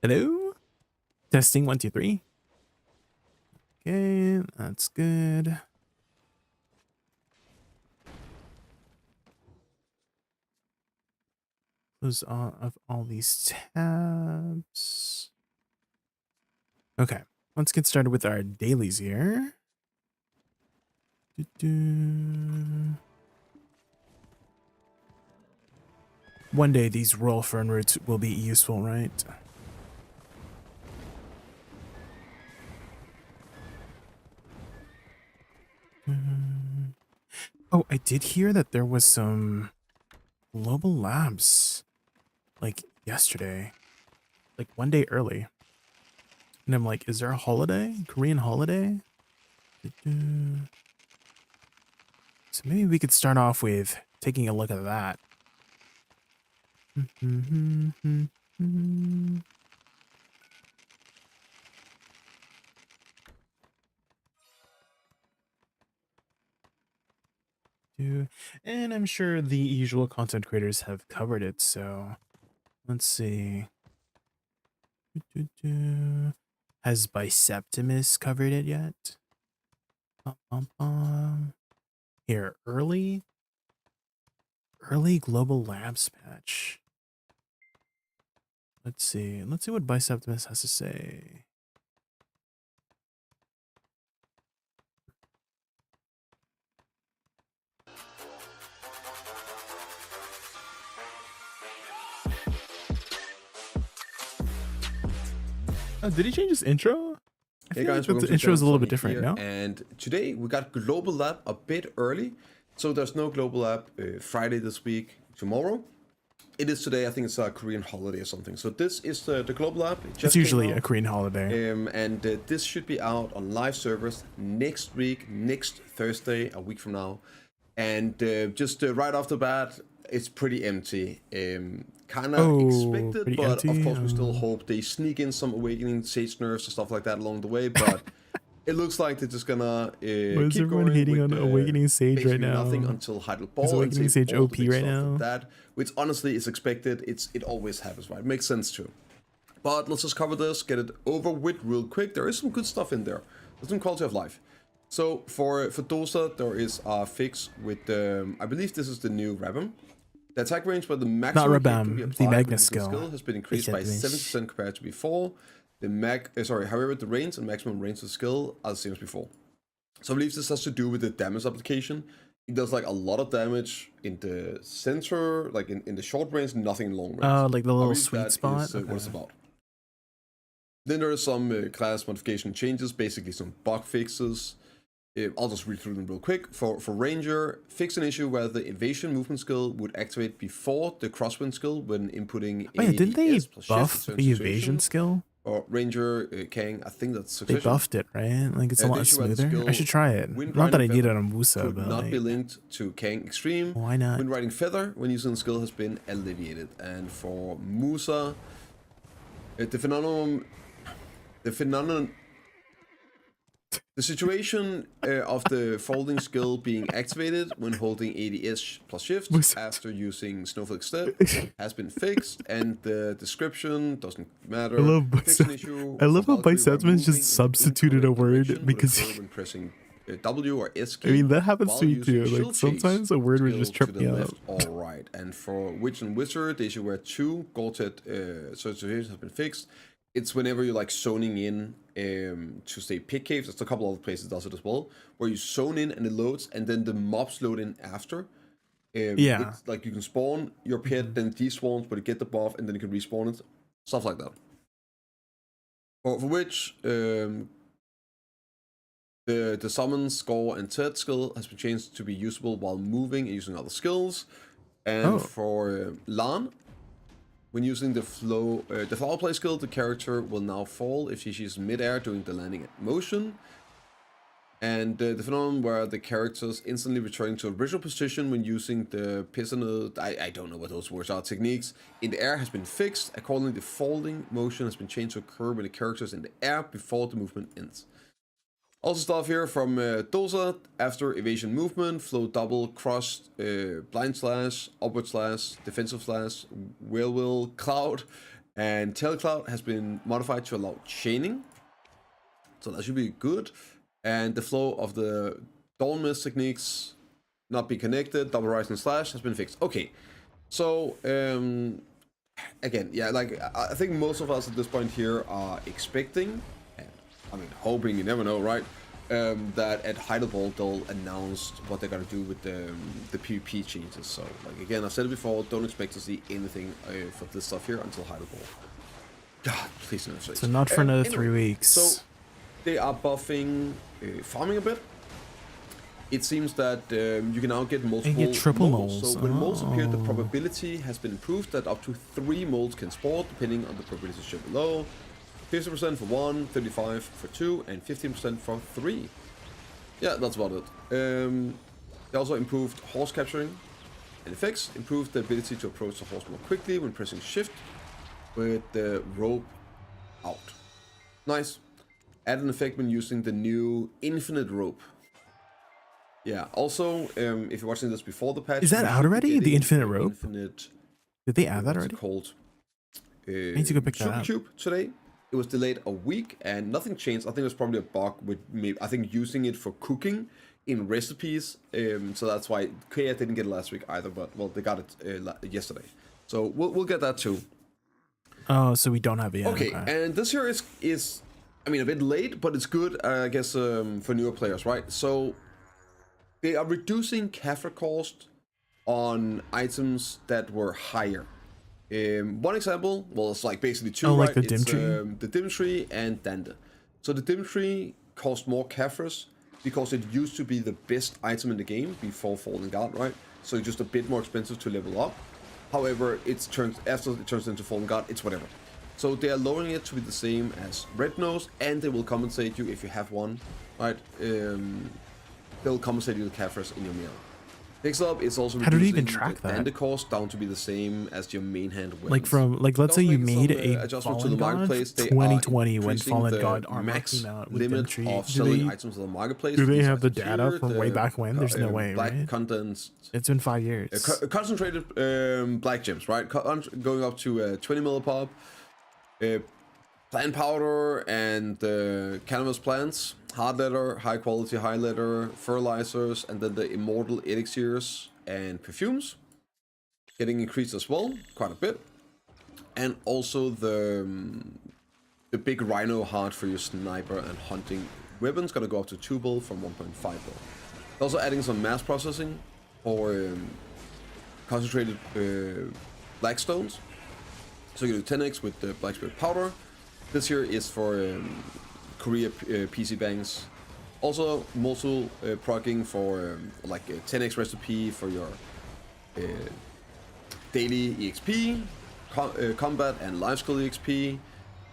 Hello? Testing 1, 2, 3. Okay, that's good. Close all of all these tabs. Okay, let's get started with our dailies here. One day these roll fern roots will be useful, right? Oh, I did hear that there was some global labs like yesterday, like one day early. And I'm like, is there a holiday? Korean holiday? So maybe we could start off with taking a look at that. And I'm sure the usual content creators have covered it, so let's see. Has Biceptimus covered it yet? Here, early global labs patch. Let's see what Biceptimus has to say. Oh, did he change his intro? Hey guys, like the intro is a little bit different, no? And today we got Global Lab a bit early, so there's no Global Lab Friday this week. Tomorrow, it is today. I think it's a Korean holiday or something. So this is the Global Lab. It's usually a Korean holiday. And this should be out on live servers next week, next Thursday, a week from now. And just right off the bat, it's pretty empty. Kind of expected, but empty? Of course we still hope they sneak in some Awakening Sage nerfs and stuff like that along the way. But it looks like they're just gonna keep everyone hating on Awakening Sage right now? Nothing until Hydral Ball. Is Awakening Sage OP right now? That, which honestly is expected. It always happens, right? It makes sense too. But let's just cover this, get it over with real quick. There is some good stuff in there. There's some quality of life. So for Dosa, there is a fix with I believe this is the new Rabam. The attack range by the maximum the Magna skill has been increased by 70% compared to before. The however, the range and maximum range of skill are the same as before. So I believe this has to do with the damage application. It does like a lot of damage in the center, like in the short range, nothing in long range. Oh, like the little sweet spot. Is, what it's about. Then there are some class modification changes, basically some bug fixes. I'll just read through them real quick. For Ranger, fix an issue where the evasion movement skill would activate before the crosswind skill when inputting ADVgg. Wait, didn't they buff the evasion skill? Or Ranger, Kang, I think that's succession. They buffed it, right? Like it's a lot smoother. I should try it. Not that I need it on Woosa, but not like, be linked to Kang Extreme. Why not? Wind Riding Feather when using the skill has been alleviated. And for Musa, the situation of the folding skill being activated when holding ADS plus shift after using Snowflake Step has been fixed, and the description doesn't matter. I love how Biceptimus just substituted a word because when pressing W or S key. I mean, that happens to me too. Like sometimes a word would just trip me out. Alright, and for Witch and Wizard, the issue where 2 Gortet certifications have been fixed. It's whenever you're like zoning in to say pit caves. There's a couple other places that does it as well, where you zone in and it loads, and then the mobs load in after. It's like you can spawn your pit, then despawns, but you get the buff, and then you can respawn it. Stuff like that. For which the summon, score, and TED skill has been changed to be usable while moving and using other skills. And for Lan, when using the flower play skill, the character will now fall if she's mid-air during the landing motion. And the phenomenon where the characters instantly returning to original position when using the piston, I don't know what those words are, techniques, in the air has been fixed. Accordingly, the folding motion has been changed to occur when the character is in the air before the movement ends. Also stuff here from Dosa, after evasion movement, flow double, cross, blind slash, upward slash, defensive slash, will, cloud, And Tail Cloud has been modified to allow chaining, so that should be good. And the flow of the Dawn Mist techniques not be connected, double rising slash has been fixed. Okay, so again, yeah, like I think most of us at this point here are expecting, and I mean hoping, you never know, right? That at Heidelberg they'll announce what they're gonna do with the PvP changes. So like again, I've said it before, don't expect to see anything for this stuff here until Heidelberg. God, please no. So not for another 3 weeks. So they are buffing farming a bit. It seems that you can now get multiple get triple molds. molds. So when molds appear, the probability has been improved that up to 3 molds can spawn, depending on the probability shown below. 50% for 1, 35% for 2, and 15% for 3. Yeah, that's about it. They also improved horse capturing and effects, improved the ability to approach the horse more quickly when pressing shift with the rope out. Nice. Add an effect when using the new infinite rope. Yeah, also, if you're watching this before the patch... Is that out already? The infinite rope? Did they add that already? It's called I need to go pick that up. Cube today. It was delayed a week and nothing changed. I think it was probably a bug with maybe, I think, using it for cooking in recipes. So that's why Kea didn't get it last week either, but well, they got it yesterday. So we'll get that too. Oh, so we don't have it yet. Okay, and this here is I mean, a bit late, but it's good, I guess, for newer players, right? So they are reducing Kafra cost on items that were higher. One example, well, it's like basically two, like right? the dim it's, tree? the dim tree and Dande. So the dim tree cost more Kafras because it used to be the best item in the game before Fallen God, right? So it's just a bit more expensive to level up. However, after it turns into Fallen God, it's whatever. So they are lowering it to be the same as Red Nose, and they will compensate you if you have one, right? They'll compensate you with Kafras in your meal. Next up is also how did it even track that? And the cost down to be the same as your main hand weapons. Like from let's say you made a adjustment Fallen to the God marketplace. 2020 when Fallen God armor max came out with limit Tree. of selling items on the marketplace. Do they have the data from way back when? There's no way, black right? contents. It's been 5 years. Concentrated black gems, right? Going up to 20 millipop. Plant powder and cannabis plants, hard leather, high quality high leather, fertilizers, and then the immortal elixirs and perfumes getting increased as well, quite a bit. And also the big rhino heart for your sniper and hunting weapons gonna go up to 2 bill from 1.5 bill. Also adding some mass processing for concentrated black stones. So you do 10x with the black spirit powder. This here is for Korea PC bangs. Also, multiple proccing for like a 10x recipe for your daily EXP, combat and life skill EXP.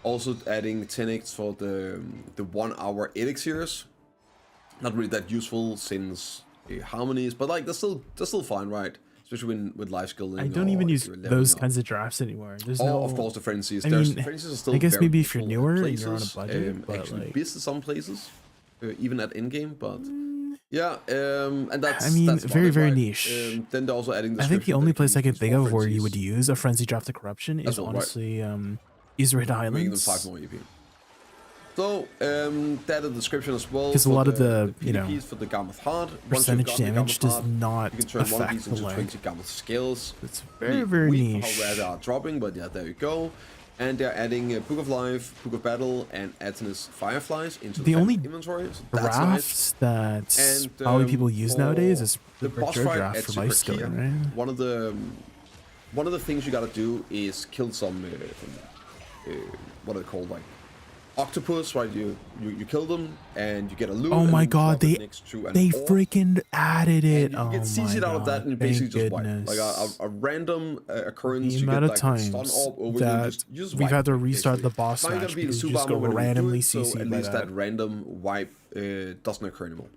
Also adding 10x for the 1 hour elixirs. Not really that useful since harmonies, but like that's still fine, right? Especially with life skilling. I don't even use those kinds of drafts anymore. There's no, of course, the frenzies. I mean, frenzies are still I guess very maybe if you're useful newer and places, you're on a budget, but actually like, visit some places, even at in-game. But yeah, and that's I mean, that's very right? niche. Then they're also adding. I think the only place I can think of where you would use a frenzy draft of corruption is honestly Israel Islands. Making them 5 more EP. So that in the description as well. Because a lot of the for the Garmoth Heart, percentage damage does not you can turn one of these into 20 Garmoth scales. It's very niche. How rare they are dropping, but yeah, there you go. And they're adding Book of Life, Book of Battle, and Atenus Fireflies into the only inventory. So that's drafts nice. that probably people use nowadays is the boss fight draft for life skill, right? One of the things you gotta do is kill some what are they called, like octopus, right? You kill them and you get a loot. Oh my god, they orb. freaking added it. And you get CC'd out of that and you basically just wipe. Like a random occurrence. The amount of times that we've had to restart the boss match because you just go randomly CC. So at least that random wipe doesn't occur anymore.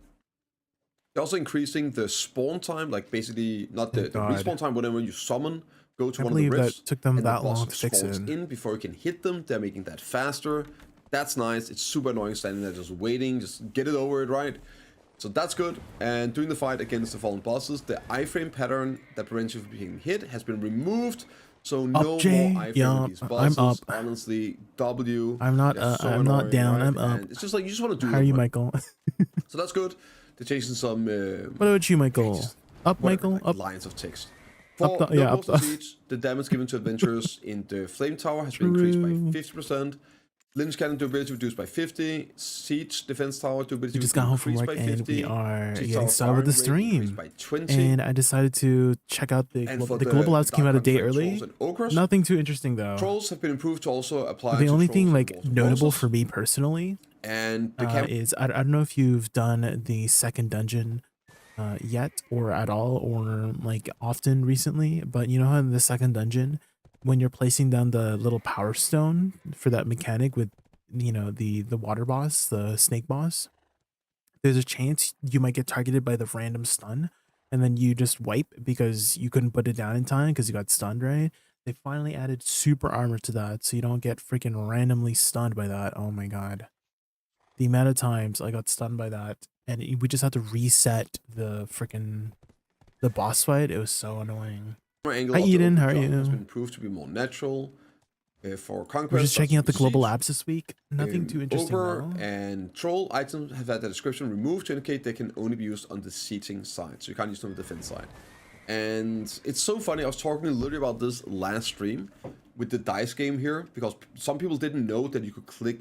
They're also increasing the spawn time, like basically not the respawn time whenever you summon. Go to one of the rifts. That took them that long to fix it. In before you can hit them. They're making that faster. That's nice. It's super annoying standing there just waiting. Just get it over it, right? So that's good. And during the fight against the fallen bosses, the iframe pattern that prevents you from being hit has been removed. So Up, no more Jay. iframe Yeah, with these I'm up. bosses. Honestly, W. I'm not. They're so I'm not annoying, down. right? I'm up. And it's just like you just want to do How are them, you, right? Michael? So that's good. They're chasing some. What about you, Michael? Just Up, whatever, Michael. like Up. lines of text. Up. For Yeah. no Up. Dosa Siege, the damage given to adventurers in the Flame Tower has been increased by True. 50%. Lynch cannon durability reduced by 50. Siege defense tower durability We just got home from increased work by and 50. we are Siege getting tower started with firing the rate increased stream. by 20. And I decided to check out the And for the global outs came Dark out a day Contract early. Trolls and Ogres, Nothing too interesting though. Trolls have been improved to also apply The to only Trolls thing and like Walls of notable Roses. for me personally And the camp is I don't know if you've done the second dungeon yet or at all or like often recently, but you know how in the second dungeon when you're placing down the little power stone for that mechanic with the water boss, the snake boss, there's a chance you might get targeted by the random stun and then you just wipe because you couldn't put it down in time because you got stunned, right? They finally added super armor to that so you don't get freaking randomly stunned by that. Oh my god. The amount of times I got stunned by that and we just had to reset the boss fight. It was so annoying. angle Hi of the Eden, open how are jump has you? been improved to be more natural. For Conquest, We're just checking out the global Siege, labs this week. Nothing too interesting Ogre though. and Troll items have had their description removed to indicate they can only be used on the sieging side, so you can't use them on the defense side. And it's so funny, I was talking literally about this last stream with the dice game here, because some people didn't know that you could click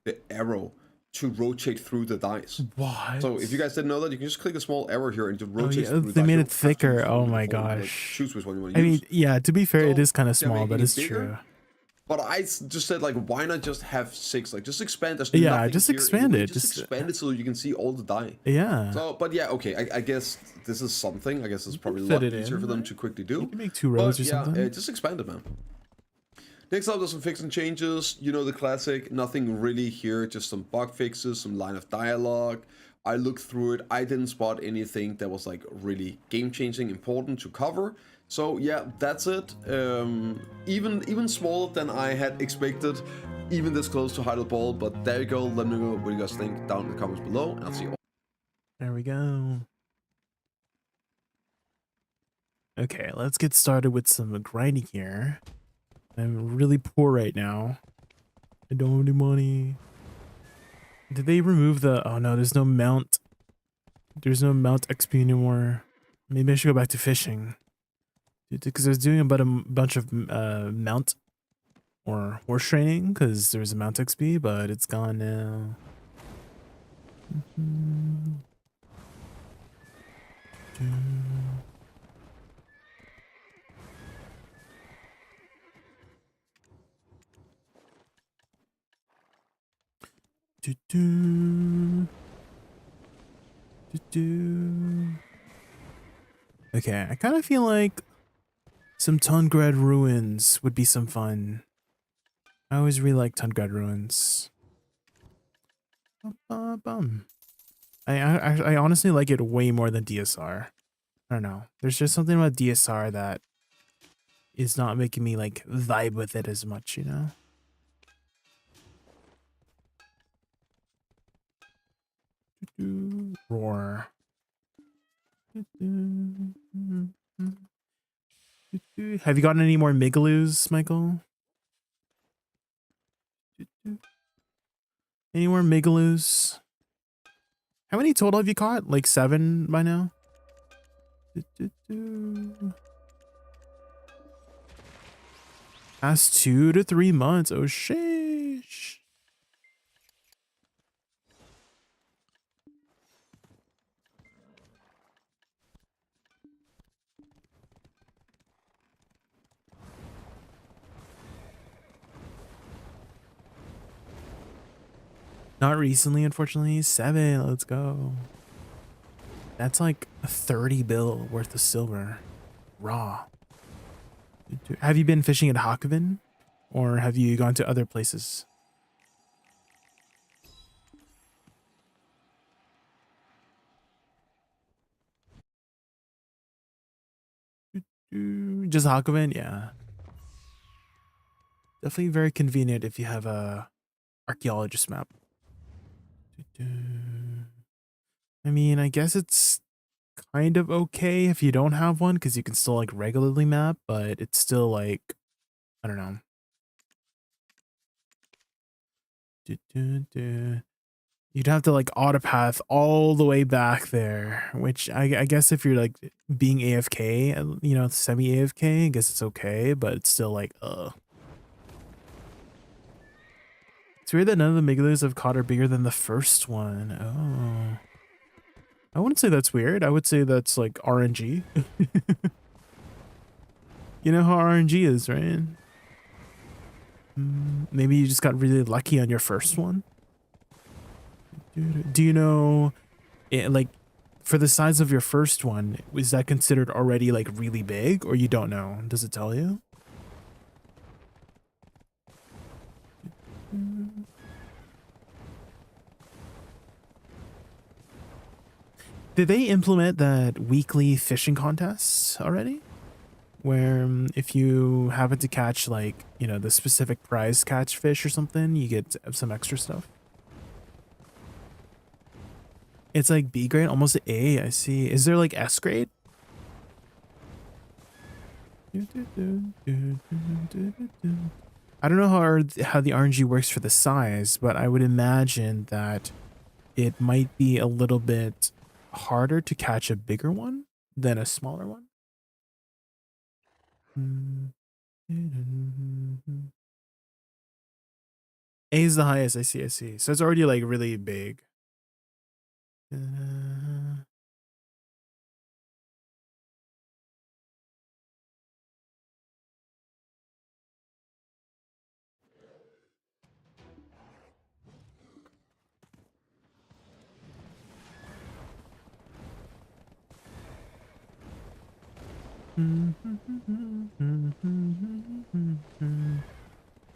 the arrow to rotate through the dice. What? So if you guys didn't know that, you can just click a small arrow here and it rotates yeah, through the they dice. made You it don't have to use thicker. the Oh one my before, you can, like, gosh. choose which one you want I to use. mean, yeah, to be fair, So it is kind of they're small, but making it it's bigger. true. But I just said, like, why not just have 6? Like, just expand. There's Yeah, nothing just here expand anyway. it. Just expand it so you can see all the die. Yeah. So, but yeah, okay. I guess this is something. I guess it's probably a fit lot it easier in, for them right? to quickly You do. can make 2 rows But or yeah, something. just expand it, man. Next up, there's some fixing changes. You know, the classic. Nothing really here. Just some bug fixes, some line of dialogue. I looked through it. I didn't spot anything that was like really game-changing, important to cover. So yeah, that's it. Even smaller than I had expected. Even this close to Heidel Ball. But there you go. Let me know what you guys think down in the comments below. And I'll see you all. There we go. Okay, let's get started with some grinding here. I'm really poor right now. I don't have any money. Did they remove the... Oh no, there's no mount. There's no mount XP anymore. Maybe I should go back to fishing. Because I was doing about a bunch of mount or horse training because there was a mount XP, but it's gone now. Okay, I kind of feel like some Tungrad ruins would be some fun. I always really like Tungrad ruins. I honestly like it way more than DSR. I don't know. There's just something about DSR that is not making me like vibe with it as much, you know? Roar. Have you gotten any more Migaloos, Michael? Any more Migaloos? How many total have you caught? Like 7 by now? Past 2 to 3 months. Oh, sheesh. Not recently, unfortunately. 7. Let's go. That's like a 30 bill worth of silver. Raw. Have you been fishing at Hakoven? Or have you gone to other places? Just Hakoven? Yeah. Definitely very convenient if you have a archaeologist map. I mean, I guess it's kind of okay if you don't have one because you can still like regularly map, but it's still like I don't know. You'd have to like autopath all the way back there, which I guess if you're like being AFK, you know, semi AFK, I guess it's okay, but it's still like, It's weird that none of the megaliths I've caught are bigger than the first one. Oh. I wouldn't say that's weird. I would say that's like RNG. You know how RNG is, right? Maybe you just got really lucky on your first one. Do you know, like, for the size of your first one, is that considered already like really big, or you don't know? Does it tell you? Did they implement that weekly fishing contest already? Where if you happen to catch like, you know, the specific prize catch fish or something, you get some extra stuff. It's like B grade, almost A, I see. Is there like S grade? I don't know how the RNG works for the size, but I would imagine that it might be a little bit harder to catch a bigger one than a smaller one. A is the highest, I see. So it's already like really big.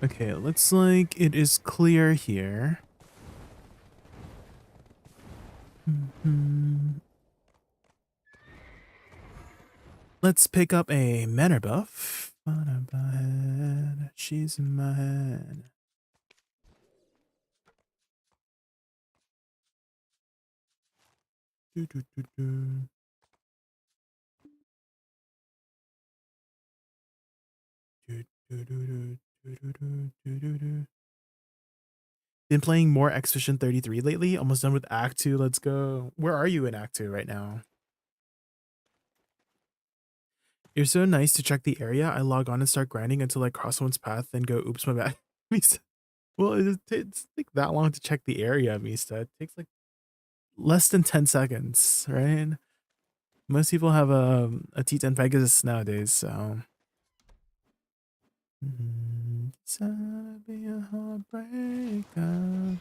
Okay, it looks like it is clear here. Let's pick up a manner buff. She's in my head. Been playing more Expedition 33 lately. Almost done with Act 2. Let's go. Where are you in Act 2 right now? You're so nice to check the area. I log on and start grinding until I cross someone's path, then go, oops, my bad. Well, it's like that long to check the area, Mista. It takes like less than 10 seconds, right? Most people have a T10 Pegasus nowadays, so. Be a heartbreaker.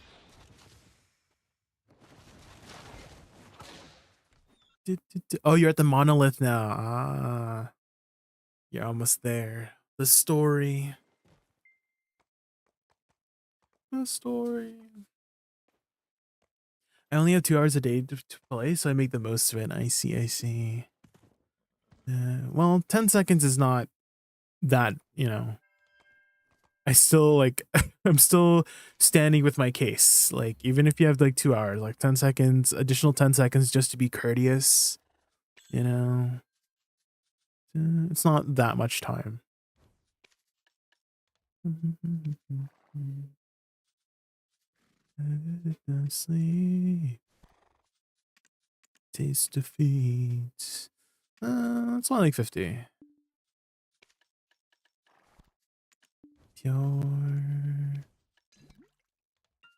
Oh, you're at the monolith now. Ah, you're almost there. The story. The story. I only have 2 hours a day to play, so I make the most of it. I see. Well, 10 seconds is not that, you know. I still like, I'm still standing with my case. Like, even if you have like 2 hours, like 10 seconds, additional 10 seconds just to be courteous, you know, it's not that much time. Sleep. Taste defeat. It's only like 50. Pure.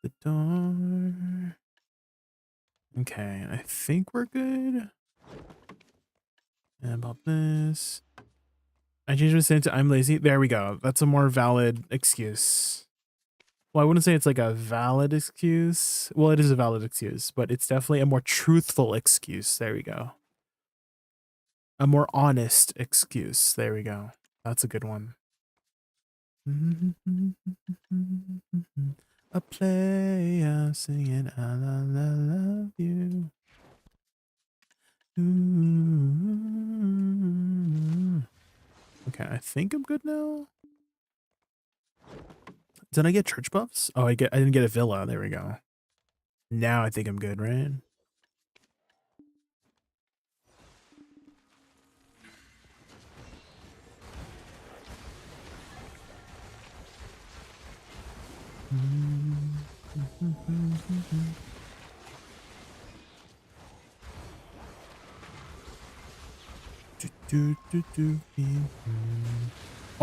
The door. Okay, I think we're good. And about this. I changed my stance to I'm lazy. There we go. That's a more valid excuse. Well, I wouldn't say it's like a valid excuse. Well, it is a valid excuse, but it's definitely a more truthful excuse. There we go. A more honest excuse. There we go. That's a good one. A player singing I love you. Okay, I think I'm good now. Did I get church buffs? Oh, I didn't get a villa. There we go. Now I think I'm good, right? Oh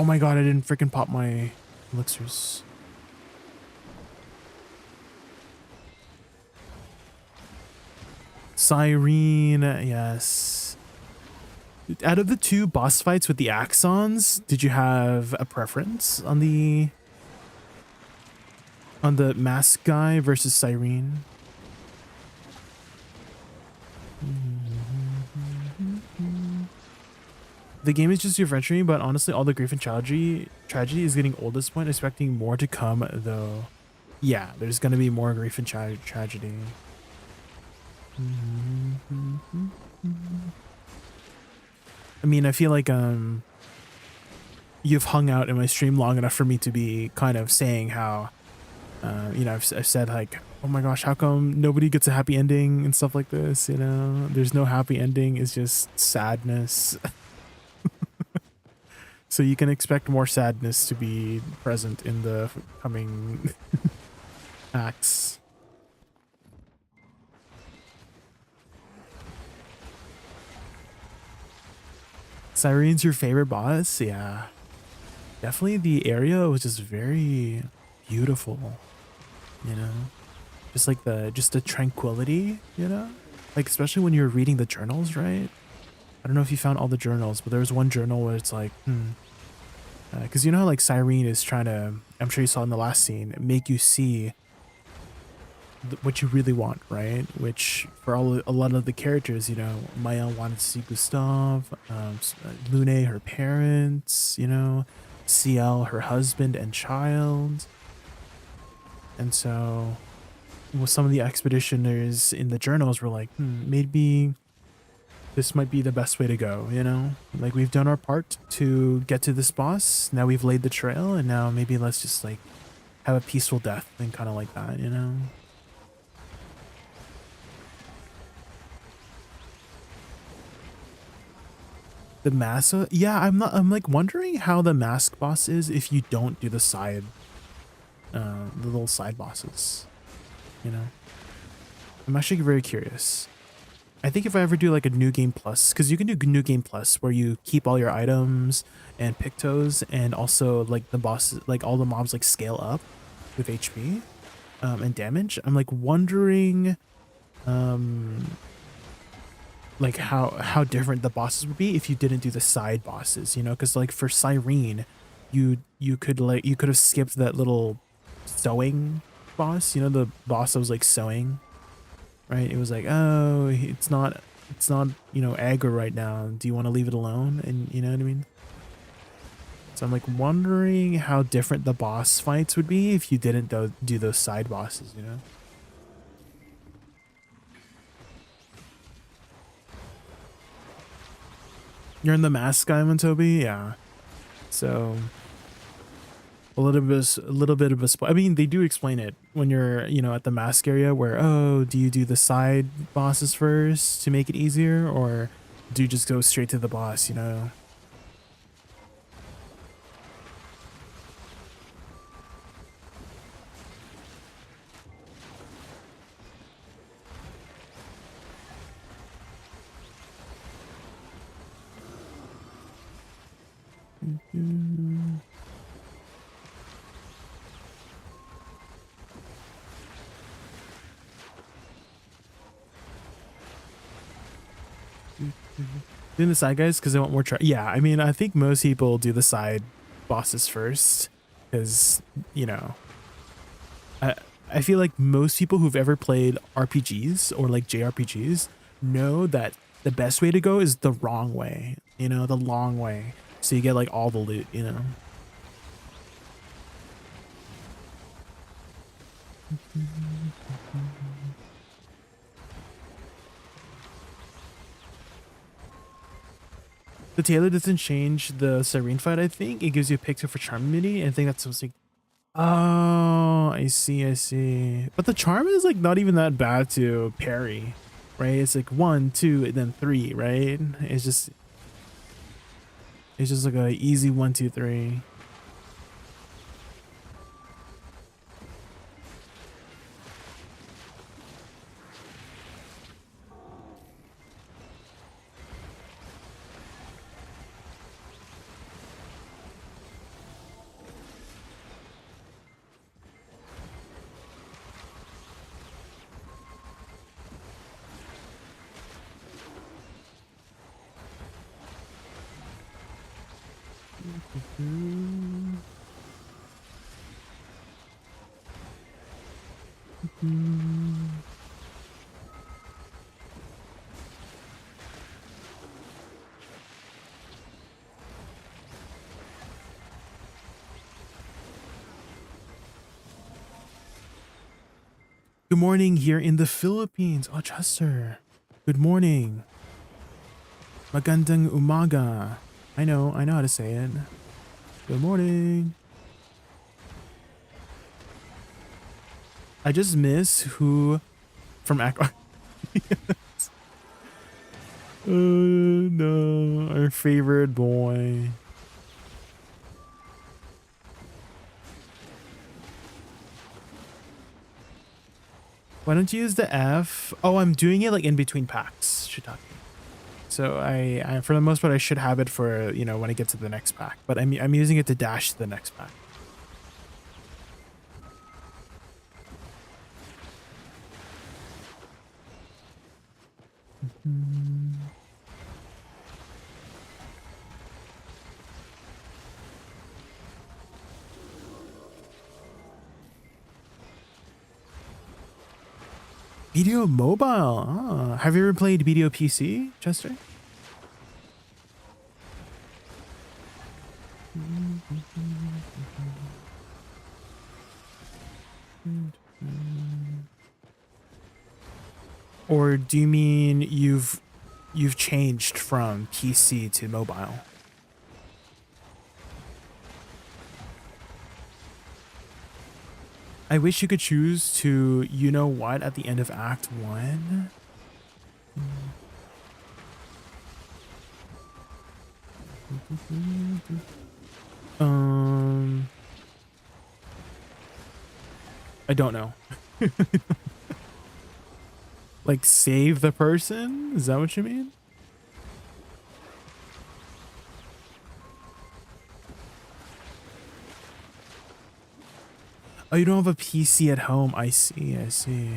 my god, I didn't freaking pop my elixirs. Cyrene, yes. Out of the two boss fights with the Axons, did you have a preference on the mask guy versus Cyrene? The game is just refreshing, but honestly, all the grief and tragedy is getting old at this point. Expecting more to come, though. Yeah, there's gonna be more grief and tragedy. I mean, I feel like you've hung out in my stream long enough for me to be kind of saying how, you know, I've said like, oh my gosh, how come nobody gets a happy ending and stuff like this? You know, there's no happy ending. It's just sadness. So you can expect more sadness to be present in the coming acts. Cyrene's your favorite boss? Yeah. Definitely the area was just very beautiful, you know? Just like the tranquility, you know? Like especially when you're reading the journals, right? I don't know if you found all the journals, but there was one journal where it's like, because you know how like Cyrene is trying to, I'm sure you saw in the last scene, make you see what you really want, right? Which for a lot of the characters, you know, Maya wanted to see Gustav, Lune, her parents, you know, CL, her husband and child. And so well, some of the expeditioners in the journals were like, maybe this might be the best way to go, you know? Like we've done our part to get to this boss. Now we've laid the trail and now maybe let's just like have a peaceful death and kind of like that, you know? The mask, yeah, I'm like wondering how the mask boss is if you don't do the side, the little side bosses, you know? I'm actually very curious. I think if I ever do like a new game plus, because you can do new game plus where you keep all your items and pictos and also like the boss, like all the mobs like scale up with HP and damage. I'm like wondering like how different the bosses would be if you didn't do the side bosses, you know? Because like for Cyrene, you could have skipped that little sewing boss, you know, the boss that was like sewing. Right, it was like, oh, it's not, you know, aggro right now. Do you want to leave it alone? And you know what I mean? So I'm like wondering how different the boss fights would be if you didn't do those side bosses, you know? You're in the mask island, Toby? Yeah. So a little bit of a I mean, they do explain it when you're, you know, at the mask area where, oh, do you do the side bosses first to make it easier, or do you just go straight to the boss, you know? Doing the side guys because they want more yeah, I mean, I think most people do the side bosses first because, you know, I feel like most people who've ever played RPGs or like JRPGs know that the best way to go is the wrong way, you know, the long way. So you get like all the loot, you know. The Taylor doesn't change the Serene fight, I think. It gives you a picture for Charm immunity, and I think that's something. Oh, I see. But the Charm is like not even that bad to parry, right? It's like 1, 2, and then 3, right? It's just like a easy 1, 2, 3. Good morning here in the Philippines. Oh, Chester. Good morning. Magandang umaga. I know how to say it. Good morning. I just miss who from Aqua. No, our favorite boy. Why don't you use the F? Oh, I'm doing it like in between packs. Shiitake. So I for the most part I should have it for, you know, when I get to the next pack. But I'm using it to dash to the next pack. BDO Mobile. Ah, have you ever played BDO PC, Chester? Or do you mean you've changed from PC to mobile? I wish you could choose to, you know what, at the end of Act 1? I don't know. Like save the person? Is that what you mean? Oh, you don't have a PC at home. I see, I see.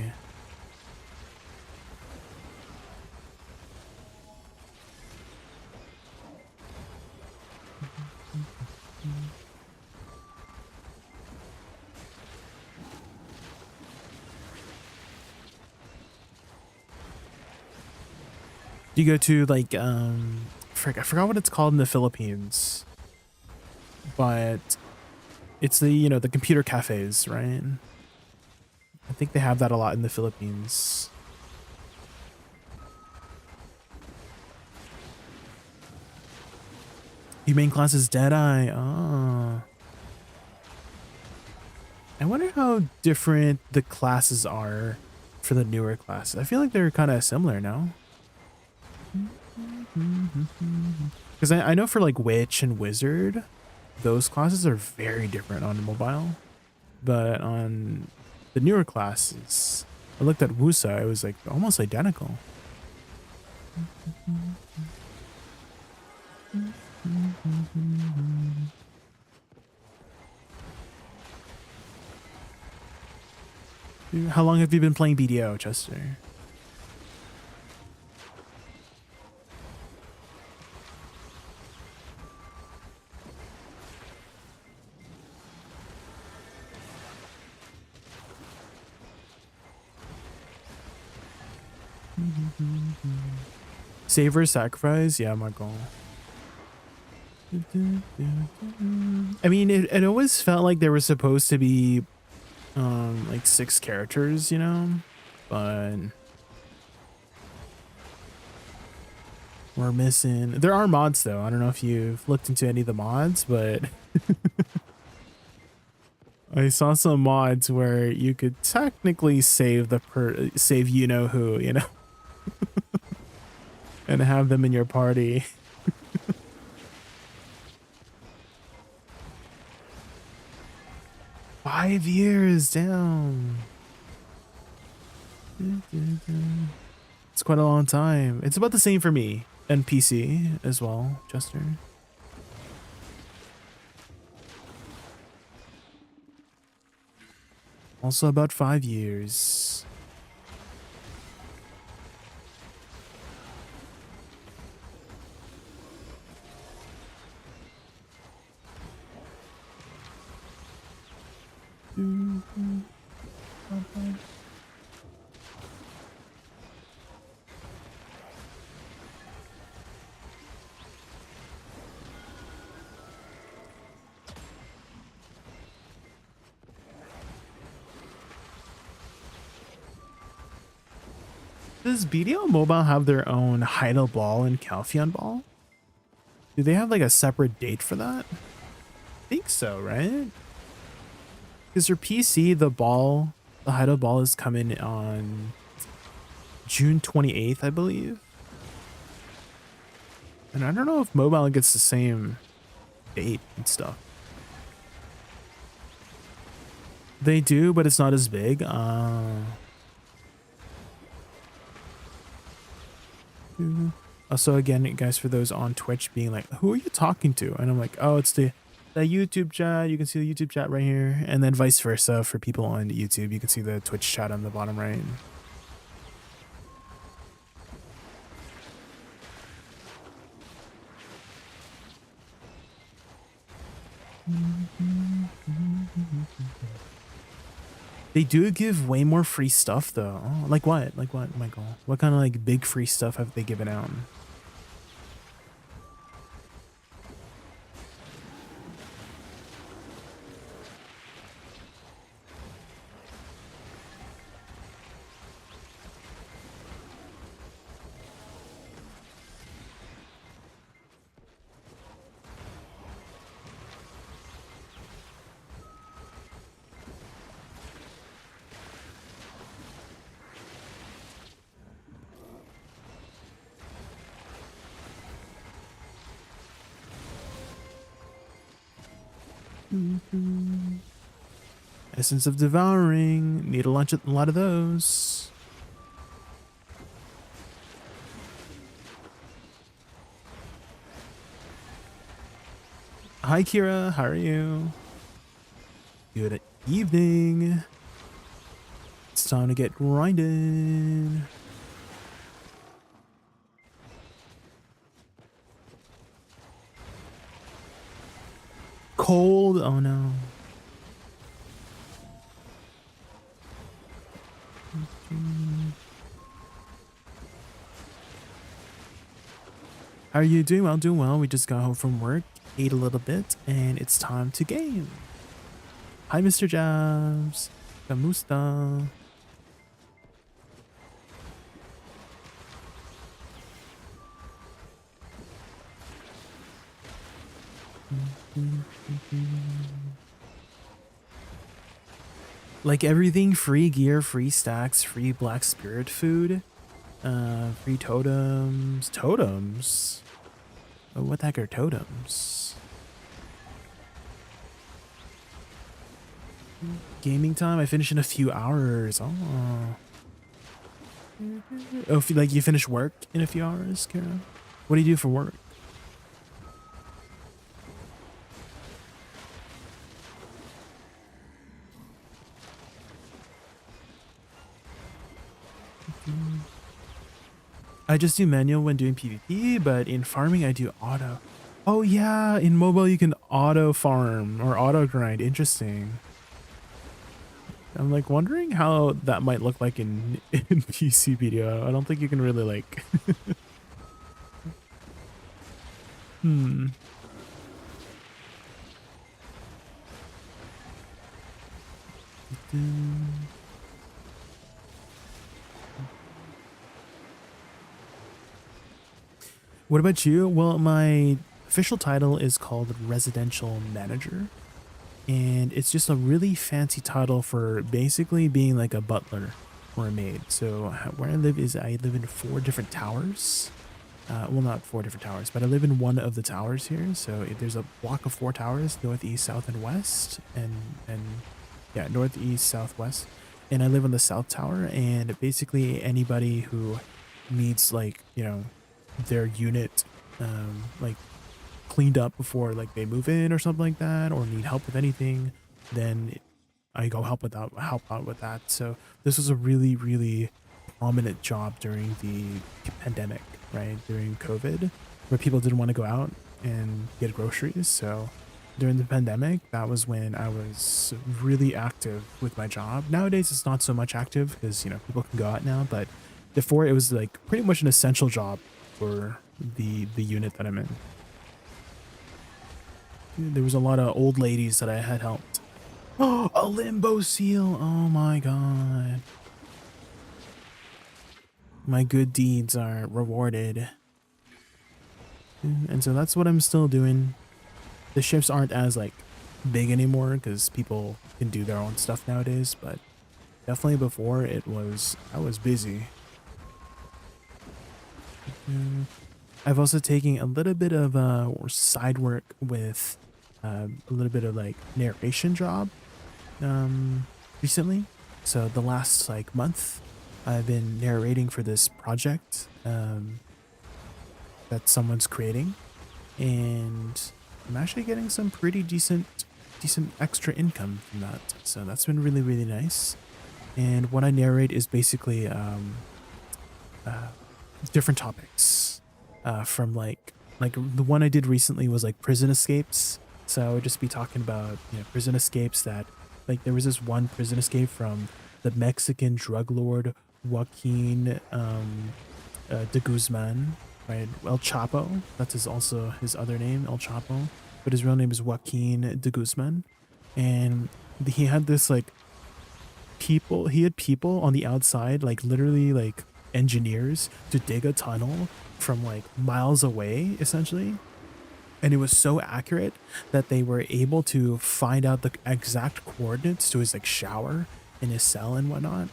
You go to like frick, I forgot what it's called in the Philippines, but it's the, you know, the computer cafes, right? I think they have that a lot in the Philippines. Your main class is Deadeye. Oh. I wonder how different the classes are for the newer classes. I feel like they're kind of similar now. Because I know for like Witch and Wizard, those classes are very different on mobile. But on the newer classes, I looked at Woosa, it was like almost identical. How long have you been playing BDO, Chester? Save or sacrifice? Yeah, my goal. I mean, it always felt like there was supposed to be like 6 characters, you know, but we're missing. There are mods though. I don't know if you've looked into any of the mods, but I saw some mods where you could technically save save you know who, you know, and have them in your party. 5 years, damn. It's quite a long time. It's about the same for me and PC as well, Chester. Also about 5 years. Does BDO Mobile have their own Heidel Ball and Calpheon Ball? Do they have like a separate date for that? I think so, right? Because your PC, the Heidel Ball is coming on June 28th, I believe. And I don't know if mobile gets the same date and stuff. They do, but it's not as big. Also, again, guys, for those on Twitch being like, who are you talking to? And I'm like, oh, it's the YouTube chat. You can see the YouTube chat right here. And then vice versa for people on YouTube. You can see the Twitch chat on the bottom right. They do give way more free stuff though. Oh, like what? Like what, Michael? What kind of like big free stuff have they given out? Essence of Devouring. Need a lot of those. Hi, Kira. How are you? Good evening. It's time to get grinding. Cold. Oh no. How are you doing? Well, doing well. We just got home from work, ate a little bit, and it's time to game. Hi, Mr. Jabs. Kamusta. Like everything, free gear, free stacks, free black spirit food, free totems. Totems? Oh, what the heck are totems? Gaming time? I finish in a few hours. Oh. Oh, if you finish work in a few hours, Kara? What do you do for work? I just do manual when doing PvP, but in farming I do auto. Oh yeah, in mobile you can auto farm or auto grind. Interesting. I'm like wondering how that might look like in PC video. I don't think you can really like What about you? Well, my official title is called Residential Manager, and it's just a really fancy title for basically being like a butler or a maid. So where I live in 4 different towers. Well, not 4 different towers, but I live in one of the towers here. So there's a block of 4 towers, north, east, south, and west, and yeah, north, east, southwest. And I live on the south tower, and basically anybody who needs like, you know, their unit like cleaned up before like they move in or something like that, or need help with anything, then I go help out with that. So this was a really, really prominent job during the pandemic, right? During COVID, where people didn't want to go out and get groceries. So during the pandemic, that was when I was really active with my job. Nowadays, it's not so much active because, you know, people can go out now, but before it was like pretty much an essential job for the unit that I'm in. There was a lot of old ladies that I had helped. Oh, a limbo seal. Oh my god. My good deeds are rewarded. And so that's what I'm still doing. The shifts aren't as like big anymore because people can do their own stuff nowadays, but definitely before I was busy. I've also taken a little bit of side work with a little bit of like narration job recently. So the last like month I've been narrating for this project that someone's creating, and I'm actually getting some pretty decent extra income from that. So that's been really, really nice. And what I narrate is basically different topics from like the one I did recently was like prison escapes. So I would just be talking about, you know, prison escapes that, like, there was this one prison escape from the Mexican drug lord Joaquin de Guzman, right? El Chapo. That's also his other name, El Chapo, but his real name is Joaquin de Guzman. And he had this like he had people on the outside, like literally like engineers, to dig a tunnel from like miles away, essentially. And it was so accurate that they were able to find out the exact coordinates to his like shower in his cell and whatnot,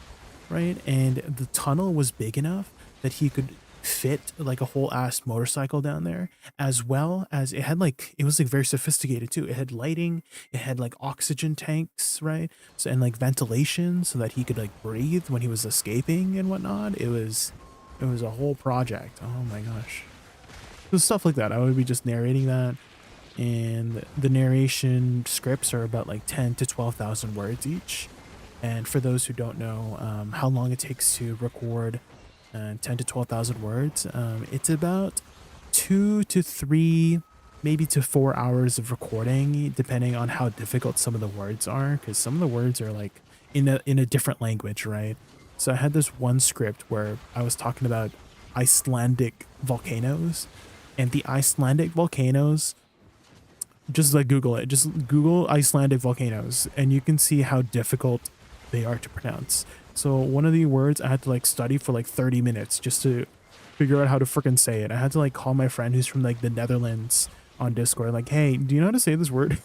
right? And the tunnel was big enough that he could fit like a whole ass motorcycle down there, as well as it was like very sophisticated too. It had lighting, it had like oxygen tanks, right? So, and like ventilation so that he could like breathe when he was escaping and whatnot. It was a whole project. Oh my gosh. So stuff like that. I would be just narrating that, and the narration scripts are about like 10 to 12,000 words each. And for those who don't know how long it takes to record 10 to 12,000 words, it's about 2 to 3, maybe to 4 hours of recording, depending on how difficult some of the words are, because some of the words are like in a different language, right? So I had this one script where I was talking about Icelandic volcanoes, and the Icelandic volcanoes, just like Google it, just Google Icelandic volcanoes, and you can see how difficult they are to pronounce. So one of the words I had to like study for like 30 minutes just to figure out how to freaking say it. I had to like call my friend who's from like the Netherlands on Discord, like, hey, do you know how to say this word?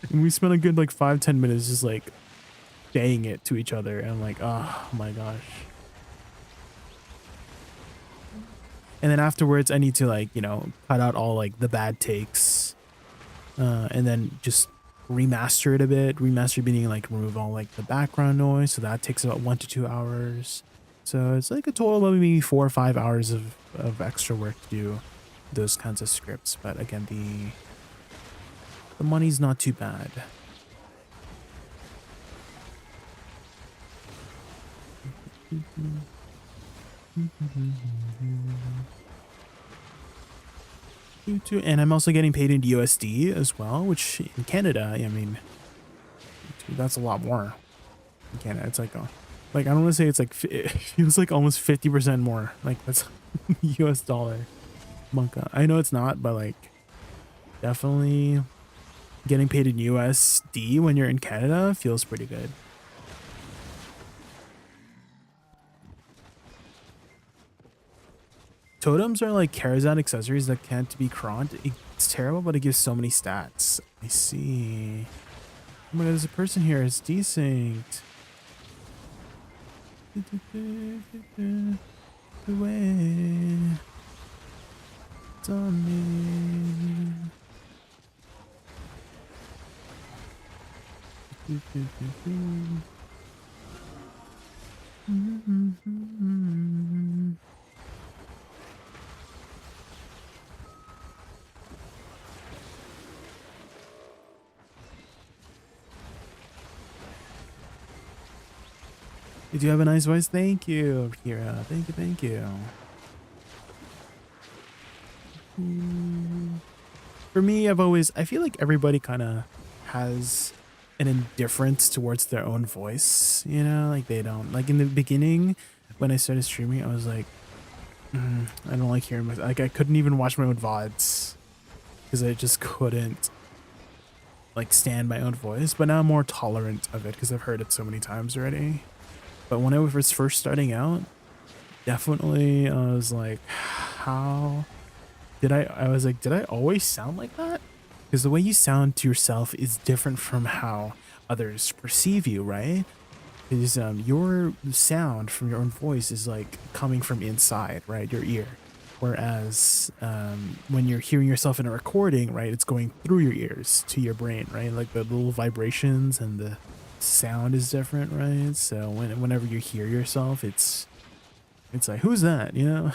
And we spent a good like 5-10 minutes just like saying it to each other, and I'm like, oh my gosh. And then afterwards, I need to like, you know, cut out all like the bad takes, and then just remaster it a bit. Remaster meaning like remove all like the background noise. So that takes about 1 to 2 hours. So it's like a total of maybe 4 or 5 hours of extra work to do those kinds of scripts. But again, the money's not too bad. And I'm also getting paid in USD as well, which in Canada, I mean, dude, that's a lot more. In Canada, it's like, like I don't want to say it's like, it feels like almost 50% more. Like that's US dollar. Monka. I know it's not, but like definitely getting paid in USD when you're in Canada feels pretty good. Totems are like Charizard accessories that can't be croned. It's terrible, but it gives so many stats. I see. Oh my god, there's a person here. It's decent. The way it's on me. You do have a nice voice. Thank you, Kira. Thank you, thank you. for me, I feel like everybody kind of has an indifference towards their own voice, you know, like they don't, like in the beginning when I started streaming, I was like, I don't like hearing like I couldn't even watch my own VODs because I just couldn't like stand my own voice, but now I'm more tolerant of it because I've heard it so many times already. But when I was first starting out, definitely I was like, how I was like, did I always sound like that? Because the way you sound to yourself is different from how others perceive you, right? Because your sound from your own voice is like coming from inside, right? Your ear. Whereas when you're hearing yourself in a recording, right, it's going through your ears to your brain, right? Like the little vibrations and the sound is different, right? So whenever you hear yourself, it's like, who's that? You know?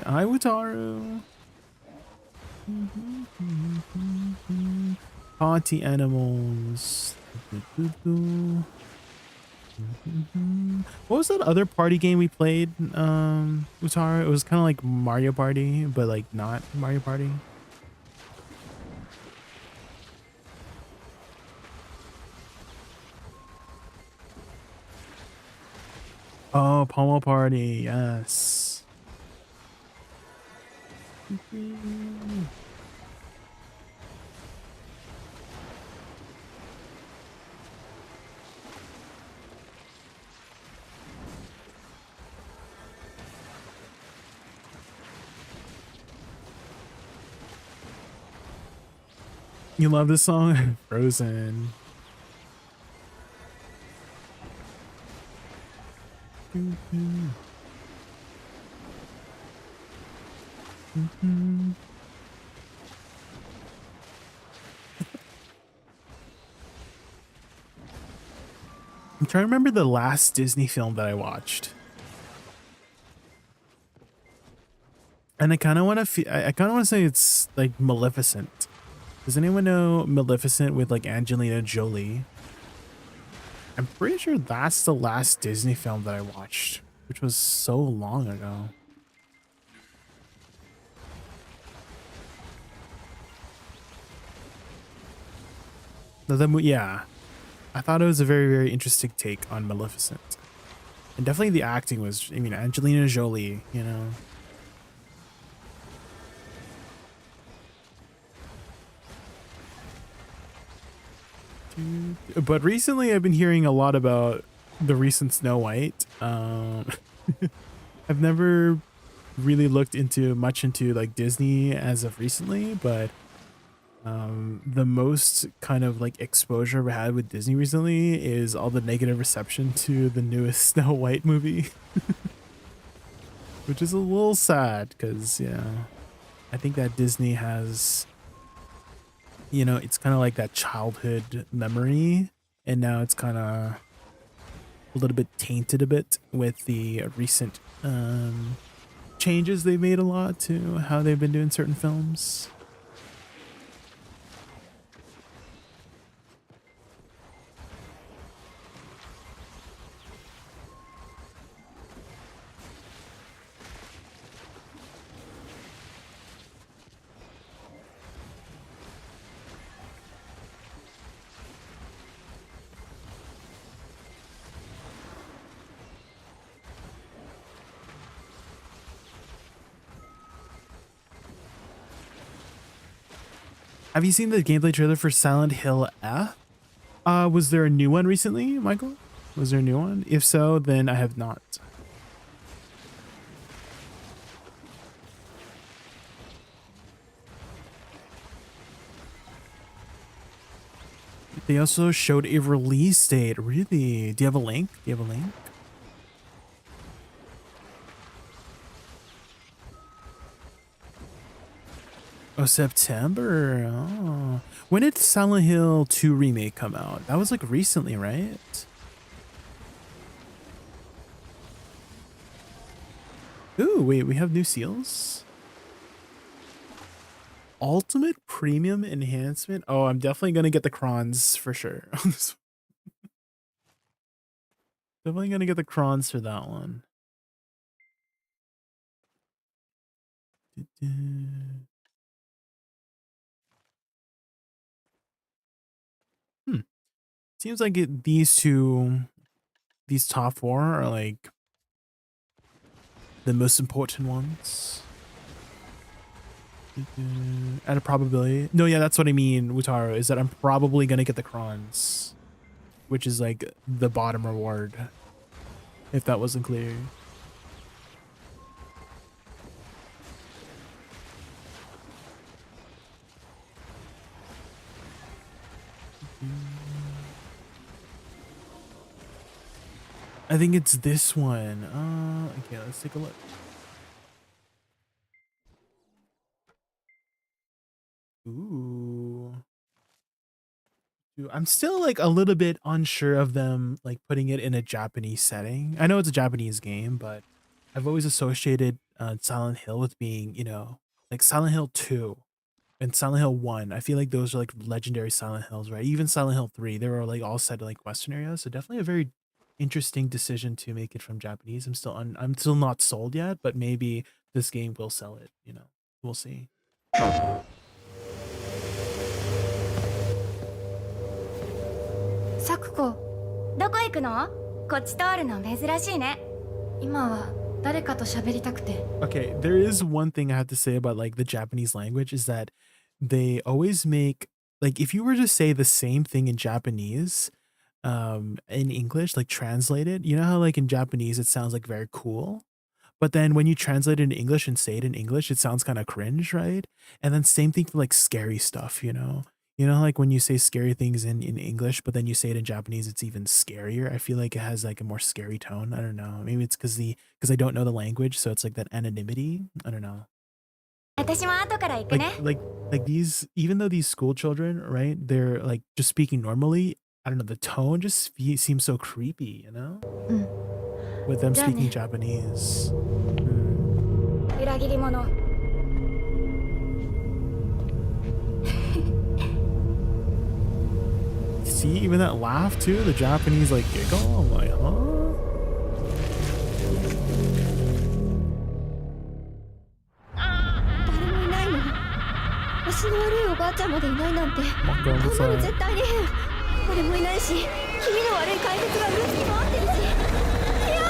Hi, Wataru. Party animals. What was that other party game we played, Wataru? It was kind of like Mario Party, but like not Mario Party. Oh, Pomo Party, yes. You love this song? Frozen. I'm trying to remember the last Disney film that I watched. And I kind of want to I kind of want to say it's like Maleficent. Does anyone know Maleficent with like Angelina Jolie? I'm pretty sure that's the last Disney film that I watched, which was so long ago. Yeah, I thought it was a very, very interesting take on Maleficent. And definitely the acting was, I mean, Angelina Jolie, you know. But recently I've been hearing a lot about the recent Snow White. I've never really looked into much into like Disney as of recently, but the most kind of like exposure I've had with Disney recently is all the negative reception to the newest Snow White movie, which is a little sad because, you know, I think that Disney has, you know, it's kind of like that childhood memory, and now it's kind of a little bit tainted a bit with the recent changes they've made a lot to how they've been doing certain films. Have you seen the gameplay trailer for Silent Hill F? Was there a new one recently, Michael? Was there a new one? If so, then I have not. They also showed a release date. Really? Do you have a link? Do you have a link? Oh, September. Oh. When did Silent Hill 2 remake come out? That was like recently, right? Ooh, wait, we have new seals? Ultimate premium enhancement? Oh, I'm definitely gonna get the crons for sure. Definitely gonna get the crons for that one. Hmm. Seems like these top 4 are like the most important ones. At a probability. No, yeah, that's what I mean, Wutaro, is that I'm probably gonna get the crons, which is like the bottom reward, if that wasn't clear. I think it's this one. Okay, let's take a look. Ooh. I'm still like a little bit unsure of them like putting it in a Japanese setting. I know it's a Japanese game, but I've always associated Silent Hill with being, you know, like Silent Hill 2 and Silent Hill 1. I feel like those are like legendary Silent Hills, right? Even Silent Hill 3, they were like all set in like Western areas. So definitely a very interesting decision to make it from Japanese. I'm still not sold yet, but maybe this game will sell it, you know. We'll see. サクコ、どこ行くの？こっち通るの珍しいね。今は誰かと喋りたくて。 Okay, there is one thing I have to say about like the Japanese language is that they always make like if you were to say the same thing in Japanese in English, like translated, you know how like in Japanese it sounds like very cool, but then when you translate it in English and say it in English, it sounds kind of cringe, right? And then same thing for like scary stuff, you know? You know, like when you say scary things in English, but then you say it in Japanese, it's even scarier. I feel like it has like a more scary tone. I don't know. Maybe it's because I don't know the language, so it's like that anonymity. I don't know. 私も後から行くね。 Like these, even though these school children, right? They're like just speaking normally. I don't know. The tone just seems so creepy, you know? With them speaking Japanese. 裏切り者。 See, even that laugh too, the Japanese like giggle. I'm like, huh? 誰もいないの。足の悪いおばあちゃんまでいないなんて。こんなの絶対に変。誰もいないし、気味の悪い怪物がうろつき回ってるし。いや。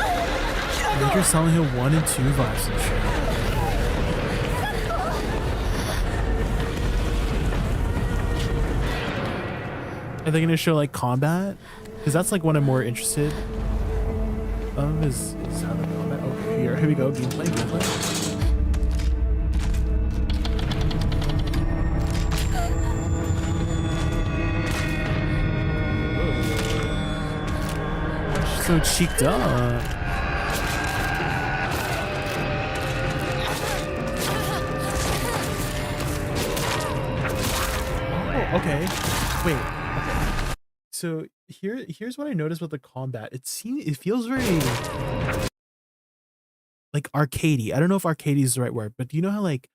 Major Silent Hill 1 and 2 vibes and shit. Are they gonna show like combat? Because that's like what I'm more interested of is how the combat. Okay, here we go. Gameplay. So cheeked up. Oh, okay. Wait. So here's what I noticed with the combat. It feels very like arcadey. I don't know if arcadey is the right word, but do you know how like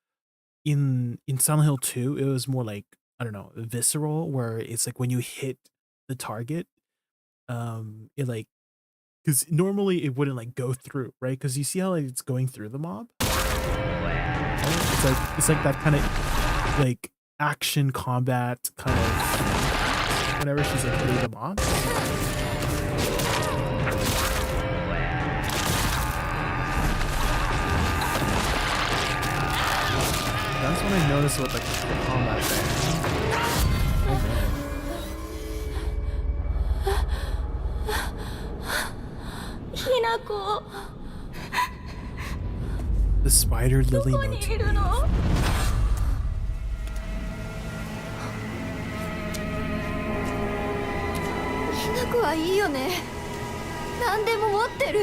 in Silent Hill 2 it was more like, I don't know, visceral, where it's like when you hit the target, it like, because normally it wouldn't like go through, right? Because you see how like it's going through the mob. Right? It's like that kind of like action combat kind of. Whenever she's like hitting them off. That's what I noticed with like the combat thing. Hinako. The spider lily motif. はいいよね。何でも持ってる。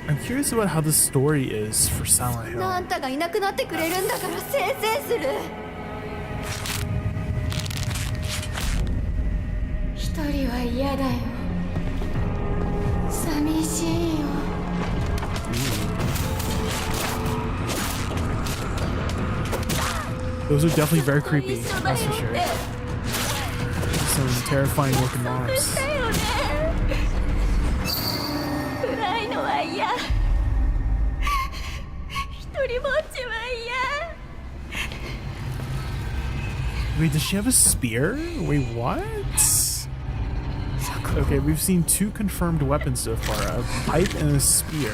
I'm curious about how the story is for Silent Hill. あんたがいなくなってくれるんだからせいせいする。一人は嫌だよ。寂しいよ。Those are definitely very creepy, that's for sure. Some terrifying looking mobs. 暗いのは嫌。一人ぼっちは嫌。Wait, does she have a spear? Wait, what? Okay, we've seen 2 confirmed weapons so far, a pipe and a spear.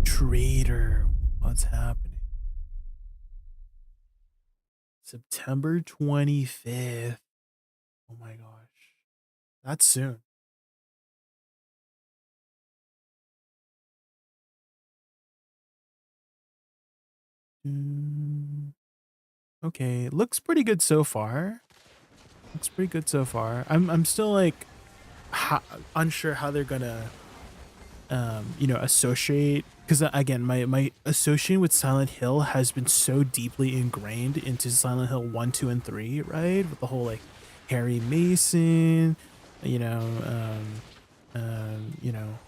Traitor, what's happening? September 25th. Oh my gosh. That's soon. Okay, looks pretty good so far. Looks pretty good so far. I'm still like unsure how they're gonna you know, associate, because again, my association with Silent Hill has been so deeply ingrained into Silent Hill 1, 2, and 3, right? With the whole like Harry Mason, you know, you know,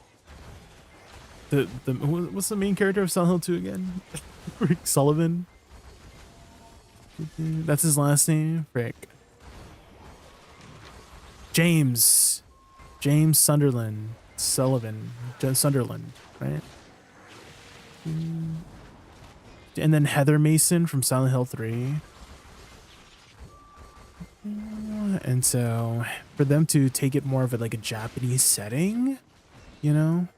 the what's the main character of Silent Hill 2 again? Rick Sullivan. That's his last name. Frick. James Sunderland. Sunderland, right? And then Heather Mason from Silent Hill 3. And so for them to take it more of like a Japanese setting, you know,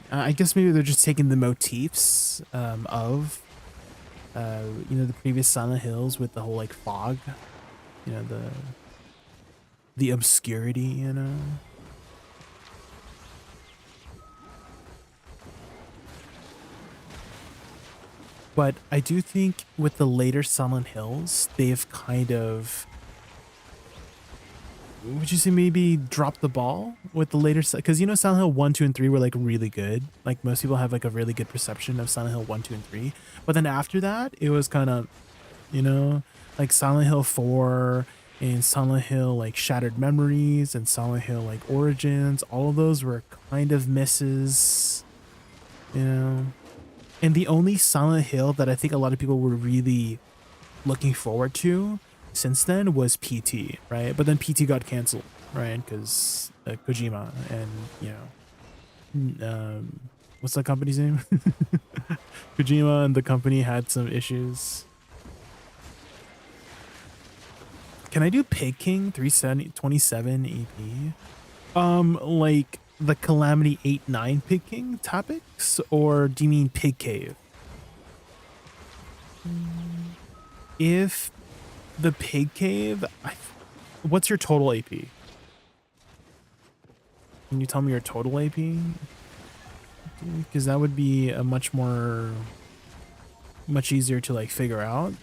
I guess maybe they're just taking the motifs of you know, the previous Silent Hills with the whole like fog, you know, the obscurity, you know. But I do think with the later Silent Hills, they've kind of, would you say maybe dropped the ball with the later, because you know Silent Hill 1, 2, and 3 were like really good. Like most people have like a really good perception of Silent Hill 1, 2, and 3. But then after that, it was kind of, you know, like Silent Hill 4 and Silent Hill like Shattered Memories and Silent Hill like Origins. All of those were kind of misses, you know. And the only Silent Hill that I think a lot of people were really looking forward to since then was PT, right? But then PT got canceled, right? Because Kojima and, you know, what's that company's name? Kojima and the company had some issues. Can I do Pig King 327 EP? Like the Calamity 8-9 Pig King topics, or do you mean Pig Cave? If the Pig Cave, what's your total AP? Can you tell me your total AP? Because that would be a much easier to like figure out.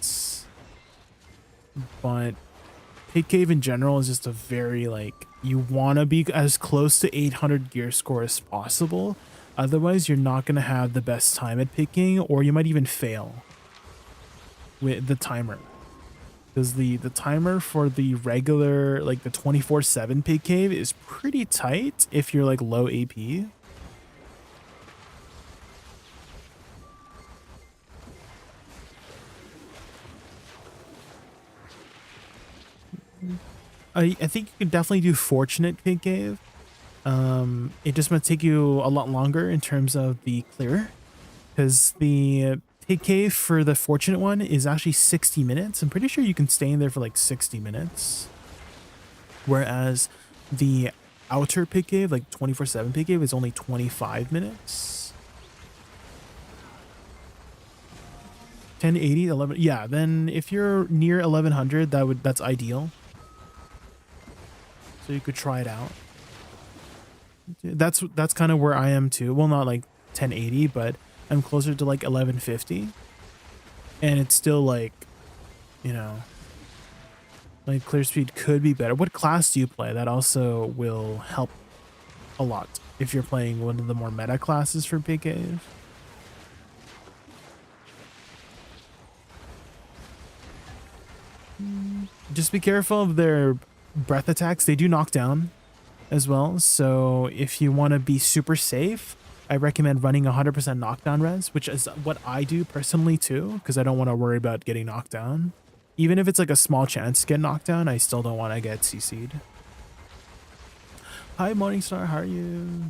But Pig Cave in general is just a very like, you want to be as close to 800 gear score as possible. Otherwise, you're not going to have the best time at picking, or you might even fail with the timer. Because the timer for the regular, like the 24/7 Pig Cave is pretty tight if you're like low AP. I think you could definitely do Fortunate Pig Cave. It just might take you a lot longer in terms of the clear, because the Pig Cave for the Fortunate one is actually 60 minutes. I'm pretty sure you can stay in there for like 60 minutes. Whereas the outer Pig Cave, like 24/7 Pig Cave, is only 25 minutes. 1080, 11. Yeah, then if you're near 1100, that's ideal. So you could try it out. That's kind of where I am too. Well, not like 1080, but I'm closer to like 1150. And it's still like, you know, like clear speed could be better. What class do you play? That also will help a lot if you're playing one of the more meta classes for Pig Cave. Just be careful of their breath attacks. They do knock down as well, so if you want to be super safe, I recommend running 100% knockdown res, which is what I do personally too, because I don't want to worry about getting knocked down. even if it's like a small chance to get knocked down, I still don't want to get CC'd. Hi, Morningstar, how are you?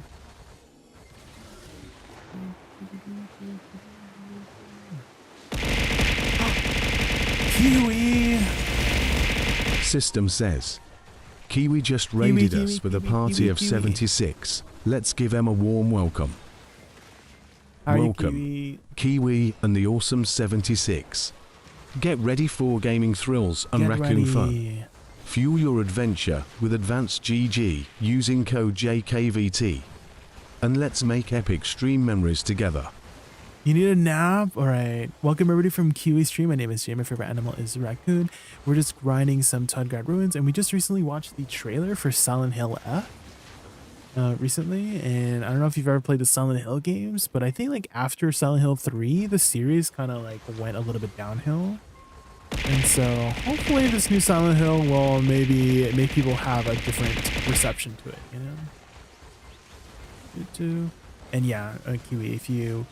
Kiwi! System says, Kiwi just raided us with a party of Kiwi. 76. Let's give them a warm welcome. How are you, Welcome, Kiwi? Kiwi and the awesome 76. Get ready for gaming thrills and Get raccoon fun. ready. Fuel your adventure with ADVgg using code JaykunVT. And let's make epic stream memories together. You need a nap? Alright. Welcome everybody from Kiwi Stream. My name is Jay. My favorite animal is raccoon. We're just grinding some Tudgard ruins, and we just recently watched the trailer for Silent Hill F recently. And I don't know if you've ever played the Silent Hill games, but I think like after Silent Hill 3, the series kind of like went a little bit downhill. And so hopefully this new Silent Hill will maybe make people have a different reception to it, you know? And yeah, Kiwi, if you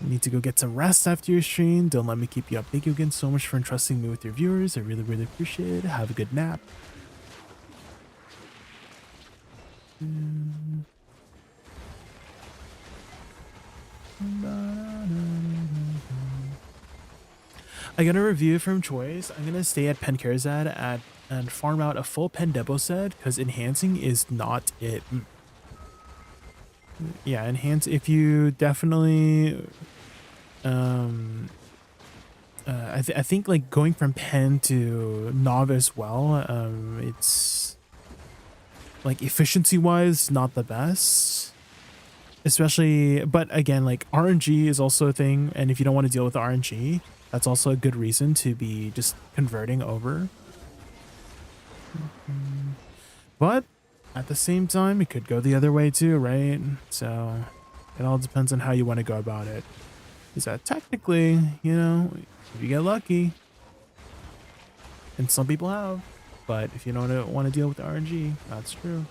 need to go get some rest after your stream, don't let me keep you up. Thank you again so much for entrusting me with your viewers. I really, really appreciate it. Have a good nap. I got a review from Choice. I'm gonna stay at Penkerzad and farm out a full Pendebo set because enhancing is not it. Yeah, enhance if you definitely I think like going from pen to novice, well, it's like efficiency wise not the best, especially, but again, like RNG is also a thing, and if you don't want to deal with the RNG, that's also a good reason to be just converting over. But at the same time, it could go the other way too, right? So it all depends on how you want to go about it. Is that technically, you know, if you get lucky, and some people have, but if you don't want to deal with the RNG, that's true.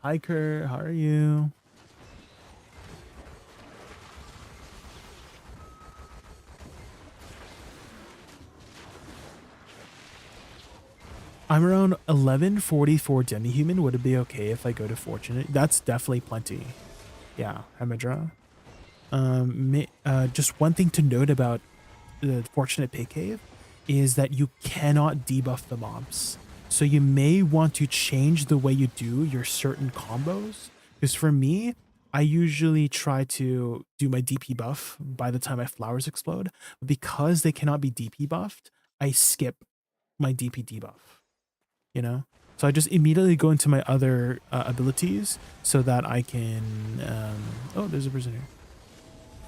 Hi Kurt, how are you? I'm around 1144 demi-human. Would it be okay if I go to fortunate? That's definitely plenty. Yeah, Hemidra. Just one thing to note about the fortunate pig cave is that you cannot debuff the mobs. So you may want to change the way you do your certain combos. Because for me, I usually try to do my DP buff by the time my flowers explode. Because they cannot be DP buffed, I skip my DP debuff. You know, so I just immediately go into my other abilities so that I can oh, there's a prisoner,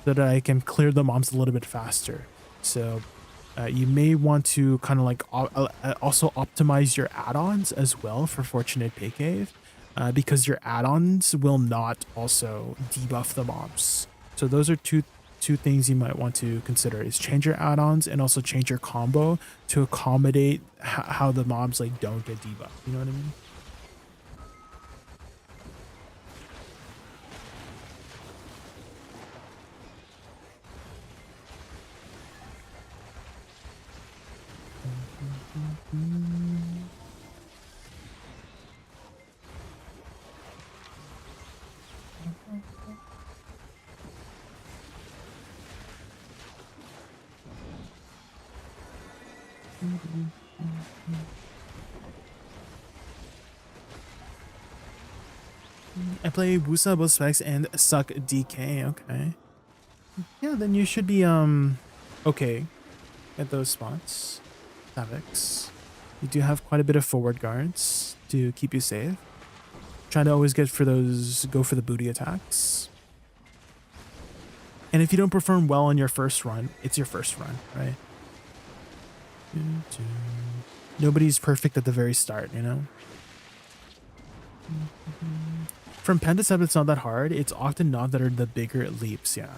so that I can clear the mobs a little bit faster. So you may want to kind of like also optimize your add-ons as well for Fortunate Pay Cave, because your add-ons will not also debuff the mobs. So those are two things you might want to consider, is change your add-ons and also change your combo to accommodate how the mobs like don't get debuffed. You know what I mean? I play Woosa, both specs, and suck DK. Okay. Yeah, then you should be okay at those spots. Savix. You do have quite a bit of forward guards to keep you safe. Try to always go for the booty attacks. And if you don't perform well on your first run, it's your first run, right? Nobody's perfect at the very start, you know? From pen to 7, it's not that hard. It's often not that are the bigger leaps, yeah.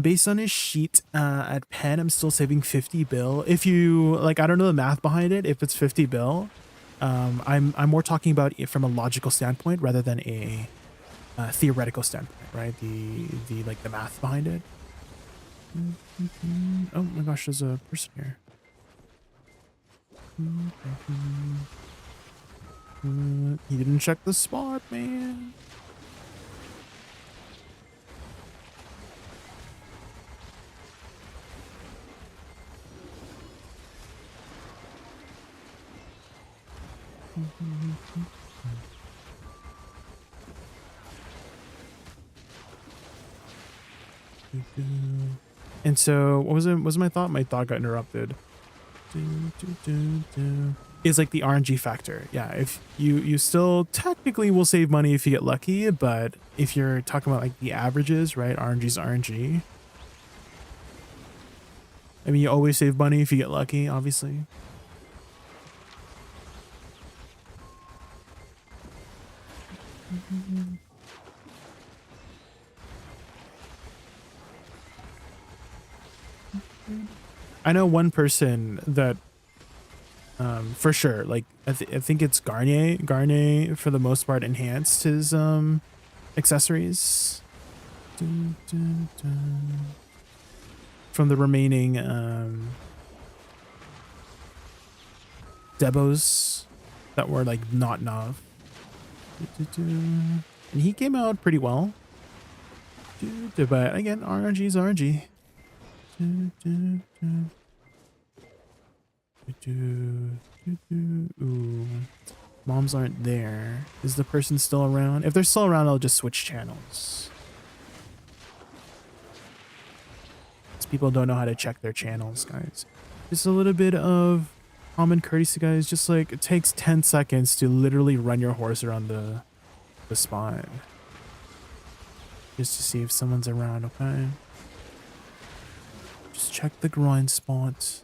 Based on his sheet at Penn, I'm still saving 50 bill. If you like, I don't know the math behind it. If it's 50 bill, I'm more talking about it from a logical standpoint rather than a theoretical standpoint, right? The like the math behind it. Oh my gosh, there's a person here. He didn't check the spot, man. And so what was it? Was my thought? My thought got interrupted. Is like the RNG factor. Yeah, if you still technically will save money if you get lucky, but if you're talking about like the averages, right? RNG's RNG. I mean, you always save money if you get lucky, obviously. I know one person that for sure, like I think it's Garnier for the most part enhanced his accessories from the remaining debos that were like not Nav. And he came out pretty well. But again, RNG is RNG. Ooh. Moms aren't there. Is the person still around? If they're still around, I'll just switch channels. Because people don't know how to check their channels, guys. Just a little bit of common courtesy, guys. Just like it takes 10 seconds to literally run your horse around the spot. Just to see if someone's around, okay? Just check the grind spots.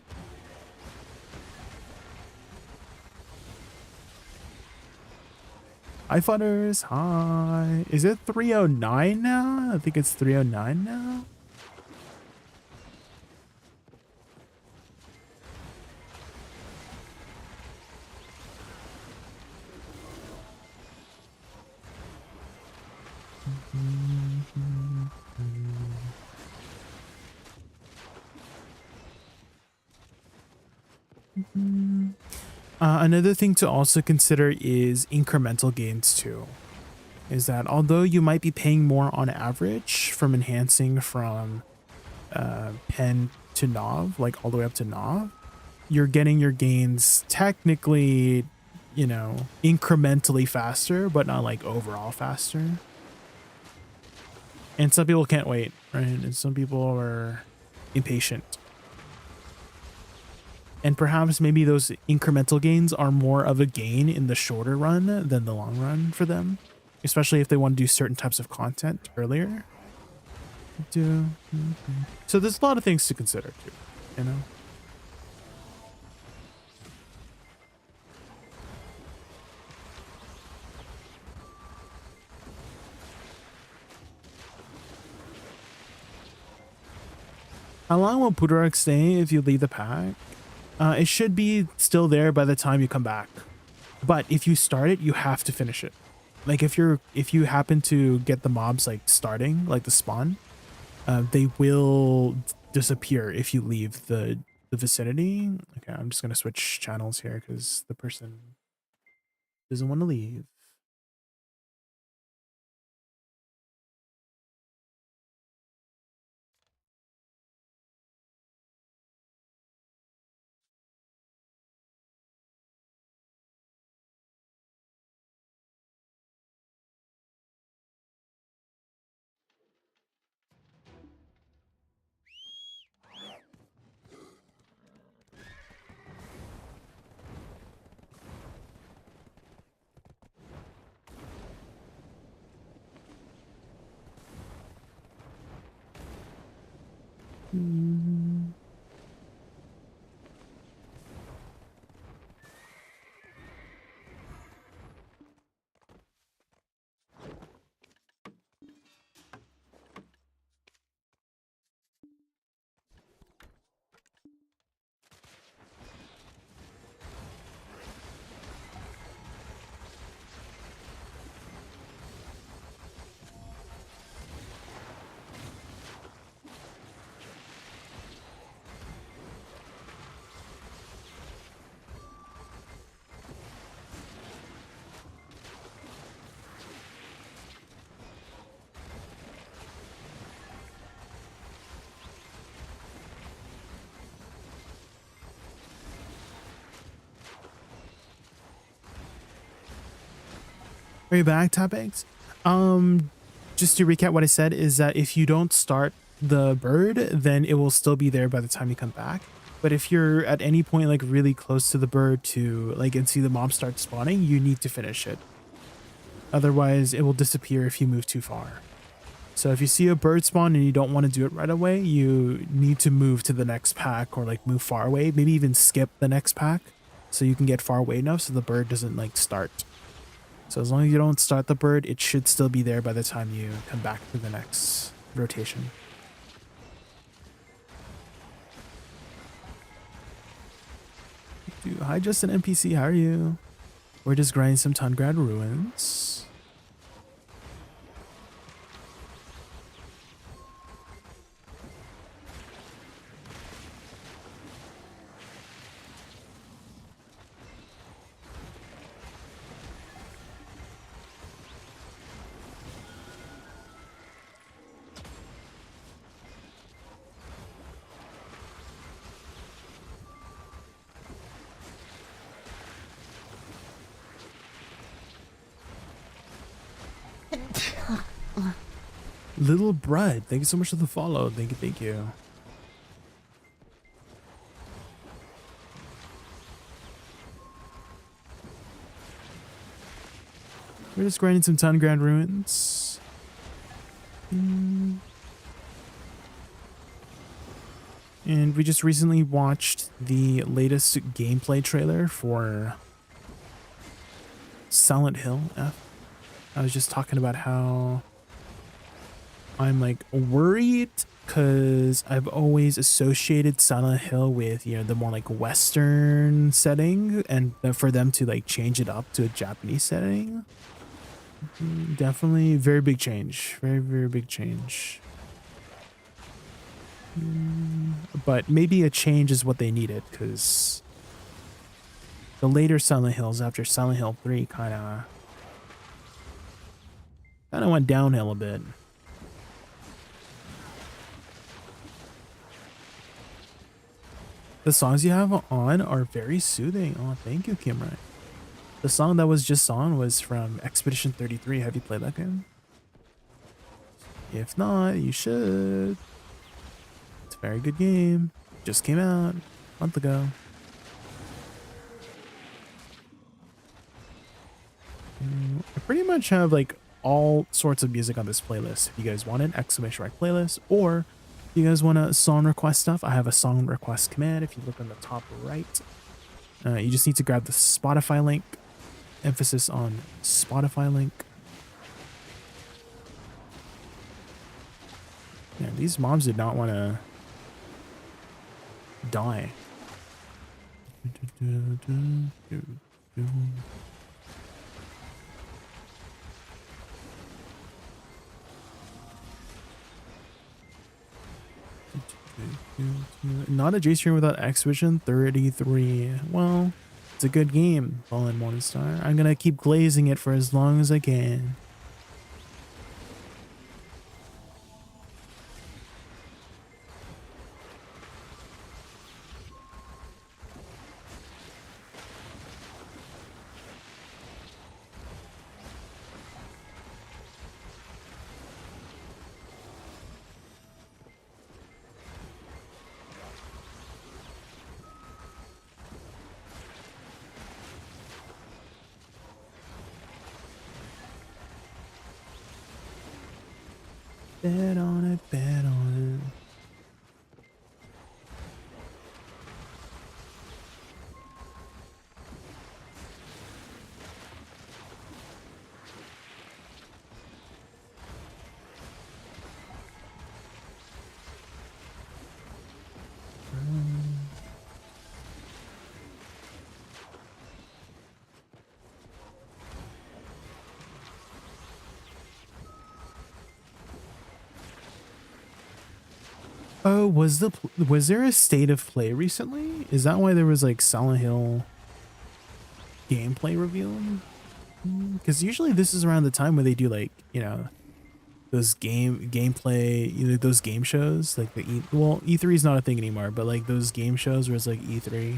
Hi, Fudders. Hi. Is it 309 now? I think it's 309 now. Another thing to also consider is incremental gains too. Is that although you might be paying more on average from enhancing from Pen to Nav, like all the way up to Nav, you're getting your gains technically, you know, incrementally faster, but not like overall faster. And some people can't wait, right? And some people are impatient. And perhaps maybe those incremental gains are more of a gain in the shorter run than the long run for them, especially if they want to do certain types of content earlier. So there's a lot of things to consider too, you know? How long will Pudorak stay if you leave the pack? It should be still there by the time you come back. But if you start it, you have to finish it. Like if you happen to get the mobs like starting, like the spawn, they will disappear if you leave the vicinity. Okay, I'm just gonna switch channels here because the person doesn't want to leave. Are you back, Topics? Just to recap what I said is that if you don't start the bird, then it will still be there by the time you come back. But if you're at any point like really close to the bird to like and see the mob start spawning, you need to finish it. Otherwise, it will disappear if you move too far. So if you see a bird spawn and you don't want to do it right away, you need to move to the next pack or like move far away, maybe even skip the next pack so you can get far away enough so the bird doesn't like start. So as long as you don't start the bird, it should still be there by the time you come back to the next rotation. Dude, hi Justin NPC, how are you? We're just grinding some Tungrad ruins. Little Bread, thank you so much for the follow. Thank you, thank you. We're just grinding some Tungrad ruins. And we just recently watched the latest gameplay trailer for Silent Hill F. I was just talking about how I'm like worried because I've always associated Silent Hill with, you know, the more like Western setting, and for them to like change it up to a Japanese setting, definitely very big change. Very, very big change. But maybe a change is what they needed because the later Silent Hills after Silent Hill 3 kind of went downhill a bit. The songs you have on are very soothing. Oh, thank you, Kimray. The song that was just on was from Expedition 33. Have you played that game? If not, you should. It's a very good game. Just came out a month ago. I pretty much have like all sorts of music on this playlist. If you guys want an exclamation mark playlist, or if you guys want a song request stuff, I have a song request command. If you look on the top right, you just need to grab the Spotify link. Emphasis on Spotify link. Yeah, these mobs did not want to die. Not a J stream without Expedition 33. Well, it's a good game, Fallen Morningstar. I'm gonna keep glazing it for as long as I can. Bet on it, bet on it. Oh, was there a state of play recently? Is that why there was like Silent Hill gameplay revealing? Because usually this is around the time where they do like, you know, those gameplay, you know, those game shows, like the E3 is not a thing anymore, but like those game shows where it's like E3.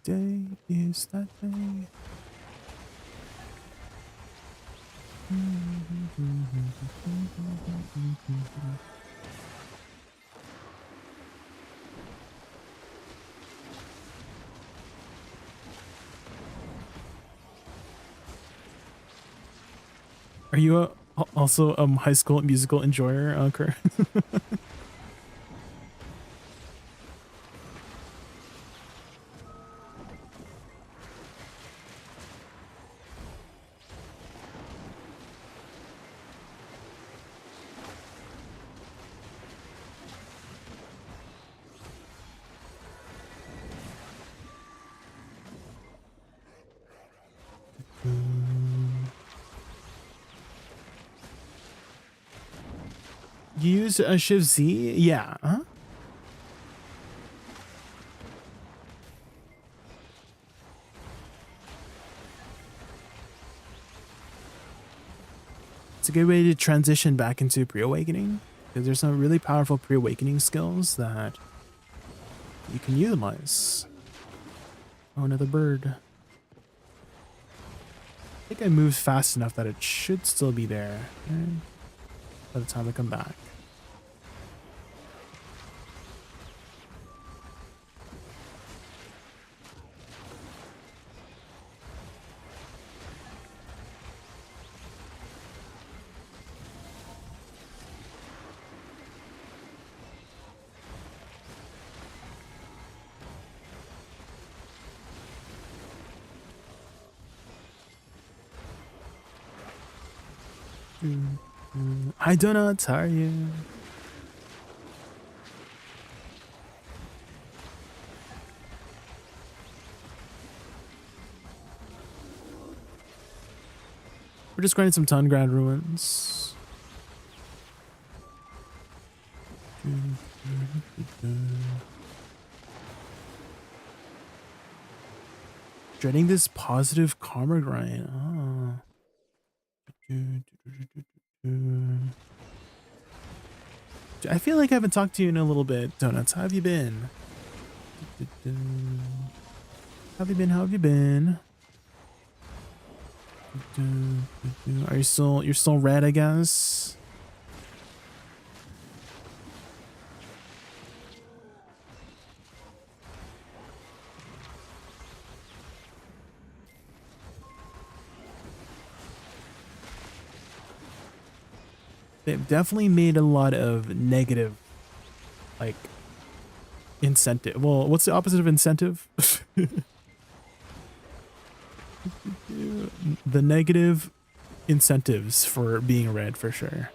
day is that day. Are you also High School Musical enjoyer, Kurt? You use a Shiv Z? Yeah. Huh? It's a good way to transition back into pre-awakening, because there's some really powerful pre-awakening skills that you can utilize. Oh, another bird. I think I moved fast enough that it should still be there by the time I come back. I do not tire you. We're just grinding some Tungrad ruins. Dreading this positive karma grind. Oh. I feel like I haven't talked to you in a little bit, Donuts. How have you been? How have you been? How have you been? Are you still, you're still red, I guess? They've definitely made a lot of negative, like, incentive. Well, what's the opposite of incentive? The negative incentives for being red, for sure.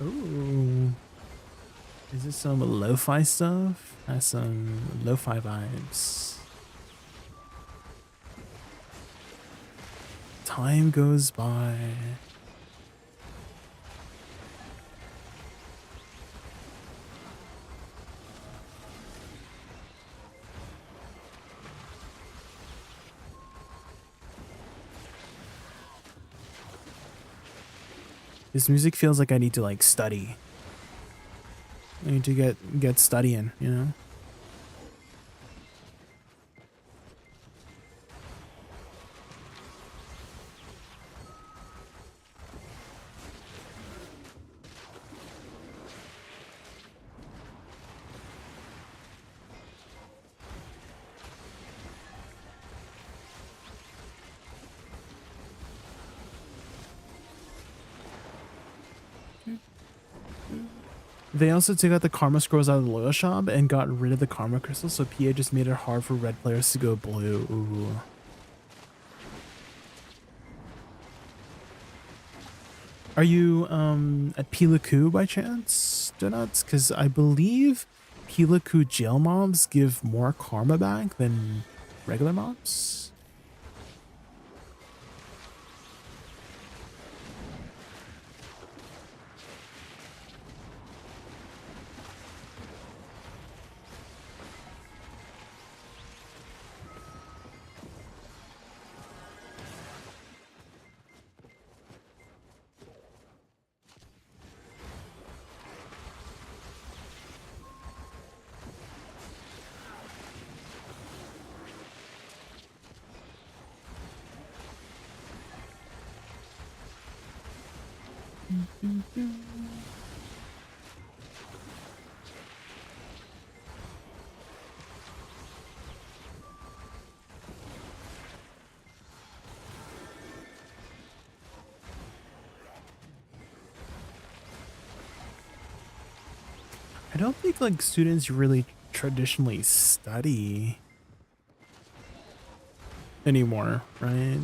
Ooh. Is this some lo-fi stuff? Has some lo-fi vibes. Time goes by. This music feels like I need to like study. I need to get studying, you know? They also took out the karma scrolls out of the loyal shop and got rid of the karma crystals, so PA just made it hard for red players to go blue. Ooh. Are you at Pilaku by chance, Donuts? Because I believe Pilaku jail mobs give more karma back than regular mobs. I don't think like students really traditionally study anymore, right?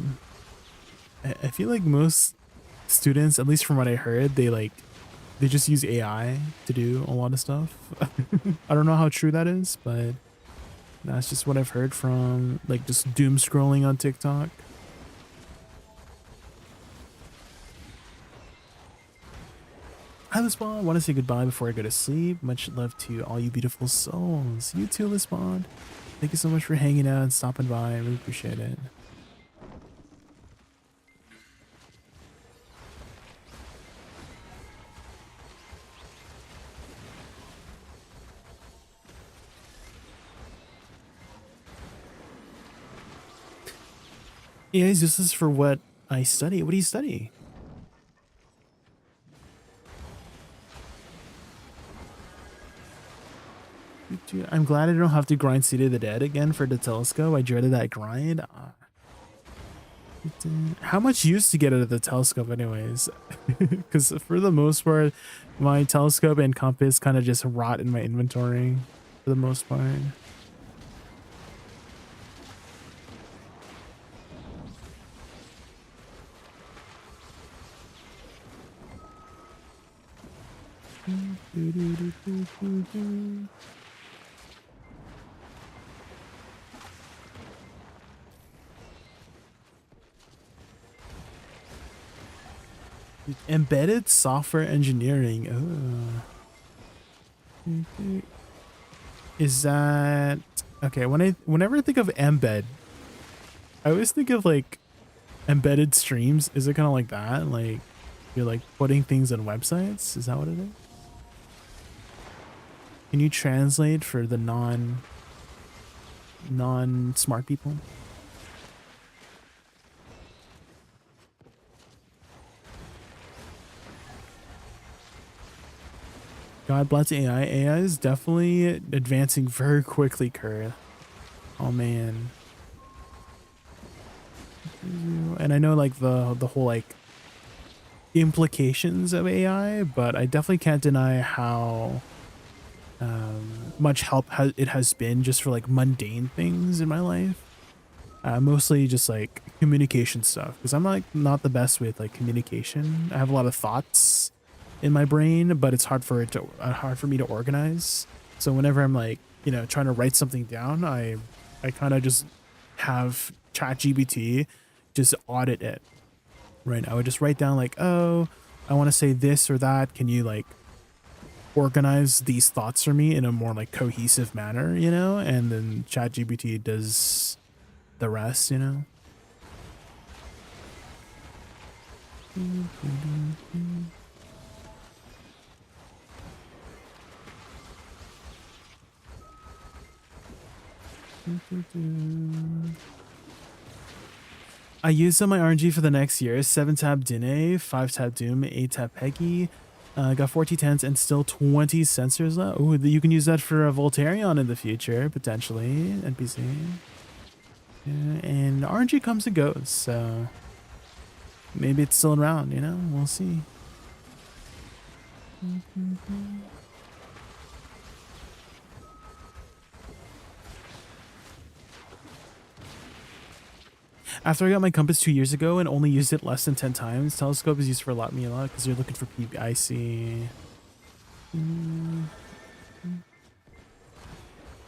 I feel like most students, at least from what I heard, they just use AI to do a lot of stuff. I don't know how true that is, but that's just what I've heard from like just doom scrolling on TikTok. Hi, Lisbon. I want to say goodbye before I go to sleep. Much love to all you beautiful souls. You too, Lisbon. Thank you so much for hanging out and stopping by. I really appreciate it. Yeah, this is for what I study. What do you study? I'm glad I don't have to grind City of the Dead again for the telescope. I dreaded that grind. How much use to get out of the telescope anyways? Because for the most part, my telescope and compass kind of just rot in my inventory for the most part. Embedded software engineering. Oh. Is that okay? Whenever I think of embed, I always think of like embedded streams. Is it kind of like that? Like you're like putting things on websites? Is that what it is? Can you translate for the non-smart people? God bless AI. AI is definitely advancing very quickly, Kurt. Oh man. And I know like the whole like implications of AI, but I definitely can't deny how much help it has been just for like mundane things in my life. Mostly just like communication stuff, because I'm like not the best with like communication. I have a lot of thoughts in my brain, but it's hard for me to organize. So whenever I'm like, you know, trying to write something down, I kind of just have ChatGPT just audit it. Right. I would just write down like, oh, I want to say this or that. Can you like organize these thoughts for me in a more like cohesive manner, you know? And then ChatGPT does the rest, you know? I used on my RNG for the next year. 7-tab Dine, 5-tab Doom, 8-tab Peggy. Got 40 tens and still 20 sensors left. Oh, you can use that for a Voltarion in the future, potentially. NPC. Yeah, and RNG comes and goes, so maybe it's still around, you know? We'll see. After I got my compass 2 years ago and only used it less than 10 times, telescope is used for a lot because you're looking for PB. I see.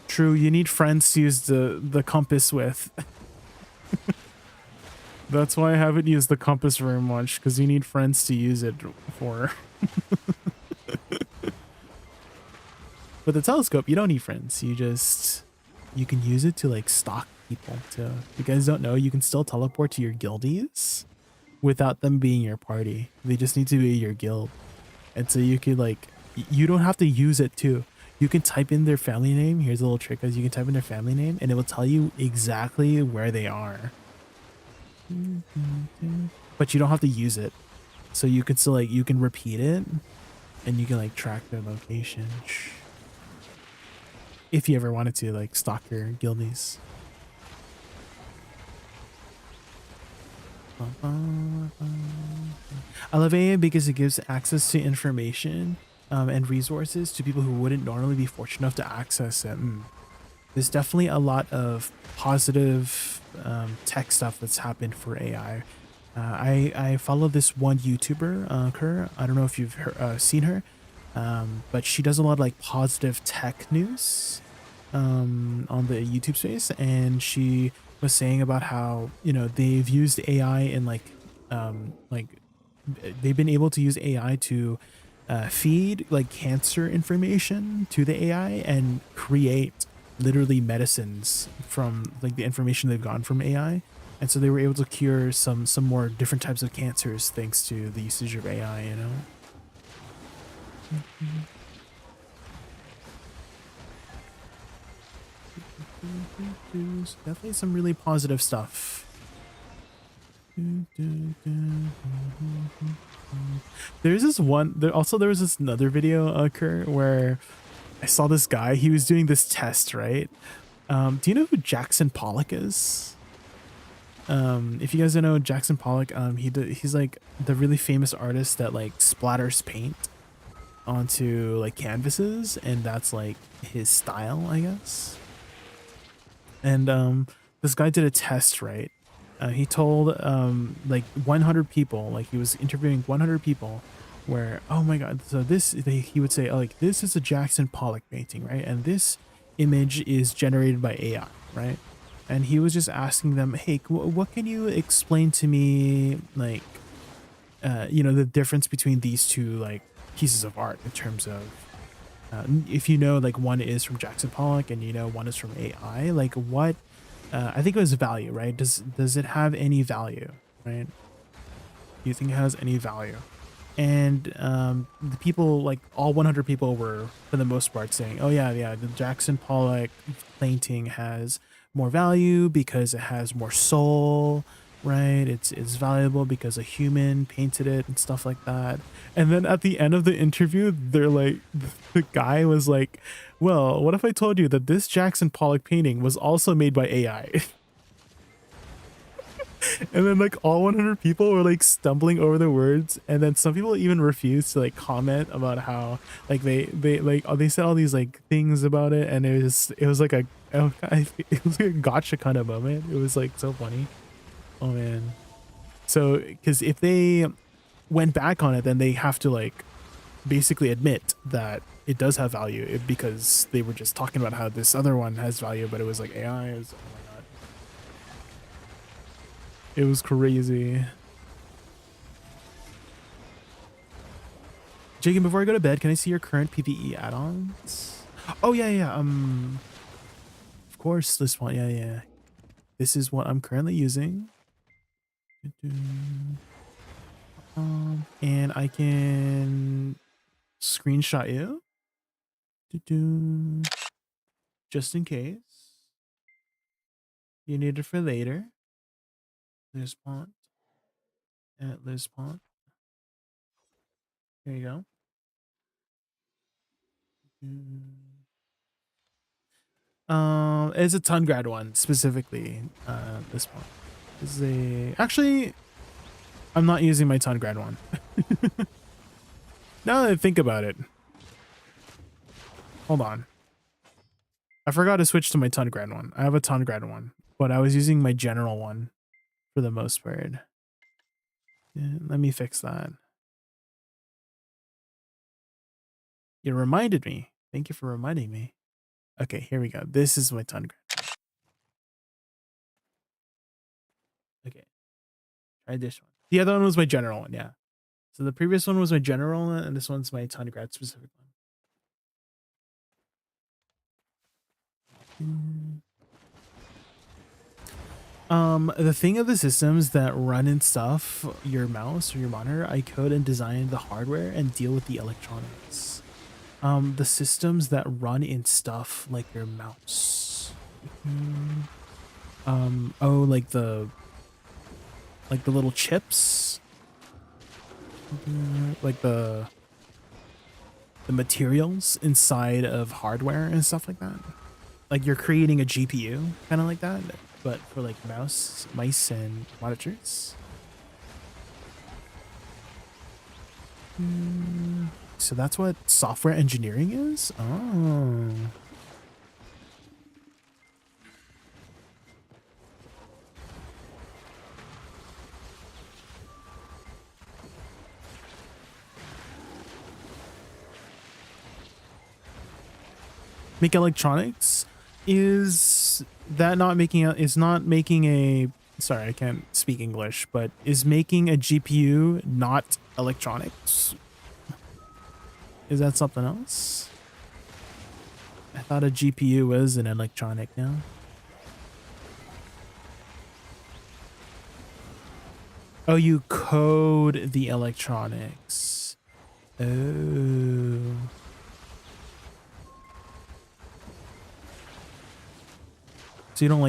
True, you need friends to use the compass with. That's why I haven't used the compass very much, because you need friends to use it for. But the telescope, you don't need friends. You can use it to like stalk people too. If you guys don't know, you can still teleport to your guildies without them being your party. They just need to be your guild. And so you could like, you don't have to use it too. You can type in their family name. Here's a little trick, as you can type in their family name and it will tell you exactly where they are. But you don't have to use it. So you could still like, you can repeat it and you can like track their location. If you ever wanted to like stalk your guildies. I love AI because it gives access to information and resources to people who wouldn't normally be fortunate enough to access it. There's definitely a lot of positive tech stuff that's happened for AI. I follow this one YouTuber, Kerr. I don't know if you've seen her, but she does a lot of like positive tech news on the YouTube space, and she was saying about how, you know, they've used AI in like they've been able to use AI to feed like cancer information to the AI and create literally medicines from like the information they've gotten from AI. And so they were able to cure some more different types of cancers thanks to the usage of AI, you know? So definitely some really positive stuff. There's this one, there was this another video occur where I saw this guy, he was doing this test, right? Do you know who Jackson Pollock is? If you guys don't know Jackson Pollock, he's like the really famous artist that like splatters paint onto like canvases, and that's like his style, I guess. And this guy did a test, right? He told like 100 people, like he was interviewing 100 people, where, oh my god, so he would say, oh, like, this is a Jackson Pollock painting, right? And this image is generated by AI, right? And he was just asking them, hey, what can you explain to me, like, you know, the difference between these two like pieces of art in terms of if you know like one is from Jackson Pollock and you know one is from AI, like what I think it was value, right? Does it have any value, right? Do you think it has any value? And the people, like all 100 people, were for the most part saying, oh yeah, the Jackson Pollock painting has more value because it has more soul, right? It's valuable because a human painted it and stuff like that. And then at the end of the interview, they're like, the guy was like, well, what if I told you that this Jackson Pollock painting was also made by AI? And then like all 100 people were like stumbling over the words, and then some people even refused to like comment about how like they said all these like things about it, and it was like a it was like a gotcha kind of moment. It was like so funny. Oh man. So because if they went back on it, then they have to like basically admit that it does have value, because they were just talking about how this other one has value, but it was like AI. Oh my god. It was crazy. Jacob, before I go to bed, can I see your current PvE add-ons? Oh yeah. Of course, this one. Yeah. This is what I'm currently using. And I can screenshot you. Just in case you need it for later. Liz Pont. At Liz Pont. There you go. It's a Tungrad one specifically. This one is actually, I'm not using my Tungrad one. Now that I think about it, hold on. I forgot to switch to my Tungrad one. I have a Tungrad one, but I was using my general one for the most part. Yeah, let me fix that. You reminded me. Thank you for reminding me. Okay, here we go. This is my Tungrad. Okay. Try this one. The other one was my general one, yeah. So the previous one was my general one, and this one's my Tungrad specific one. The thing of the systems that run and stuff, your mouse or your monitor, I code and design the hardware and deal with the electronics. The systems that run in stuff like your mouse. Oh, like the little chips. like the materials inside of hardware and stuff like that. Like you're creating a GPU, kind of like that, but for like mice and monitors. So that's what software engineering is? Oh. Make electronics? Is that not making a sorry, I can't speak English, but is making a GPU not electronics? Is that something else? I thought a GPU was an electronic now. Oh, you code the electronics. Oh. So you don't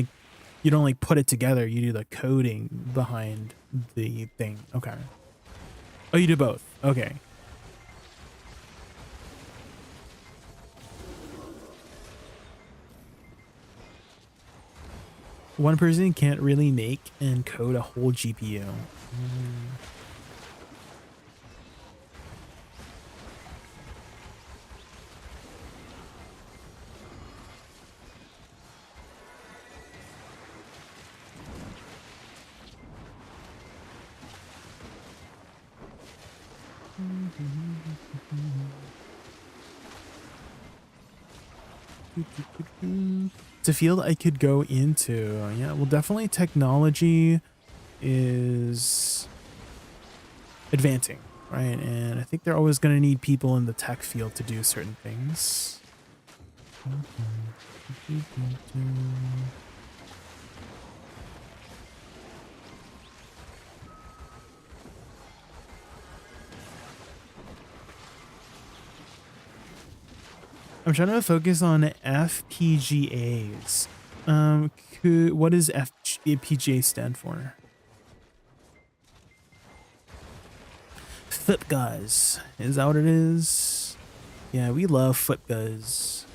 like put it together, you do the coding behind the thing. Okay. Oh, you do both. Okay. One person can't really make and code a whole GPU. It's a field I could go into. Yeah, well, definitely technology is advancing, right? And I think they're always going to need people in the tech field to do certain things. I'm trying to focus on FPGAs. What does FPGA stand for? Foot guys. Is that what it is? Yeah, we love foot guys.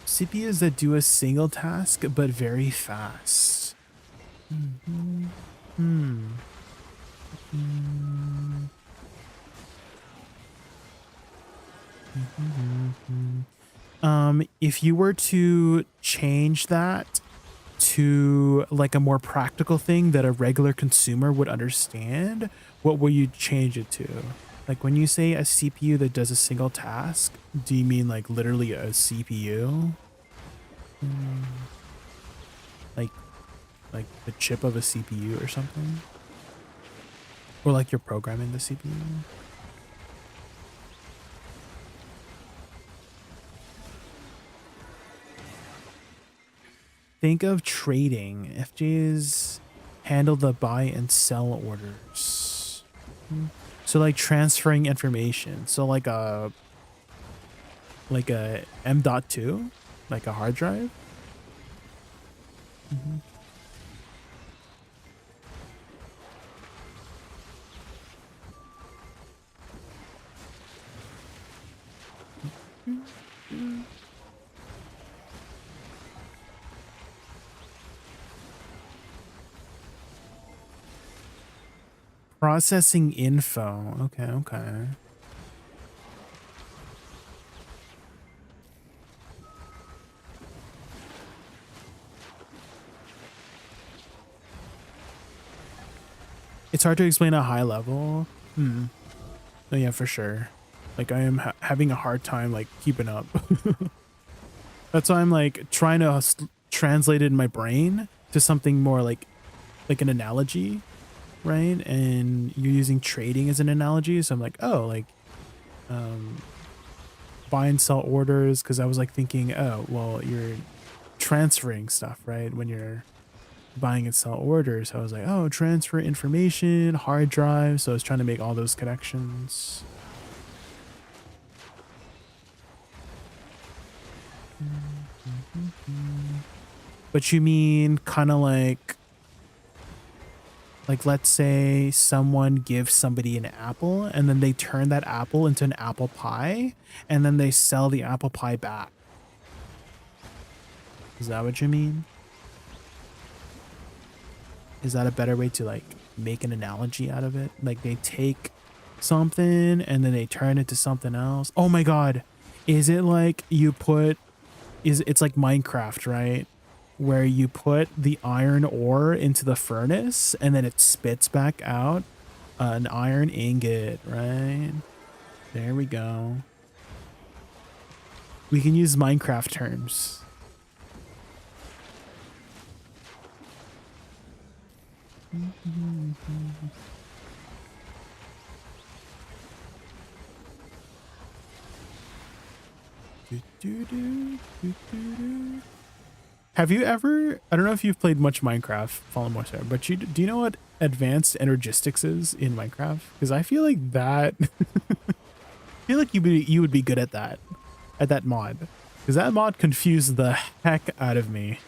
CPUs that do a single task but very fast. If you were to change that to like a more practical thing that a regular consumer would understand, what will you change it to? Like when you say a CPU that does a single task, do you mean like literally a CPU? Like the chip of a CPU or something? Or like you're programming the CPU? Think of trading. FJs handle the buy and sell orders. So like transferring information. So like a M.2, like a hard drive. Processing info. Okay. It's hard to explain at a high level. Oh yeah, for sure. Like I am having a hard time like keeping up. That's why I'm like trying to translate it in my brain to something more like an analogy, right? And you're using trading as an analogy, so I'm like, oh, like buy and sell orders, because I was like thinking, oh, well, you're transferring stuff, right? When you're buying and sell orders. I was like, oh, transfer information, hard drive. So I was trying to make all those connections. But you mean kind of like let's say someone gives somebody an apple and then they turn that apple into an apple pie and then they sell the apple pie back. Is that what you mean? Is that a better way to like make an analogy out of it? Like they take something and then they turn it to something else. Oh my God. Is it like you put, it's like Minecraft, right? Where you put the iron ore into the furnace and then it spits back out an iron ingot, right? There we go. We can use Minecraft terms. Have you ever, I don't know if you've played much Minecraft, Fallen More Star, but do you know what advanced energistics is in Minecraft? Because I feel like that, I feel like you would be good at that mod. Because that mod confused the heck out of me.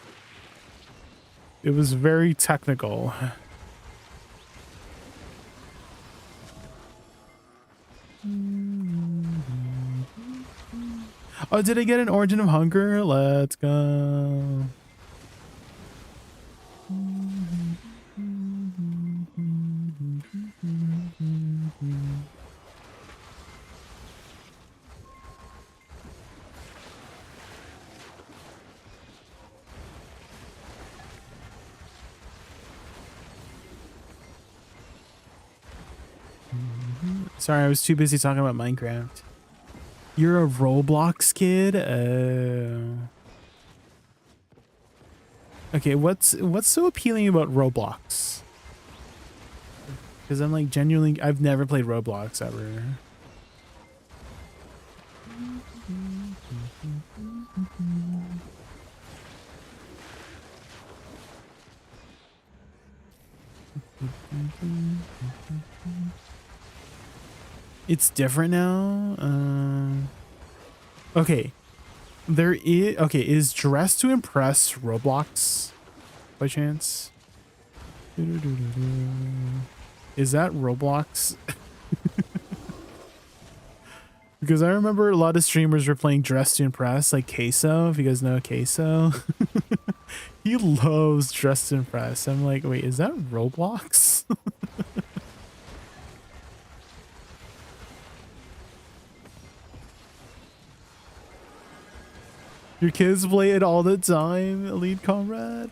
It was very technical. Oh, did I get an Origin of Hunger? Let's go. Sorry, I was too busy talking about Minecraft. You're a Roblox kid? Okay, what's so appealing about Roblox? Because I'm like genuinely, I've never played Roblox ever. It's different now. Okay, is Dress to Impress Roblox by chance? Is that Roblox? Because I remember a lot of streamers were playing Dress to Impress, like Queso, if you guys know Queso. He loves Dress to Impress. I'm like, wait, is that Roblox? Your kids play it all the time, Elite Comrade.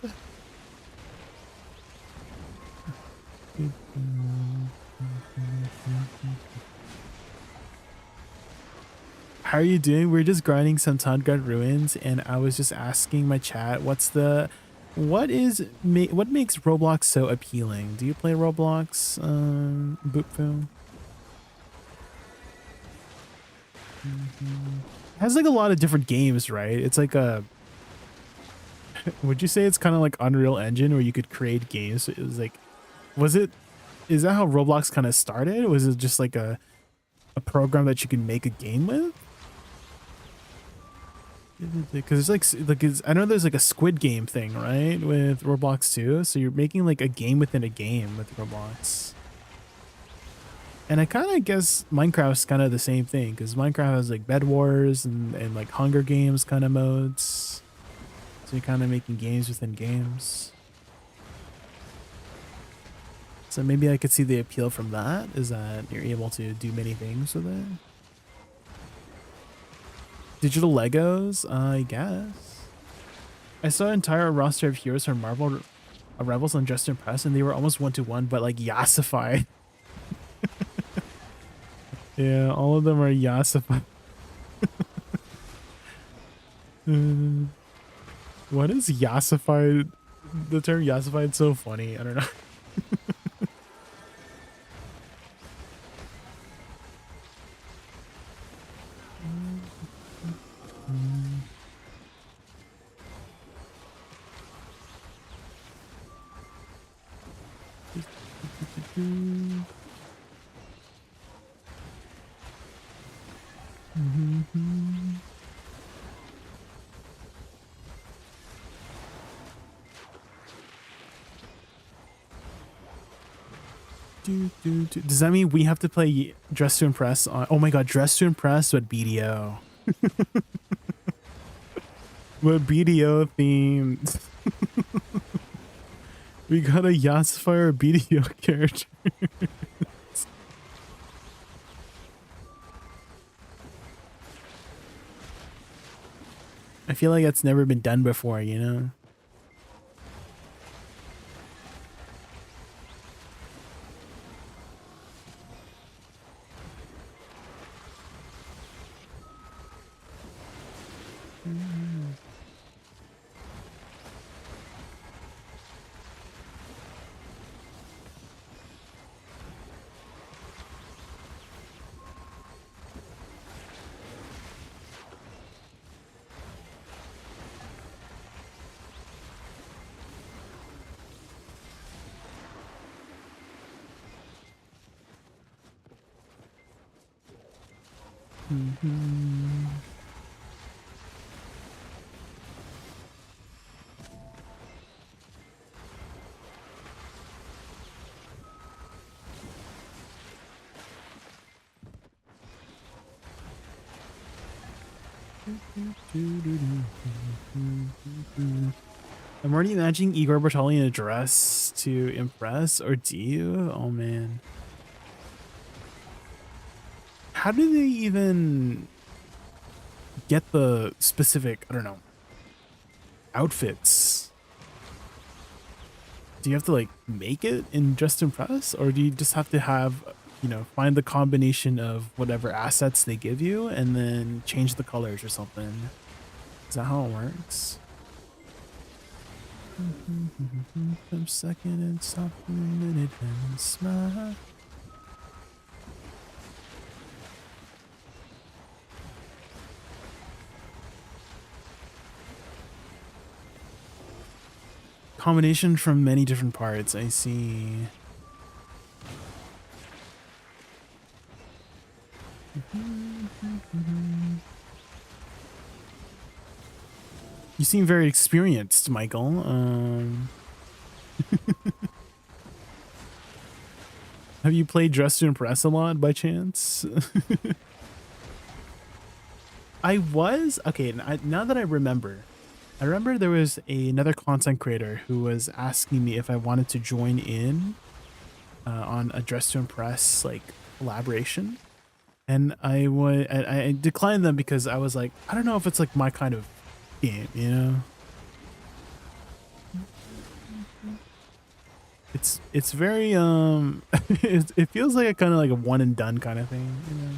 How are you doing? We're just grinding some Tundguard ruins, and I was just asking my chat, what makes Roblox so appealing? Do you play Roblox, Boopfoo? It has like a lot of different games, right? It's like would you say it's kind of like Unreal Engine where you could create games? It was like, is that how Roblox kind of started? Was it just like a program that you can make a game with? Because it's like I know there's like a Squid Game thing, right, with Roblox too. So you're making like a game within a game with Roblox. And I kind of guess Minecraft's kind of the same thing, because Minecraft has like Bed Wars and like Hunger Games kind of modes. So you're kind of making games within games. So maybe I could see the appeal from that, is that you're able to do many things with it. Digital Legos, I guess. I saw an entire roster of heroes from Marvel Rebels on Just Impress, and they were almost 1-to-1, but like yassified. Yeah, all of them are yassified. What is yassified? The term yassified is so funny. I don't know. Does that mean we have to play Dress to Impress on? Oh my god, Dress to Impress with BDO. With BDO themed. We got a Yassfire BDO character. I feel like that's never been done before, you know? I'm already imagining Igor Bertoli in a dress to impress, or do you? Oh man. How do they even get the specific, I don't know, outfits? Do you have to like make it in Just Impress, or do you just have to have, you know, find the combination of whatever assets they give you and then change the colors or something? Is that how it works? For a second and stop for a minute and smile. Combination from many different parts, I see. You seem very experienced, Michael. Have you played Dress to Impress a lot by chance? I was okay. Now that I remember there was another content creator who was asking me if I wanted to join in on a Dress to Impress like collaboration, and I declined them because I was like, I don't know if it's like my kind of game, you know. It's very it feels like a kind of like a one and done kind of thing, you know.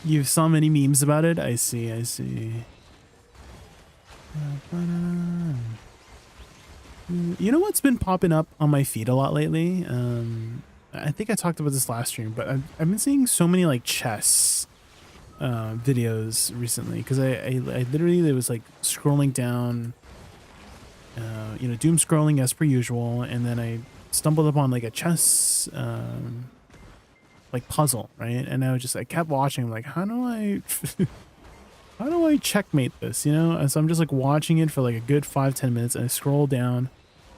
You saw many memes about it? I see, I see. You know what's been popping up on my feed a lot lately? I think I talked about this last stream, but I've been seeing so many like chess videos recently, because I literally was like scrolling down, you know, doom scrolling as per usual, and then I stumbled upon like a chess like puzzle, right? And I kept watching, like, how do I how do I checkmate this, you know? And so I'm just like watching it for like a good 5-10 minutes, and I scroll down,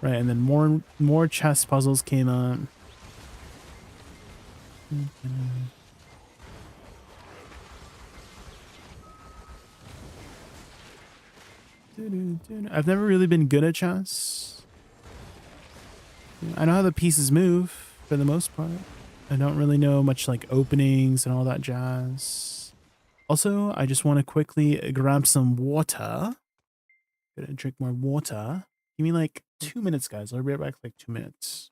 right? And then more chess puzzles came up. I've never really been good at chess. I know how the pieces move for the most part. I don't really know much like openings and all that jazz. Also, I just want to quickly grab some water. Gonna drink more water. Give me like 2 minutes, guys. I'll be right back, like 2 minutes.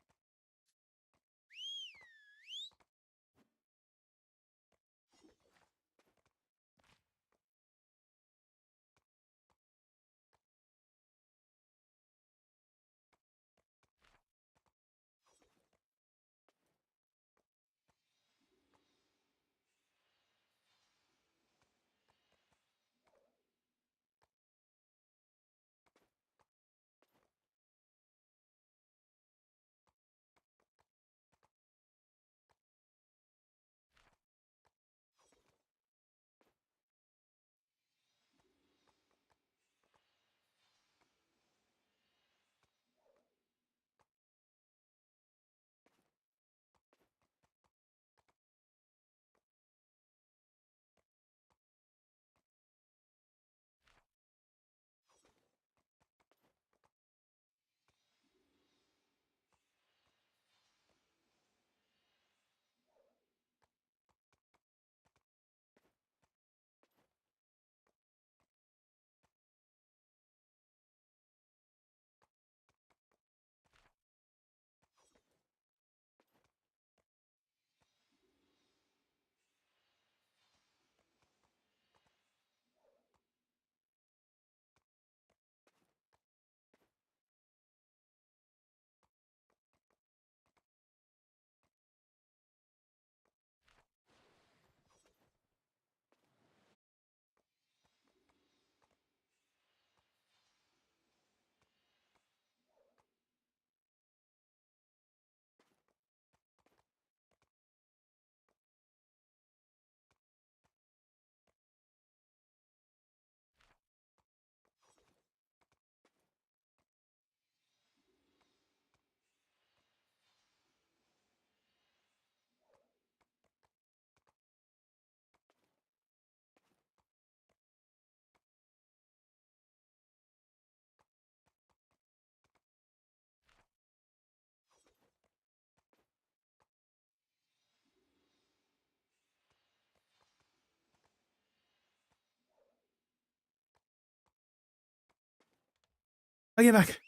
Okay, back.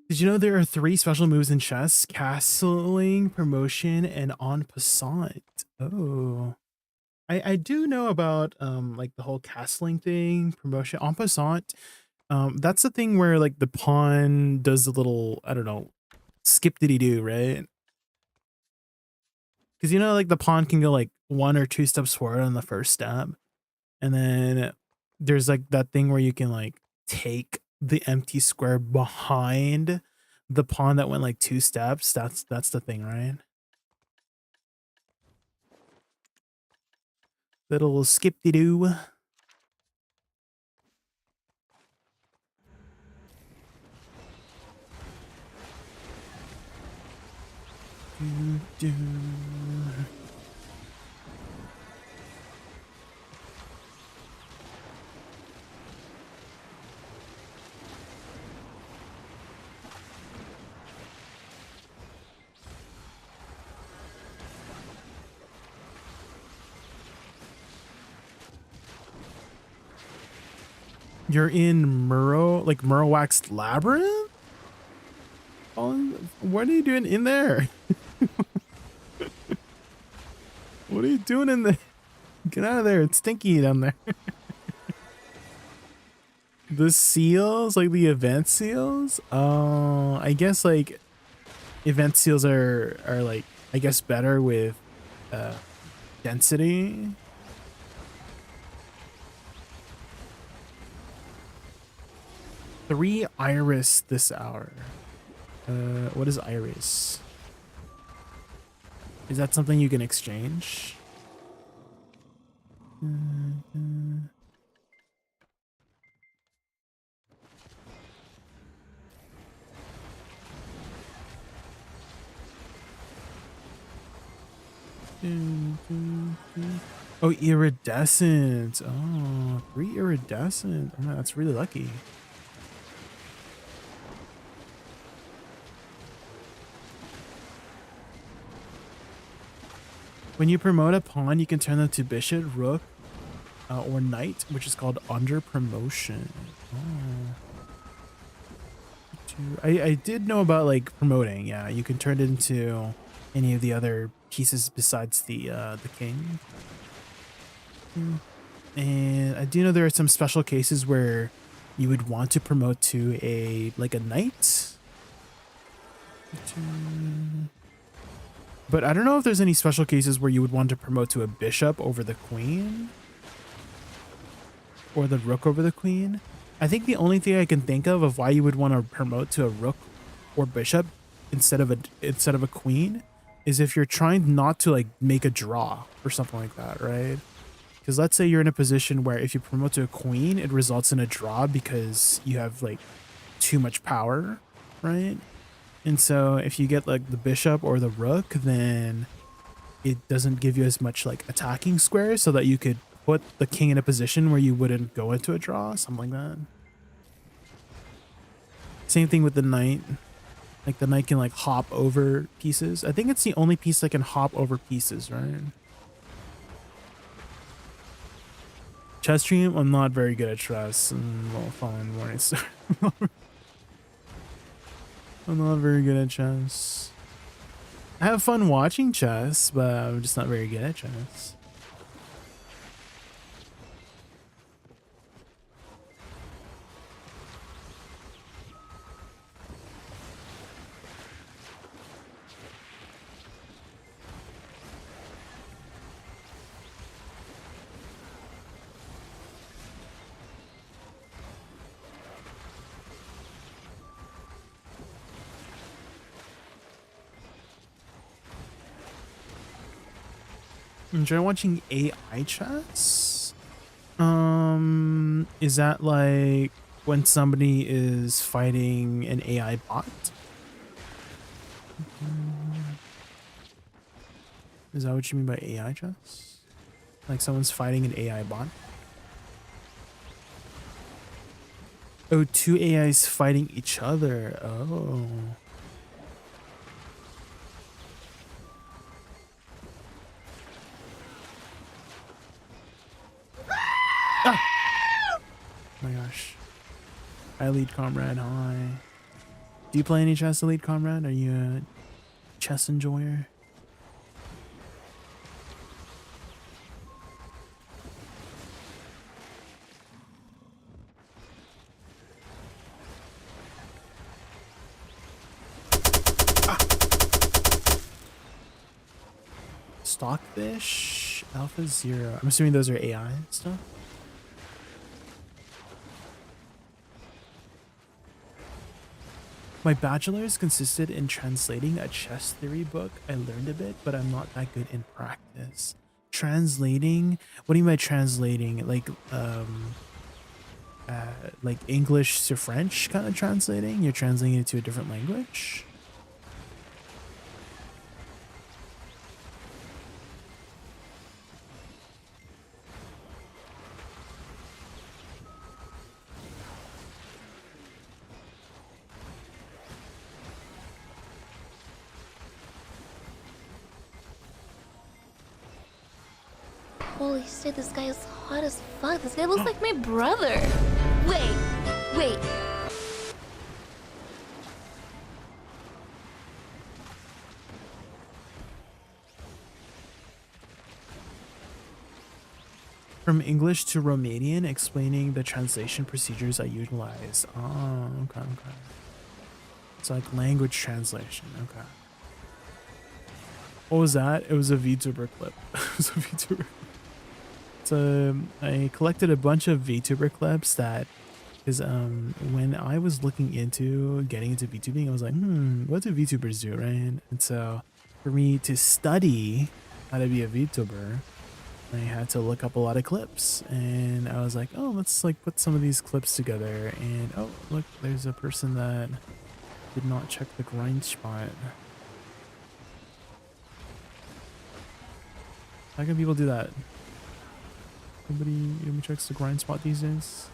Did you know there are 3 special moves in chess? Castling, promotion, and en passant. Oh. I do know about like the whole castling thing, promotion, en passant. That's the thing where like the pawn does the little, I don't know, skip diddy do, right? Because you know, like the pawn can go like 1 or 2 steps forward on the first step, and then there's like that thing where you can like take the empty square behind the pawn that went like 2 steps. That's the thing, right? Little skip de doo. You're in like Murrowax Labyrinth? What are you doing in there? What are you doing in there? Get out of there. It's stinky down there. The seals, like the event seals? Oh, I guess like event seals are like, I guess better with density. Three iris this hour. What is iris? Is that something you can exchange? Oh, iridescent. Oh, 3 iridescent. Oh, man, that's really lucky. When you promote a pawn, you can turn them to bishop, rook, or knight, which is called under promotion. Oh. I did know about like promoting. Yeah, you can turn it into any of the other pieces besides the king. And I do know there are some special cases where you would want to promote to a knight. But I don't know if there's any special cases where you would want to promote to a bishop over the queen or the rook over the queen. I think the only thing I can think of why you would want to promote to a rook or bishop instead of a queen is if you're trying not to like make a draw or something like that, right? Because let's say you're in a position where if you promote to a queen, it results in a draw because you have like too much power, right? And so if you get like the bishop or the rook, then it doesn't give you as much like attacking squares so that you could put the king in a position where you wouldn't go into a draw, something like that. Same thing with the knight. Like the knight can like hop over pieces. I think it's the only piece that can hop over pieces, right? Chess stream, I'm not very good at chess. Well, fine, morning star. I'm not very good at chess. I have fun watching chess, but I'm just not very good at chess. Enjoy watching AI chess? Is that like when somebody is fighting an AI bot? Is that what you mean by AI chess? Like someone's fighting an AI bot? Oh, 2 AIs fighting each other. Oh. Oh my gosh. Hi, Elite Comrade. Hi. Do you play any chess, Elite Comrade? Are you a chess enjoyer? Stockfish, Alpha Zero. I'm assuming those are AI stuff. My bachelor's consisted in translating a chess theory book. I learned a bit, but I'm not that good in practice. Translating? What do you mean by translating? Like English to French kind of translating? You're translating it to a different language? Holy shit, this guy is hot as fuck. This guy looks like my brother. Wait. From English to Romanian, explaining the translation procedures I utilize. Oh, okay. It's like language translation. Okay. What was that? It was a VTuber clip. It was a VTuber. So I collected a bunch of VTuber clips that is when I was looking into getting into VTubing, I was like, what do VTubers do, right? And so for me to study how to be a VTuber, I had to look up a lot of clips, and I was like, oh, let's like put some of these clips together. And oh, look, there's a person that did not check the grind spot. How can people do that? Nobody checks the grind spot these days.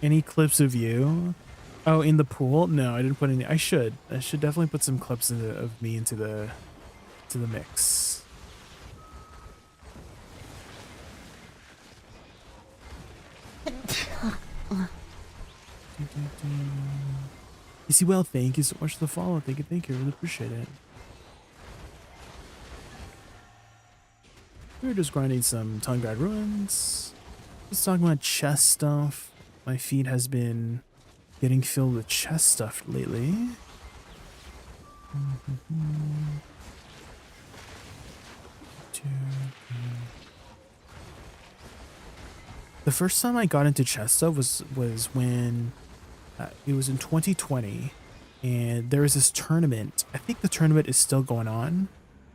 Any clips of you? Oh, in the pool? No, I didn't put any. I should definitely put some clips of me into the mix. You see, well, thank you so much for the follow. Thank you. Really appreciate it. We were just grinding some Tungrad ruins. Just talking about chess stuff. My feed has been getting filled with chess stuff lately. The first time I got into chess stuff was when it was in 2020, and there was this tournament. I think the tournament is still going on,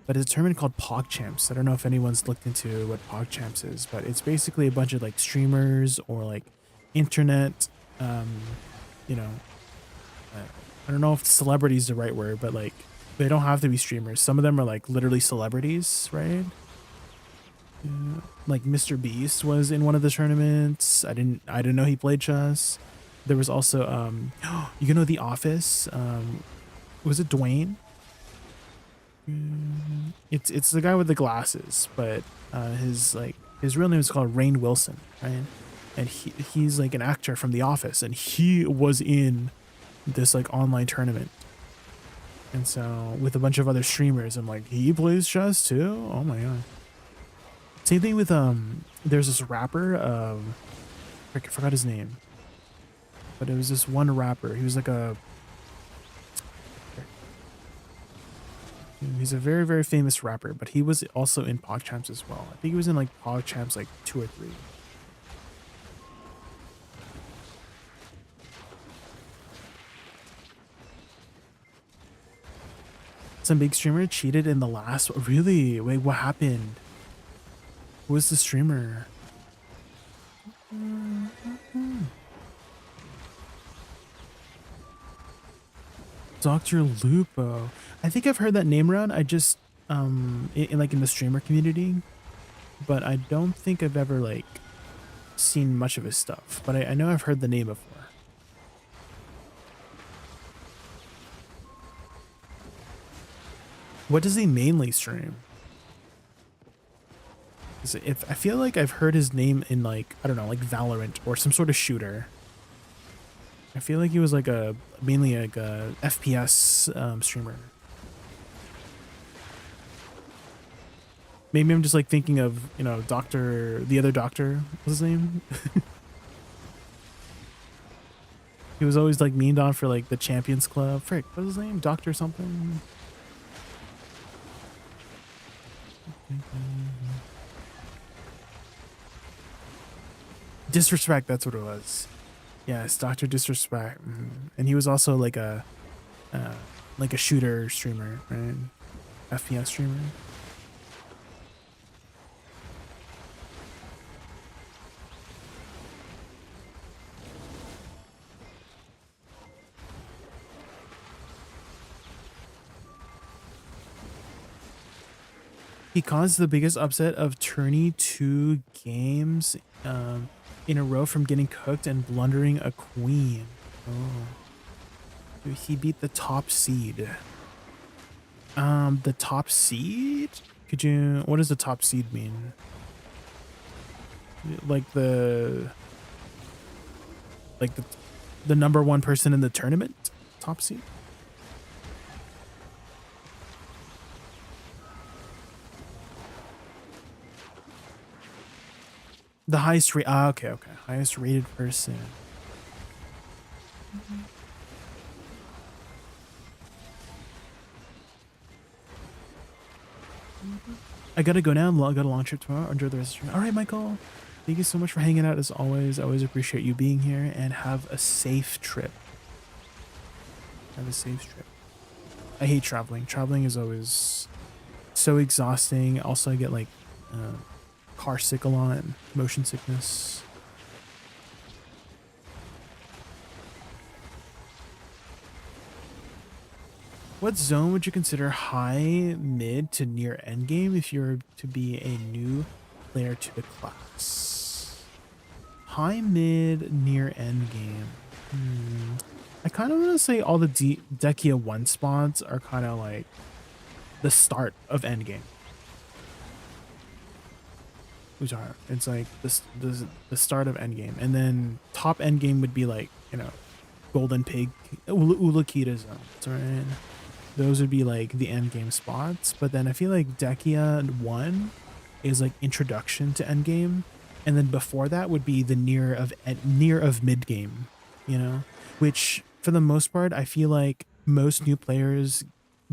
but it's a tournament called PogChamps. I don't know if anyone's looked into what PogChamps is, but it's basically a bunch of like streamers or like internet, you know, I don't know if celebrity is the right word, but like they don't have to be streamers. Some of them are like literally celebrities, right? Like Mr. Beast was in one of the tournaments. I didn't know he played chess. There was also you know The Office. Was it Dwayne? It's the guy with the glasses, but his real name is called Rainn Wilson, right? And he's like an actor from The Office, and he was in this like online tournament. And so with a bunch of other streamers, I'm like, he plays chess too? Oh my god. Same thing with there's this rapper, I forgot his name. But it was this one rapper. He was like he's a very, very famous rapper, but he was also in PogChamps as well. I think he was in like PogChamps like 2 or 3. Some big streamer cheated in the last. Really? Wait, what happened? Who was the streamer? Dr. Lupo. I think I've heard that name around. I just like in the streamer community, but I don't think I've ever like seen much of his stuff. But I know I've heard the name before. What does he mainly stream? If I feel like I've heard his name in like, I don't know, like Valorant or some sort of shooter. I feel like he was like mainly like a FPS streamer. Maybe I'm just like thinking of, you know, the other doctor, what's his name? He was always like memed on for like the Champions Club. Frick, what's his name? Doctor something? Disrespect, that's what it was. Yes, Dr. Disrespect. And he was also like a shooter streamer, right? FPS streamer. He caused the biggest upset of tourney 2 games in a row from getting cooked and blundering a queen. Oh. So he beat the top seed. The top seed? What does the top seed mean? Like the number 1 person in the tournament? Top seed? The highest rate. Okay. Highest rated person. I gotta go now. I got a long trip tomorrow. Enjoy the rest of the stream. All right, Michael. Thank you so much for hanging out as always. I always appreciate you being here, and have a safe trip. Have a safe trip. I hate traveling. Traveling is always so exhausting. Also, I get like car sick a lot, motion sickness. What zone would you consider high, mid to near endgame if you're to be a new player to the class? High, mid, near endgame. I kind of want to say all the Dekia 1 spots are kind of like the start of endgame. It's like the start of endgame, and then top endgame would be like, you know, Golden Pig, Ulukita zones, right? Those would be like the endgame spots. But then I feel like Dekia 1 is like introduction to endgame, and then before that would be the near of mid game, you know, which for the most part I feel like most new players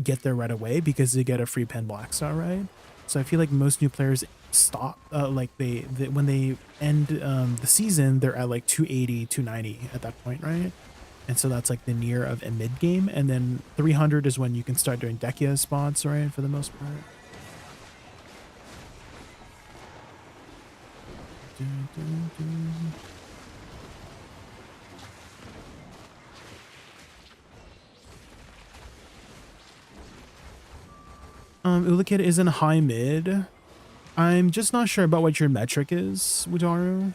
get there right away because they get a free pen black star, right? So I feel like most new players stop like they when they end the season, they're at like 280 290 at that point, right? And so that's like the near of a mid game, and then 300 is when you can start doing Dekia spots, right, for the most part. Ulukid is in high mid. I'm just not sure about what your metric is, Wutaru.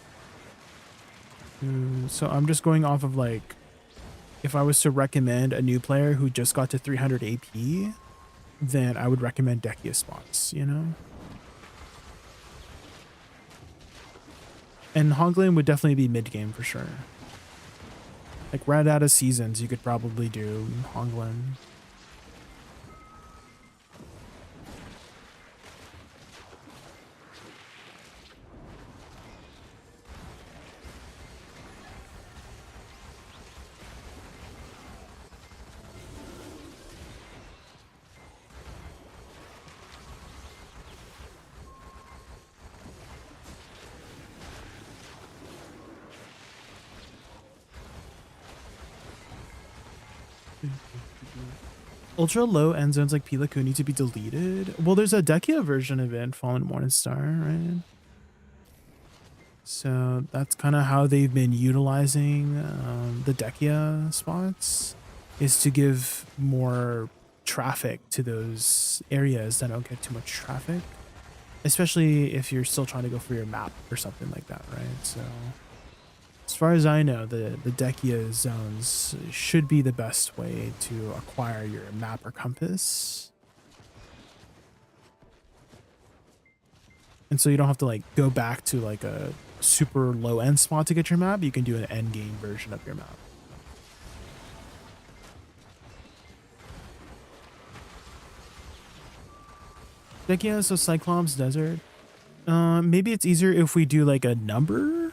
So I'm just going off of like, if I was to recommend a new player who just got to 300 AP, then I would recommend Dekia spots, you know? And Hogland would definitely be mid game for sure. Like right out of seasons, you could probably do Hogland. Ultra low end zones like Pilaku need to be deleted. Well, there's a Dekia version of it, Fallen Morningstar, right? So that's kind of how they've been utilizing the Dekia spots, is to give more traffic to those areas that don't get too much traffic, especially if you're still trying to go for your map or something like that, right? So as far as I know, the Dekia zones should be the best way to acquire your map or compass. And so you don't have to like go back to like a super low end spot to get your map. You can do an end game version of your map. Dekia, so Cyclops Desert. Maybe it's easier if we do like a number,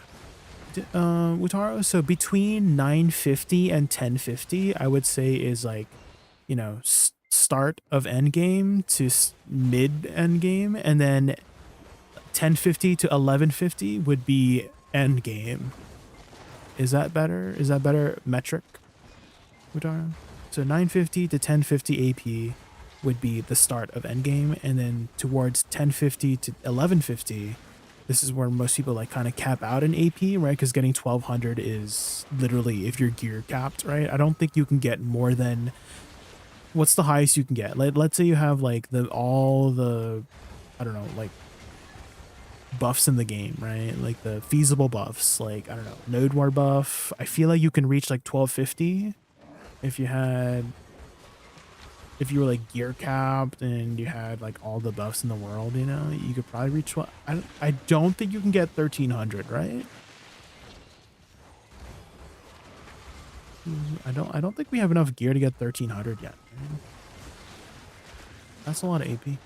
Utaro. So between 950 and 1050, I would say is like, you know, start of end game to mid end game, and then 1050 to 1150 would be end game. Is that better? Is that better metric, Utaro? So 950 to 1050 AP would be the start of endgame, and then towards 1050 to 1150, this is where most people like kind of cap out in AP, right? Because getting 1200 is literally if you're gear capped, right? I don't think you can get more than, what's the highest you can get? Let's say you have like all the, I don't know, like buffs in the game, right? Like the feasible buffs, like, I don't know, node war buff. I feel like you can reach like 1250 if you were like gear capped and you had like all the buffs in the world, you know, you could probably reach I don't think you can get 1300, right? I don't think we have enough gear to get 1300 yet. Right? That's a lot of AP.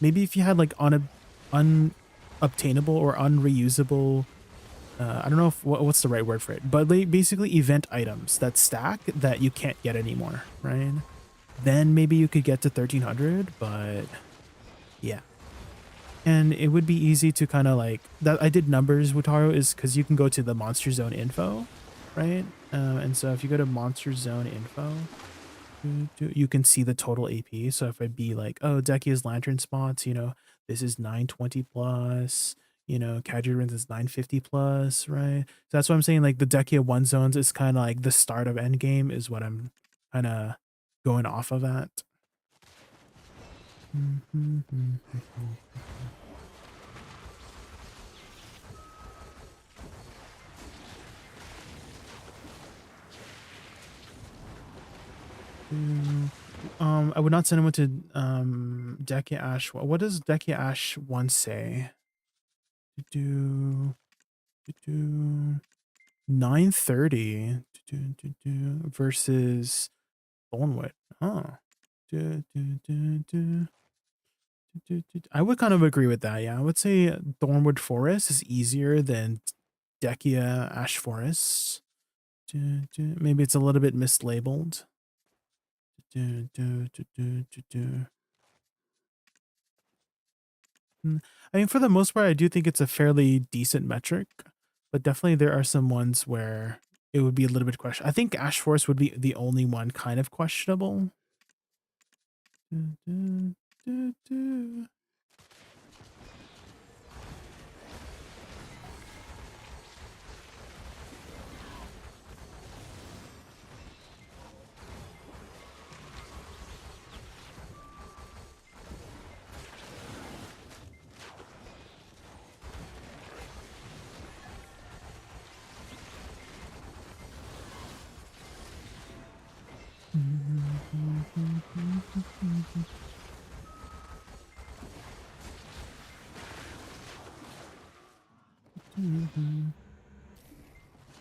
Maybe if you had like unobtainable or unreusable, I don't know if what's the right word for it, but basically event items that stack that you can't get anymore, right? Then maybe you could get to 1300, but yeah. And it would be easy to kind of like that. I did numbers, Wutaro, is because you can go to the monster zone info, right? And so if you go to monster zone info, you can see the total AP. So if I'd be like, oh, Dekia's lantern spots, you know, this is 920 plus, you know, Kajirin's is 950 plus, right? So that's what I'm saying. Like the Dekia 1 zones is kind of like the start of endgame is what I'm kind of going off of that. I would not send him to Dekia Ash. What does Dekia Ash 1 say? Do 930 versus Thornwood. Oh. I would kind of agree with that. Yeah, I would say Thornwood Forest is easier than Dekia Ash Forest. Maybe it's a little bit mislabeled. I mean, for the most part, I do think it's a fairly decent metric, but definitely there are some ones where it would be a little bit questionable. I think Ash Forest would be the only one kind of questionable.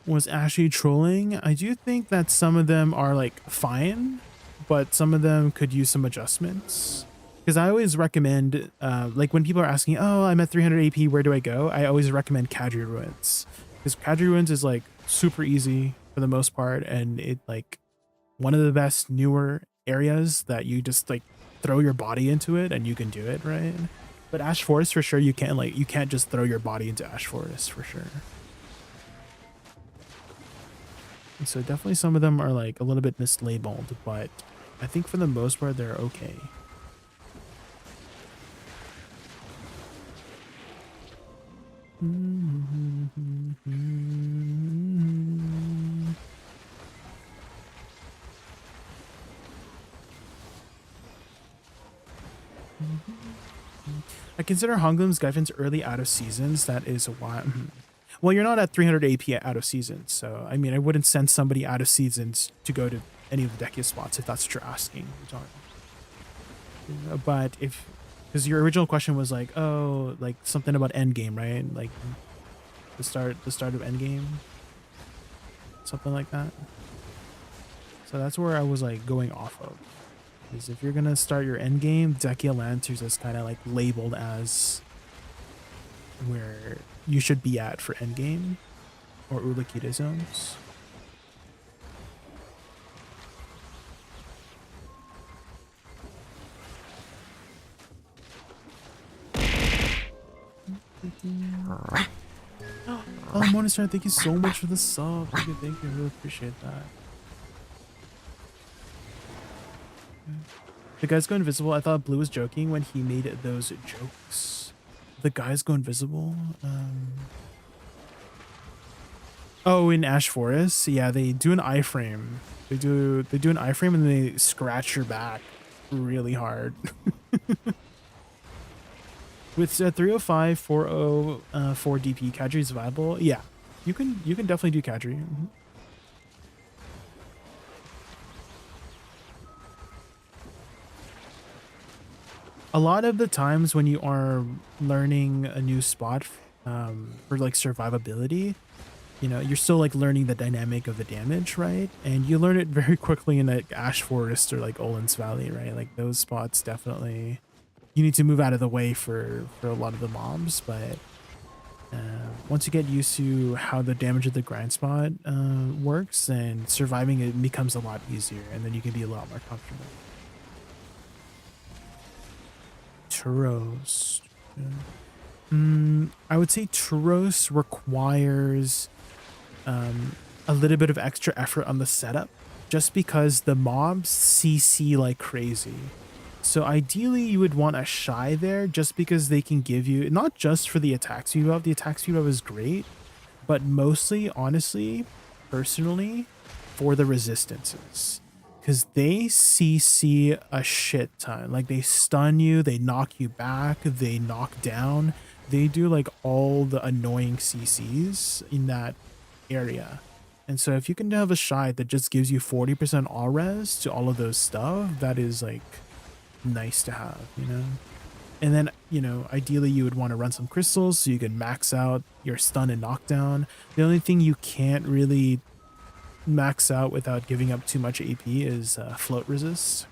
Was Ashley trolling? I do think that some of them are like fine, but some of them could use some adjustments. Because I always recommend, like when people are asking, oh, I'm at 300 AP, where do I go? I always recommend Kadri Ruins. Because Kadri Ruins is like super easy for the most part, and it like one of the best newer areas that you just like throw your body into it and you can do it, right? But Ash Forest for sure, you can't just throw your body into Ash Forest for sure. And so definitely some of them are like a little bit mislabeled, but I think for the most part they're okay. I consider Honglim's Gyfin's early out of seasons. That is why. Well, you're not at 300 AP out of seasons, so I mean, I wouldn't send somebody out of seasons to go to any of the Dekia spots if that's what you're asking. But if Because your original question was like, oh, like something about endgame, right? Like the start of endgame, something like that. So that's where I was like going off of. Is if you're gonna start your endgame, Dekia Lanterns is kind of like labeled as where you should be at for endgame, or Ulukita zones. Oh, Morningstar, thank you so much for the sub. Thank you, I really appreciate that. The guys go invisible. I thought Blue was joking when he made those jokes. The guys go invisible. Oh, in Ash Forest, yeah, they do an iframe. They do an iframe and they scratch your back really hard. With 305, 404 DP, Kadri is viable. Yeah, you can definitely do Kadri. A lot of the times when you are learning a new spot for like survivability, you know, you're still like learning the dynamic of the damage, right? And you learn it very quickly in like Ash Forest or like Olin's Valley, right? Like those spots definitely you need to move out of the way for a lot of the mobs, but once you get used to how the damage of the grind spot works, and surviving it becomes a lot easier, and then you can be a lot more comfortable. Churros. I would say Churros requires a little bit of extra effort on the setup, just because the mobs CC like crazy. So ideally you would want a Shy there, just because they can give you, not just for the attack speed buff, the attack speed buff is great, but mostly, honestly, personally, for the resistances. Because they CC a shit ton. Like they stun you, they knock you back, they knock down. They do like all the annoying CCs in that area. And so if you can have a Shy that just gives you 40% all res to all of those stuff, that is like nice to have, you know? And then, you know, ideally you would want to run some crystals so you can max out your stun and knockdown. The only thing you can't really max out without giving up too much AP is float resist.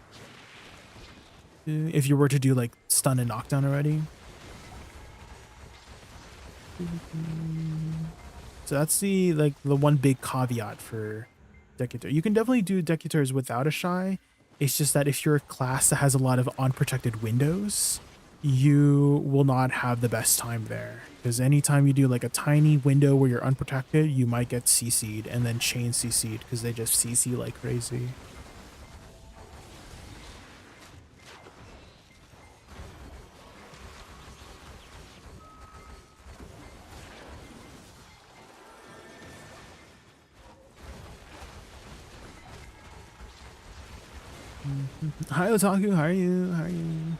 If you were to do like stun and knockdown already. So that's the one big caveat for Decatur. You can definitely do Decaturs without a Shy. It's just that if you're a class that has a lot of unprotected windows, you will not have the best time there. Because anytime you do like a tiny window where you're unprotected, you might get CC'd and then chain CC'd because they just CC like crazy. Hi Otaku, how are you? How are you?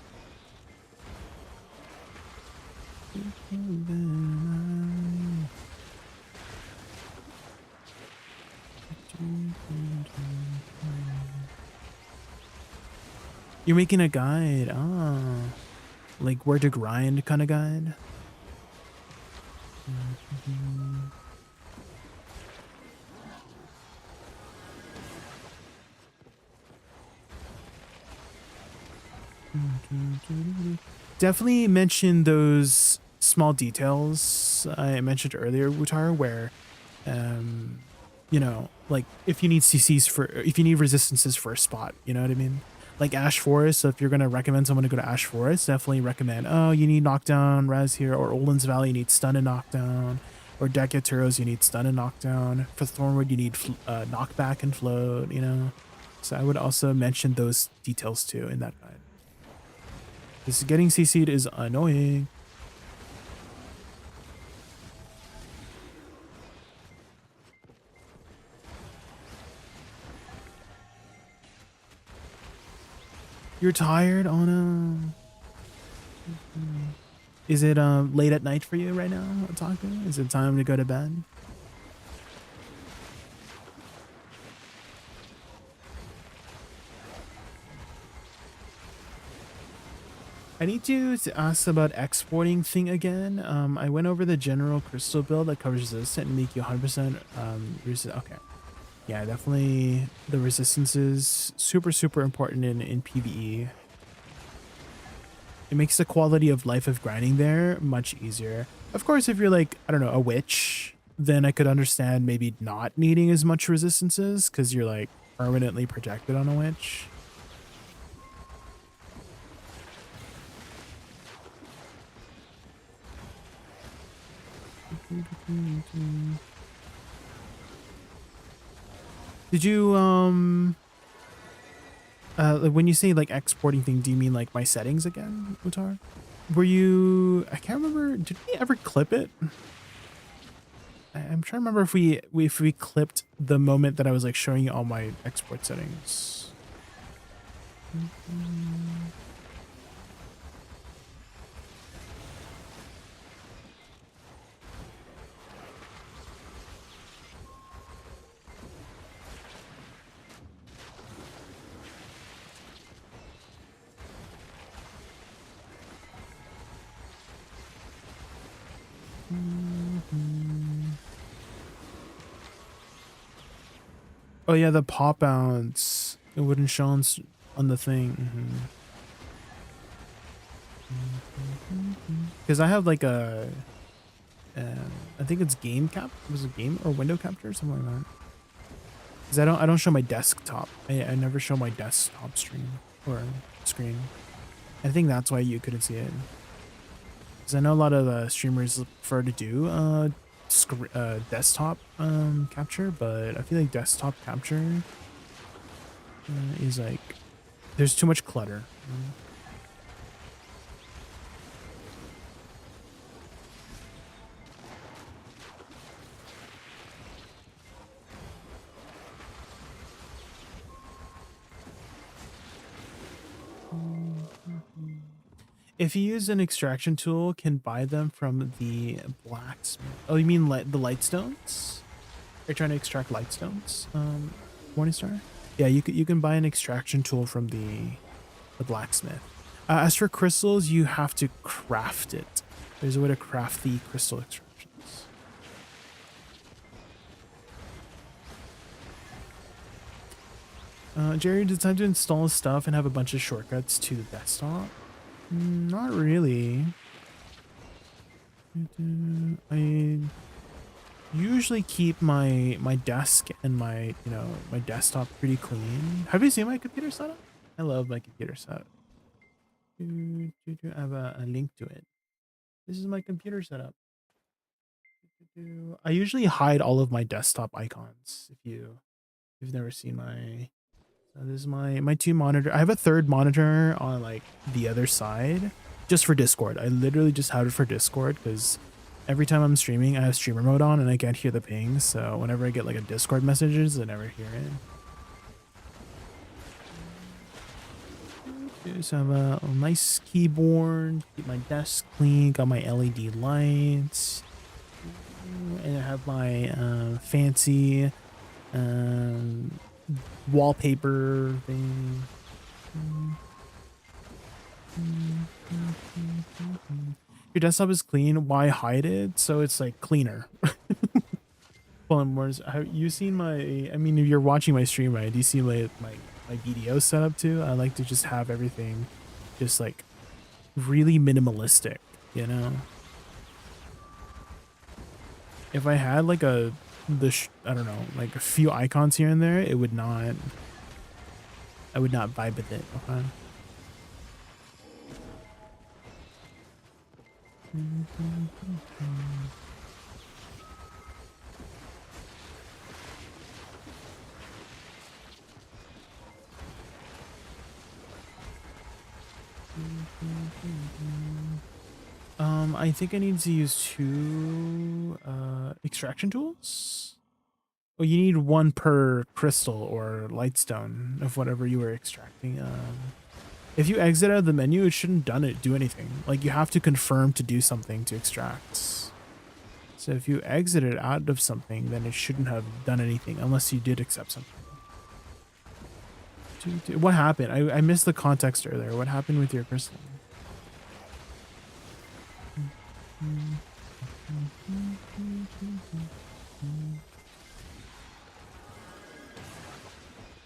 You're making a guide. Ah, like where to grind kind of guide. Definitely mention those small details I mentioned earlier, Wutar, where you know, like if you need if you need resistances for a spot, you know what I mean? Like Ash Forest, so if you're gonna recommend someone to go to Ash Forest, definitely recommend, oh, you need knockdown res here, or Olin's Valley, you need stun and knockdown, or Decaturos, you need stun and knockdown. For Thornwood, you need knockback and float, you know? So I would also mention those details too in that guide. Because getting CC'd is annoying. You're tired? Oh no. Is it late at night for you right now, Otaku? Is it time to go to bed? I need to ask about exporting thing again. I went over the general crystal build that covers resistance and make you 100% okay. Yeah, definitely the resistance is super important in PvE. It makes the quality of life of grinding there much easier. Of course, if you're like, I don't know, a witch, then I could understand maybe not needing as much resistances because you're like permanently protected on a witch. Did you like when you say like exporting thing, do you mean like my settings again, Utar? Were you, I can't remember, did we ever clip it? I'm trying to remember if we clipped the moment that I was like showing you all my export settings. Oh yeah, the pop bounce. It wouldn't show on the thing. Because I have like a, I think it's game cap. Was it game or window capture, something like that? Because I don't show my desktop. I never show my desktop stream or screen. I think that's why you couldn't see it. Because I know a lot of streamers prefer to do desktop capture, but I feel like desktop capture is like there's too much clutter. If you use an extraction tool, can buy them from the blacksmith. Oh, you mean the lightstones? You're trying to extract lightstones, Morningstar? Yeah, you can buy an extraction tool from the blacksmith. As for crystals, you have to craft it. There's a way to craft the crystal extractions. Jerry, did it's time to install stuff and have a bunch of shortcuts to the desktop? Not really. I usually keep my desk and my my desktop pretty clean. Have you seen my computer setup? I love my computer setup. I have a link to it. This is my computer setup. I usually hide all of my desktop icons. If you've never seen my, so this is my two monitor. I have a third monitor on like the other side just for Discord. I literally just have it for Discord because every time I'm streaming, I have streamer mode on and I can't hear the pings. So whenever I get like a Discord messages, I never hear it. Just have a nice keyboard, keep my desk clean, got my LED lights, and I have my fancy wallpaper thing. Your desktop is clean. Why hide it? So it's like cleaner. Well, have you seen my? I mean, if you're watching my stream, right? Do you see my BDO setup too? I like to just have everything just like really minimalistic, you know. If I had like I don't know, like a few icons here and there, it would not. I would not vibe with it. Okay. I think I need to use two extraction tools. Oh, you need one per crystal or lightstone of whatever you were extracting. If you exit out of the menu, it shouldn't do anything. Like you have to confirm to do something to extract. So if you exited out of something, then it shouldn't have done anything unless you did accept something. What happened? I missed the context earlier. What happened with your crystal?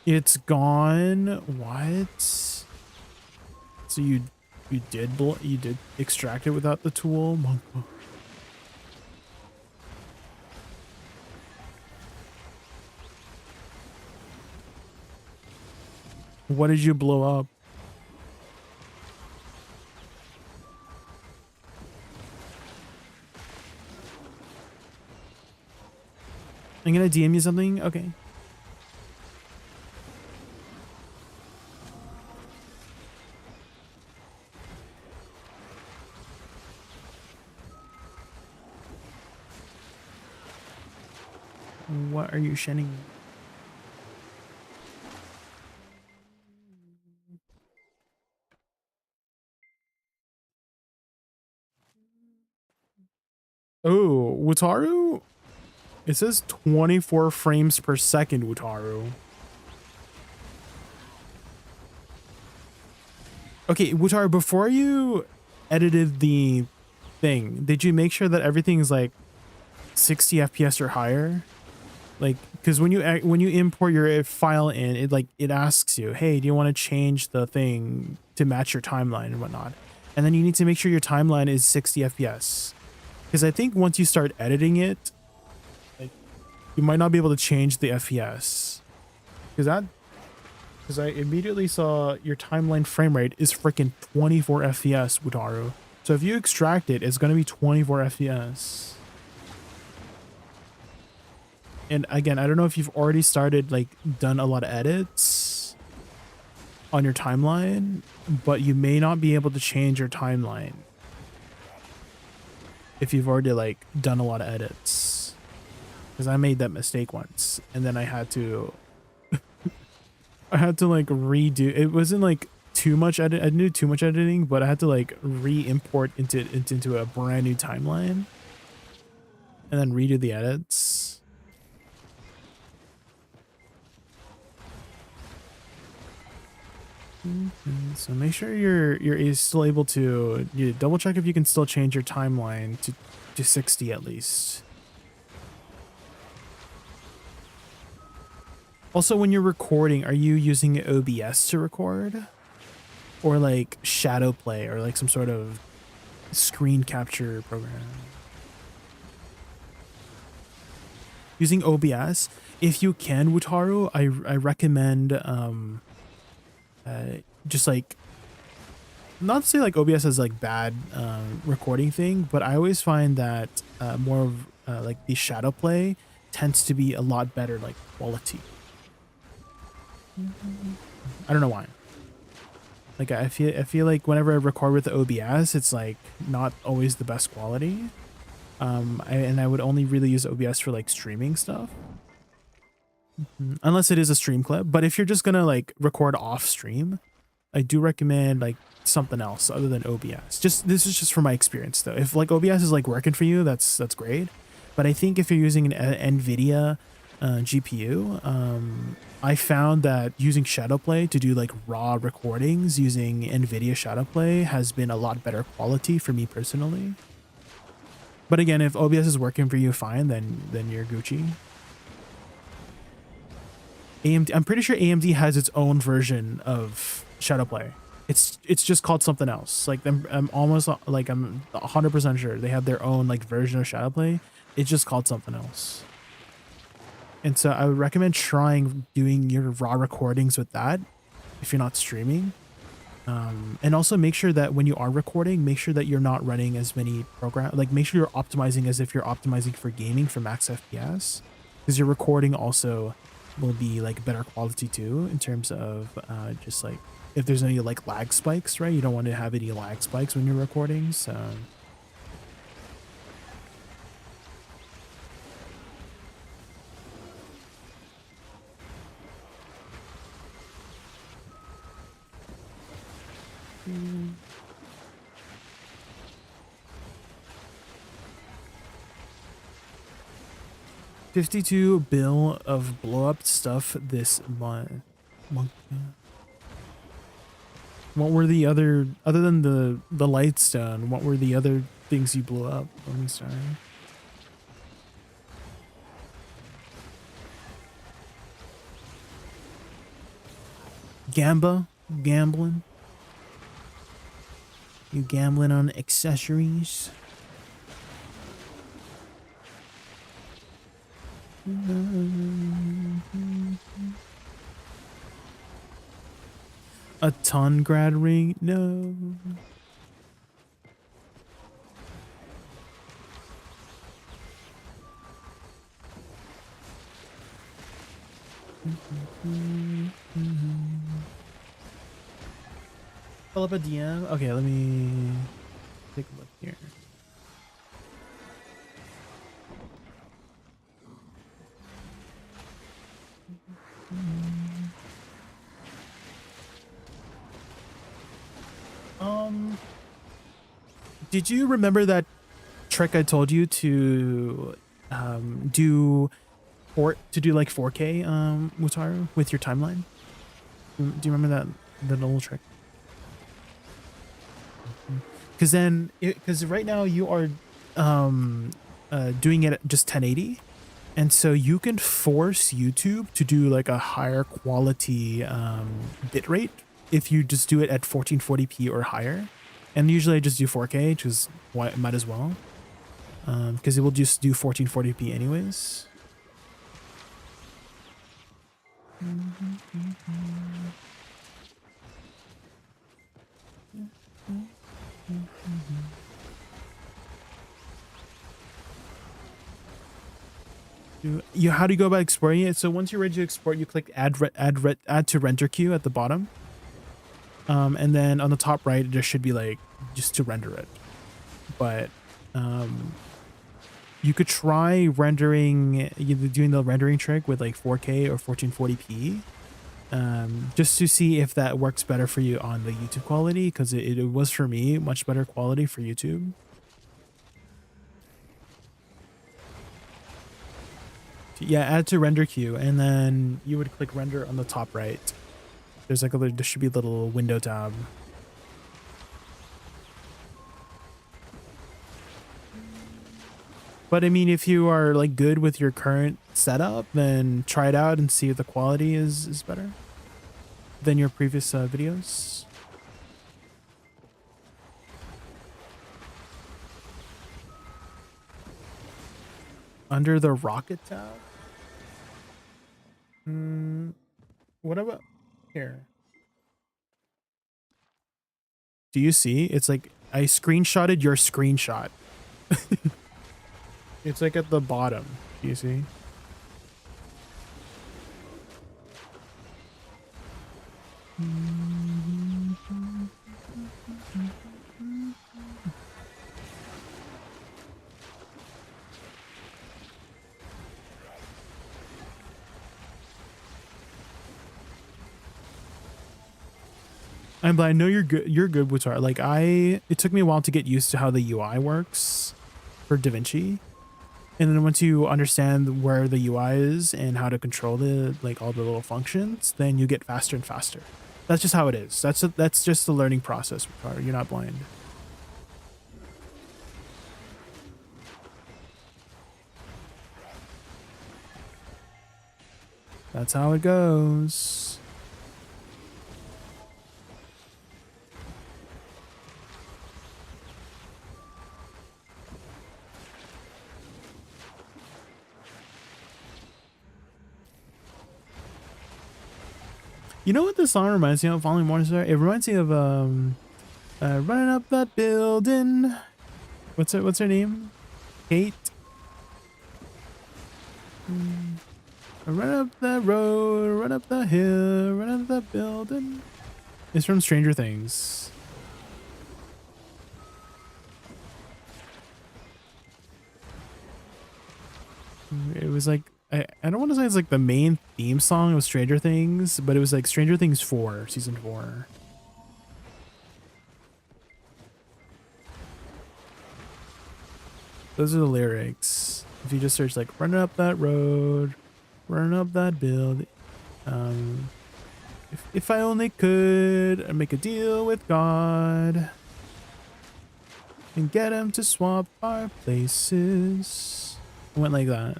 It's gone. What? So you did extract it without the tool? What did you blow up? I'm gonna DM you something? Okay. What are you sending? Oh, Wataru? It says 24 frames per second, Wataru. Okay, Wataru, before you edited the thing, did you make sure that everything's like 60 FPS or higher? Like, because when you import your file in, it asks you, hey, do you want to change the thing to match your timeline and whatnot? And then you need to make sure your timeline is 60 FPS. Because I think once you start editing it, like, you might not be able to change the FPS. Because I immediately saw your timeline frame rate is freaking 24 FPS, Wataru. So if you extract it, it's going to be 24 FPS. And again, I don't know if you've already started, like, done a lot of edits on your timeline, but you may not be able to change your timeline if you've already, like, done a lot of edits. Because I made that mistake once, and then I had to like redo. It wasn't like too much edit. I didn't do too much editing, but I had to like re-import into a brand new timeline, and then redo the edits. So make sure you're still able to double check if you can still change your timeline to 60 at least. Also, when you're recording, are you using OBS to record, or like shadow play, or like some sort of screen capture program? Using OBS, if you can, Wataru, I recommend just like, not to say like OBS is like bad recording thing, but I always find that more of like the shadow play tends to be a lot better like quality. I don't know why. Like I feel like whenever I record with the OBS, it's like not always the best quality. And I would only really use OBS for like streaming stuff. Unless it is a stream clip, but if you're just gonna like record off stream, I do recommend like something else other than OBS. This is just from my experience though. If like OBS is like working for you, that's great. But I think if you're using an NVIDIA GPU, I found that using Shadowplay to do like raw recordings using NVIDIA Shadowplay has been a lot better quality for me personally. But again, if OBS is working for you fine, then you're Gucci. AMD, I'm pretty sure AMD has its own version of Shadowplay. It's just called something else. Like I'm almost like I'm 100% sure they have their own like version of Shadowplay. It's just called something else. And so I would recommend trying doing your raw recordings with that if you're not streaming. And also make sure that when you are recording, make sure that you're not running as many programs. Like make sure you're optimizing as if you're optimizing for gaming for max FPS, because your recording also will be like better quality too in terms of just like if there's any like lag spikes, right? You don't want to have any lag spikes when you're recording. So $52 billion of blow up stuff this month. What were the other than the Lightstone? What were the other things you blew up. Let me start. Gambling. You gambling on accessories? A ton grad ring? No. Pull up a DM. Okay, let me take a look here. Did you remember that trick I told you to do like 4K Mutaru with your timeline? Do you remember that little trick? Because then, because right now you are doing it at just 1080, and so you can force YouTube to do like a higher quality bitrate if you just do it at 1440p or higher. And usually I just do 4K, which is why might as well, because it will just do 1440p anyways. How do you go about exporting it? So once you're ready to export, you click add to render queue at the bottom, and then on the top right there should be like just to render it. But you could try doing the rendering trick with like 4K or 1440p, just to see if that works better for you on the YouTube quality, because it was for me much better quality for YouTube. Yeah, add to render queue, and then you would click render on the top right. There's like there should be a little window tab. But I mean, if you are like good with your current setup, then try it out and see if the quality is better than your previous videos. Under the rocket tab? What about here? Do you see? It's like I screenshotted your screenshot. It's like at the bottom. Do you see? But I know you're good. You're good with art. Like it took me a while to get used to how the UI works for DaVinci, and then once you understand where the UI is and how to control all the little functions, then you get faster and faster. That's just how it is. That's just the learning process with art. You're not blind. That's how it goes. You know what this song reminds me of? Falling Morningstar. It reminds me of running up that building. What's her name? Kate. Run up that road, run up the hill, run up that building. It's from Stranger Things. It was like I don't want to say it's like the main theme song of Stranger Things, but it was like Stranger Things 4, season 4. Those are the lyrics. If you just search like running up that road, running up that building. If I only could, I'd make a deal with God. and get him to swap our places. I went like that.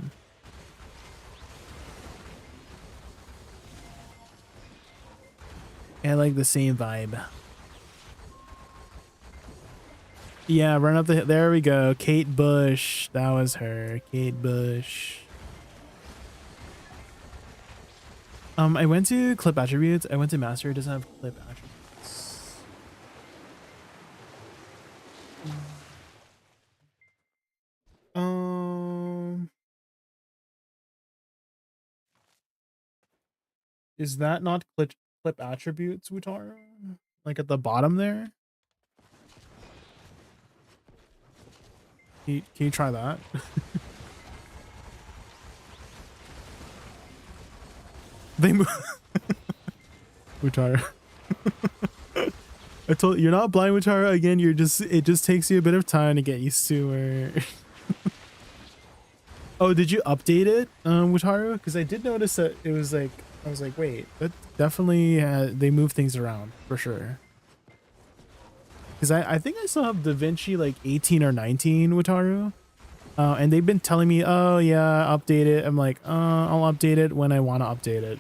I like the same vibe. Yeah, run up the. There we go. Kate Bush. That was her. Kate Bush. I went to clip attributes. I went to master. It doesn't have clip attributes. Is that not clip attributes, Wutaro? Like at the bottom there? Can you try that? They move. Wutaro. I told you're not blind, Wutaro. Again, it just takes you a bit of time to get used to where. Oh, did you update it, Wutaro? Because I did notice that it was like, I was like, wait, that definitely they move things around for sure. Because I think I still have DaVinci like 18 or 19, Wutaro. And they've been telling me, oh yeah, update it. I'm like, I'll update it when I want to update it.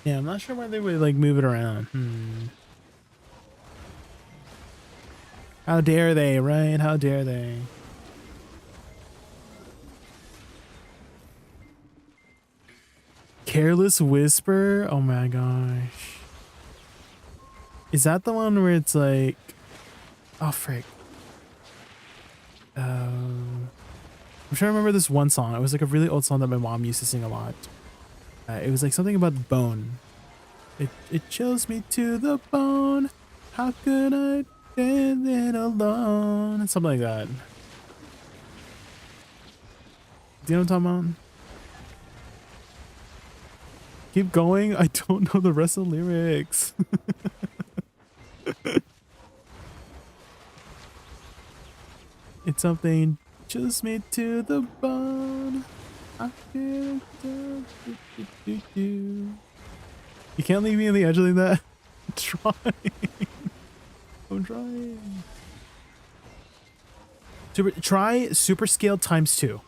Yeah, I'm not sure why they would like move it around. How dare they, right? How dare they? Careless Whisper? Oh my gosh. Is that the one where it's like... Oh, frick. I'm trying to remember this one song. It was like a really old song that my mom used to sing a lot. It was like something about bone. It chills me to the bone. How could I stand it alone? Something like that. Do you know what I'm talking about? Keep going. I don't know the rest of the lyrics. It's something chills me to the bone. I feel You can't leave me on the edge like that. I'm trying. I'm trying. Try super scale ×2.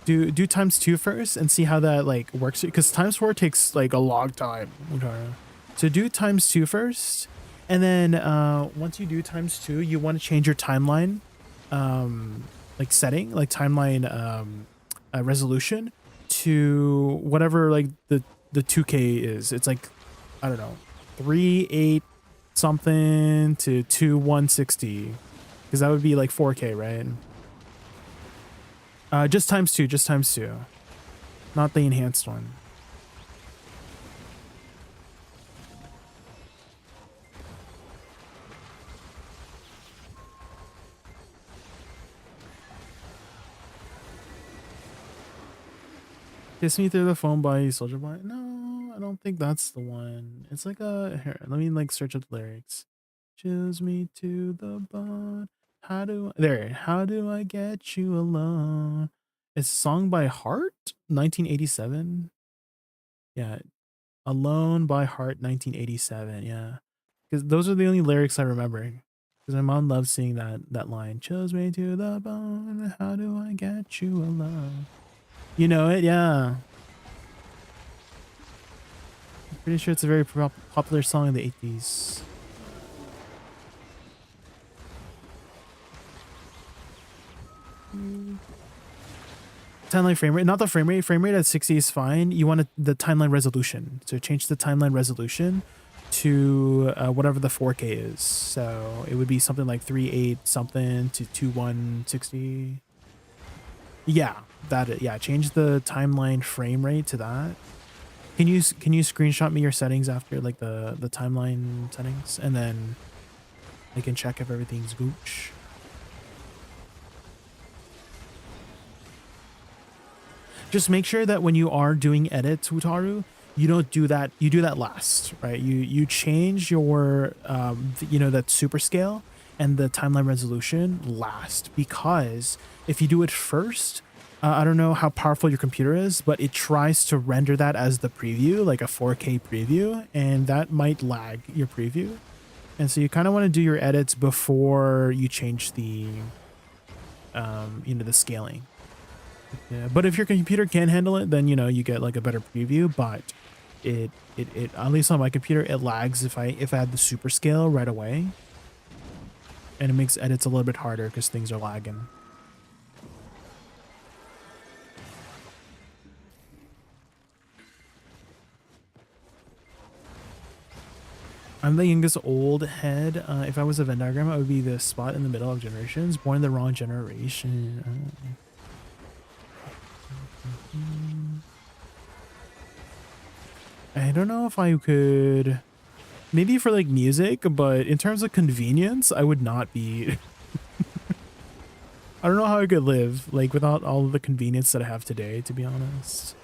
Do ×2 first and see how that like works, because ×4 takes like a long time. So do ×2 first, and then once you do ×2, you want to change your timeline like setting, like timeline resolution to whatever like the 2K is. It's like, I don't know, 3.8 something to 2.160, because that would be like 4K, right? Just ×2, not the enhanced one. Kiss Me Through the Phone by Soldier Boy. No, I don't think that's the one. It's like a... Here, let me like search up the lyrics. Choose me to the bone. How do I get you alone? It's a song by Heart, 1987. Yeah, Alone by Heart, 1987. Yeah, because those are the only lyrics I remember. Because my mom loves singing that line. Choose me to the bone. How do I get you alone? You know it, yeah. I'm pretty sure it's a very popular song in the 80s. Timeline frame rate, not the frame rate. Frame rate at 60 is fine. You want the timeline resolution. So change the timeline resolution to whatever the 4K is. So it would be something like 3.8 something to 2.160. Yeah, yeah. Change the timeline frame rate to that. Can you screenshot me your settings after like the timeline settings, and then I can check if everything's gooch. Just make sure that when you are doing edits, Wutaru, you don't do that. You do that last, right? You change your, you know, that super scale, and the timeline resolution last, because if you do it first, I don't know how powerful your computer is, but it tries to render that as the preview, like a 4K preview, and that might lag your preview. And so you kind of want to do your edits before you change the, the scaling. Yeah, but if your computer can handle it, then, you get like a better preview, but it at least on my computer, it lags if I had the super scale right away. And it makes edits a little bit harder because things are lagging. I'm the youngest old head. If I was a Venn diagram, I would be the spot in the middle of generations. Born in the wrong generation. I don't know if I could... Maybe for like music, but in terms of convenience, I would not be... I don't know how I could live like without all of the convenience that I have today, to be honest.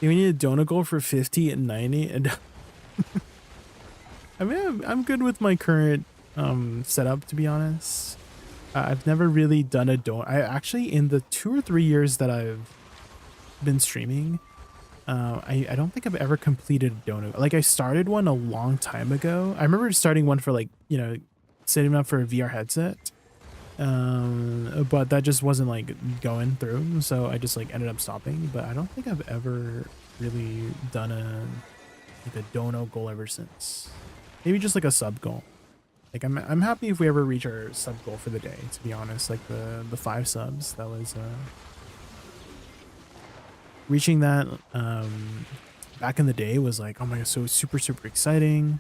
You need a donut goal for 50 and 90 and I mean, I'm good with my current setup, to be honest. I've never really done a donut. I actually, in the 2 or 3 years that I've been streaming, I don't think I've ever completed a donut. Like I started one a long time ago. I remember starting one for like, setting up for a VR headset. But that just wasn't like going through, so I just like ended up stopping. But I don't think I've ever really done a dono goal ever since. Maybe just like a sub goal. Like I'm happy if we ever reach our sub goal for the day, to be honest. Like the 5 subs, that was reaching that back in the day was like, oh my god, so super exciting.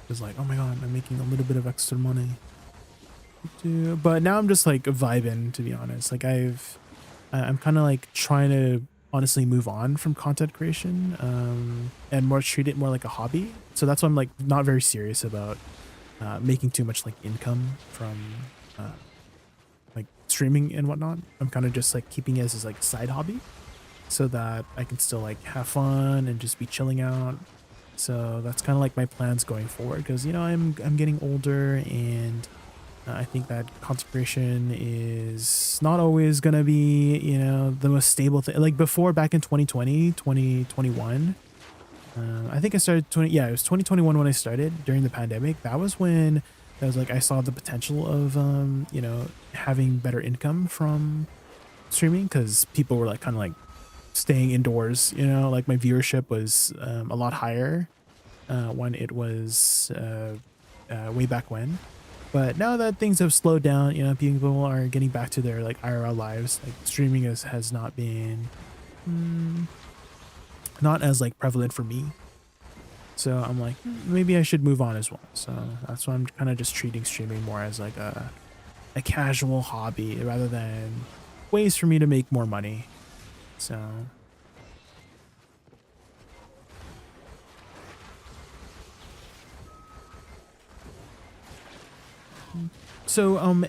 It was like, oh my god, I'm making a little bit of extra money. But now I'm just like vibing, to be honest. Like I'm kind of like trying to honestly move on from content creation and more treat it more like a hobby. So that's why I'm like not very serious about making too much like income from like streaming and whatnot. I'm kind of just like keeping it as like a side hobby so that I can still like have fun and just be chilling out. So that's kind of like my plans going forward, because I'm getting older, and I think that content creation is not always going to be, the most stable thing. Like before, back in 2020, 2021, I think I started it was 2021 when I started during the pandemic. That was when I saw the potential of, having better income from streaming, because people were like kind of like staying indoors, like my viewership was a lot higher when it was way back when. But now that things have slowed down, people are getting back to their like IRL lives. Like streaming has not been not as like prevalent for me. So I'm like, maybe I should move on as well. So that's why I'm kind of just treating streaming more as like a casual hobby rather than ways for me to make more money. So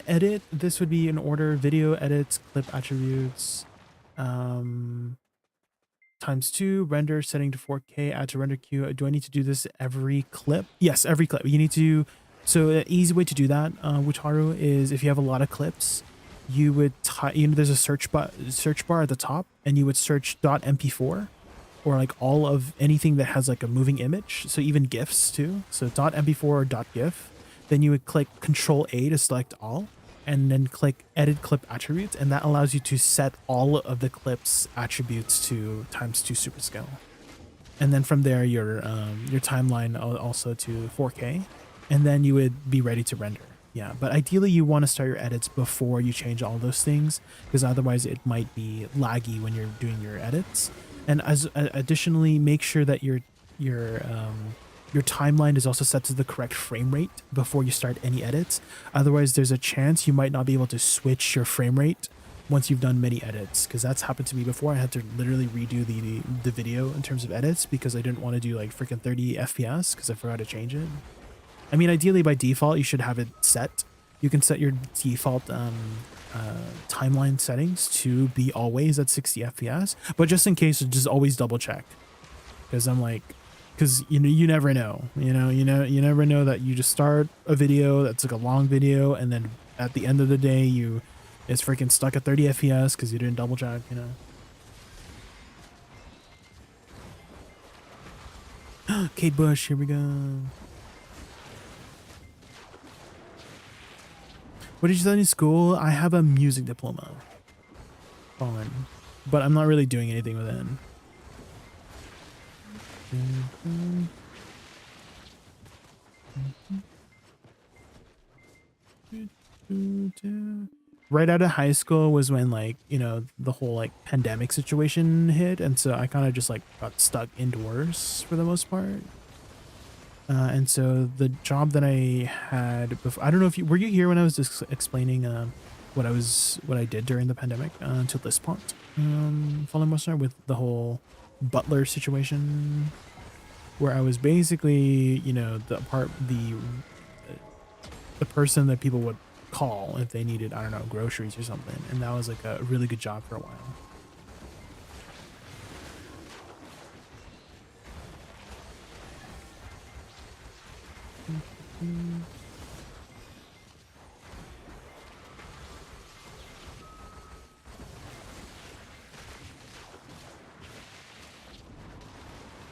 edit, this would be in order: video, edits, clip attributes, ×2, render, setting to 4K, add to render queue. Do I need to do this every clip? Yes, every clip. You need to. So an easy way to do that, Wutaru, is if you have a lot of clips, you would there's a search bar at the top, and you would search .mp4, or like all of anything that has like a moving image. So even GIFs too. So .mp4 or .gif. Then you would click Control-A to select all, and then click Edit Clip Attributes, and that allows you to set all of the clip's attributes to ×2 super scale. And then from there, your timeline also to 4K, and then you would be ready to render. Yeah, but ideally you want to start your edits before you change all those things, because otherwise it might be laggy when you're doing your edits. And additionally, make sure that your timeline is also set to the correct frame rate before you start any edits. Otherwise, there's a chance you might not be able to switch your frame rate once you've done many edits, because that's happened to me before. I had to literally redo the video in terms of edits because I didn't want to do like freaking 30 FPS because I forgot to change it. I mean, ideally by default you should have it set. You can set your default timeline settings to be always at 60 FPS, but just in case, just always double check, because I'm like, because you know, you never know, you never know that you just start a video that's like a long video and then at the end of the day it's freaking stuck at 30 FPS because you didn't double check, you know. Kate Bush, here we go. What did you study in school? I have a music diploma. Fun. But I'm not really doing anything with it. Right out of high school was when, like, you know, the whole like pandemic situation hit, and so I kind of just like got stuck indoors for the most part. And so the job that I had before, I don't know if you were you here when I was just explaining what I did during the pandemic until this point, following Western with the whole butler situation, where I was basically, you know, the person that people would call if they needed, I don't know, groceries or something, and that was like a really good job for a while.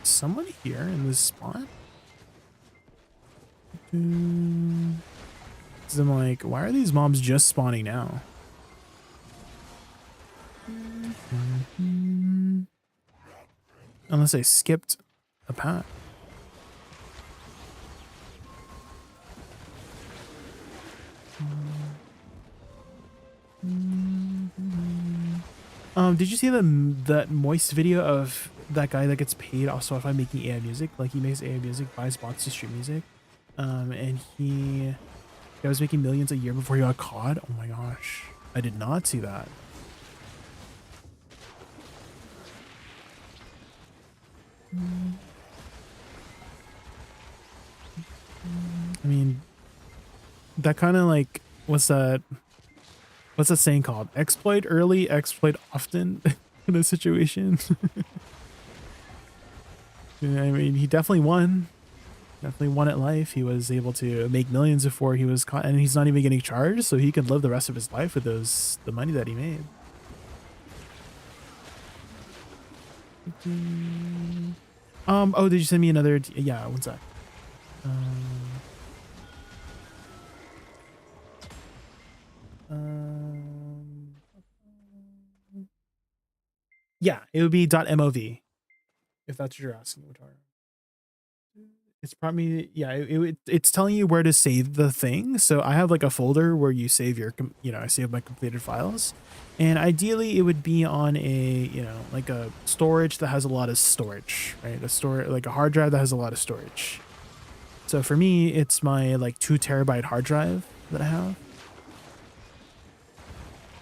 Someone here in this spot? So I'm like, why are these mobs just spawning now? Unless I skipped a path. Did you see that moist video of that guy that gets paid off Spotify making AI music? Like, he makes AI music, buys bots to stream music, and he was making millions a year before he got caught. Oh my gosh, I did not see that. I mean, that kind of like, what's that saying called? Exploit early, exploit often in a situation. Yeah, I mean, he definitely won at life. He was able to make millions before he was caught, and he's not even getting charged, so he could live the rest of his life with the money that he made. Oh, did you send me another? Yeah, one sec. Yeah, it would be .mov, if that's what you're asking, Wataru. It's probably, yeah, it's telling you where to save the thing. So I have like a folder where you save your, I save my completed files, and ideally it would be on a, like a storage that has a lot of storage, right? Like a hard drive that has a lot of storage. So for me, it's my like 2 terabyte hard drive that I have.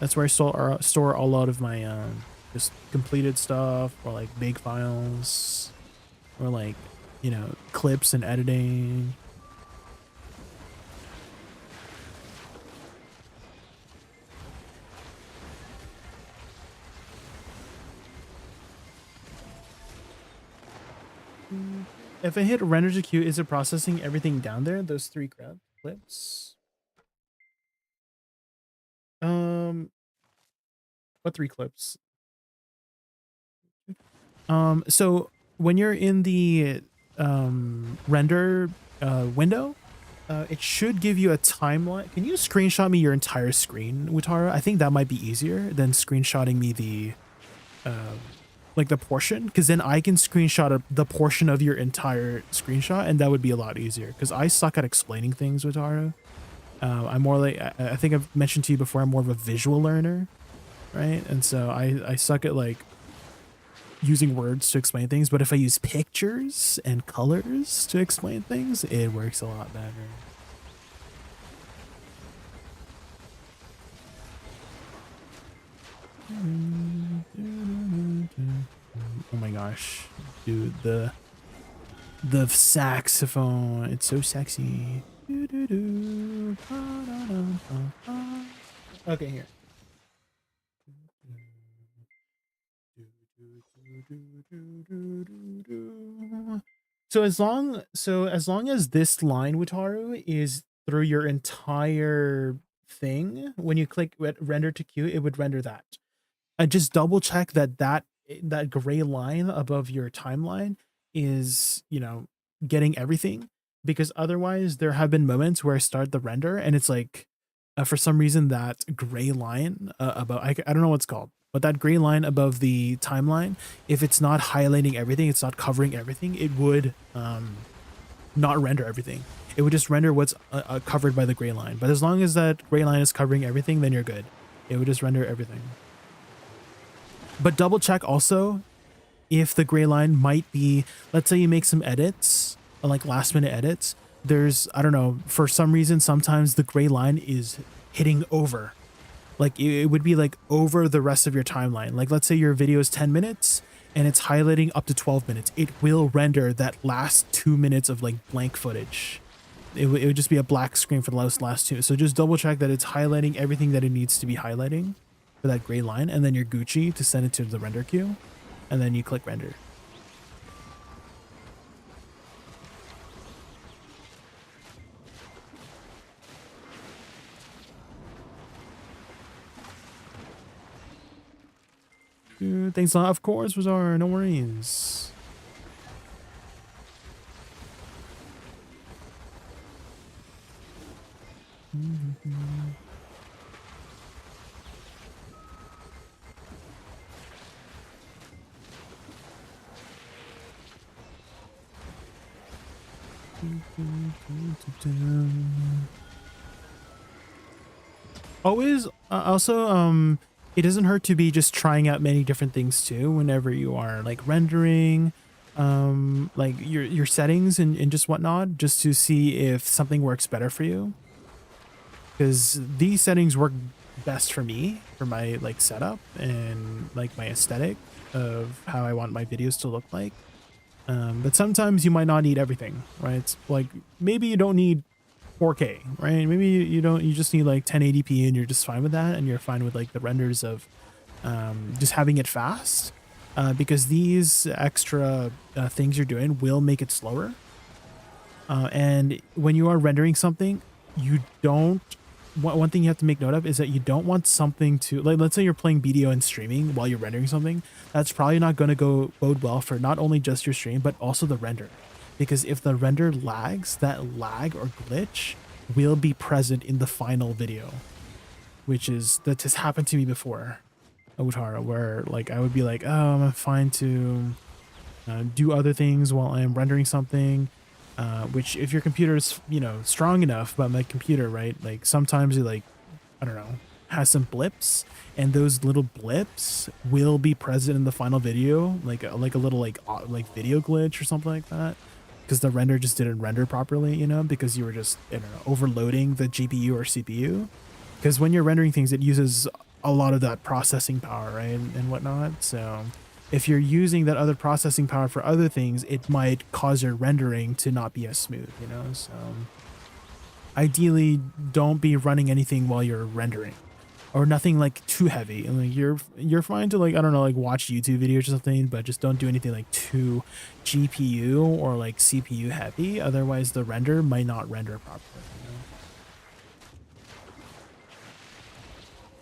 That's where I store a lot of my just completed stuff, or like big files, or like, clips and editing. If I hit render to queue, is it processing everything down there? Those 3 clips? What 3 clips? So when you're in the render window, it should give you a timeline. Can you screenshot me your entire screen, Wutara? I think that might be easier than screenshotting me the like the portion, because then I can screenshot the portion of your entire screenshot, and that would be a lot easier, because I suck at explaining things, Wutara. I'm more like, I think I've mentioned to you before, I'm more of a visual learner, right? And so I suck at like using words to explain things, but if I use pictures and colors to explain things, it works a lot better. Oh my gosh, dude, the saxophone, it's so sexy. Okay, here. So as long as this line, Wataru, is through your entire thing, when you click render to queue, it would render that. And just double check that gray line above your timeline is, you know, getting everything, because otherwise there have been moments where I start the render and it's like, for some reason that gray line above, I don't know what's called, but that gray line above the timeline, if it's not highlighting everything, it's not covering everything, it would not render everything. It would just render what's covered by the gray line. But as long as that gray line is covering everything, then you're good. It would just render everything. But double check also if the gray line might be, let's say you make some edits, like last minute edits. There's, I don't know, for some reason, sometimes the gray line is hitting over. Like it would be like over the rest of your timeline. Like let's say your video is 10 minutes and it's highlighting up to 12 minutes. It will render that last 2 minutes of like blank footage. It would just be a black screen for the last two. So just double check that it's highlighting everything that it needs to be highlighting for that gray line, and then you're Gucci to send it to the render queue, and then you click render. Dude, thanks a lot. Of course, Razar, no worries. Always, also, it doesn't hurt to be just trying out many different things too whenever you are like rendering, like your settings and just whatnot, just to see if something works better for you. Because these settings work best for me, for my like setup and like my aesthetic of how I want my videos to look like. But sometimes you might not need everything, right? It's like maybe you don't need 4K, right? Maybe you just need like 1080p and you're just fine with that, and you're fine with like the renders of just having it fast, because these extra things you're doing will make it slower. And when you are rendering something, you don't, one thing you have to make note of is that you don't want something to, like, let's say you're playing BDO and streaming while you're rendering something. That's probably not going to bode well for not only just your stream, but also the render. Because if the render lags, that lag or glitch will be present in the final video, that has happened to me before, Otara, where like I would be like, oh, I'm fine to do other things while I'm rendering something, which if your computer is, you know, strong enough, but my computer, right, like sometimes it, like, I don't know, has some blips, and those little blips will be present in the final video, like a little like video glitch or something like that, because the render just didn't render properly, you know, because you were just, I don't know, overloading the GPU or CPU. Because when you're rendering things, it uses a lot of that processing power, right, and whatnot. So if you're using that other processing power for other things, it might cause your rendering to not be as smooth, you know. So ideally, don't be running anything while you're rendering, or nothing like too heavy. And like you're fine to, like, I don't know, like watch YouTube videos or something, but just don't do anything like too GPU or like CPU heavy. Otherwise, the render might not render properly. You know?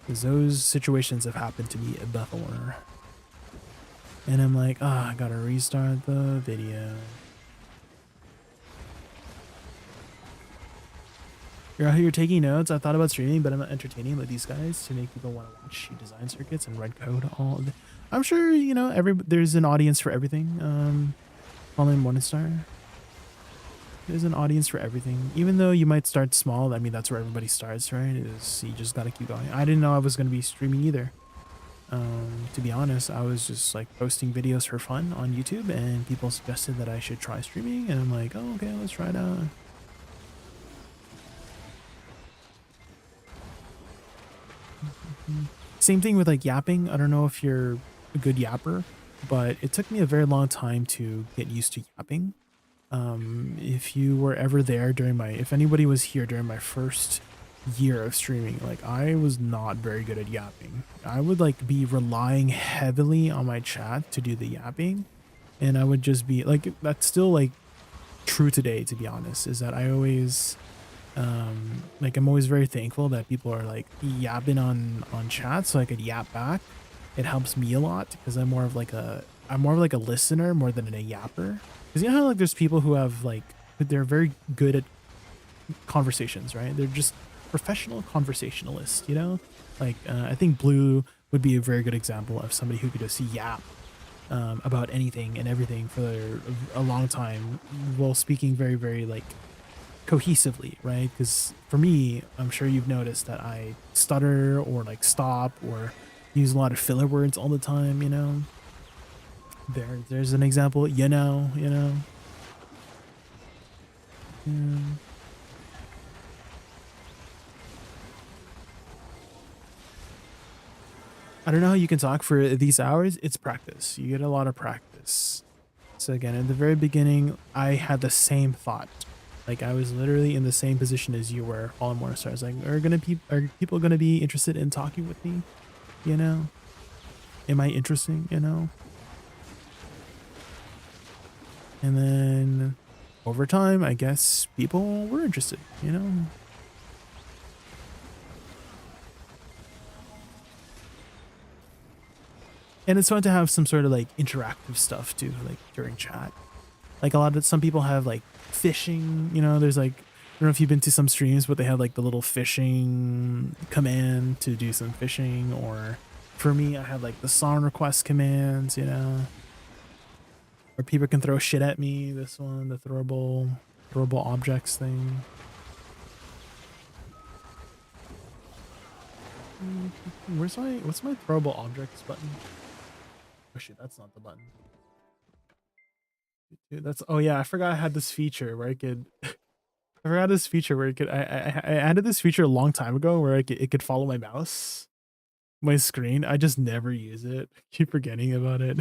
Because those situations have happened to me before. And I'm like, I gotta restart the video. You're out here taking notes. I thought about streaming, but I'm not entertaining like these guys to make people want to watch you design circuits and write code. I'm sure, you know, there's an audience for everything. Only Morningstar. There's an audience for everything. Even though you might start small, I mean, that's where everybody starts, right? You just gotta keep going. I didn't know I was gonna be streaming either. To be honest, I was just like posting videos for fun on YouTube, and people suggested that I should try streaming, and I'm like, oh, okay, let's try it out. Same thing with like yapping. I don't know if you're a good yapper, but it took me a very long time to get used to yapping. If you were ever there during if anybody was here during my first year of streaming, like I was not very good at yapping. I would like be relying heavily on my chat to do the yapping, and I would just be like, that's still like true today, to be honest, is that I always like I'm always very thankful that people are like yapping on chat so I could yap back. It helps me a lot because I'm more of like a listener more than a yapper. Because you know how like there's people who have like they're very good at conversations, right? They're just professional conversationalists, you know? Like I think Blue would be a very good example of somebody who could just yap about anything and everything for a long time while speaking very, very like cohesively, right? Because for me, I'm sure you've noticed that I stutter or like stop or use a lot of filler words all the time, you know? There's an example, you know. Yeah. I don't know how you can talk for these hours. It's practice. You get a lot of practice. So again, in the very beginning, I had the same thought. Like I was literally in the same position as you were, Fallen Morningstar. I was like, are people gonna be interested in talking with me? You know? Am I interesting, you know? And then over time, I guess people were interested, you know? And it's fun to have some sort of like interactive stuff too, like during chat. Like some people have like fishing, you know, there's like, I don't know if you've been to some streams, but they have like the little fishing command to do some fishing, or for me, I have like the song request commands, you know, or people can throw shit at me. This one, the throwable objects thing. What's my throwable objects button? Oh shit, that's not the button. Dude, oh yeah, I forgot I had this feature where I could I forgot this feature where it could I added this feature a long time ago where it could follow my mouse, my screen. I just never use it. Keep forgetting about it.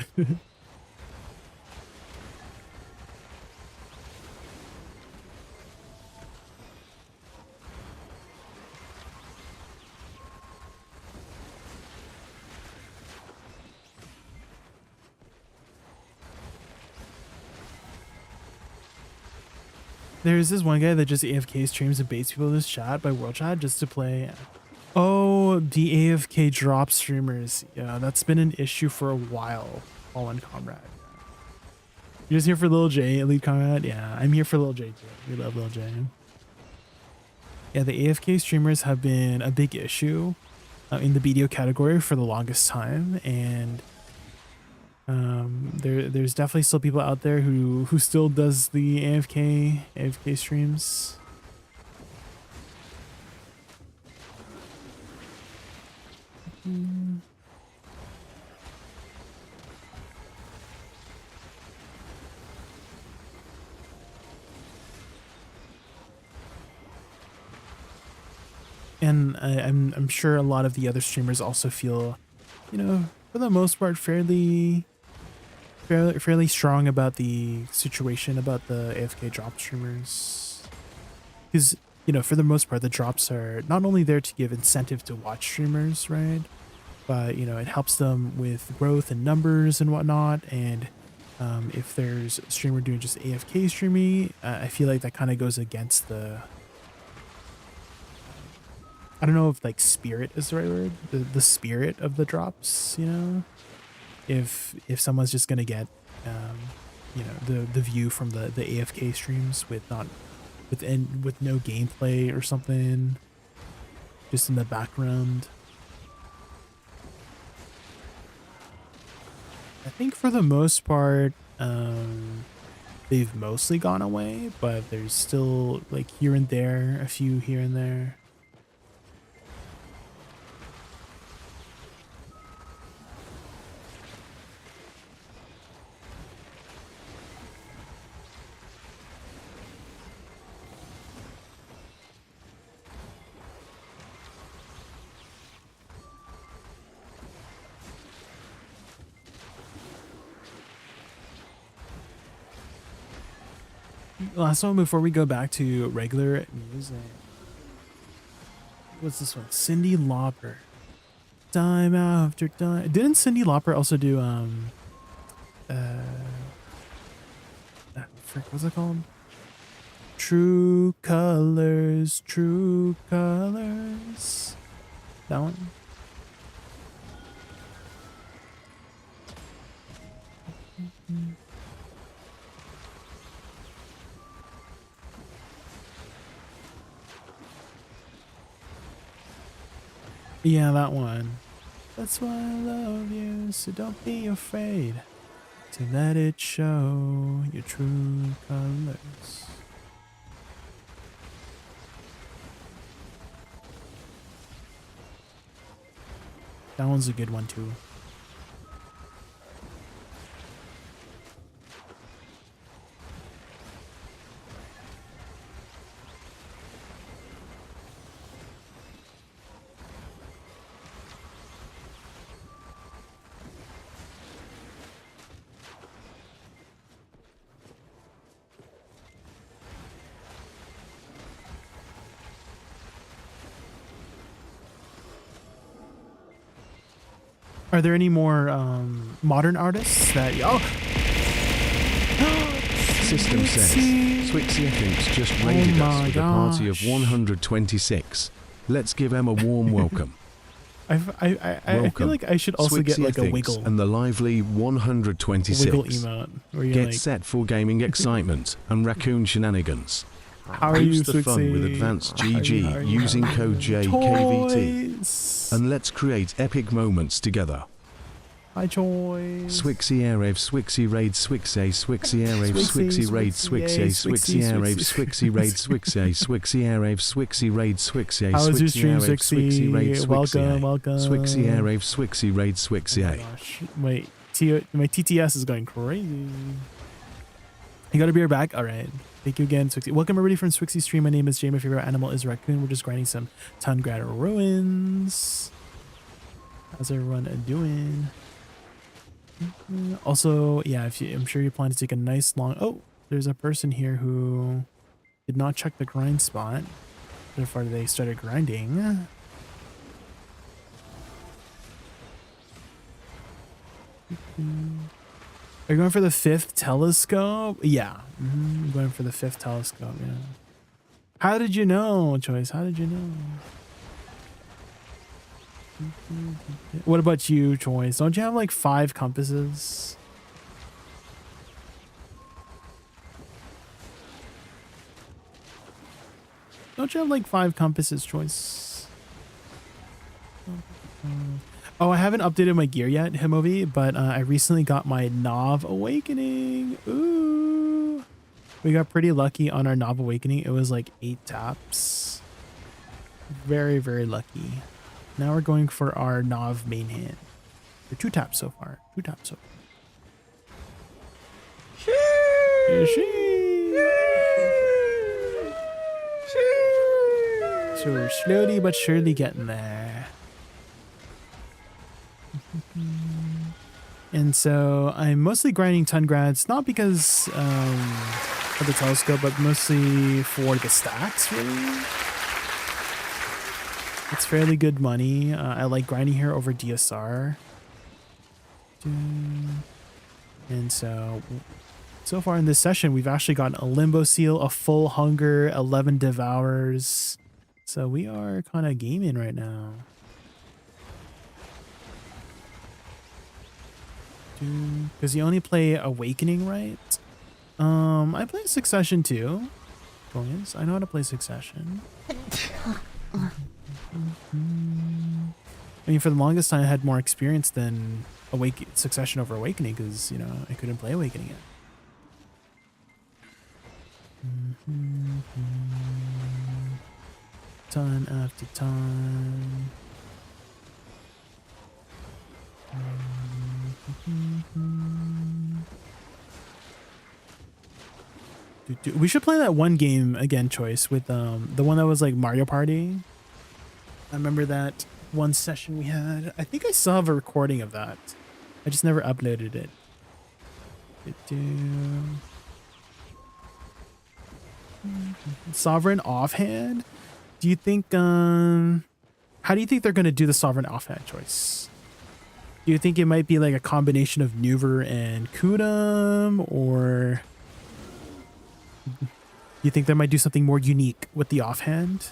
There's this one guy that just AFK streams and baits people in this chat by world chat just to play. Oh, the AFK drop streamers. Yeah, that's been an issue for a while. Fallen Comrade. You're just here for Lil J, Elite Comrade? Yeah, I'm here for Lil J too. We love Lil J. Yeah, the AFK streamers have been a big issue in the BDO category for the longest time, and there's definitely still people out there who still does the AFK streams. And I'm sure a lot of the other streamers also feel, you know, for the most part, fairly strong about the situation about the AFK drop streamers, because you know, for the most part, the drops are not only there to give incentive to watch streamers, right, but you know, it helps them with growth and numbers and whatnot. And if there's a streamer doing just AFK streaming, I feel like that kind of goes against the, I don't know if like spirit is the right word, the spirit of the drops, you know. If someone's just gonna get you know, the view from the AFK streams with no gameplay or something, just in the background. I think for the most part they've mostly gone away, but there's still like here and there, a few here and there. Last one before we go back to regular music. What's this one? Cyndi Lauper. Time after time. Didn't Cyndi Lauper also do frick, what's it called? True Colors, True Colors. That one? Yeah, that one. That's why I love you, so don't be afraid to let it show your true colors. That one's a good one too. Are there any more modern artists that System says Swixie Ethics just raided us with a party of 126. Let's give Em a warm welcome. I feel like I should also get like a wiggle and the lively 126. wiggle emote where you Get like, set for gaming excitement and raccoon shenanigans. how are you Boost the fun with Swixie? ADVgg using code JaykunVT. Toys. And let's create epic moments together. Hi Choice. Swixie Airave, Swixie Raid, Swixie, Swixie Airave, Swixie Raid, Swixie, Swixie Airave, Swixie Raid, Swixie, Swixie Airave, Swixie Raid, Swixie, How was your stream, Swixie Raid, Swixie? Swixie, Welcome. Swixie Airave, Swixie Raid, Oh Swixie. my gosh. My TTS is going crazy. You got a beer back? All right. Thank you again, Swixie. Welcome everybody from Swixie Stream. My name is Jay. My favorite animal is raccoon. We're just grinding some Tungrad ruins. How's everyone doing? Also, yeah, I'm sure you plan to take a nice long... Oh, there's a person here who did not check the grind spot before they started grinding. Are you going for the 5th telescope? Yeah. I'm going for the 5th telescope, yeah. How did you know, Choice? How did you know? What about you, Choice? Don't you have like 5 compasses? Don't you have like 5 compasses, Choice? Oh, I haven't updated my gear yet, Himovi, but I recently got my Nav Awakening. Ooh. We got pretty lucky on our Nav Awakening. It was like 8 taps. Very, very lucky. Now we're going for our Nav main hand. We're 2 taps so far. 2 taps so far. So we're slowly but surely getting there. And so I'm mostly grinding Tungrads, not because of the telescope, but mostly for the stacks, really. It's fairly good money. I like grinding here over DSR. And so far in this session, we've actually gotten a Limbo Seal, a Full Hunger, 11 Devours. So we are kind of gaming right now. Because you only play Awakening, right? I play Succession too. Boys, I know how to play Succession. I mean, for the longest time, I had more experience than Succession over Awakening because, you know, I couldn't play Awakening yet. Time after time. We should play that one game again, Choice, with the one that was like Mario Party. I remember that one session we had. I think I still have a recording of that. I just never uploaded it. Sovereign offhand? Do you think, how do you think they're going to do the sovereign offhand choice? Do you think it might be like a combination of Nuver and Kudum, or do you think they might do something more unique with the offhand?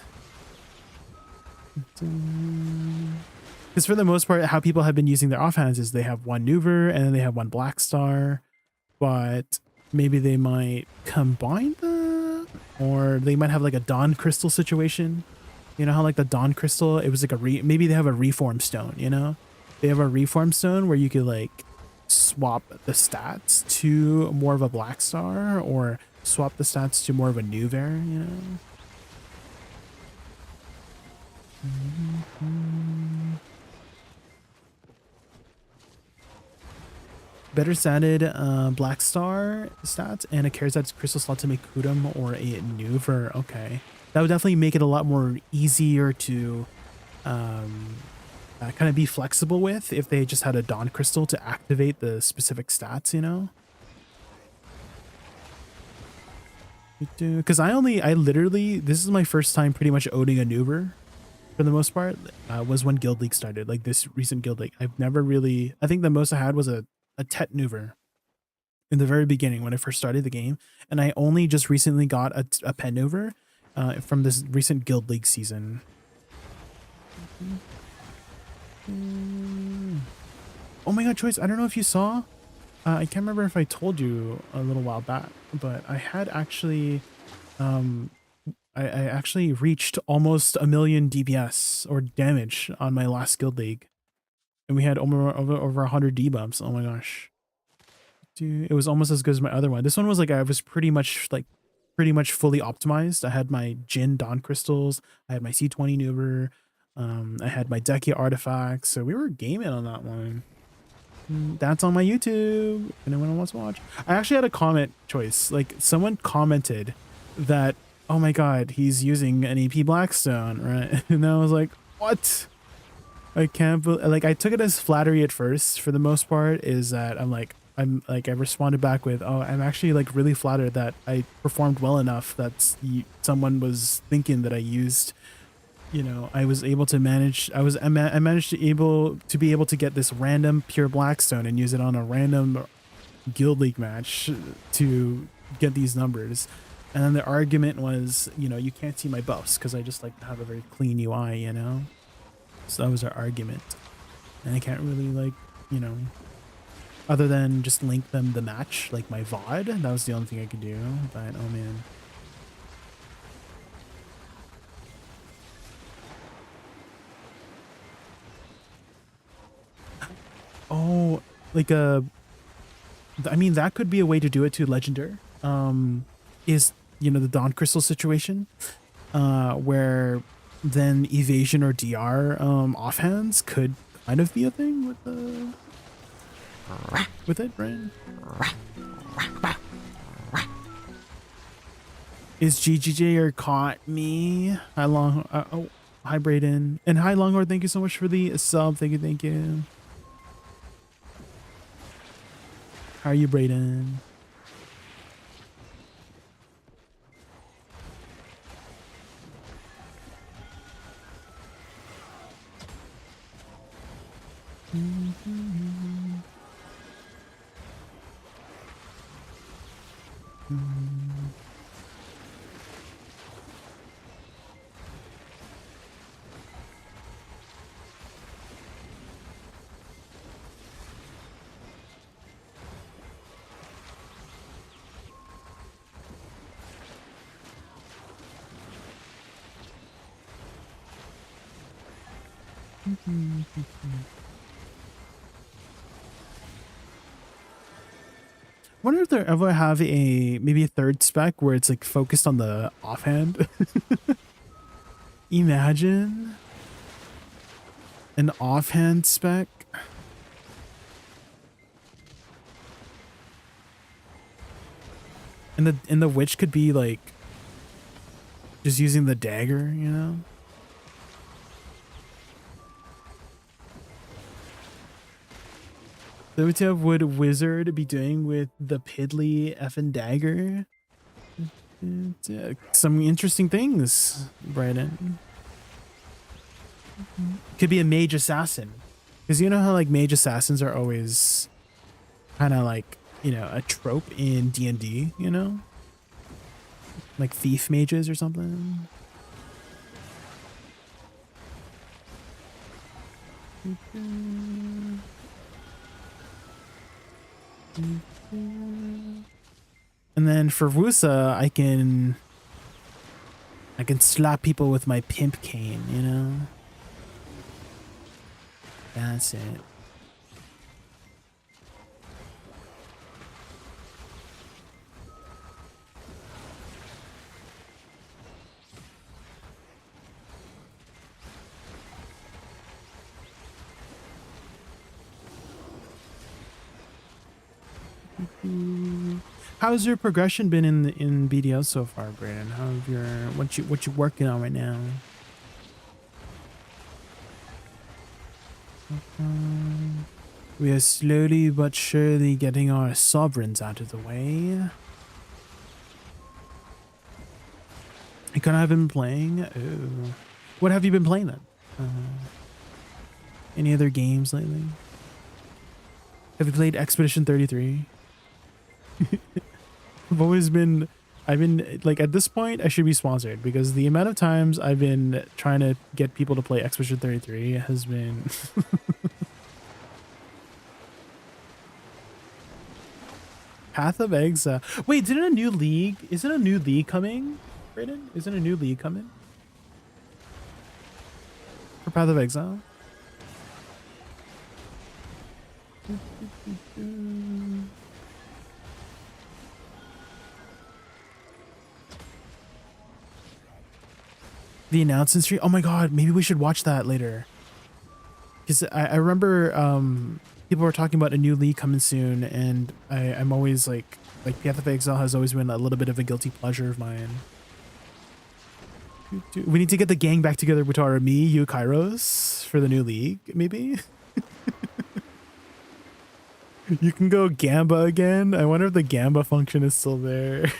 Because for the most part, how people have been using their offhands is they have one Nuver and then they have one Black Star, but maybe they might combine them, or they might have like a Dawn Crystal situation. You know how like the Dawn Crystal, it was like maybe they have a Reform Stone, you know? They have a Reform Stone where you could like swap the stats to more of a Black Star, or swap the stats to more of a Nuver, you know? Better statted Black Star stats and a Charizard's Crystal slot to make Kudum or a Nuver. Okay. That would definitely make it a lot more easier to kind of be flexible with if they just had a Dawn Crystal to activate the specific stats, you know? Because I literally, this is my first time pretty much owning a Nuver for the most part, was when Guild League started, like this recent Guild League. I've never really, I think the most I had was a Tet Nuver in the very beginning when I first started the game. And I only just recently got a Pen Nuver from this recent Guild League season. Oh my god, Choice, I don't know if you saw, I can't remember if I told you a little while back, but I had actually I actually reached almost 1 million DPS or damage on my last Guild League, and we had over 100 debumps. Oh my gosh, dude, it was almost as good as my other one. This one was like, I was pretty much fully optimized. I had my Jin Dawn Crystals, I had my C20 Nuber, I had my Deki artifacts, so we were gaming on that one. That's on my YouTube. Anyone wants to watch? I actually had a comment, Choice. Like, someone commented that, oh my god, he's using an AP Blackstone, right? And I was like, what? I can't like, I took it as flattery at first. For the most part, is that I responded back with, oh, I'm actually like really flattered that I performed well enough that someone was thinking that I used, you know, I was able to manage, I managed to be able to get this random pure Blackstone and use it on a random Guild League match to get these numbers. And then the argument was, you know, you can't see my buffs because I just like to have a very clean UI, you know? So that was our argument. And I can't really, like, you know, other than just link them the match, like my VOD, that was the only thing I could do. But, oh man. Oh, like I mean, that could be a way to do it to Legendary. Is, you know, the Dawn Crystal situation, where then evasion or DR offhands could kind of be a thing with the it, right? Is GGJ or caught me? Hi Long. Oh, hi Brayden, and hi Longhorn. Thank you so much for the sub. Thank you. How are you, Brayden? Wonder if they ever have maybe a third spec where it's like focused on the offhand. Imagine an offhand spec. And the witch could be like just using the dagger, you know? So what would Wizard be doing with the piddly effing dagger? Some interesting things, Brandon. Could be a mage assassin. Because you know how like mage assassins are always kind of like, you know, a trope in D&D, you know? Like thief mages or something. And then for Woosa, I can slap people with my pimp cane, you know? That's it. How's your progression been in BDO so far, Brandon? How have your what you working on right now? We are slowly but surely getting our sovereigns out of the way. I kind of have been playing. Oh. What have you been playing then? Any other games lately? Have you played Expedition 33? I've been like, at this point I should be sponsored, because the amount of times I've been trying to get people to play Expedition 33 has been Path of Exile. Wait, isn't a new league coming, Brayden? Isn't a new league coming for Path of Exile? The announcement stream. Oh my god, maybe we should watch that later. Because I remember people were talking about a new league coming soon, and I'm always like Path of Exile has always been a little bit of a guilty pleasure of mine. We need to get the gang back together with our me, you, Kairos for the new league, maybe. You can go Gamba again. I wonder if the Gamba function is still there.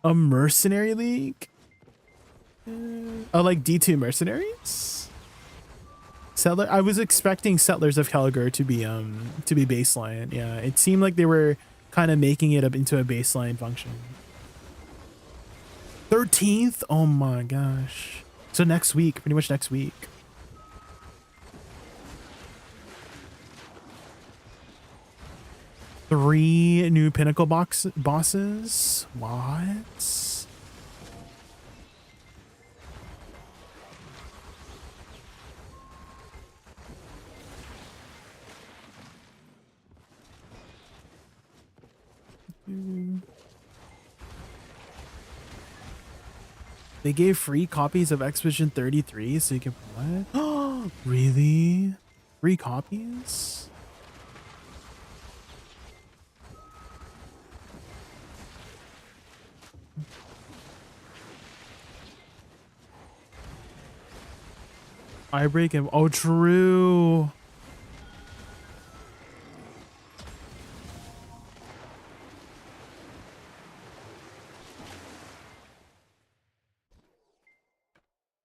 A mercenary league? Oh, like D2 mercenaries? Settler. I was expecting Settlers of Kelgar to be baseline. Yeah, it seemed like they were kind of making it up into a baseline function. 13th? Oh my gosh. So next week, pretty much next week. Three new pinnacle bosses? What? They gave free copies of Expedition 33 so you can what? Oh, really? Free copies? I break him. Oh, true.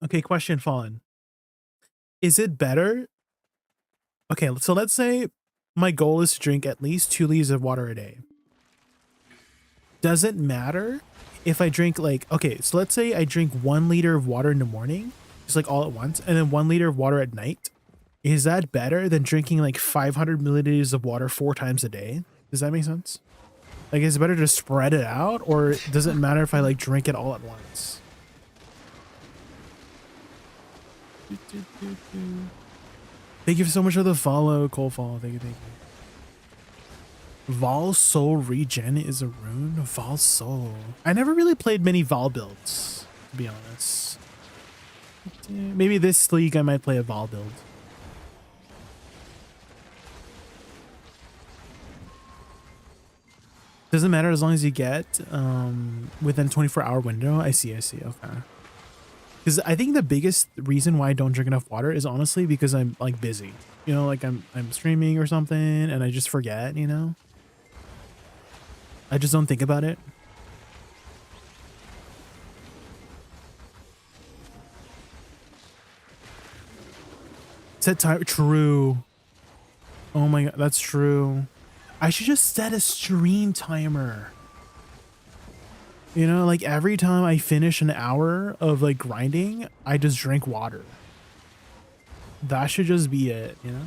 Okay, question, Fallen. Is it better? Okay, so let's say my goal is to drink at least 2 liters of water a day. Does it matter if I drink like, okay, so let's say I drink 1 liter of water in the morning, just like all at once, and then 1 liter of water at night. Is that better than drinking like 500 milliliters of water 4 times a day? Does that make sense? Like, is it better to spread it out, or does it matter if I like drink it all at once? Thank you so much for the follow, Colefall. Thank you, thank you. Vol Soul Regen is a rune? Vol Soul. I never really played many Vol builds, to be honest. Maybe this league I might play a Vol build. Doesn't matter as long as you get within 24-hour window. I see, okay. Because I think the biggest reason why I don't drink enough water is honestly because I'm like busy. You know, like I'm streaming or something and I just forget, you know? I just don't think about it. Set time. True. Oh my god, that's true. I should just set a stream timer. You know, like every time I finish an hour of like grinding, I just drink water. That should just be it, you know?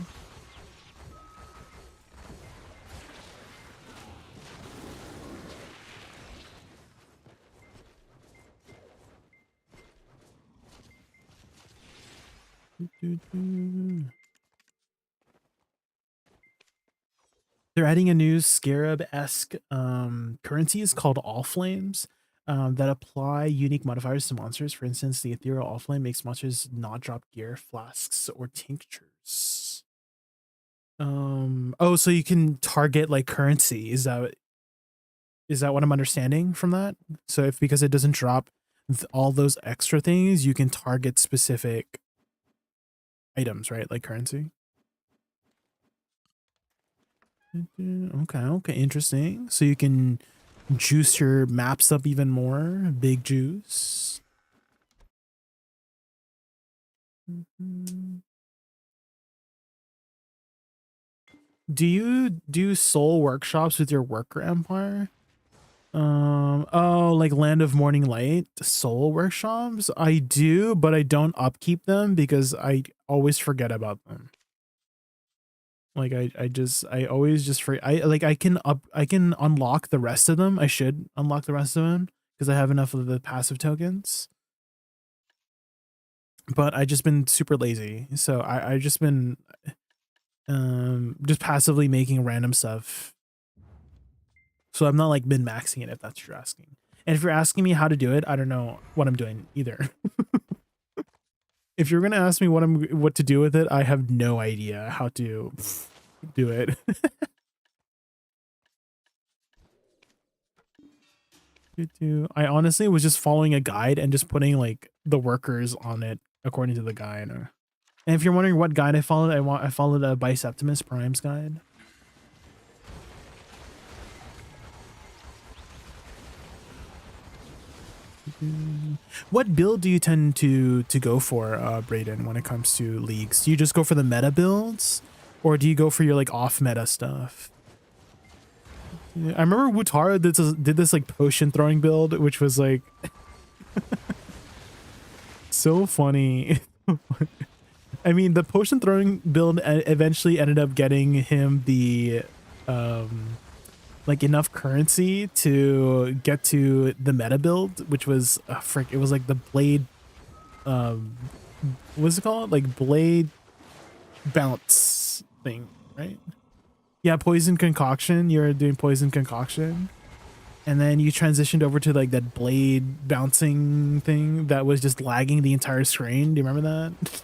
They're adding a new Scarab-esque currencies called All Flames that apply unique modifiers to monsters. For instance, the Ethereal All Flame makes monsters not drop gear, flasks, or tinctures. Oh, so you can target like currency. Is that what I'm understanding from that? So if because it doesn't drop all those extra things, you can target specific items, right? Like currency. Okay, interesting. So you can juice your maps up even more. Big juice. Do you do soul workshops with your worker empire? Oh, like Land of Morning Light soul workshops? I do, but I don't upkeep them because I always forget about them. Like I always just I can unlock the rest of them. I should unlock the rest of them because I have enough of the passive tokens. But I just been super lazy. So I just been just passively making random stuff. So I'm not like min-maxing it if that's what you're asking. And if you're asking me how to do it, I don't know what I'm doing either. If you're gonna ask me what to do with it, I have no idea how to do it. I honestly was just following a guide and just putting like the workers on it according to the guide. And if you're wondering what guide I followed, I followed a Biceptimus Prime's guide. What build do you tend to go for, Brayden, when it comes to leagues? Do you just go for the meta builds, or do you go for your like off meta stuff? I remember Wutara did this like potion throwing build, which was like so funny. I mean, the potion throwing build eventually ended up getting him the like enough currency to get to the meta build, which was it was like the blade what's it called, like blade bounce thing, right? Yeah, poison concoction. You're doing poison concoction, and then you transitioned over to like that blade bouncing thing that was just lagging the entire screen. Do you remember that?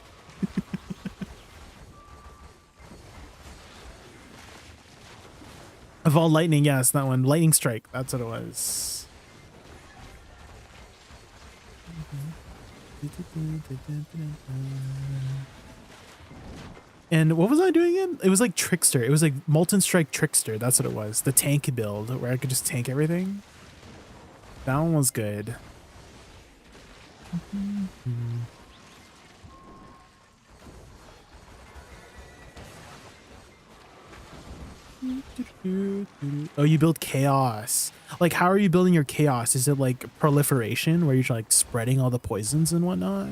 Evolved Lightning, yes, that one. Lightning Strike, that's what it was. And what was I doing again? It was like Trickster. It was like Molten Strike Trickster, that's what it was. The tank build, where I could just tank everything. That one was good. Oh, you build chaos. Like, how are you building your chaos? Is it like proliferation, where you're like spreading all the poisons and whatnot?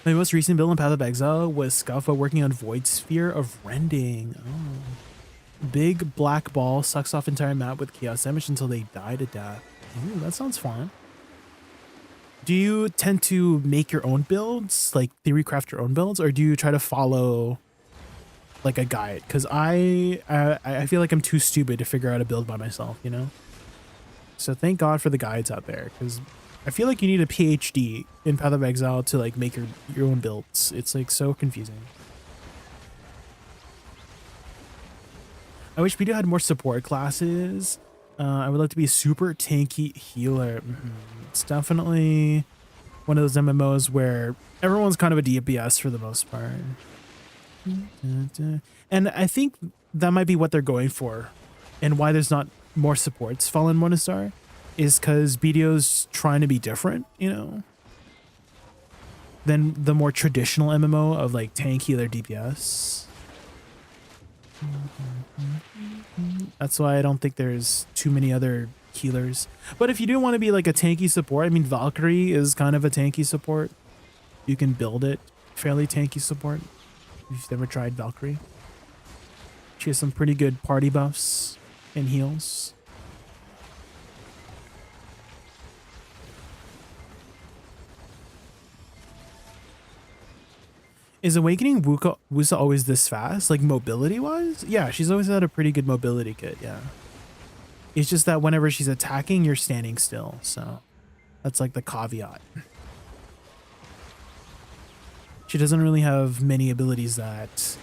My most recent build in Path of Exile was Scuffa working on Void Sphere of Rending. Oh. Big black ball sucks off entire map with chaos damage until they die to death. Ooh, that sounds fun. Do you tend to make your own builds, like theory craft your own builds, or do you try to follow like a guide? Because I feel like I'm too stupid to figure out a build by myself, you know? So thank God for the guides out there, because I feel like you need a PhD in Path of Exile to like make your own builds. It's like so confusing. I wish Video had more support classes. I would like to be a super tanky healer. It's definitely one of those MMOs where everyone's kind of a DPS for the most part. And I think that might be what they're going for, and why there's not more supports Fallen Morningstar is because BDO's trying to be different, you know, than the more traditional MMO of like tank healer DPS. That's why I don't think there's too many other healers. But if you do want to be like a tanky support, I mean, Valkyrie is kind of a tanky support. You can build it fairly tanky support. If you've never tried Valkyrie, she has some pretty good party buffs and heals. Is Awakening Woosa always this fast? Like mobility-wise? Yeah, she's always had a pretty good mobility kit, yeah. It's just that whenever she's attacking, you're standing still, so that's like the caveat. She doesn't really have many abilities that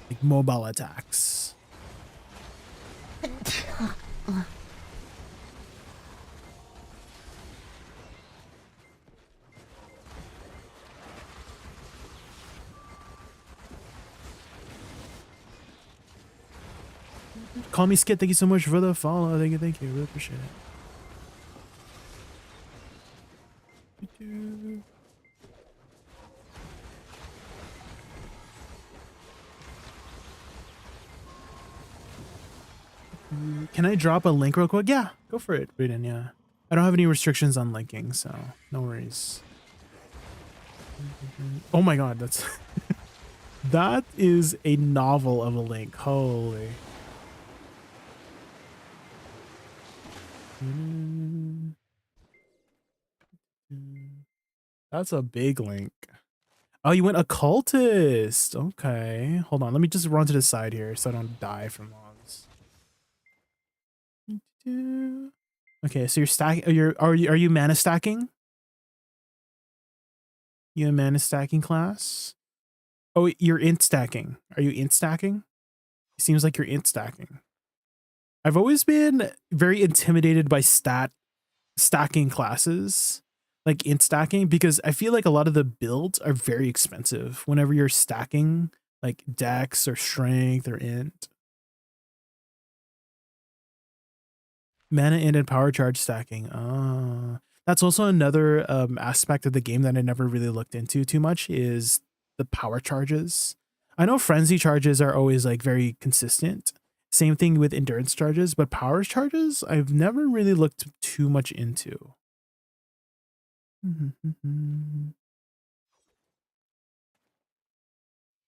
like mobile attacks. Call me Skit, thank you so much for the follow. Thank you, really appreciate it. Can I drop a link real quick? Yeah, go for it, Raiden, yeah. I don't have any restrictions on linking, so no worries. Oh my god, that's... that is a novel of a link. Holy. That's a big link. Oh, you went occultist. Okay. Hold on. Let me just run to the side here so I don't die from logs. Okay, so you're stacking. Are you mana stacking? You a mana stacking class? Oh, you're int stacking. Are you int stacking? It seems like you're int stacking. I've always been very intimidated by stacking classes, like int stacking, because I feel like a lot of the builds are very expensive whenever you're stacking like dex or strength or int. Mana int and power charge stacking. That's also another aspect of the game that I never really looked into too much, is the power charges. I know frenzy charges are always like very consistent. Same thing with endurance charges, but power charges I've never really looked too much into.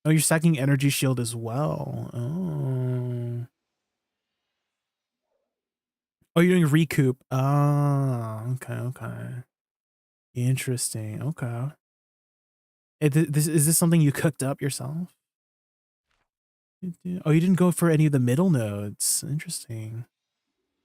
Oh, you're stacking energy shield as well. Oh. Oh, you're doing recoup. Ah, okay. Interesting. Okay. Is this something you cooked up yourself? Oh, you didn't go for any of the middle nodes. Interesting.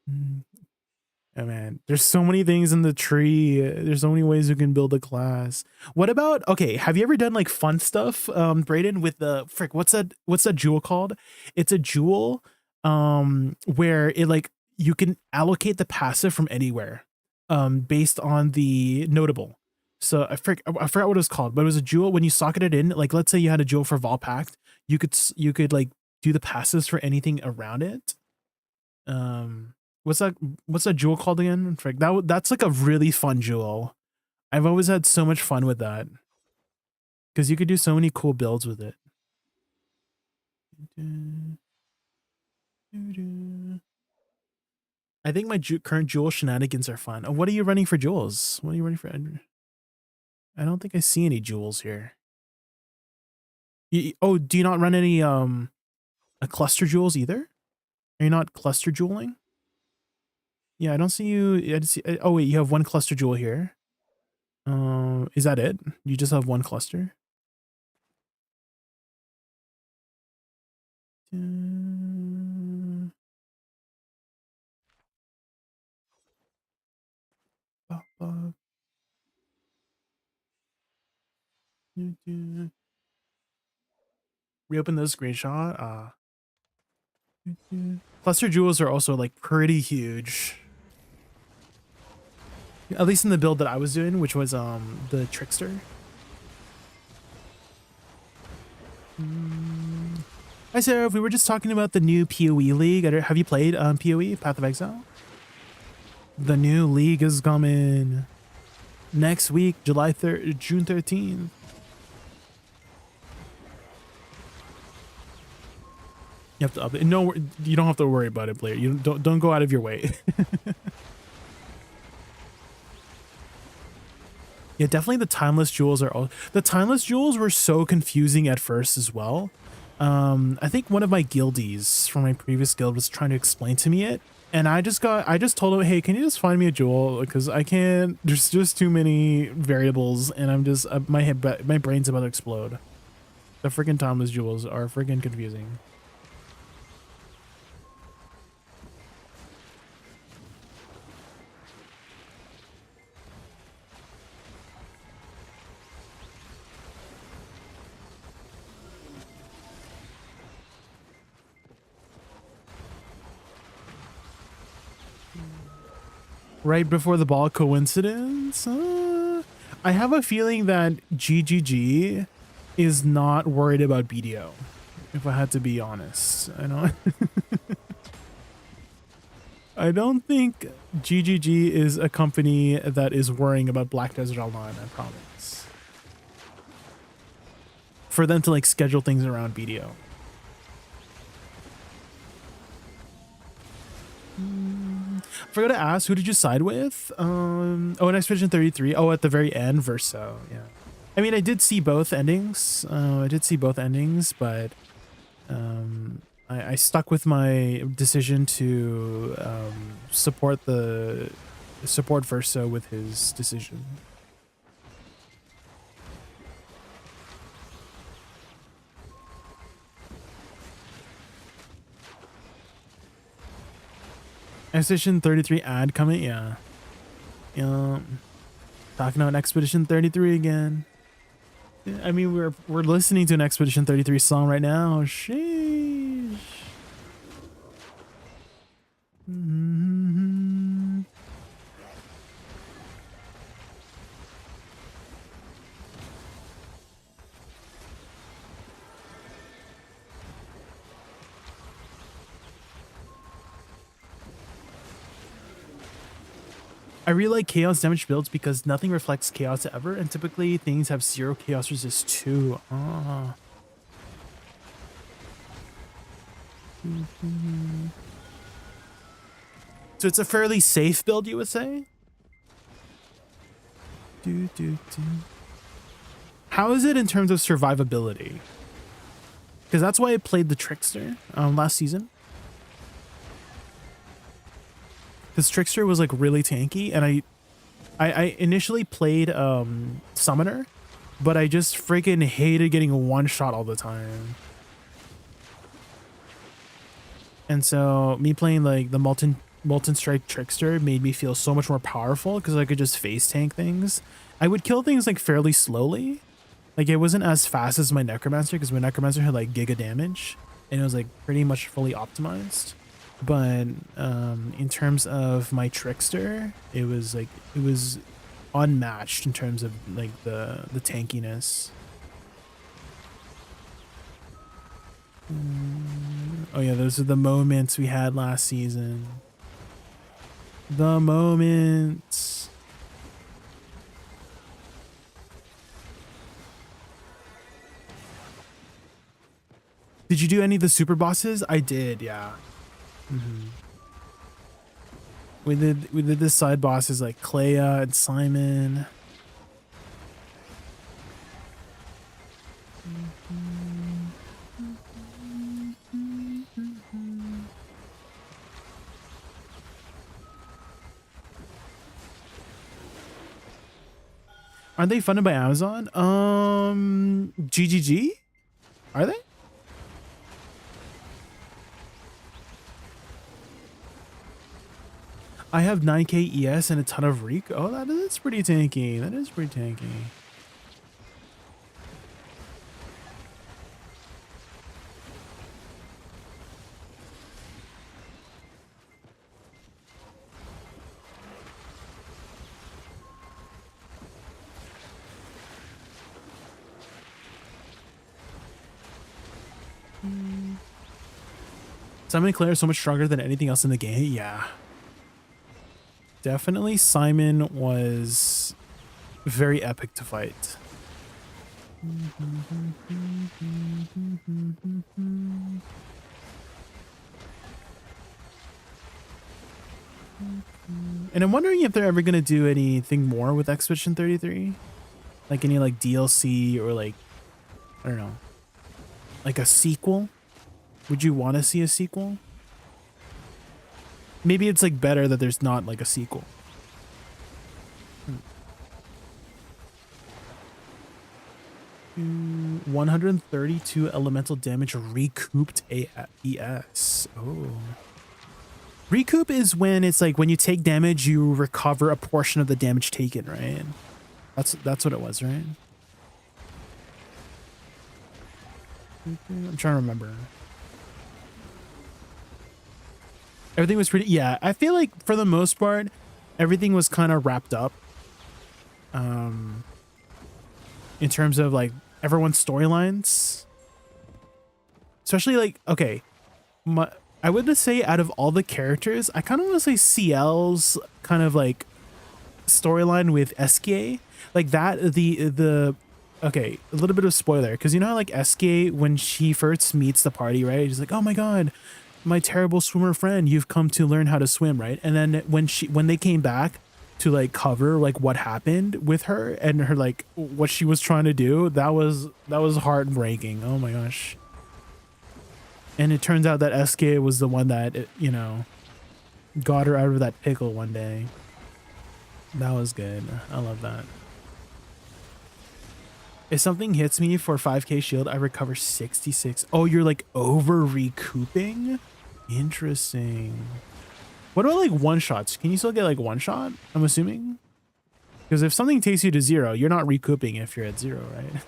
Oh man, there's so many things in the tree. There's so many ways you can build a class. What about, okay, have you ever done like fun stuff, Brayden, with the frick, what's that jewel called? It's a jewel where it like you can allocate the passive from anywhere based on the notable. So I forgot what it was called, but it was a jewel when you socket it in, like let's say you had a jewel for Volpact, you could like do the passives for anything around it. What's that jewel called again? Frick, that's like a really fun jewel. I've always had so much fun with that because you could do so many cool builds with it. I think my current jewel shenanigans are fun. Oh, what are you running for jewels? What are you running for? I don't think I see any jewels here. Oh, do you not run any a cluster jewels either? Are you not cluster jeweling? Yeah, I don't see you. I see, oh wait, you have one cluster jewel here. Is that it? You just have one cluster? Reopen the screenshot. Cluster jewels are also like pretty huge. At least in the build that I was doing, which was the Trickster. Hi Sarah, we were just talking about the new PoE league. Have you played PoE, Path of Exile? The new league is coming next week, June 13th. You have to update. No, you don't have to worry about it, Blair. You don't go out of your way. Yeah, definitely the timeless jewels are the timeless jewels were so confusing at first as well. I think one of my guildies from my previous guild was trying to explain to me it, and I just told him, hey, can you just find me a jewel, because I can't, there's just too many variables, and I'm just my brain's about to explode. The freaking timeless jewels are freaking confusing. Right before the ball, coincidence? I have a feeling that GGG is not worried about BDO, if I had to be honest. I don't think GGG is a company that is worrying about Black Desert Online, I promise. For them to like schedule things around BDO. I forgot to ask, who did you side with? Oh, in Expedition 33. Oh, at the very end, Verso. Yeah. I mean, I did see both endings. But I stuck with my decision to support Verso with his decision. Expedition 33 ad coming, yeah. Talking about Expedition 33 again. I mean, we're listening to an Expedition 33 song right now. Sheesh. I really like chaos damage builds because nothing reflects chaos ever, and typically things have 0 chaos resist too. Ah. So it's a fairly safe build, you would say? How is it in terms of survivability? Because that's why I played the Trickster last season. This Trickster was like really tanky, and I initially played Summoner, but I just freaking hated getting one shot all the time. And so me playing like the Molten Strike Trickster made me feel so much more powerful because I could just face tank things. I would kill things like fairly slowly. Like it wasn't as fast as my Necromancer, because my Necromancer had like giga damage and it was like pretty much fully optimized. But in terms of my Trickster, it was unmatched in terms of like the tankiness. Oh yeah, those are the moments we had last season. The moments. Did you do any of the super bosses? I did, yeah. We did the side bosses like Clea and Simon. Aren't they funded by Amazon? GGG? Are they? I have 9k ES and a ton of Reek. Oh, that is pretty tanky. That is pretty tanky. Simon and Claire are so much stronger than anything else in the game. Yeah. Definitely Simon was very epic to fight. And I'm wondering if they're ever going to do anything more with Expedition 33. Like any like DLC or like, I don't know, like a sequel. Would you want to see a sequel? Maybe it's like better that there's not like a sequel. 132 elemental damage recouped AES. Oh. Recoup is when it's like when you take damage, you recover a portion of the damage taken, right? That's what it was, right? I'm trying to remember. Everything was pretty, yeah, I feel like for the most part, everything was kind of wrapped up. In terms of like everyone's storylines. Especially like, okay, I would just say out of all the characters, I kind of want to say CL's kind of like storyline with SK, like that, okay, a little bit of spoiler, because you know how like SK, when she first meets the party, right, she's like, oh my god, my terrible swimmer friend, you've come to learn how to swim, right? And then when they came back to like cover like what happened with her and her like what she was trying to do, that was heartbreaking. Oh my gosh. And it turns out that SK was the one that, you know, got her out of that pickle one day. That was good. I love that. If something hits me for 5k shield, I recover 66. Oh, you're like over recouping? Interesting. What about like one shots? Can you still get like one shot? I'm assuming. Because if something takes you to 0, you're not recouping if you're at 0, right?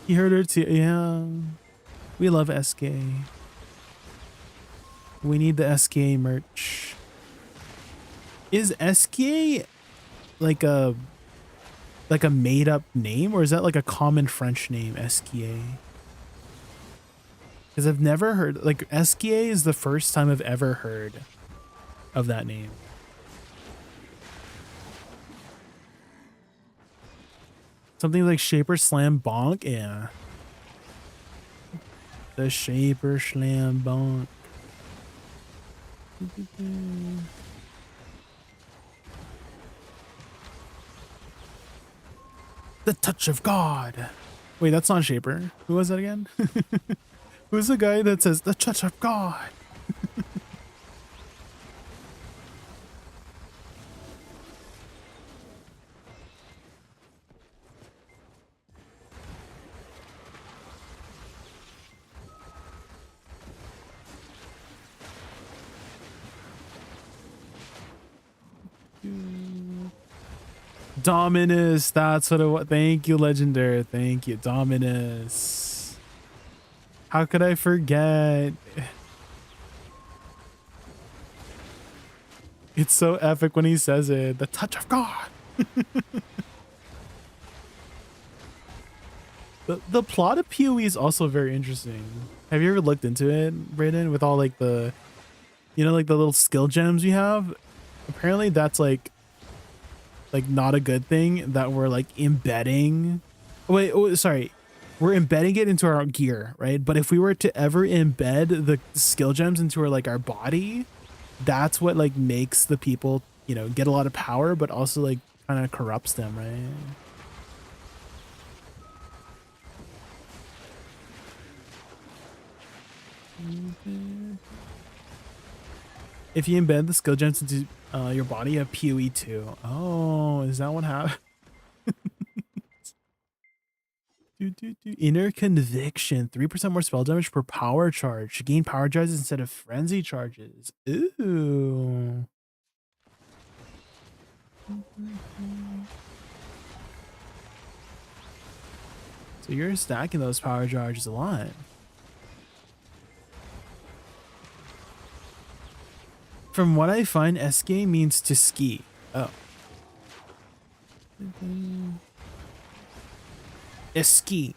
You heard her too. Yeah. We love SK. We need the SK merch. Is SK like a made up name, or is that like a common French name, SKA? Because I've never heard, like SKA is the first time I've ever heard of that name. Something like Shaper Slam Bonk, yeah. The Shaper Slam Bonk. The touch of God. Wait, that's not Shaper. Who was that again? Who's the guy that says the touch of God? Dominus, that's what it was. Thank you, Legendary. Thank you, Dominus. How could I forget? It's so epic when he says it. The touch of God. The plot of PoE is also very interesting. Have you ever looked into it, Brayden? With all like the, you know, like the little skill gems we have? Apparently that's like not a good thing that we're like embedding. Wait, oh, sorry. We're embedding it into our gear, right? But if we were to ever embed the skill gems into our body, that's what like makes the people, you know, get a lot of power, but also like kind of corrupts them, right? If you embed the skill gems into your body, you have PoE too. Oh, is that what happened? Inner Conviction, 3% more spell damage per power charge. Gain power charges instead of frenzy charges. Ooh. So you're stacking those power charges a lot. From what I find, eski means to ski. Oh. Eski.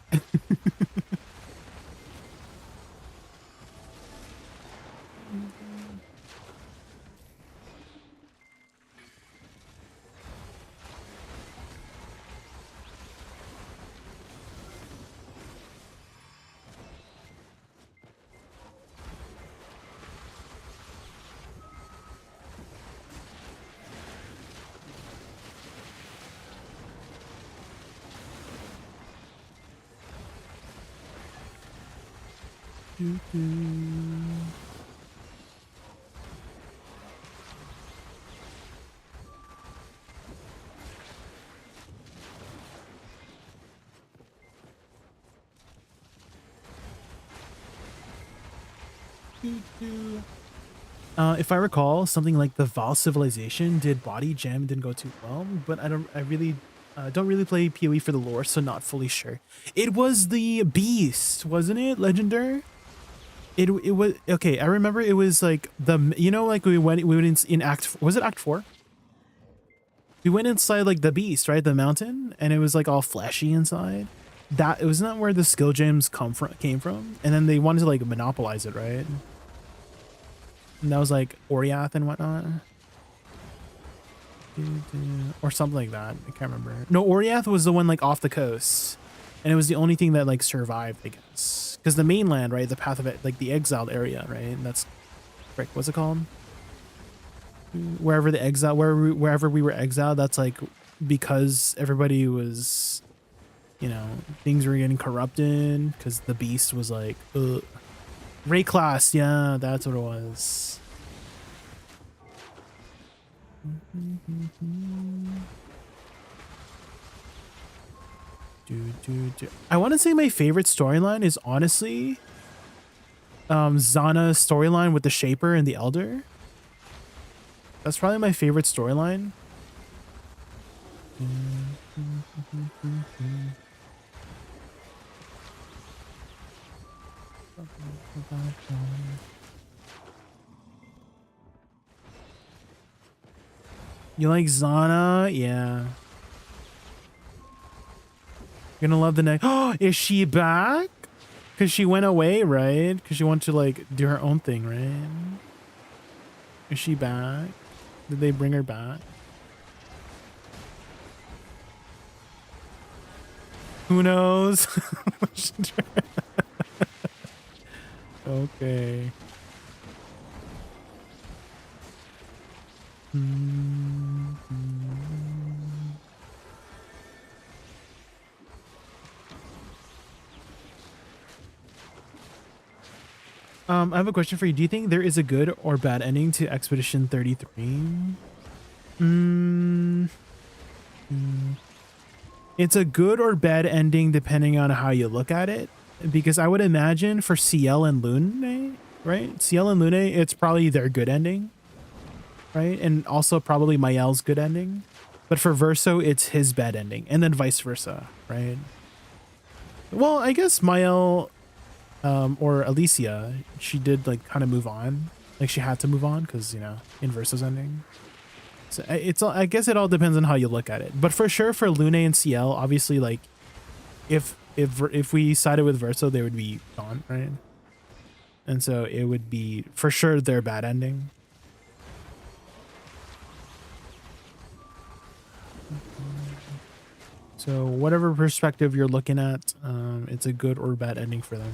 If I recall, something like the Val Civilization did body jam and didn't go too well, but I really don't really play PoE for the lore, so not fully sure. It was the Beast, wasn't it? Legendary? It was okay. I remember it was like like we went in Act, was it Act 4? We went inside like the Beast, right? The mountain, and it was like all fleshy inside. That it was not where the skill gems came from, and then they wanted to like monopolize it, right? And that was like Oriath and whatnot. Or something like that. I can't remember. No, Oriath was the one like off the coast. And it was the only thing that like survived, I guess. Because the mainland, right? The path of it, like the exiled area, right? And that's, frick, what's it called? Wherever the exile, wherever we were exiled, that's like because everybody was, you know, things were getting corrupted. Because the Beast was like, ugh. Ray class, yeah, that's what it was. I want to say my favorite storyline is honestly Zana's storyline with the Shaper and the Elder. That's probably my favorite storyline. You like Zana? Yeah. You're gonna love the next. Oh, is she back? Because she went away, right? Because she wanted to like do her own thing, right? Is she back? Did they bring her back? Who knows? Okay. I have a question for you. Do you think there is a good or bad ending to Expedition 33? It's a good or bad ending depending on how you look at it. Because I would imagine for CL and Lune, right? CL and Lune, it's probably their good ending, right? And also probably Mael's good ending. But for Verso, it's his bad ending. And then vice versa, right? Well, I guess Mael or Alicia, she did like kind of move on. Like she had to move on because, you know, in Verso's ending. So I guess it all depends on how you look at it. But for sure for Lune and CL, obviously like if we sided with Verso, they would be gone, right? And so it would be for sure their bad ending. So whatever perspective you're looking at, it's a good or bad ending for them.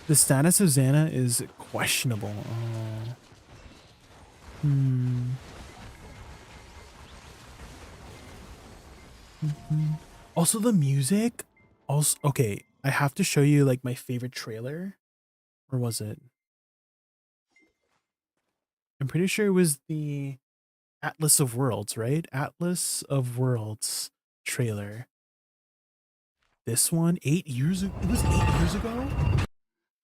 The status of Xana is questionable. Also the music. Also, okay, I have to show you like my favorite trailer. Or was it? I'm pretty sure it was the Atlas of Worlds, right? Atlas of Worlds trailer. This one, 8 years ago. It was 8 years ago?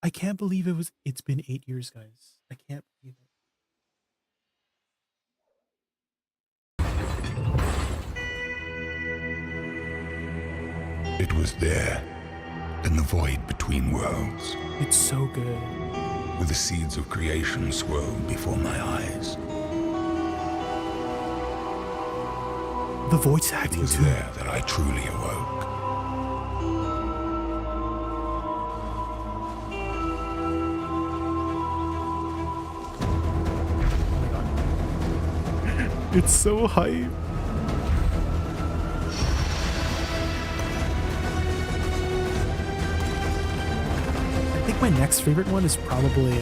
I can't believe it's been 8 years, guys. I can't believe it. was there, in the void between worlds, It's so good. where the seeds of creation swirled before my eyes. The voice It acting was too. there that I truly awoke. It's so hype. I think my next favorite one is probably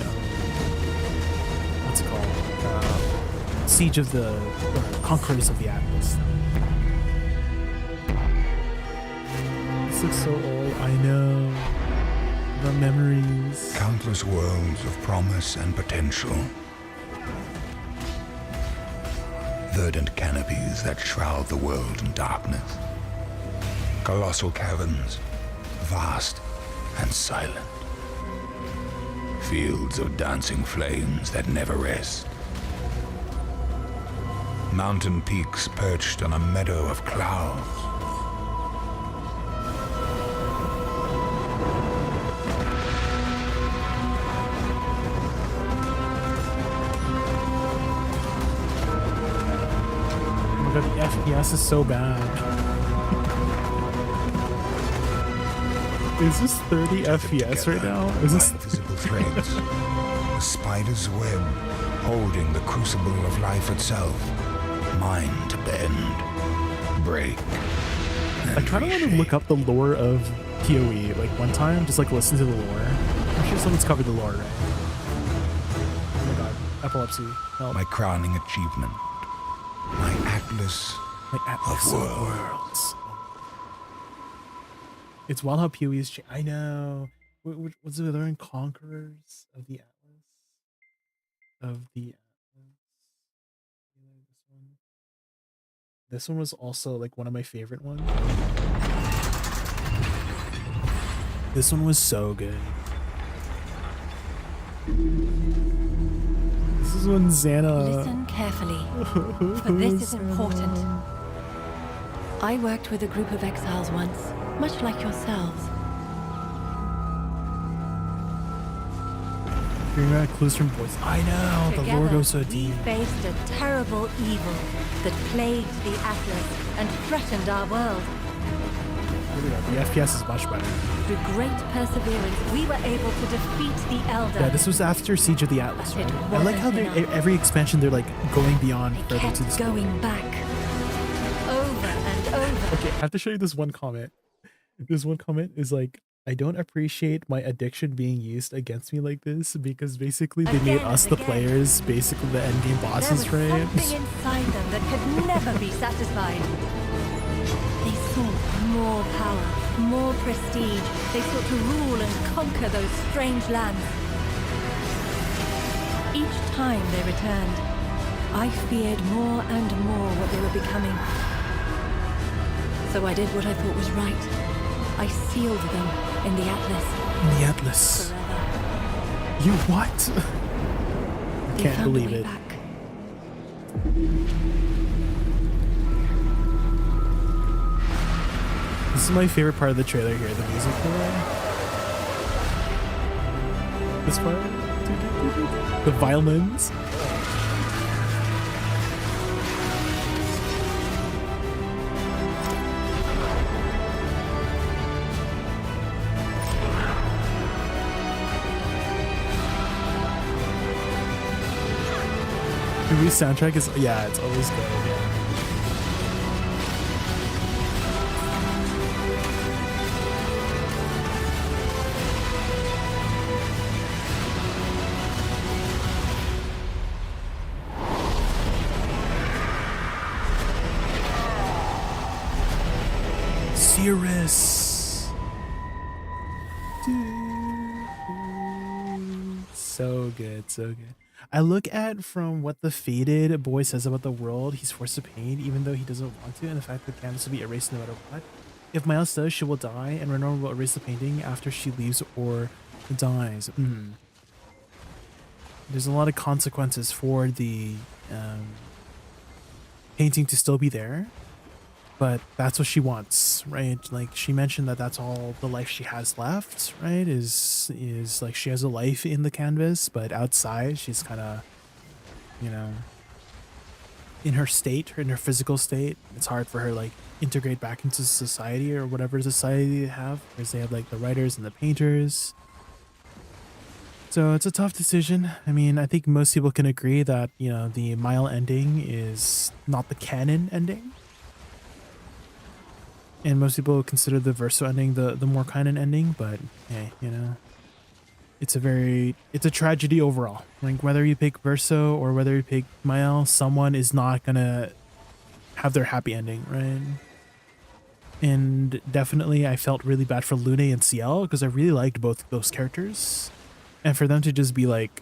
what's it called? Siege of the Conquerors of the Atlas. This looks so old. I know. The memories. Countless worlds of promise and potential. Verdant canopies that shroud the world in darkness. Colossal caverns, vast and silent. Fields of dancing flames that never rest. Mountain peaks perched on a meadow of clouds. The FPS is so bad. Is this 30 FPS right now? Is this invisible threads? A spider's web holding the crucible of life itself. Mine to bend, break. I kind of want to look up the lore of PoE like one time, just like listen to the lore. I'm sure someone's covered the lore, right? Oh my god, epilepsy. Help. My crowning achievement. My Atlas Like Atlas of of Worlds. Worlds. It's wild how PoE is I know. What's the other one? Conquerors of the Atlas? Of the Atlas. This one was also like one of my favorite ones. This one was so good. This is when Xana. Listen carefully, for this is important. I worked with a group of exiles once, much like yourselves. Hearing out clues from voice. I know, the lore goes so we deep. faced a terrible evil that plagued the Atlas and threatened our world. Here we go. The FPS is much better. Through great perseverance, we were able to defeat the Elder. Yeah, this was after Siege of the Atlas, But it right? I like how wasn't enough. every expansion they're like going beyond They further kept to the story. going back, over and over. Okay, I have to show you this one comment. This one comment is like, I don't appreciate my addiction being used against me like this because basically they made Again us and the again. players basically the endgame There bosses, was right? something inside them that could never be satisfied. They sought more power, more prestige. They sought to rule and conquer those strange lands. Each time they returned, I feared more and more what they were becoming. So I did what I thought was right. I sealed them in the Atlas The Atlas. forever. You what? They Can't found a believe way it. back. This is my favorite part of the trailer here, the music here. This part. The violins. The Wii soundtrack is, yeah, it's always good. Yeah. Cirrus. So good, so good. I look at from what the faded boy says about the world, he's forced to paint even though he doesn't want to, and the fact that canvas will be erased no matter what. If Miles does, she will die, and Renora will erase the painting after she leaves or dies. There's a lot of consequences for the painting to still be there, but that's what she wants, right? Like she mentioned that that's all the life she has left, right? Is like she has a life in the canvas, but outside she's kind of, you know, in her state, in her physical state. It's hard for her like integrate back into society or whatever society they have, because they have like the writers and the painters. So it's a tough decision. I mean, I think most people can agree that, you know, the Mile ending is not the canon ending. And most people consider the Verso ending the more canon ending, but hey, you know, it's a tragedy overall. Like whether you pick Verso or whether you pick Mile, someone is not gonna have their happy ending, right? And definitely I felt really bad for Lune and CL because I really liked both those characters. And for them to just be like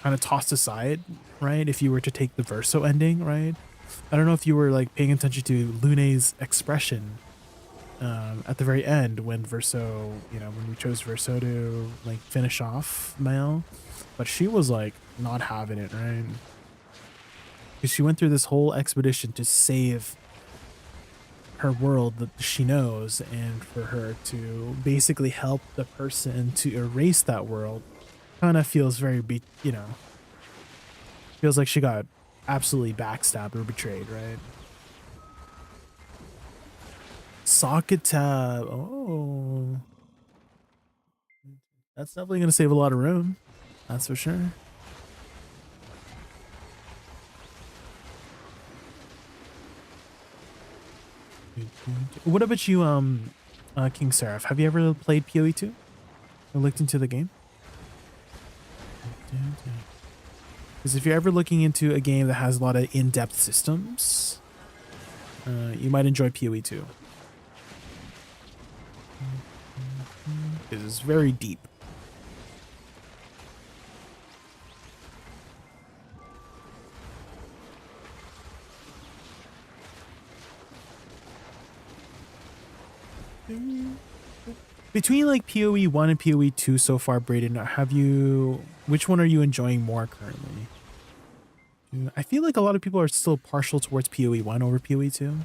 kind of tossed aside, right? If you were to take the Verso ending, right? I don't know if you were like paying attention to Lune's expression at the very end when Verso, you know, when we chose Verso to like finish off Mile, but she was like not having it, right? Because she went through this whole expedition to save her world that she knows, and for her to basically help the person to erase that world kind of feels very, you know, feels like she got absolutely backstabbed or betrayed, right? Socket tab. Oh, that's definitely going to save a lot of room. That's for sure. What about you, King Seraph? Have you ever played PoE 2 or looked into the game? Because if you're ever looking into a game that has a lot of in-depth systems, you might enjoy PoE 2. Because it's very deep. Between like PoE 1 and PoE 2 so far, Brayden, which one are you enjoying more currently? I feel like a lot of people are still partial towards PoE 1 over PoE 2.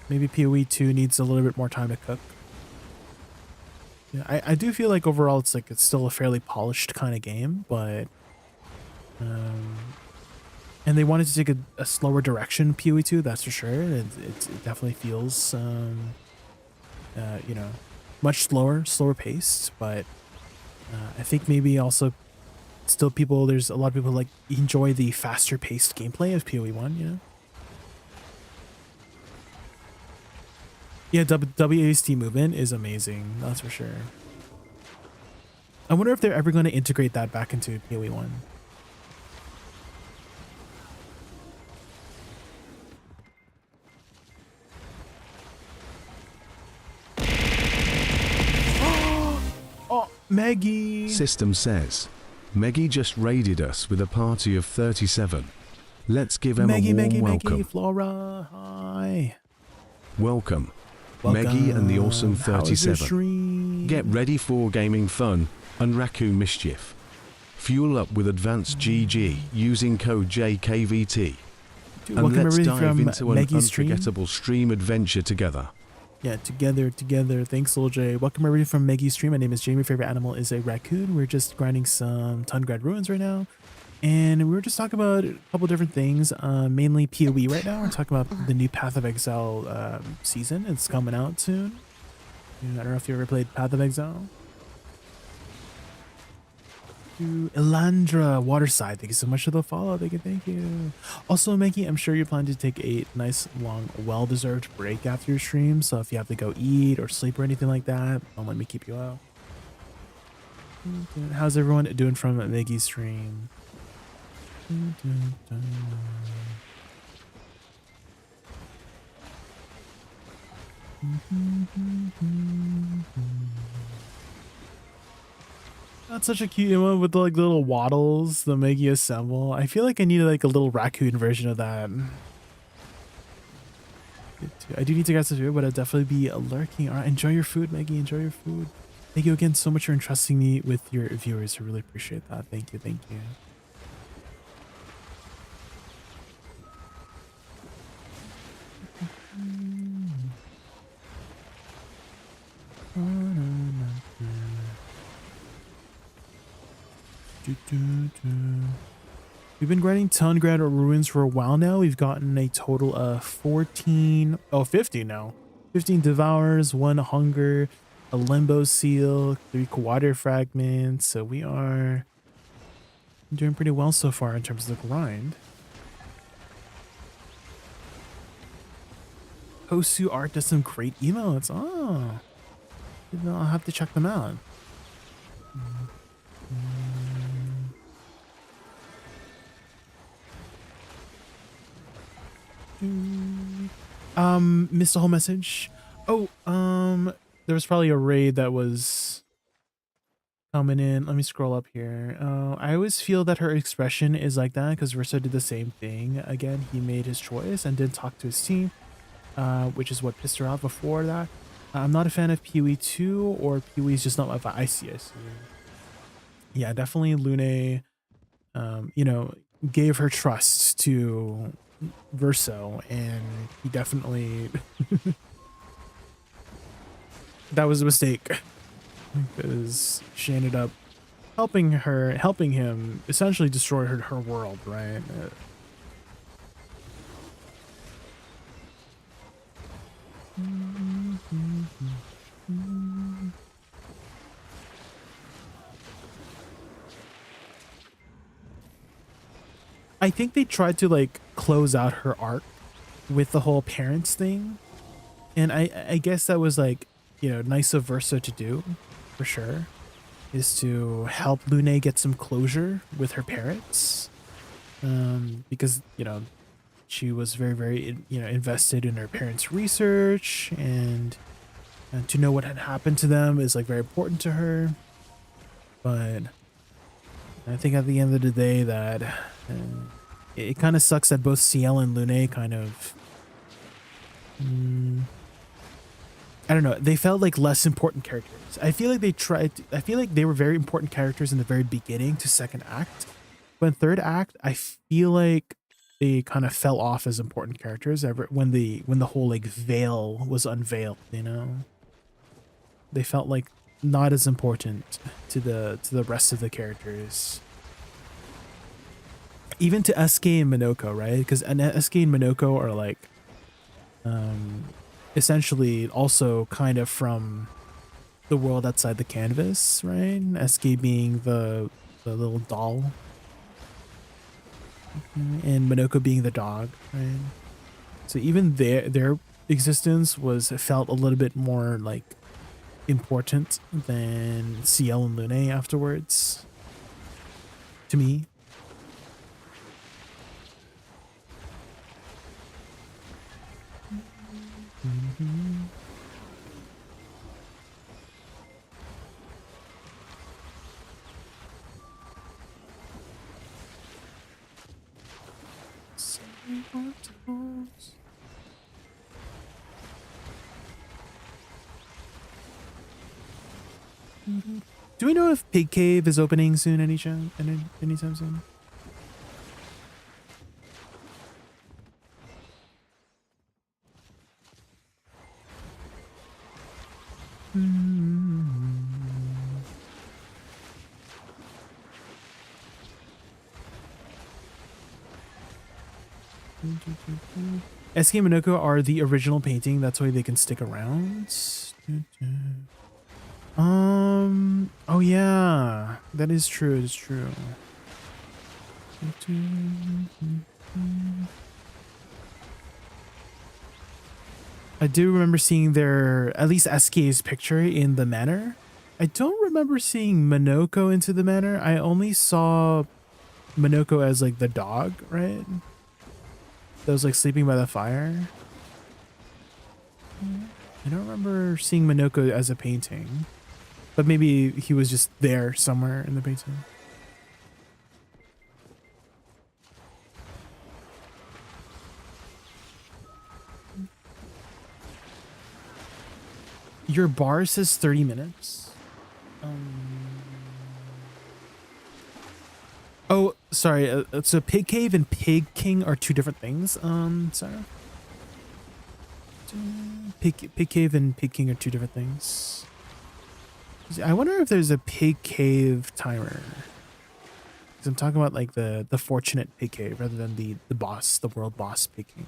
Maybe PoE 2 needs a little bit more time to cook. Yeah, I do feel like overall it's still a fairly polished kind of game, but and they wanted to take a slower direction PoE 2, that's for sure. It definitely feels you know, much slower paced, but I think maybe also still there's a lot of people like enjoy the faster paced gameplay of PoE 1, you know? Yeah, WASD movement is amazing, that's for sure. I wonder if they're ever going to integrate that back into PoE 1. Oh, Maggie! System says, Meggie just raided us with a party of 37. Let's give Emma a warm welcome. Maggie, Flora, hi. Welcome. Meggie and the awesome How is your 37. stream? Get ready for gaming fun and raccoon mischief. Fuel up with ADVgg using code JaykunVT. Dude, And let's dive from into an Maggie's unforgettable stream adventure together. Yeah, together. Thanks, Lil J. Welcome everybody from Maggie's stream. My name is Jamie. Favorite animal is a raccoon. We're just grinding some Tungrad ruins right now. And we were just talking about a couple different things, mainly PoE right now. We're talking about the new Path of Exile season. It's coming out soon. I don't know if you ever played Path of Exile. To Elandra Waterside, thank you so much for the follow. Thank you. Also, Maggie, I'm sure you're planning to take a nice, long, well-deserved break after your stream. So if you have to go eat or sleep or anything like that, don't let me keep you out. How's everyone doing from Maggie's stream? That's such a cute one with the like little waddles, the Maggie assemble. I feel like I need like a little raccoon version of that. I do need to get to do it, but I'll definitely be lurking. All right, enjoy your food, Maggie. Enjoy your food. Thank you again so much for entrusting me with your viewers. I really appreciate that. Thank you. We've been grinding ton grad or ruins for a while now. We've gotten a total of 15 now. 15 devours, 1 hunger, a limbo seal, 3 water fragments. So we are doing pretty well so far in terms of the grind. Hosu Art does some great emotes. Oh, I'll have to check them out. Missed a whole message. Oh, there was probably a raid that was coming in. Let me scroll up here. I always feel that her expression is like that because Verso did the same thing. Again, he made his choice and didn't talk to his team, which is what pissed her off before that. I'm not a fan of Pee-wee 2, or Pee-wee's just not my vibe. I see. Yeah, definitely Lune, you know, gave her trust to Verso, and he definitely that was a mistake because she ended up helping him essentially destroy her world, right? I think they tried to like close out her arc with the whole parents thing, and I guess that was like, you know, nice of Verso to do, for sure, is to help Lune get some closure with her parents, because, you know, she was very you know, invested in her parents' research, and to know what had happened to them is like very important to her. But I think at the end of the day that it kind of sucks that both Ciel and Lune kind of I don't know, they felt like less important characters. I feel like I feel like they were very important characters in the very beginning to second act, but in third act I feel like they kind of fell off as important characters when the whole like veil was unveiled, you know. They felt like not as important to the rest of the characters. Even to SK and Minoko, right? Because SK and Minoko are like essentially also kind of from the world outside the canvas, right? SK being the little doll, and Minoko being the dog, right? So even their existence felt a little bit more like important than Ciel and Lune afterwards, to me. Do we know if Pig Cave is opening soon, anytime soon? SK and Minoko are the original painting. That's why they can stick around. Oh yeah, that is true. It's true. I do remember seeing at least SK's picture in the manor. I don't remember seeing Minoko into the manor. I only saw Minoko as like the dog, right? That was like sleeping by the fire. I don't remember seeing Minoko as a painting, but maybe he was just there somewhere in the painting. Your bar says 30 minutes. Oh, sorry. So Pig Cave and Pig King are two different things. Sorry. Pig Cave and Pig King are two different things. I wonder if there's a Pig Cave timer. Because I'm talking about like the fortunate pig cave rather than the boss, the world boss pig cave.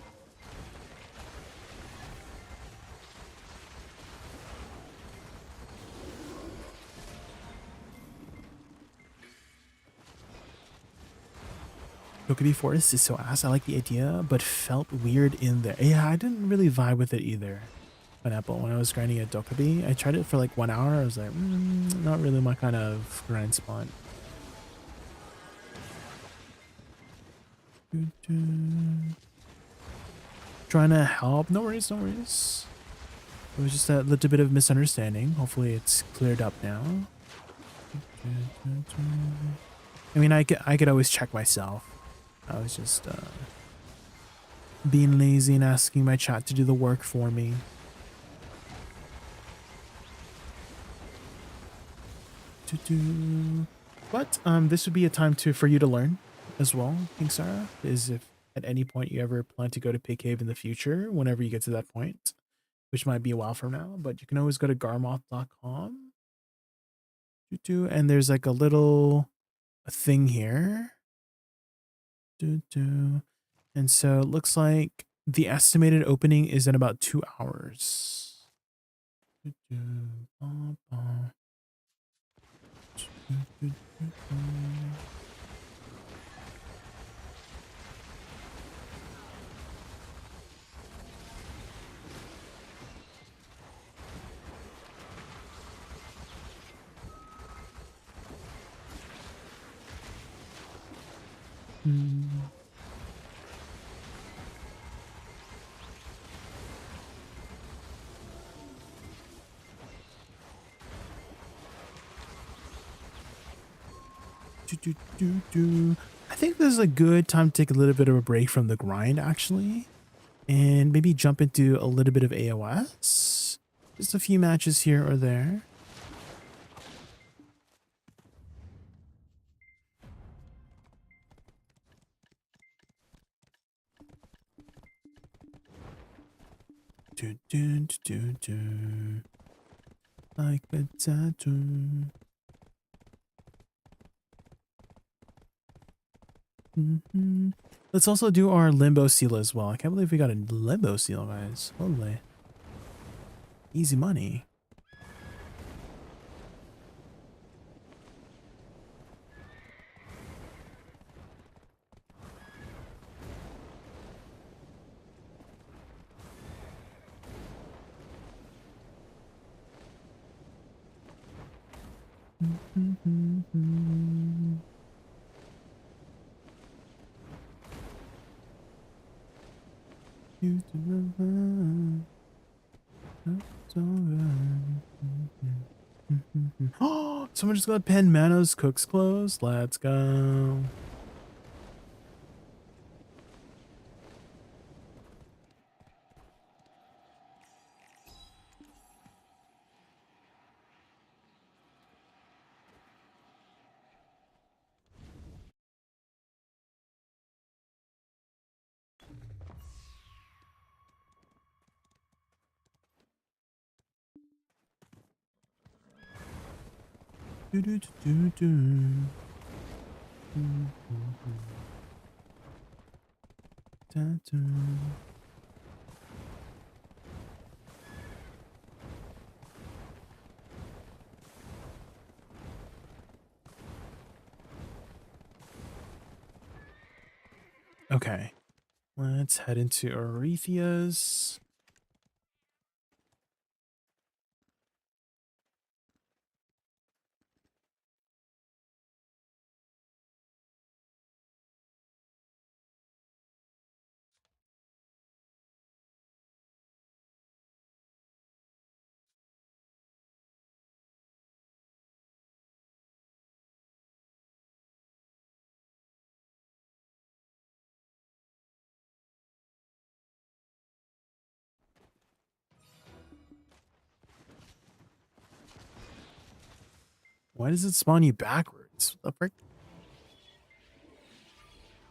Dokkaebi Forest is so ass. I like the idea, but felt weird in there. Yeah, I didn't really vibe with it either. Pineapple, when I was grinding at Dokkaebi, I tried it for like 1 hour. I was like, not really my kind of grind spot. Trying to help. No worries, no worries. It was just a little bit of misunderstanding. Hopefully it's cleared up now. I mean, I could always check myself. I was just being lazy and asking my chat to do the work for me. But this would be a time for you to learn as well, King Sarah, is if at any point you ever plan to go to Pig Cave in the future, whenever you get to that point, which might be a while from now, but you can always go to garmoth.com. And there's like a little thing here. And so it looks like the estimated opening is in about 2 hours. I think this is a good time to take a little bit of a break from the grind, actually, and maybe jump into a little bit of AOS. Just a few matches here or there. Like a tattoo. Let's also do our limbo seal as well. I can't believe we got a limbo seal, guys. Holy. Easy money. Oh, someone just got Pen Manos Cook's clothes. Let's go. Okay, let's head into Arethia's. Why does it spawn you backwards? What the frick?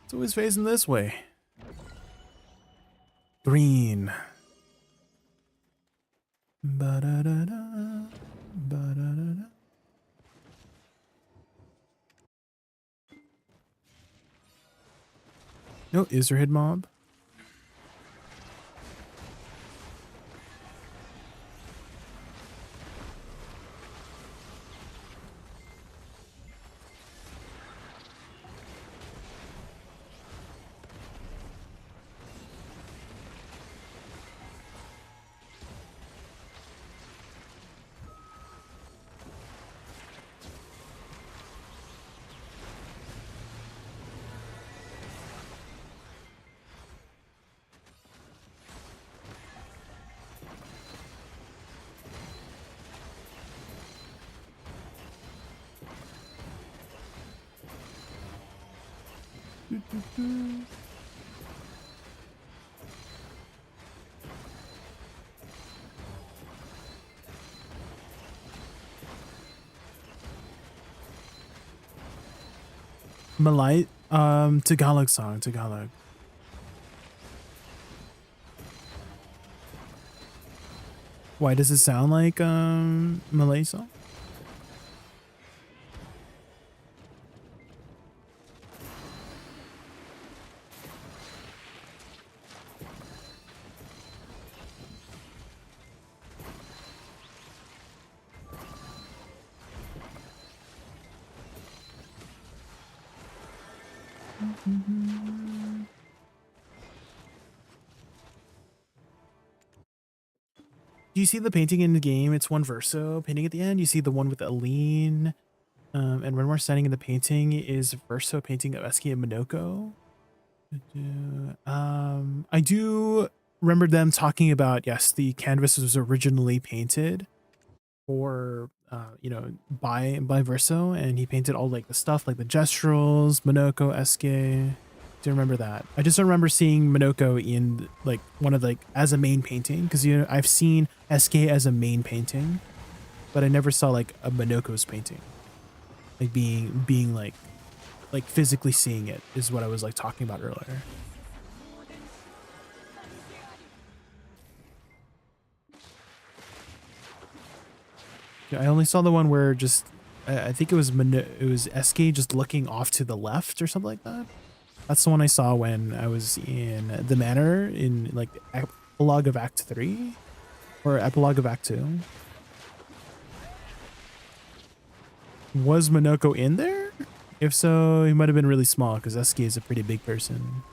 It's always facing this way. Green. Ba-da-da-da, ba-da-da-da. No Izerhead mob. Malay, Tagalog song, Tagalog. Why does it sound like Malay song? Do you see the painting in the game? It's one Verso painting at the end. You see the one with Aline. And when we're standing in the painting is Verso painting of Eski and Minoko. I do remember them talking about, yes, the canvas was originally painted for, you know, by Verso, and he painted all like the stuff like the gesturals, Minoko, Eski. Do remember that. I just don't remember seeing Minoko in like one of like as a main painting, because you know I've seen SK as a main painting, but I never saw like a Minoko's painting, like being like physically seeing it is what I was like talking about earlier. Yeah, I only saw the one where just I think it was SK just looking off to the left or something like that. That's the one I saw when I was in the manor in like the epilogue of Act 3 or epilogue of Act 2. Was Minoko in there? If so, he might have been really small because Eski is a pretty big person.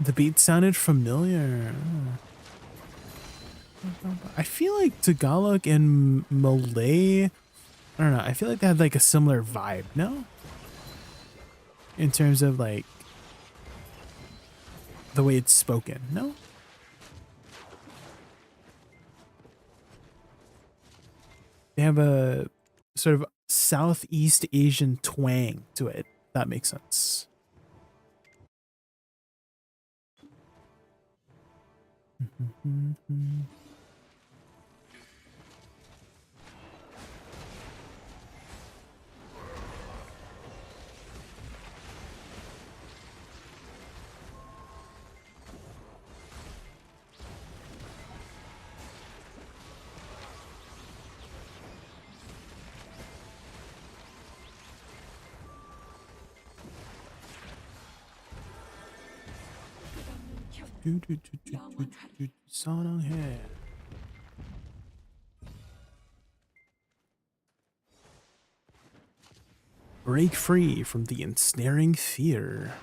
The beat sounded familiar. I feel like Tagalog and Malay, I don't know, I feel like they had like a similar vibe, no? In terms of like the way it's spoken, no? They have a sort of Southeast Asian twang to it. That makes sense. 사랑해. Break free from the ensnaring fear.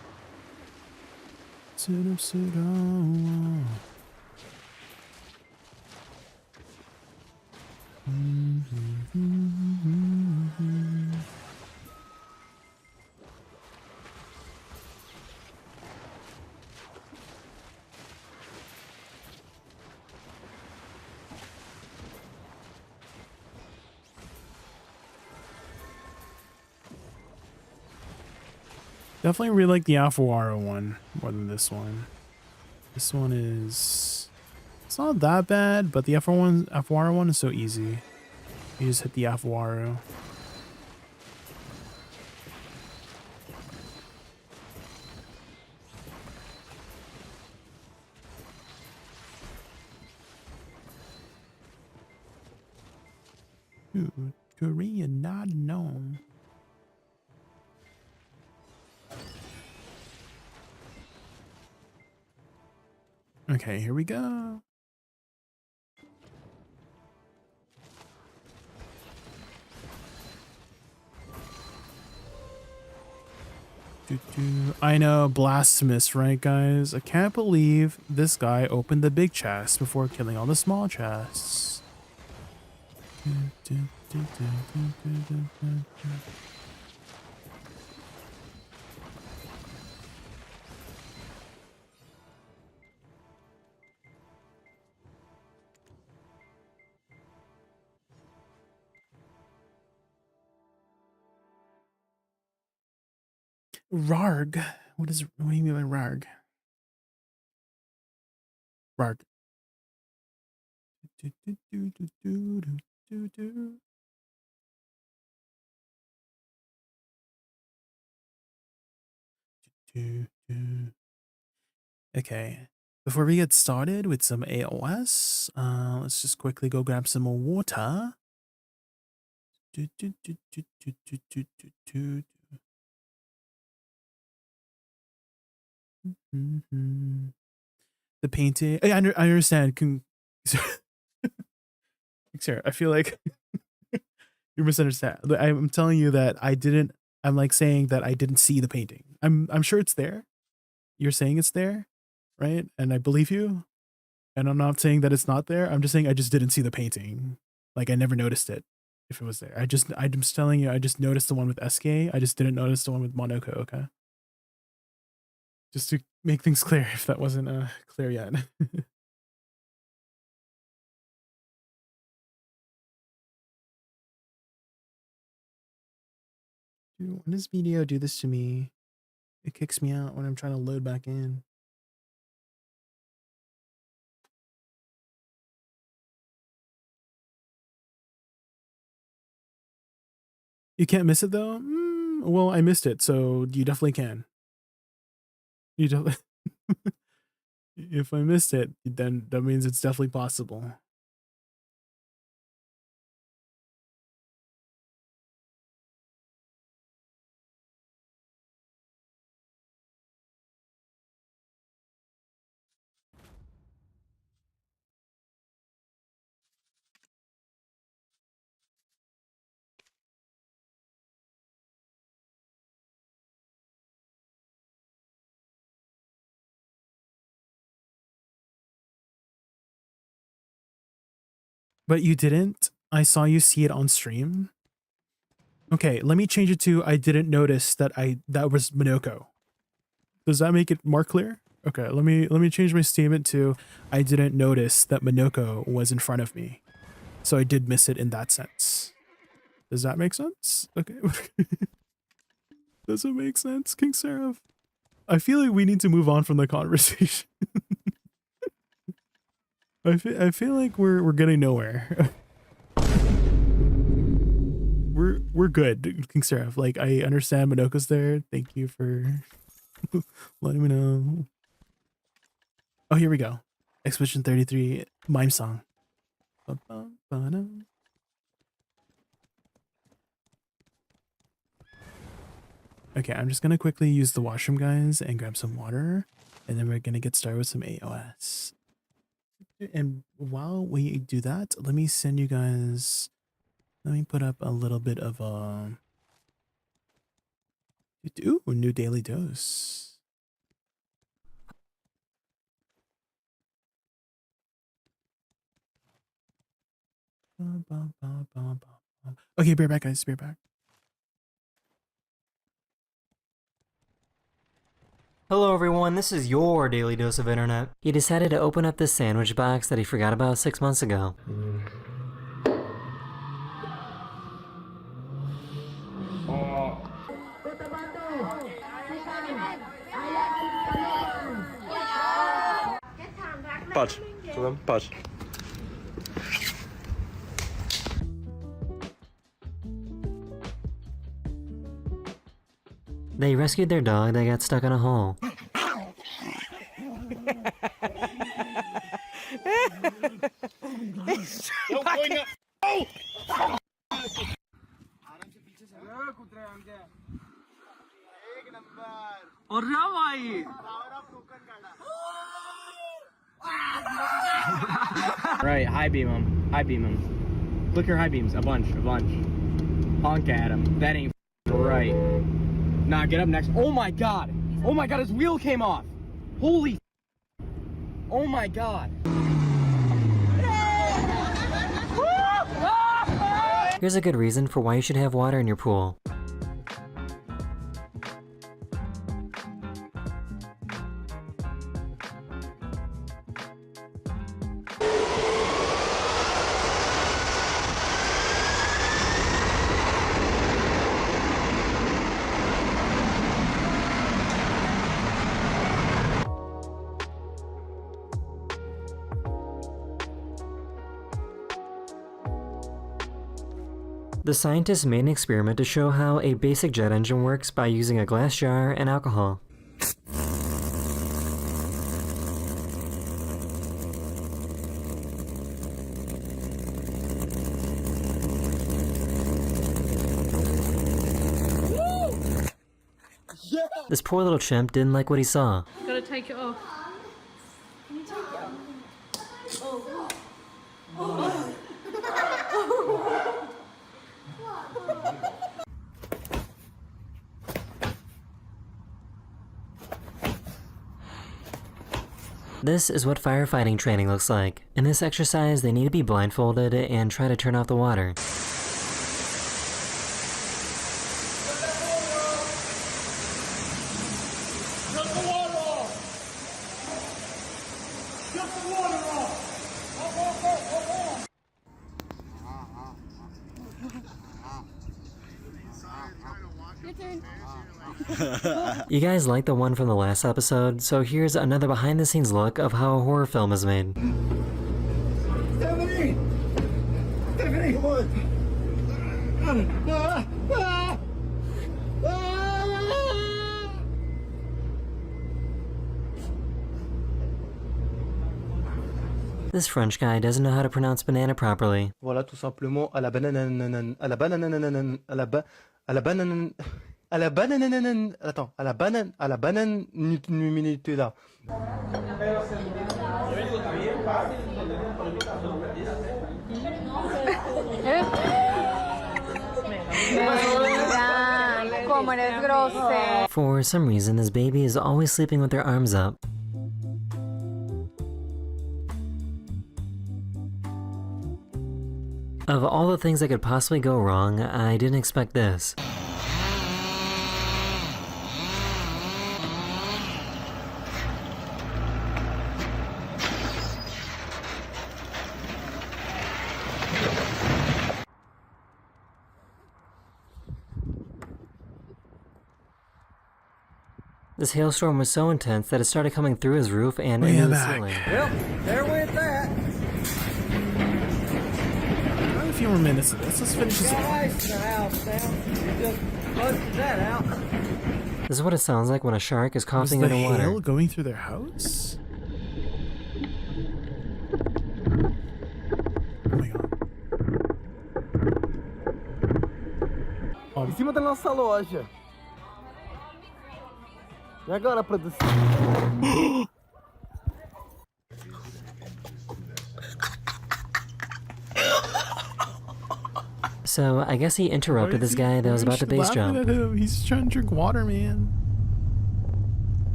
Definitely really like the Alfawara one more than this one. This one is... It's not that bad, but the Alfawara one is so easy. You just hit the Alfawara. Dude, Korean not known. Okay, here we go. I know, blasphemous, right, guys? I can't believe this guy opened the big chest before killing all the small chests. Rarg? What do you mean by Rarg? Rarg. Okay, before we get started with some AOS, let's just quickly go grab some more water. The painting. I understand. Sarah, I feel like you misunderstand. I'm telling you that I didn't. I'm like saying that I didn't see the painting. I'm sure it's there. You're saying it's there, right? And I believe you. And I'm not saying that it's not there. I'm just saying I just didn't see the painting. Like I never noticed it if it was there. I'm just telling you I just noticed the one with SK. I just didn't notice the one with Monoko, okay? Just to make things clear if that wasn't clear yet. Dude, when does video do this to me? It kicks me out when I'm trying to load back in. You can't miss it though? Well, I missed it, so you definitely can. You definitely. If I missed it, then that means it's definitely possible. But you didn't? I saw you see it on stream. Okay, let me change it to I didn't notice that that was Minoko. Does that make it more clear? Okay, let me change my statement to I didn't notice that Minoko was in front of me. So I did miss it in that sense. Does that make sense? Okay. Does it make sense, King Seraph? I feel like we need to move on from the conversation. I feel like we're getting nowhere. We're good, King Seraph. Like I understand Minoko's there. Thank you for letting me know. Oh, here we go. Expedition 33 mime song. Okay, I'm just gonna quickly use the washroom, guys, and grab some water, and then we're gonna get started with some AOS. And while we do that, let me send you guys. Let me put up a little bit of a new daily dose. Okay, be right back, guys. Be right back. Hello everyone, this is your daily dose of internet. He decided to open up this sandwich box that he forgot about 6 months ago. Patrz, co tam? Patrz. They rescued their dog that got stuck in a hole. Right, high beam him. High beam him. Look your high beams. A bunch. Honk at him. That ain't right. Nah, get up next. Oh my god. Oh my god, his wheel came off. Holy. Oh my god. Here's a good reason for why you should have water in your pool. The scientists made an experiment to show how a basic jet engine works by using a glass jar and alcohol. This poor little chimp didn't like what he saw. Gotta take it off. This is what firefighting training looks like. In this exercise, they need to be blindfolded and try to turn off the water. You guys liked the one from the last episode, so here's another behind-the-scenes look of how a horror film is made. Stephanie! Stephanie, come on! This French guy doesn't know how to pronounce banana properly. Voilà, tout simplement à la banane, à la banane, à la ba, à la banane, à la banane, attends, à la banane, minute là. For some reason, this baby is always sleeping with their arms up. Of all the things that could possibly go wrong, I didn't expect this. This hailstorm was so intense that it started coming through his roof and into the ceiling. Well, there went that. A few more minutes of this. Let's finish this. Ice in the house now. You just busted that out. This is what it sounds like when a shark is Was coughing the in the water. hail going through their house? Oh my god. Em cima da nossa loja. E agora, produção? So, I guess he interrupted this guy that was about to base jump. At him. He's trying to drink water, man.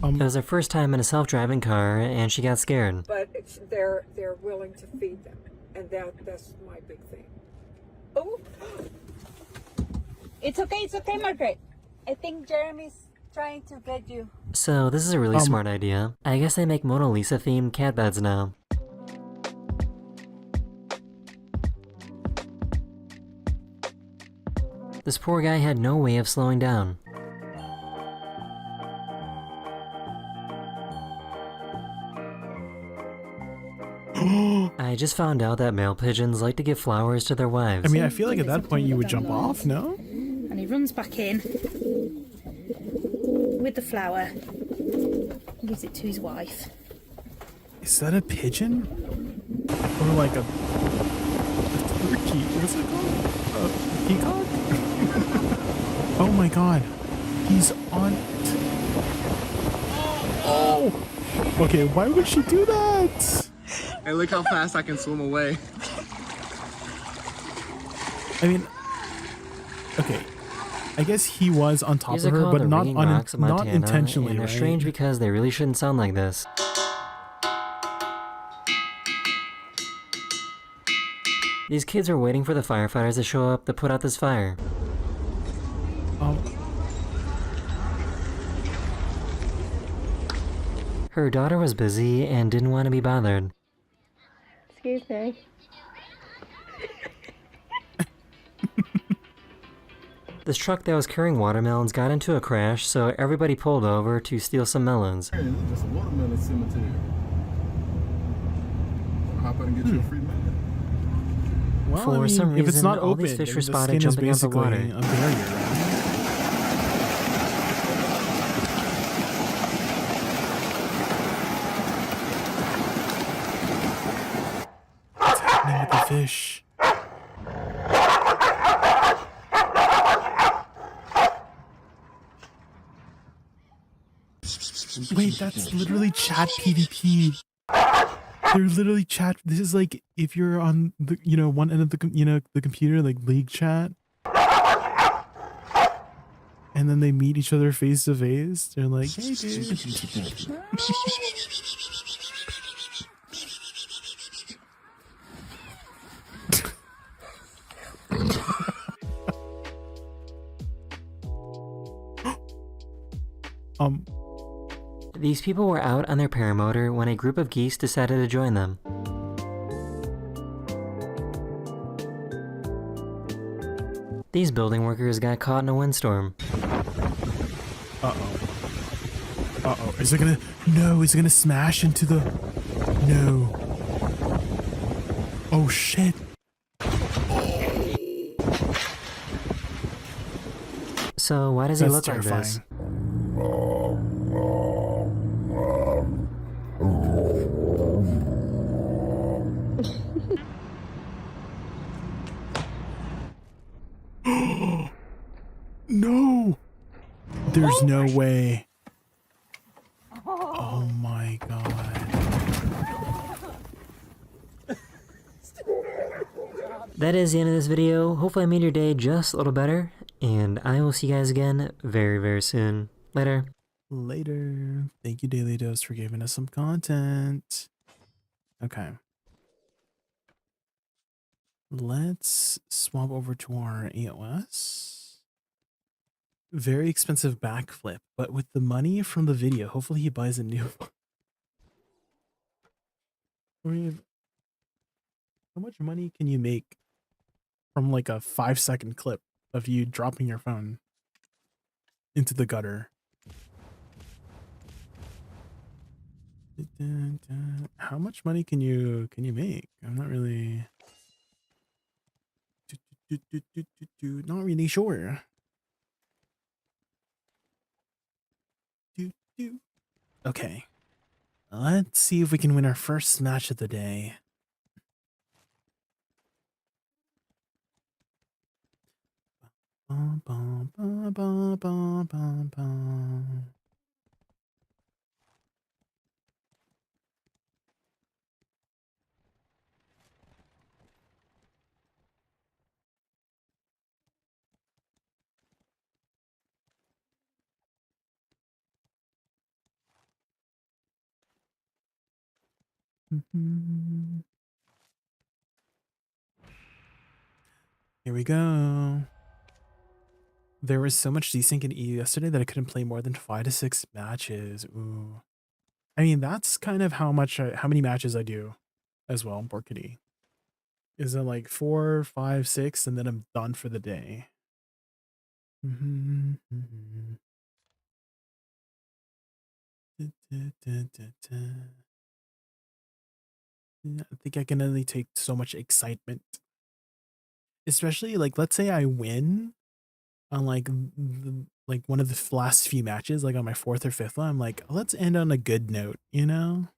It was her first time in a self-driving car, and she got scared. But they're willing to feed them, and that's my big thing. Oh, It's okay, Margaret. I think Jeremy's trying to get you. So, this is a really smart idea. I guess they make Mona Lisa-themed cat beds now. This poor guy had no way of slowing down. I just found out that male pigeons like to give flowers to their wives. I mean, I feel like at that point you would jump off, no? And he runs back in with the flower, gives it to his wife. Is that a pigeon? Or like a turkey? What's it called? A peacock? Oh my god. He's on it. Oh! Okay, why would she do that? Hey, look how fast I can swim away. I mean, okay. I guess he was on top These of are her, called but the not ringing rocks of Montana, not intentionally, and they're right? strange because they really shouldn't sound like this. These kids are waiting for the firefighters to show up to put out this fire. Her daughter was busy and didn't want to be bothered. Excuse me. This truck that was carrying watermelons got into a crash, so everybody pulled over to steal some melons. Hey, look, just a watermelon cemetery. Hop out and get you a free melon. Well, For I mean, some reason, if it's not all open, these fish then were the spotted skin is jumping out the water. basically a barrier. What's happening with the fish? Wait, that's literally chat PvP. They're literally chat. This is like if you're on the one end of the the computer, like league chat, and then they meet each other face to face. They're like, "Hey, dude." These people were out on their paramotor when a group of geese decided to join them. These building workers got caught in a windstorm. Uh-oh. Uh-oh. Is it gonna... No, is it gonna smash into the... No. Oh, shit. So why does he look like this? No! There's no way. Oh my god. That is the end of this video. Hopefully I made your day just a little better, and I will see you guys again very, very soon. Later. Later. Thank you, Daily Dose, for giving us some content. Okay. Let's swap over to our AOS. Very expensive backflip, but with the money from the video, hopefully he buys a new one. I mean, how much money can you make from like a 5-second clip of you dropping your phone into the gutter? How much money can you make? I'm not really not really sure. Okay, let's see if we can win our first match of the day. Bum, bum, bum, bum, bum, bum, bum. Here we go. There was so much desync in EU yesterday that I couldn't play more than 5 to 6 matches. Ooh. I mean, that's kind of how many matches I do as well in Porkity. Is it like 4, 5, 6, and then I'm done for the day. I think I can only take so much excitement. Especially like, let's say I win on like one of the last few matches, like on my 4th or 5th one. I'm like, let's end on a good note, you know?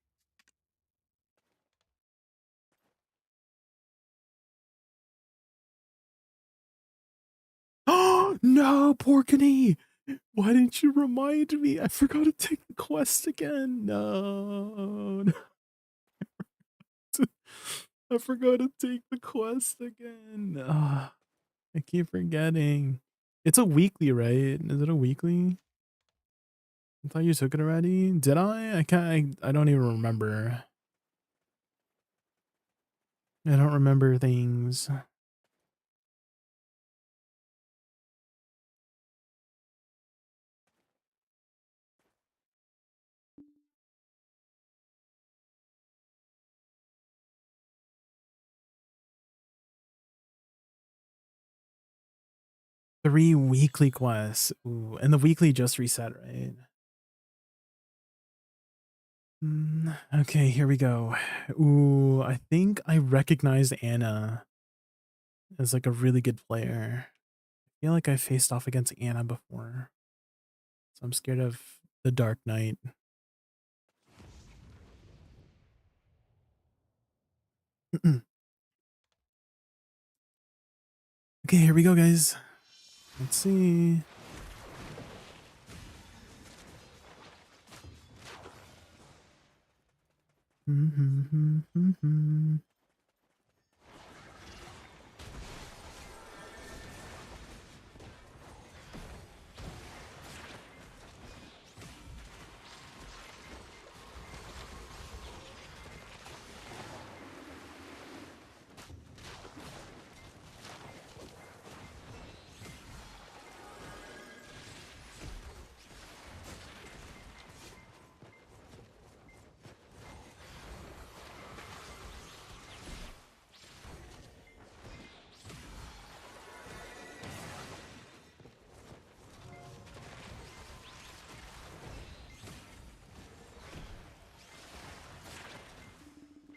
No, Porkany! Why didn't you remind me? I forgot to take the quest again. No. I forgot to take the quest again. I keep forgetting. It's a weekly, right? Is it a weekly? I thought you took it already. Did I? I can't. I don't even remember. I don't remember things. Three weekly quests. Ooh, and the weekly just reset, right? Okay, here we go. Ooh, I think I recognized Anna as like a really good player. I feel like I faced off against Anna before. So I'm scared of the Dark Knight. Okay, here we go, guys. Let's see.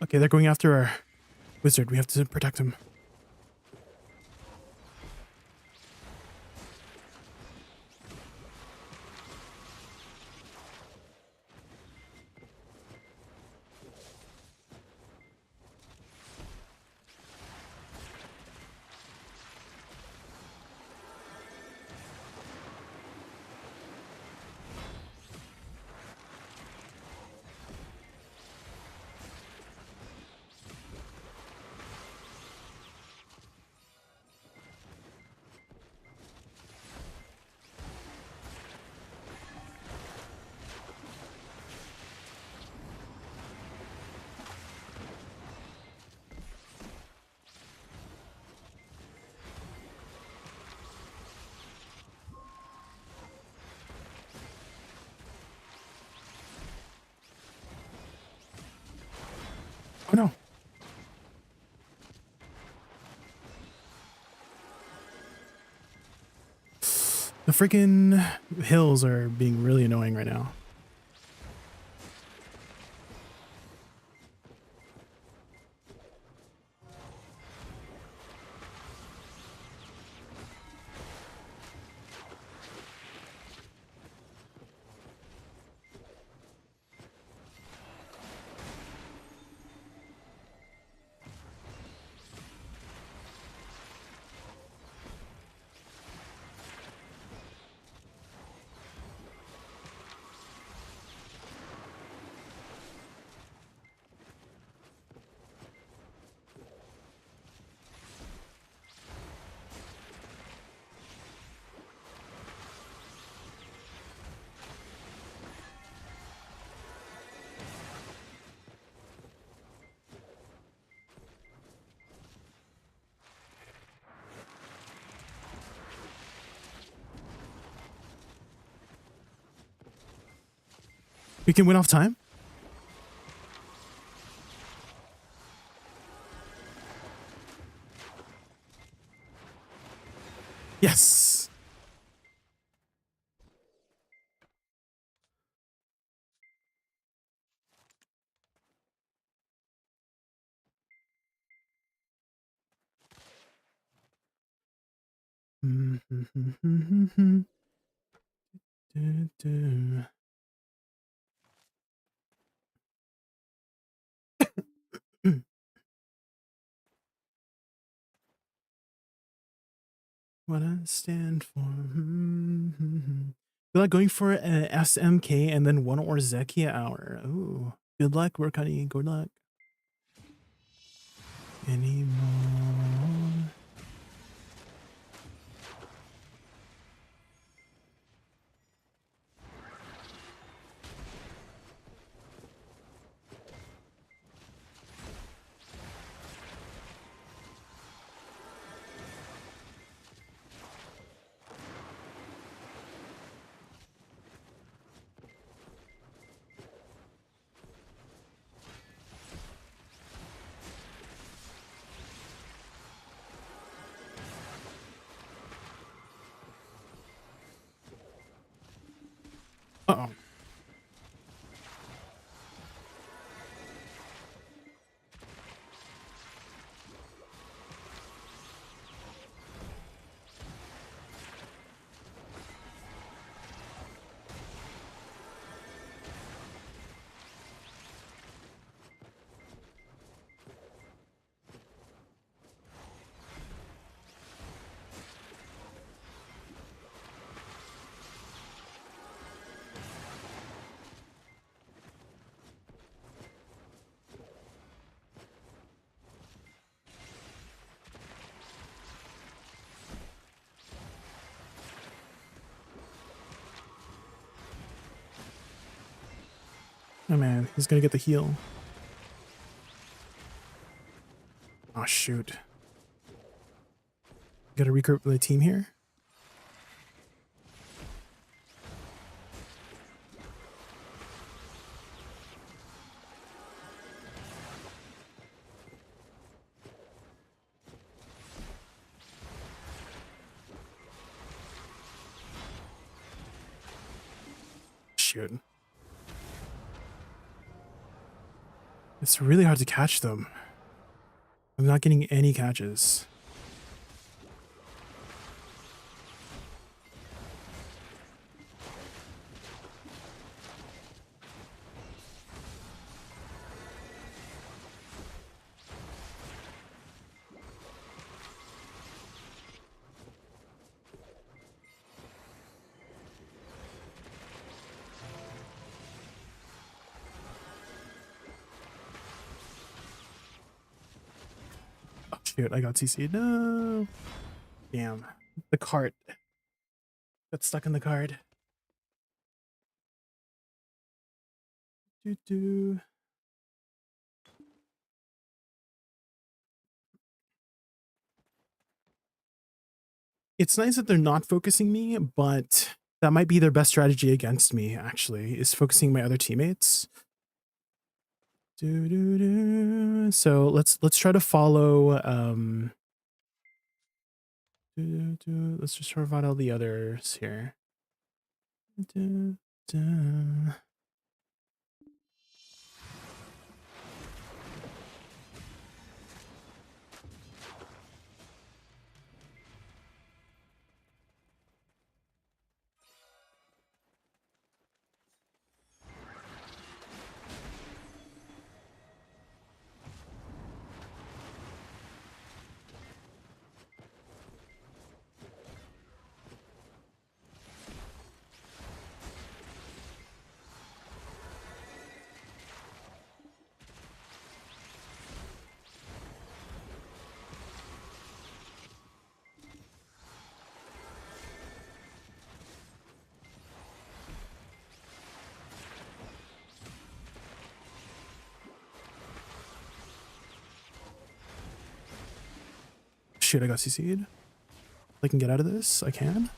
Okay, they're going after our wizard. We have to protect him. Oh no. The freaking hills are being really annoying right now. We can win off time? Yes. Ooh, what I stand for. Feel like going for an SMK and then one Orzekia hour. Ooh, good luck, work honey. Good luck. Anymore. Uh-oh. Oh man, he's gonna get the heal. Oh shoot. Gotta regroup with the team here. Shoot. It's really hard to catch them. I'm not getting any catches. Oh shoot, I got CC'd. No. Damn. The cart. Got stuck in the cart. Doo-doo. It's nice that they're not focusing me, but that might be their best strategy against me, actually, is focusing my other teammates. So let's try to follow let's just try to find all the others here. Shoot, I got CC'd. I can get out of this. I can.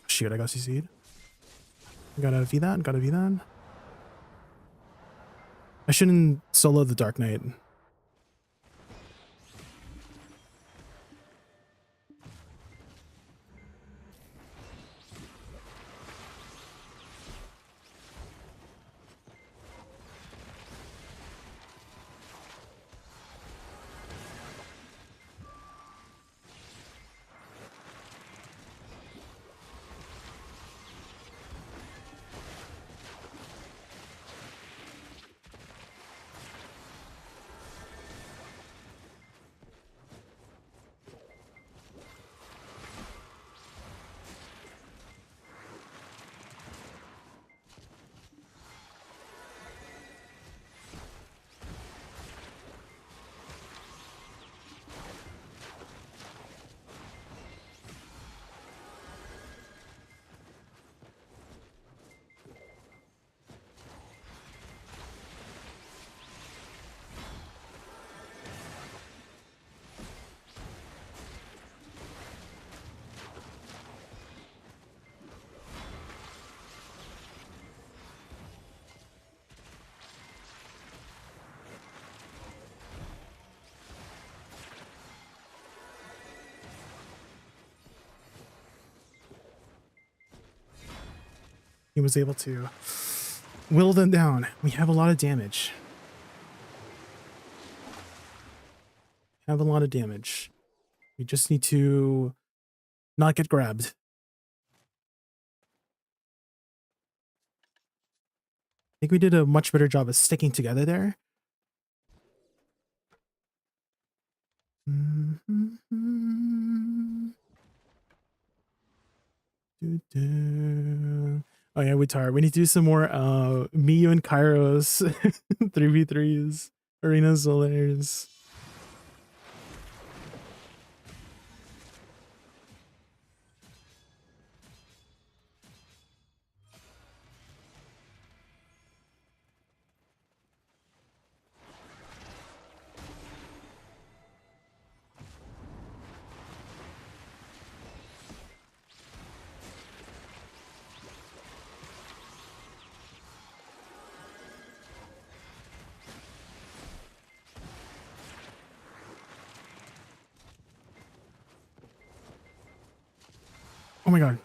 Shoot, I got CC'd. Gotta V that. Gotta V that. I shouldn't solo the Dark Knight. he was able to whittle them down. We have a lot of damage. Have a lot of damage. We just need to not get grabbed. I think we did a much better job of sticking together there. Oh yeah, Witar. We need to do some more Miyu and Kairos 3v3s, Arena Solaires. Oh my god.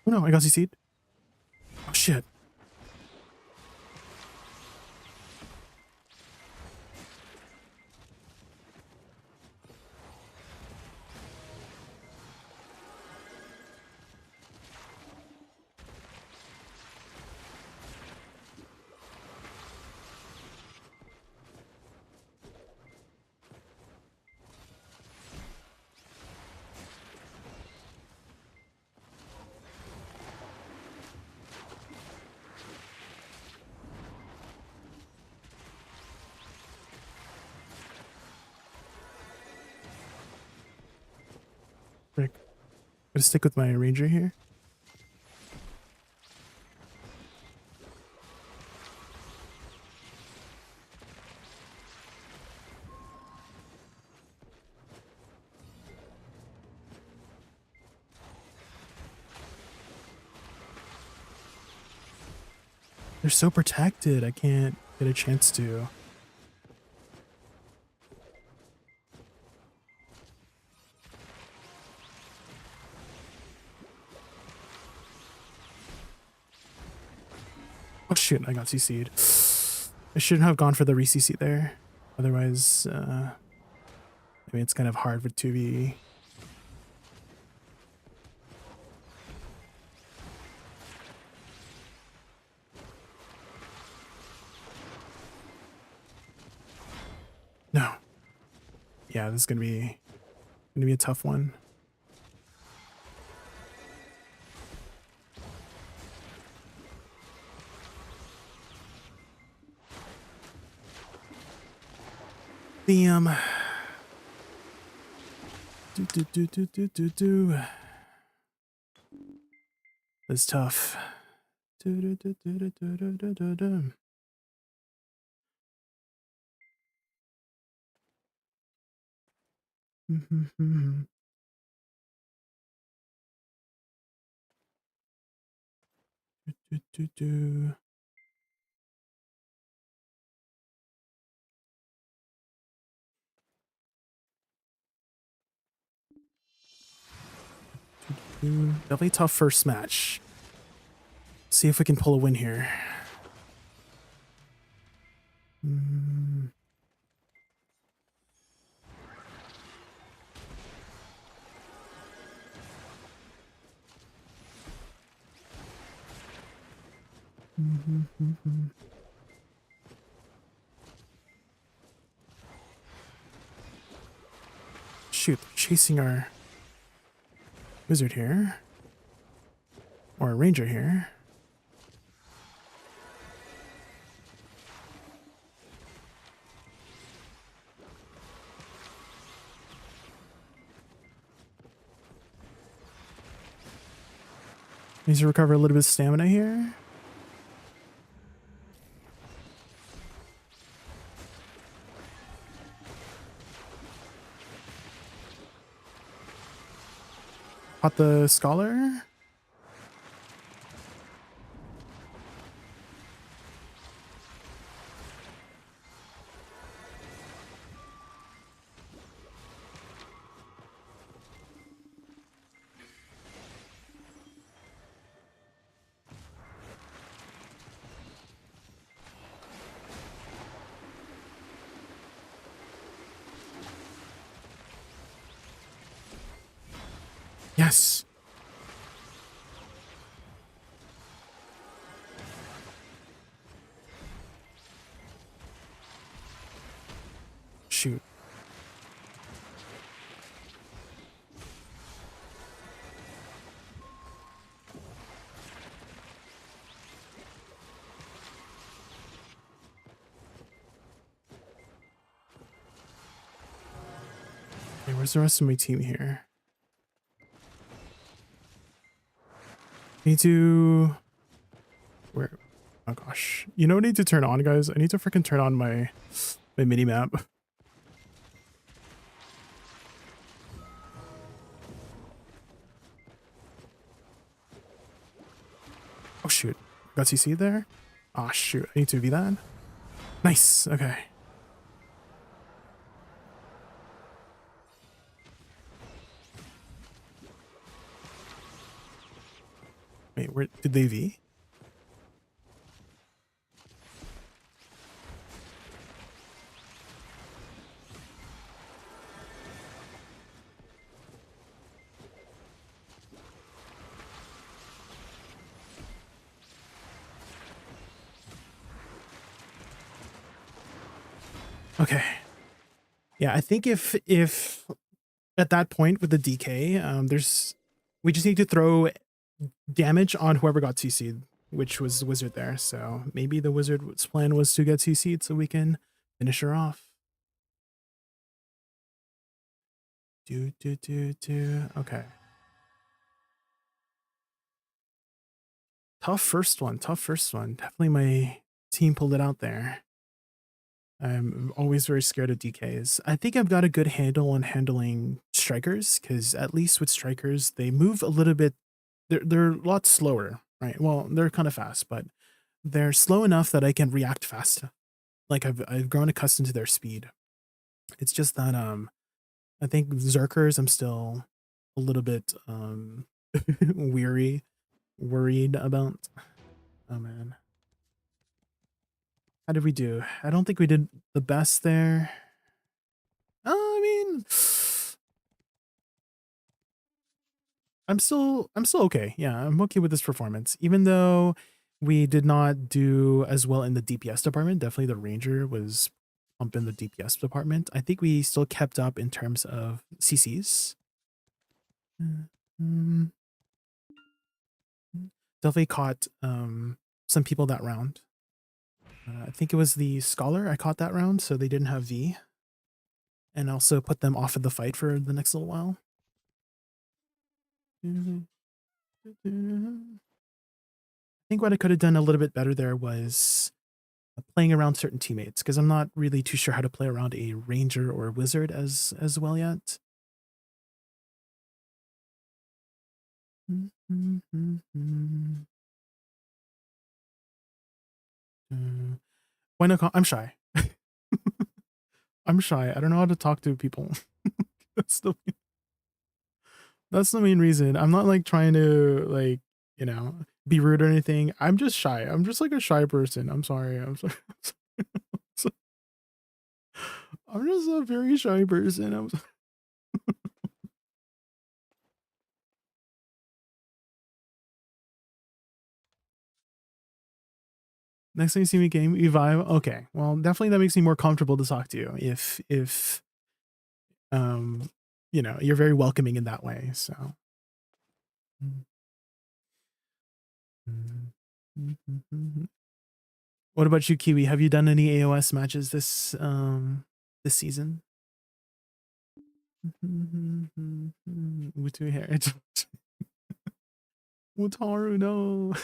Oh no, I got CC'd. Oh shit. Frick. Gonna stick with my ranger here. They're so protected, I can't get a chance to. Oh shit, I got CC'd. I shouldn't have gone for the re-CC there. Otherwise, I mean, it's kind of hard with 2v. No. Yeah, this is gonna be a tough one. Damn. It's tough. Definitely tough first match. See if we can pull a win here. Shoot, chasing our wizard here. Or a ranger here. Needs to recover a little bit of stamina here. Caught the scholar. Yes. Shoot. Okay, where's the rest of my team here? Need to... Where? Oh gosh. You know what I need to turn on, guys? I need to freaking turn on my mini map. Oh shoot. Got CC there? Ah shoot. I need to be that. Nice. Okay. Wait, where did they V? Okay. Yeah, I think if at that point with the DK, we just need to throw damage on whoever got CC'd, which was the wizard there. So maybe the wizard's plan was to get CC'd so we can finish her off. Okay. Tough first one. Definitely my team pulled it out there. I'm always very scared of DKs. I think I've got a good handle on handling strikers, because at least with strikers, they move a little bit. They're a lot slower, right? Well, they're kind of fast, but they're slow enough that I can react fast. Like I've grown accustomed to their speed. It's just that I think Zerkers I'm still a little bit worried about. Oh man. How did we do? I don't think we did the best there. I mean, I'm still okay. Yeah, I'm okay with this performance. Even though we did not do as well in the DPS department, definitely the Ranger was pumping the DPS department. I think we still kept up in terms of CCs. Definitely caught some people that round. I think it was the Scholar I caught that round, so they didn't have V. And also put them off of the fight for the next little while. I think what I could have done a little bit better there was playing around certain teammates, because I'm not really too sure how to play around a Ranger or a Wizard as well yet. Why not? I'm shy. I'm shy. I don't know how to talk to people. that's the main reason. I'm not like trying to like, you know, be rude or anything. I'm just shy. I'm just like a shy person. I'm sorry. I'm sorry. I'm just a very shy person. Next time you see me game, you vibe. Okay, well, definitely that makes me more comfortable to talk to you. If you know, you're very welcoming in that way. So. What about you, Kiwi? Have you done any AOS matches this season? With your hair. Wataru, no.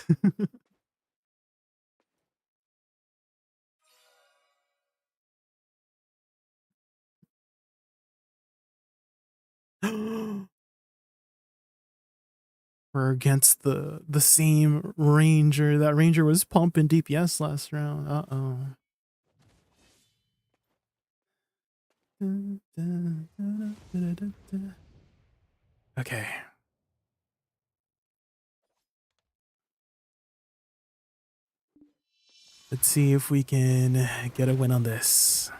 We're against the same ranger. That ranger was pumping DPS last round. Uh-oh. Okay. Let's see if we can get a win on this.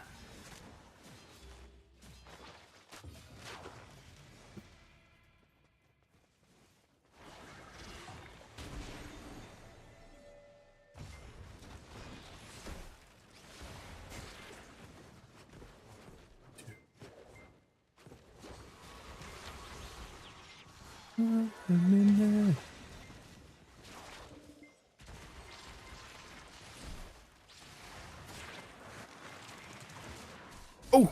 Oh!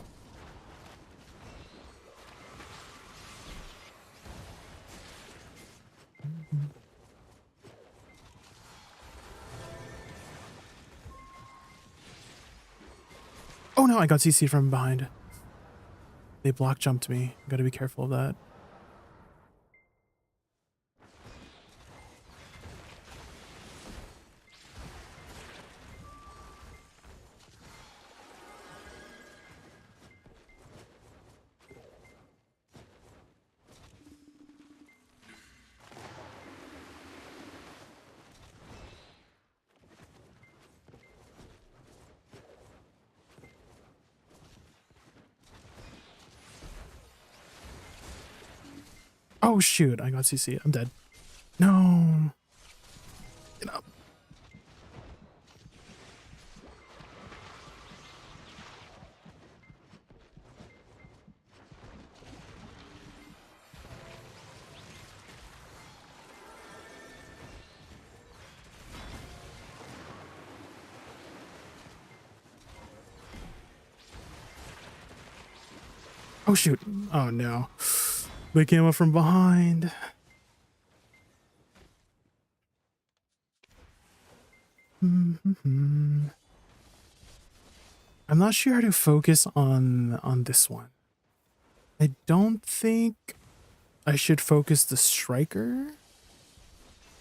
Oh no, I got CC from behind. They block jumped me. Gotta be careful of that. Oh shoot, I got CC. I'm dead. No. Get up. Oh shoot. Oh no. They came up from behind. I'm not sure how to focus on this one. I don't think I should focus the striker.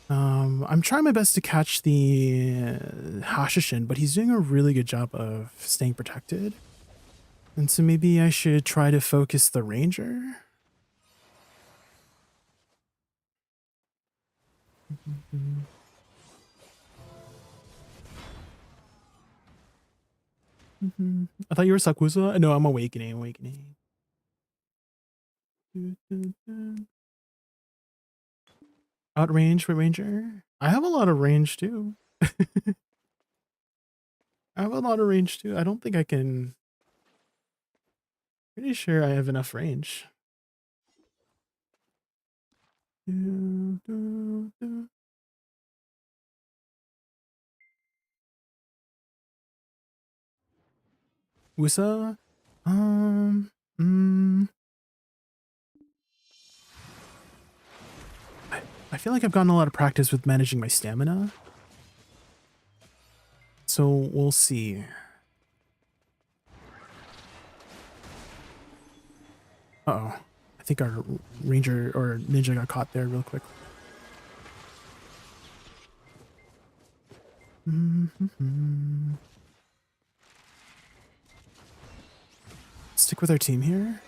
I'm trying my best to catch the Hashishin, but he's doing a really good job of staying protected. And so maybe I should try to focus the ranger. I thought you were Sakusa. No, I'm awakening. Outrange for ranger. I have a lot of range too. I have a lot of range too. I don't think I can. Pretty sure I have enough range. Woosa? I feel like I've gotten a lot of practice with managing my stamina. So we'll see. Uh-oh. I think our ranger or ninja got caught there real quick. Stick with our team here.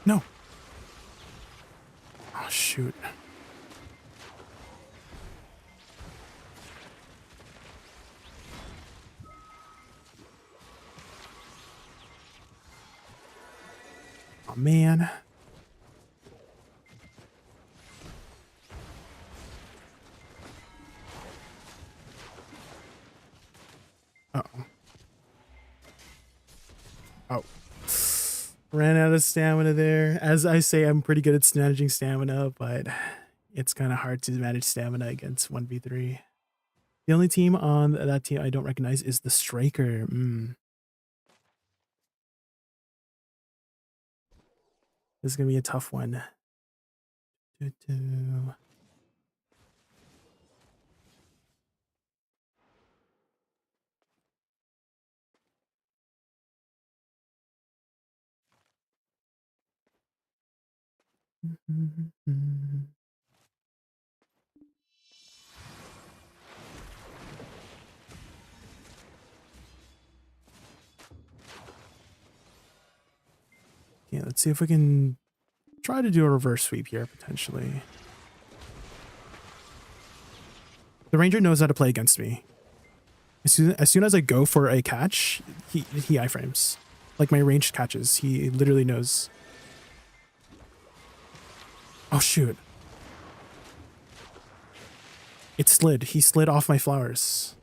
No. Oh, shoot. Oh, man. Uh-oh. Oh. Ran out of stamina there. As I say, I'm pretty good at managing stamina, but it's kind of hard to manage stamina against 1v3. The only team on that team I don't recognize is the Striker. This is going to be a tough one. Yeah, let's see if we can try to do a reverse sweep here, potentially. The Ranger knows how to play against me. As soon as I go for a catch, he iframes. Like my ranged catches, he literally knows. Oh shoot. It slid. He slid off my flowers.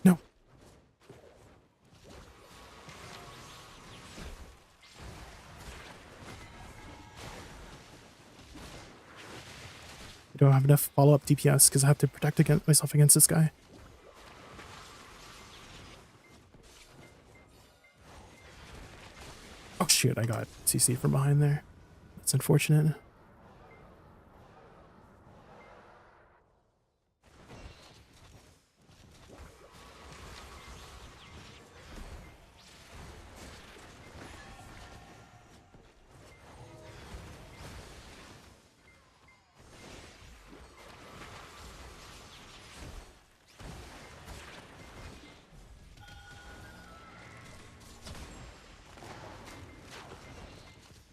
No. I don't have enough follow-up DPS because I have to protect myself against this guy. Oh shoot, I got CC from behind there. That's unfortunate.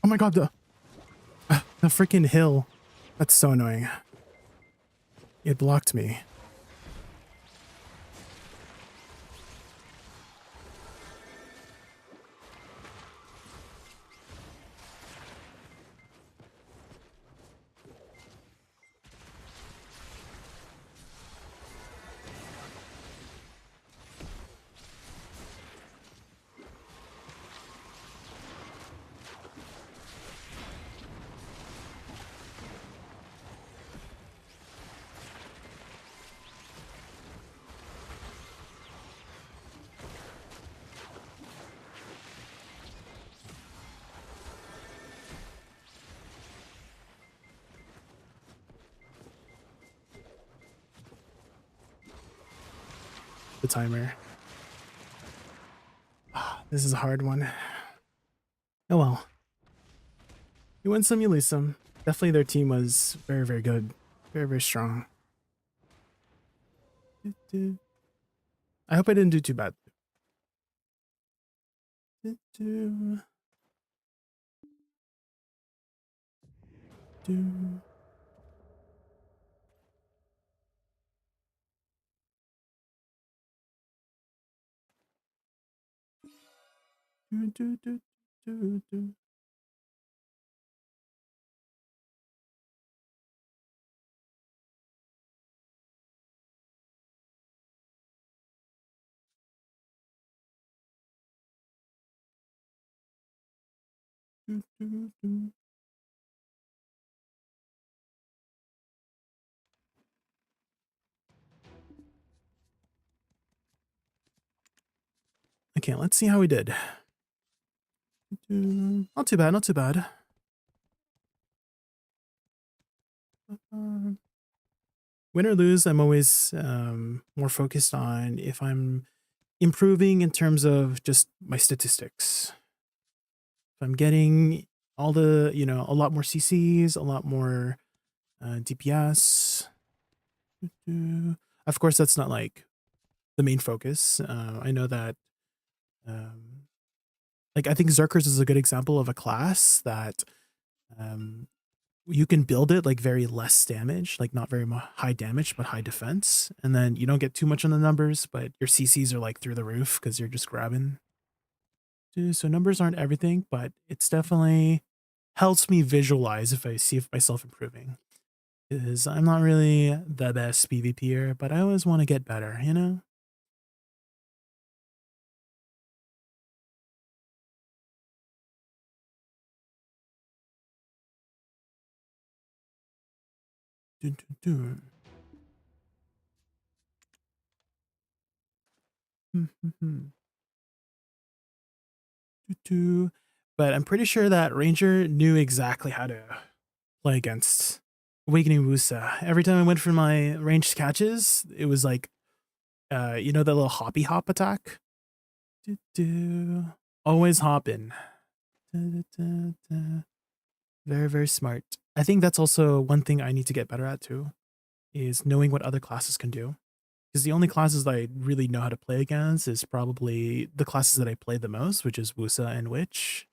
Oh my god, the freaking hill. That's so annoying. It blocked me. The timer. This is a hard one. Oh well. You win some, you lose some. Definitely their team was very, very good. Very, very strong. I hope I didn't do too bad. Okay, let's see how we did. Not too bad, not too bad. Win or lose, I'm always more focused on if I'm improving in terms of just my statistics. If I'm getting all the, a lot more CCs, a lot more DPS. Of course, that's not like the main focus. I know that, like, I think Zerkers is a good example of a class that you can build it like very less damage, like not very high damage, but high defense. And then you don't get too much on the numbers, but your CCs are like through the roof because you're just grabbing. So numbers aren't everything, but it's definitely helps me visualize if I see myself improving. Because I'm not really the best PvPer, but I always want to get better, you know? Dun, dun, dun. But I'm pretty sure that Ranger knew exactly how to play against Awakening Woosa. Every time I went for my ranged catches, it was like, you know, that little hoppy hop attack? Always hopping. Very, very smart. I think that's also one thing I need to get better at too, is knowing what other classes can do. Because the only classes that I really know how to play against is probably the classes that I play the most, which is Woosa and Witch.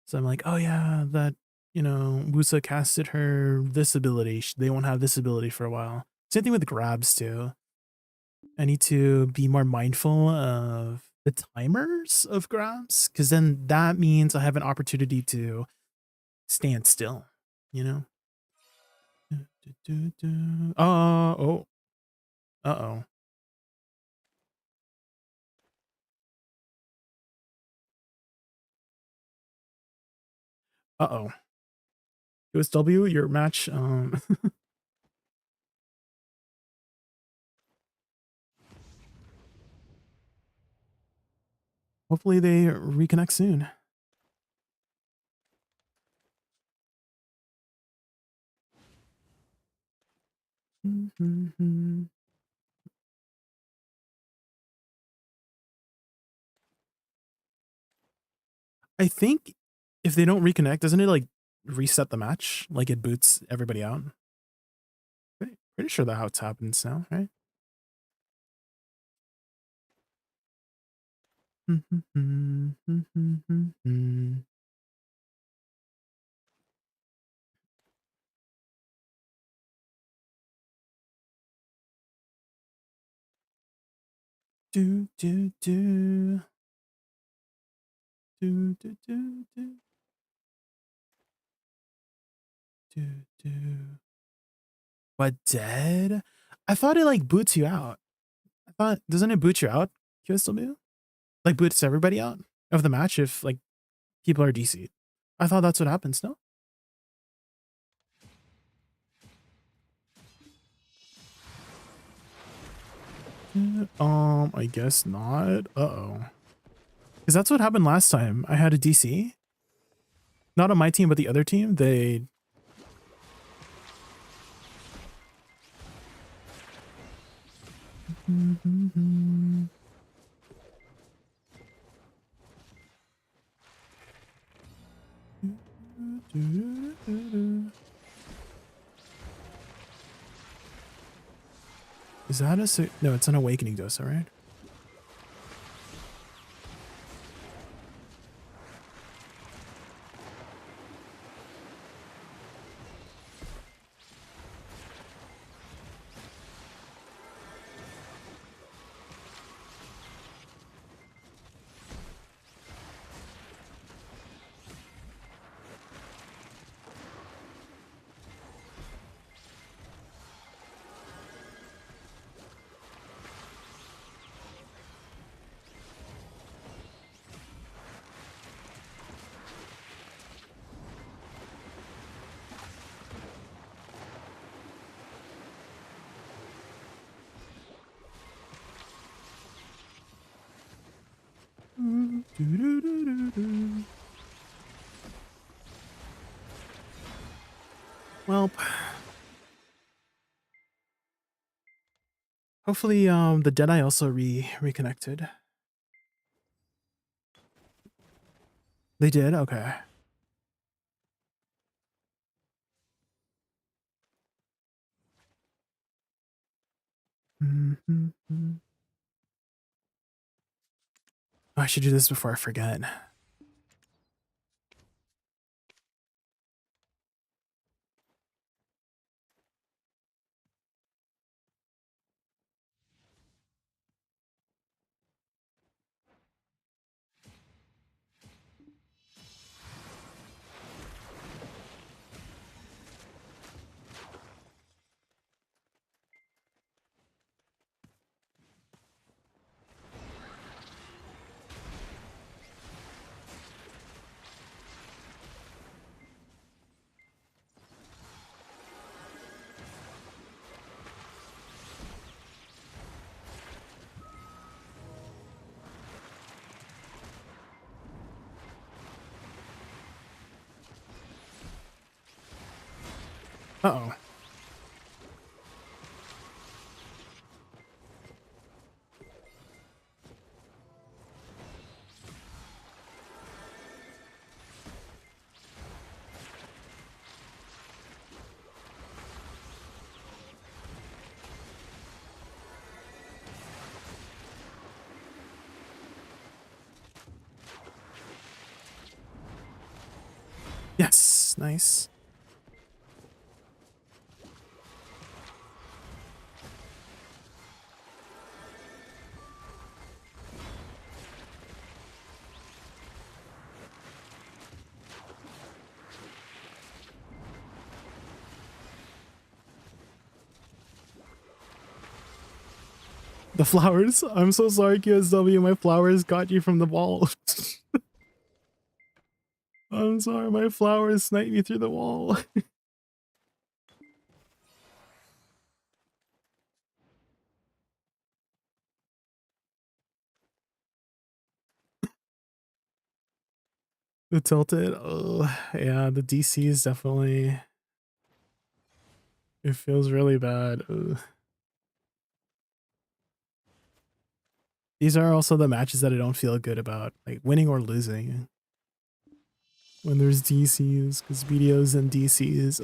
So I'm like, oh yeah, that, Woosa casted her this ability. They won't have this ability for a while. Same thing with grabs too. I need to be more mindful of the timers of grabs, because then that means I have an opportunity to stand still, you know? Oh. Uh-oh. Uh-oh. USW, your match, hopefully they reconnect soon. I think if they don't reconnect, doesn't it like reset the match? Like it boots everybody out? Pretty sure that's how it happens now, right? Do do do do do do do do do. What, dead? I thought it like boots you out. I thought, doesn't it boot you out, QSW? Like boots everybody out of the match if like people are DC'd. I thought that's what happens, no? I guess not. Uh-oh. Because that's what happened last time. I had a DC. Not on my team, but the other team. They... Is that a... No, it's an Awakening Dosa, right? Well, Hopefully, the Deadeye also reconnected. They did? Okay. Oh, I should do this before I forget. Uh-oh. Yes, nice. The flowers. I'm so sorry, QSW. My flowers got you from the wall. I'm sorry, my flowers sniped me through the wall. The tilted. Oh, yeah, the DC is definitely. It feels really bad. Ugh. These are also the matches that I don't feel good about, like winning or losing. When there's DCs, because BDOs and DCs.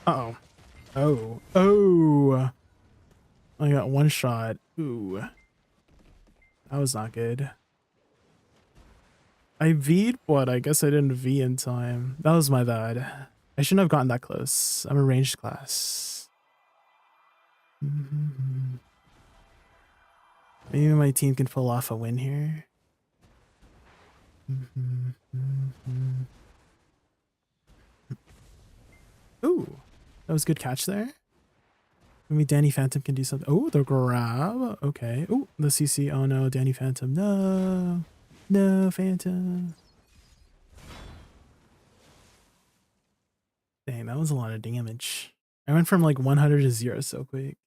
Uh-oh. Oh. Oh. I got one shot. Ooh. That was not good. I V'd, but I guess I didn't V in time. That was my bad. I shouldn't have gotten that close. I'm a ranged class. Maybe my team can pull off a win here. Ooh. That was a good catch there. Maybe Danny Phantom can do something. Oh, the grab. Okay. Oh, the CC. Oh no, Danny Phantom. No. No, Phantom. Dang, that was a lot of damage. I went from like 100 to 0 so quick.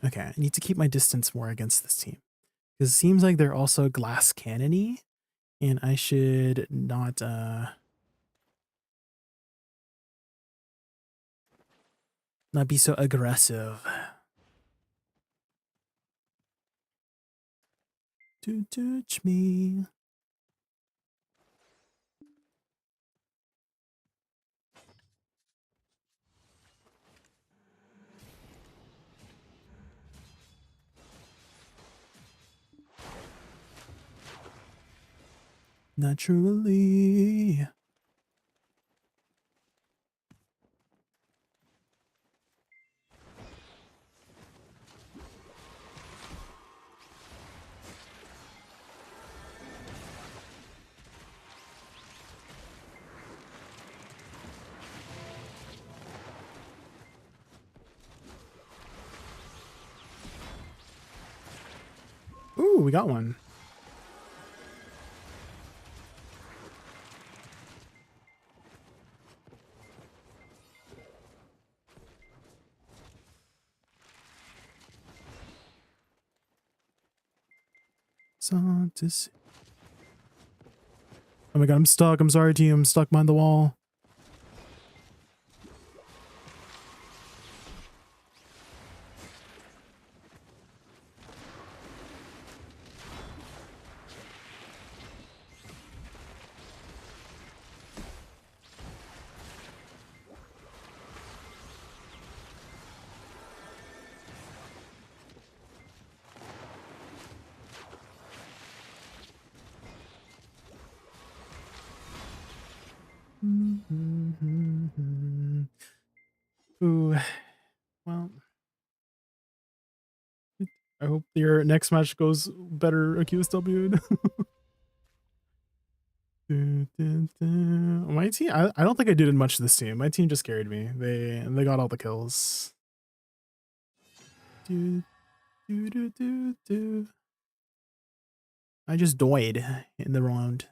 Okay, I need to keep my distance more against this team. Because it seems like they're also glass cannon-y. And I should not be so aggressive. To touch me. Naturally. Ooh, we got one. Oh my god, I'm stuck. I'm sorry, team. I'm stuck behind the wall. Ooh, well, I hope your next match goes better, QSW. My team, I don't think I did much this team. My team just carried me. They got all the kills. I just died in the round.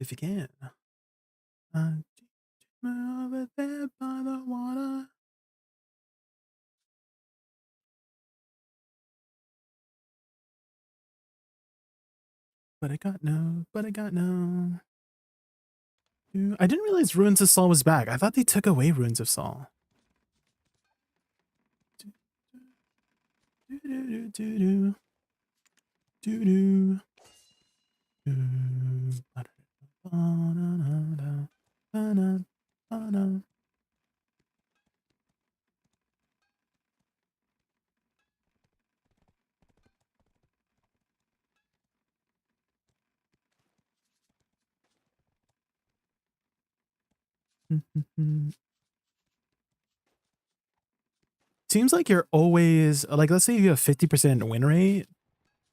If you can. Over there by the water. But I got no. I didn't realize Ruins of Sol was back. I thought they took away Ruins of Sol. Seems like you're always, like, let's say you have 50% win rate.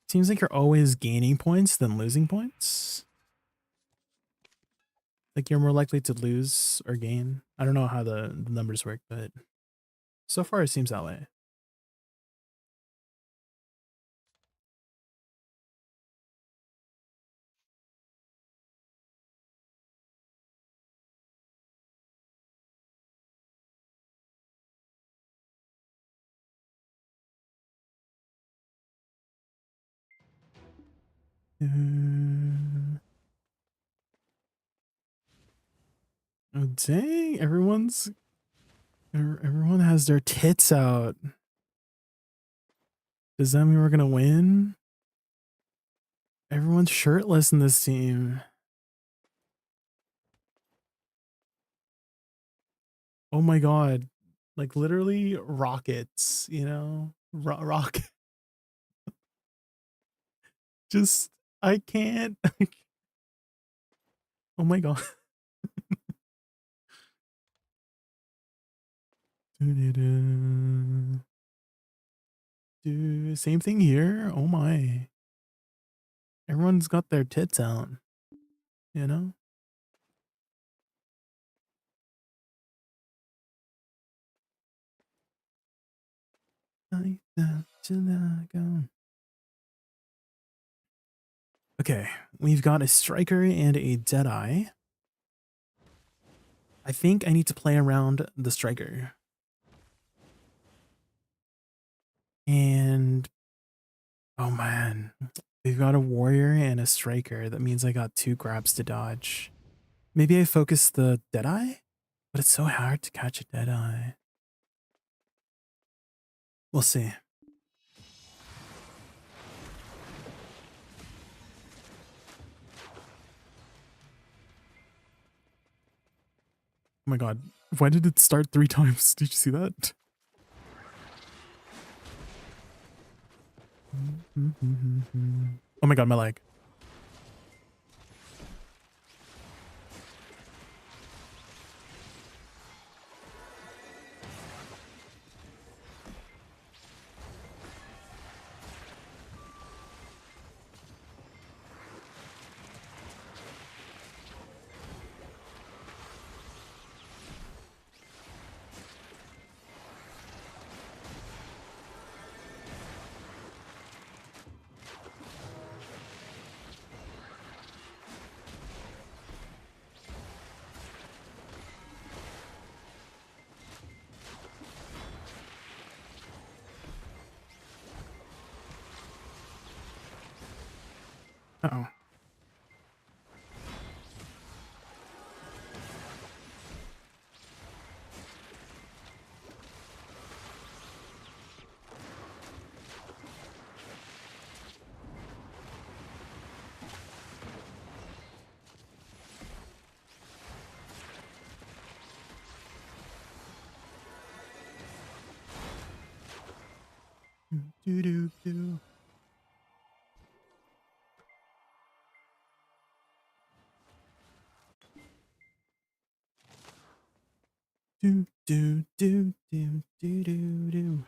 Seems like you're always gaining points than losing points. Like you're more likely to lose or gain. I don't know how the numbers work, but so far it seems that way. Oh dang, everyone has their tits out. Does that mean we're gonna win? Everyone's shirtless in this team. Oh my god. Like literally rockets, you know? Rock. Just I can't. Oh my god. Dude, same thing here. Oh my. Everyone's got their tits out. You know? Okay, we've got a striker and a deadeye. I think I need to play around the striker. And oh man, we've got a warrior and a striker. That means I got 2 grabs to dodge. Maybe I focus the deadeye? But it's so hard to catch a deadeye. We'll see. Oh my god. Why did it start 3 times? Did you see that? Oh my god, my leg. Uh-oh. Do do do. Do do do do do do do.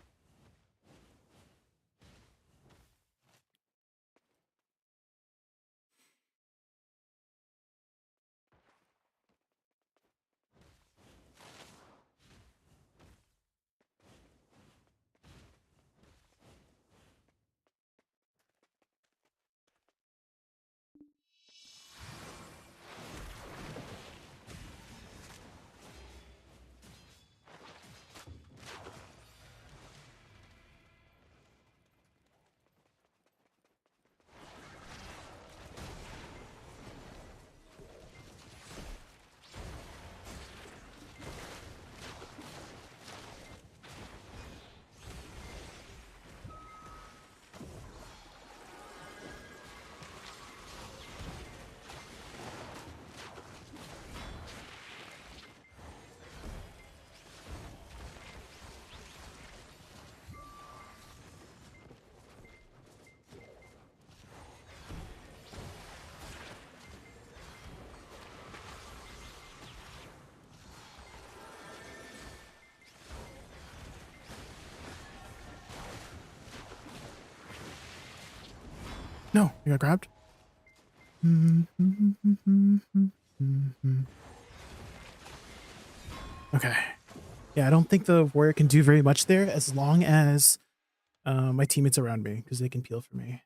No, you got grabbed. Okay. Yeah, I don't think the warrior can do very much there as long as my teammates around me, because they can peel for me.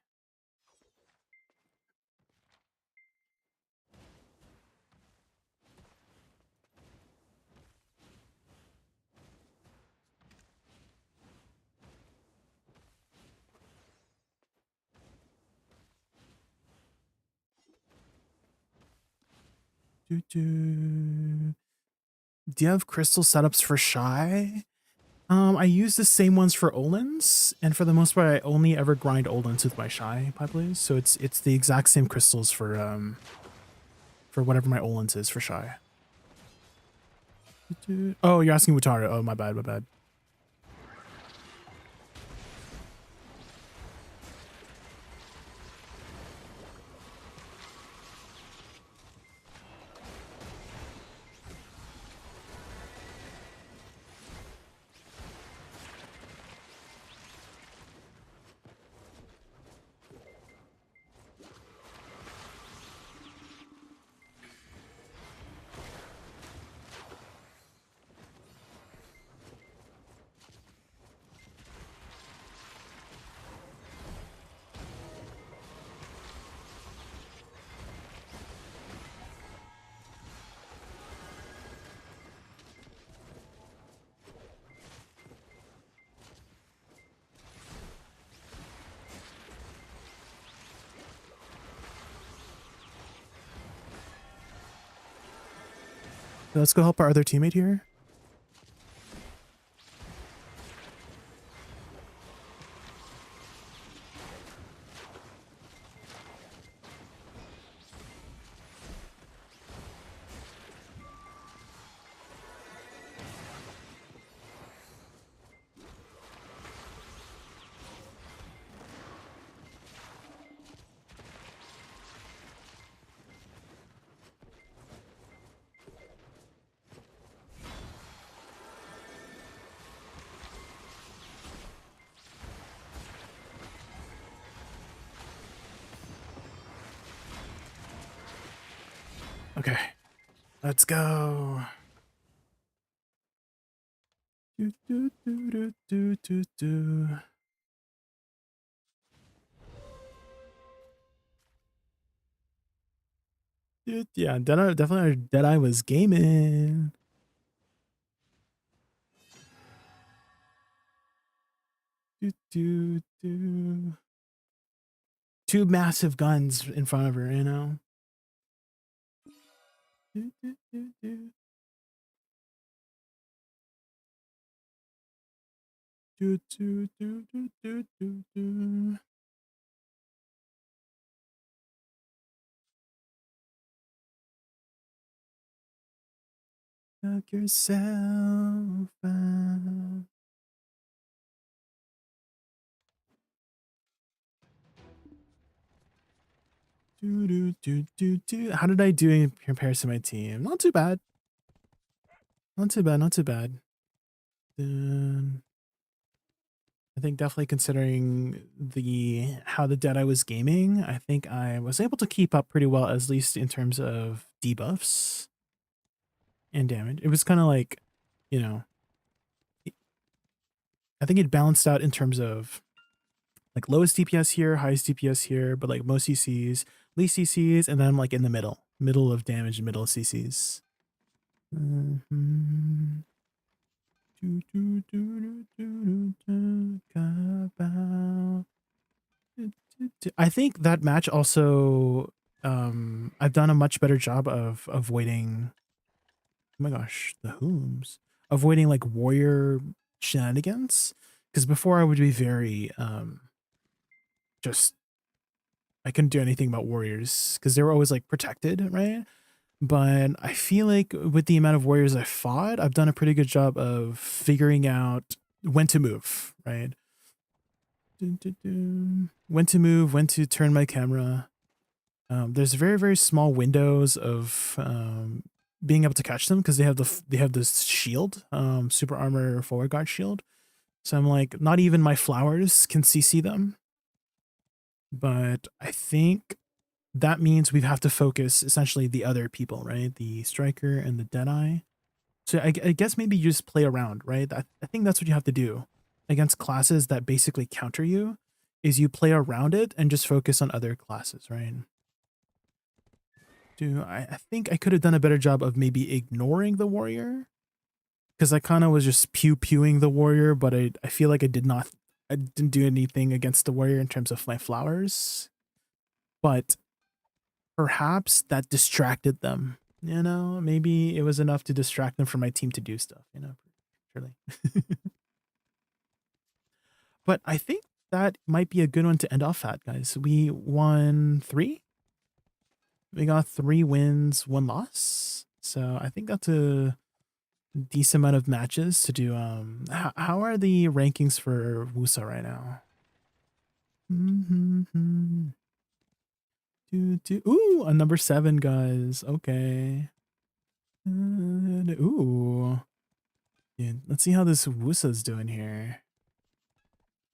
Do you have crystal setups for Shy? I use the same ones for Olins, and for the most part, I only ever grind Olins with my Shy pipelines. So it's the exact same crystals for whatever my Olins is for Shy. Oh, you're asking Wutara. Oh, my bad, my bad. Let's go help our other teammate here. Okay, let's go. Do, do, do, do, do, do, do. Dude, yeah, Deadeye, definitely Deadeye was gaming. Do, do, do. two massive guns in front of her, you know? Do, do, do, do. Do, do, do, do, do, do, do. Knock yourself out. Do, do, do, do, do. How did I do in comparison to my team? Not too bad. Not too bad, not too bad. I think definitely considering how the Deadeye was gaming, I think I was able to keep up pretty well, at least in terms of debuffs and damage. It was kind of like, you know, I think it balanced out in terms of like lowest DPS here, highest DPS here, but like most CCs, least CCs, and then I'm like in the middle of damage, middle of CCs. I think that match also, I've done a much better job of avoiding, oh my gosh, the whooms, avoiding like warrior shenanigans. Because before I would be very, just, I couldn't do anything about warriors because they were always like protected, right? But I feel like with the amount of warriors I fought, I've done a pretty good job of figuring out when to move, right? When to move, when to turn my camera. There's very, very small windows of being able to catch them because they have this shield, super armor forward guard shield. So I'm like, not even my flowers can CC them. But I think that means we have to focus essentially the other people, right? The striker and the Deadeye. So I guess maybe you just play around, right? I think that's what you have to do against classes that basically counter you, is you play around it and just focus on other classes, right? I think I could have done a better job of maybe ignoring the warrior, because I kind of was just pew-pewing the warrior, but I feel like I didn't do anything against the warrior in terms of my flowers. But perhaps that distracted them, you know? Maybe it was enough to distract them from my team to do stuff, you know? Surely. But I think that might be a good one to end off at, guys. We won 3. We got 3 wins, 1 loss. So I think that's a decent amount of matches to do. How are the rankings for Woosa right now? Ooh, a number 7, guys. Okay. Ooh. Yeah, let's see how this Woosa's doing here.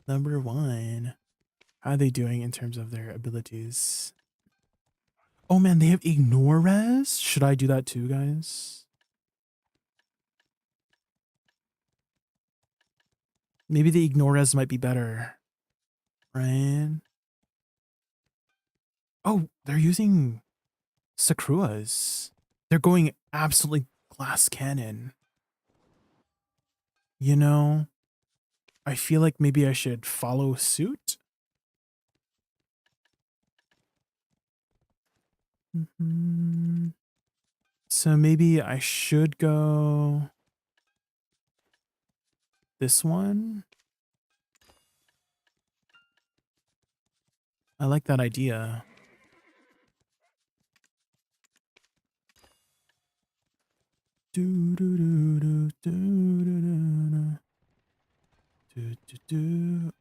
Number 1. How are they doing in terms of their abilities? Oh man, they have ignore res? Should I do that too, guys? Maybe the ignore res might be better. Right? Oh, they're using Sakrua's. They're going absolutely glass cannon. You know, I feel like maybe I should follow suit. So maybe I should go this one. I like that idea.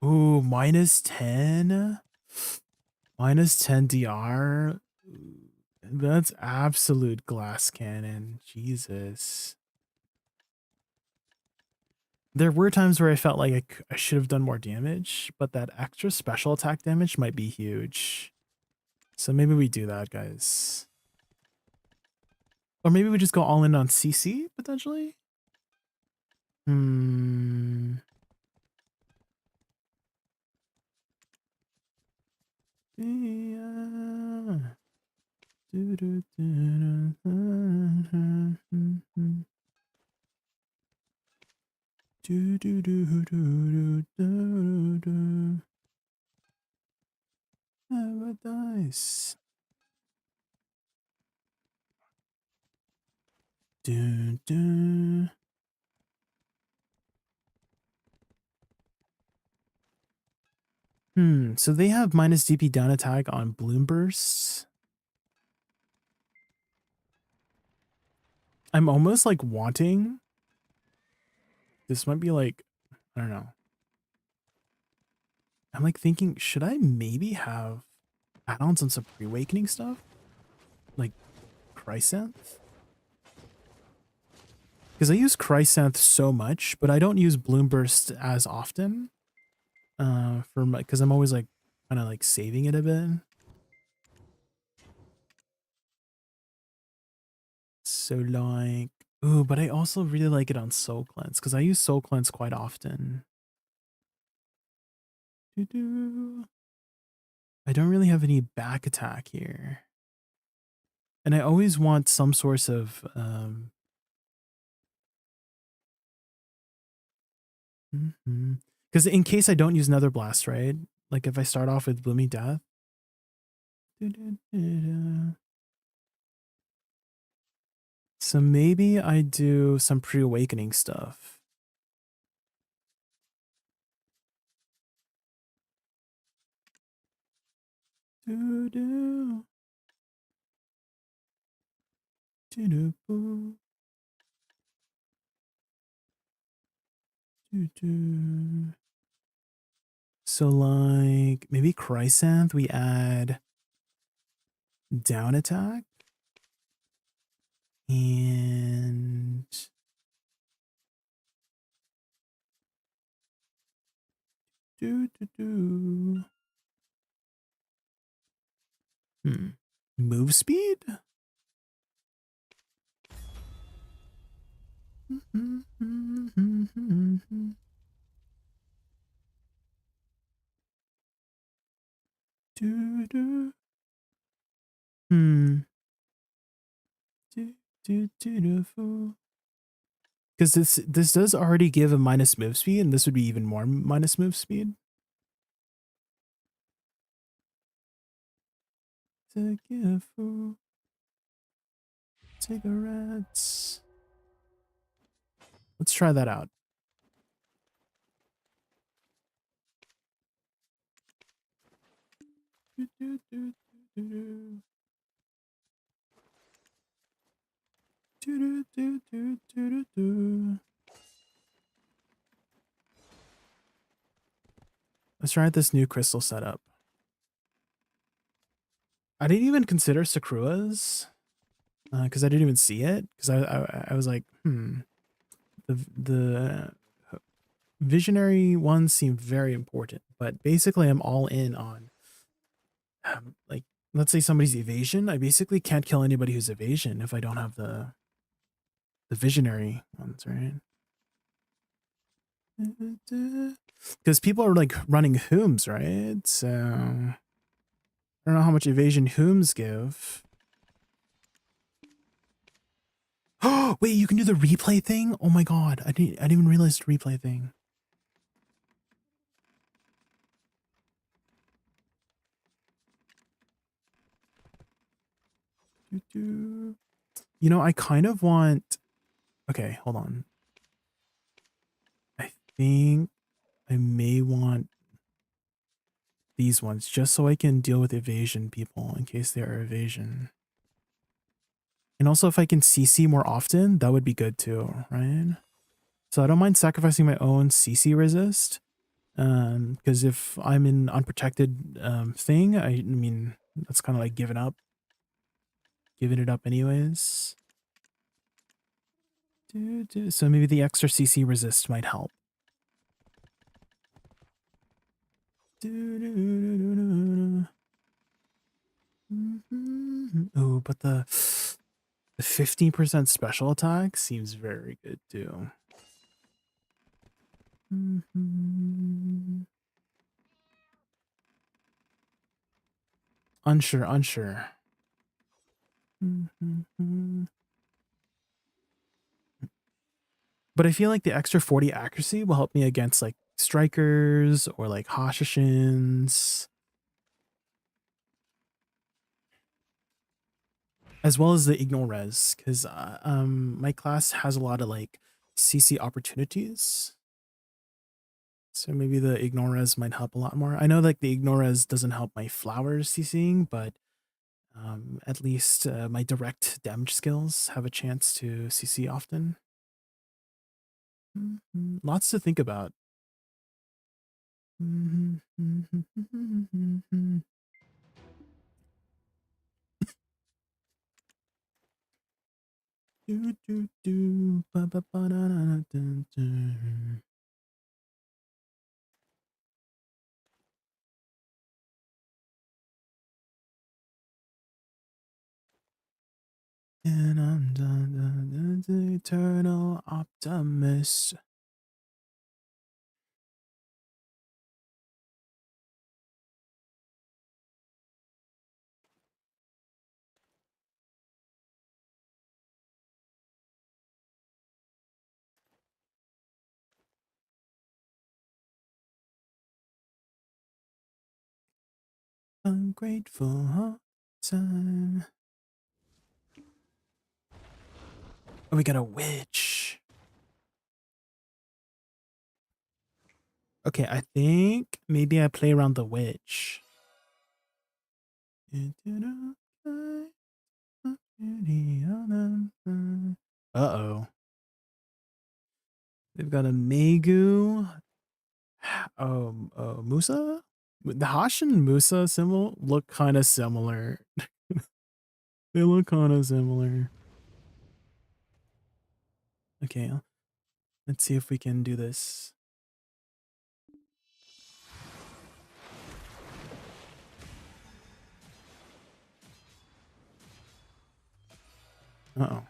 Ooh, minus 10? Minus 10 DR? That's absolute glass cannon. Jesus. There were times where I felt like I should have done more damage, but that extra special attack damage might be huge. So maybe we do that, guys. Or maybe we just go all in on CC, potentially? Yeah. dice. Dun, dun. So they have minus DP down attack on bloom bursts. I'm almost like wanting. This might be like, I don't know. I'm like thinking, should I maybe have add-ons on some pre-awakening stuff? Like Chrysanth? Because I use Chrysanth so much, but I don't use Bloomburst as often. Because I'm always like kind of like saving it a bit. So like, ooh, but I also really like it on Soul Cleanse because I use Soul Cleanse quite often. I don't really have any back attack here. And I always want some source of because in case I don't use Nether Blast, right? Like if I start off with Blooming Death. So maybe I do some pre-awakening stuff. So like maybe Chrysanth, we add down attack and move speed. Because this does already give a minus move speed, and this would be even more minus move speed. Cigarettes. Let's try that out. Let's try this new crystal setup. I didn't even consider Sakura's because I didn't even see it because I was like, the visionary ones seem very important, but basically I'm all in on like, let's say somebody's evasion. I basically can't kill anybody who's evasion if I don't have the visionary ones, right? Because people are like running Hooms, right? So I don't know how much evasion Hooms give. Oh, wait, you can do the replay thing? Oh my god, I didn't even realize the replay thing. You know, I kind of want... Okay, hold on. I think I may want these ones just so I can deal with evasion people in case they are evasion. And also if I can CC more often, that would be good too, right? So I don't mind sacrificing my own CC resist. Because if I'm in unprotected thing, I mean, that's kind of like giving it up anyways. So maybe the extra CC resist might help. Oh, but the 15% special attack seems very good too. Unsure. But I feel like the extra 40 accuracy will help me against like strikers or like Hashishins. as well as the ignore res, because my class has a lot of like CC opportunities. So maybe the ignore res might help a lot more. I know like the ignore res doesn't help my flowers CCing, but at least my direct damage skills have a chance to CC often. Lots to think about. And I'm done, the eternal optimist. I'm grateful all the time. Oh, we got a witch. Okay, I think maybe I play around the witch. Uh-oh. They've got a Megu. Musa? The Hash and Musa symbol look kind of similar. They look kind of similar. Okay, let's see if we can do this. Uh-oh.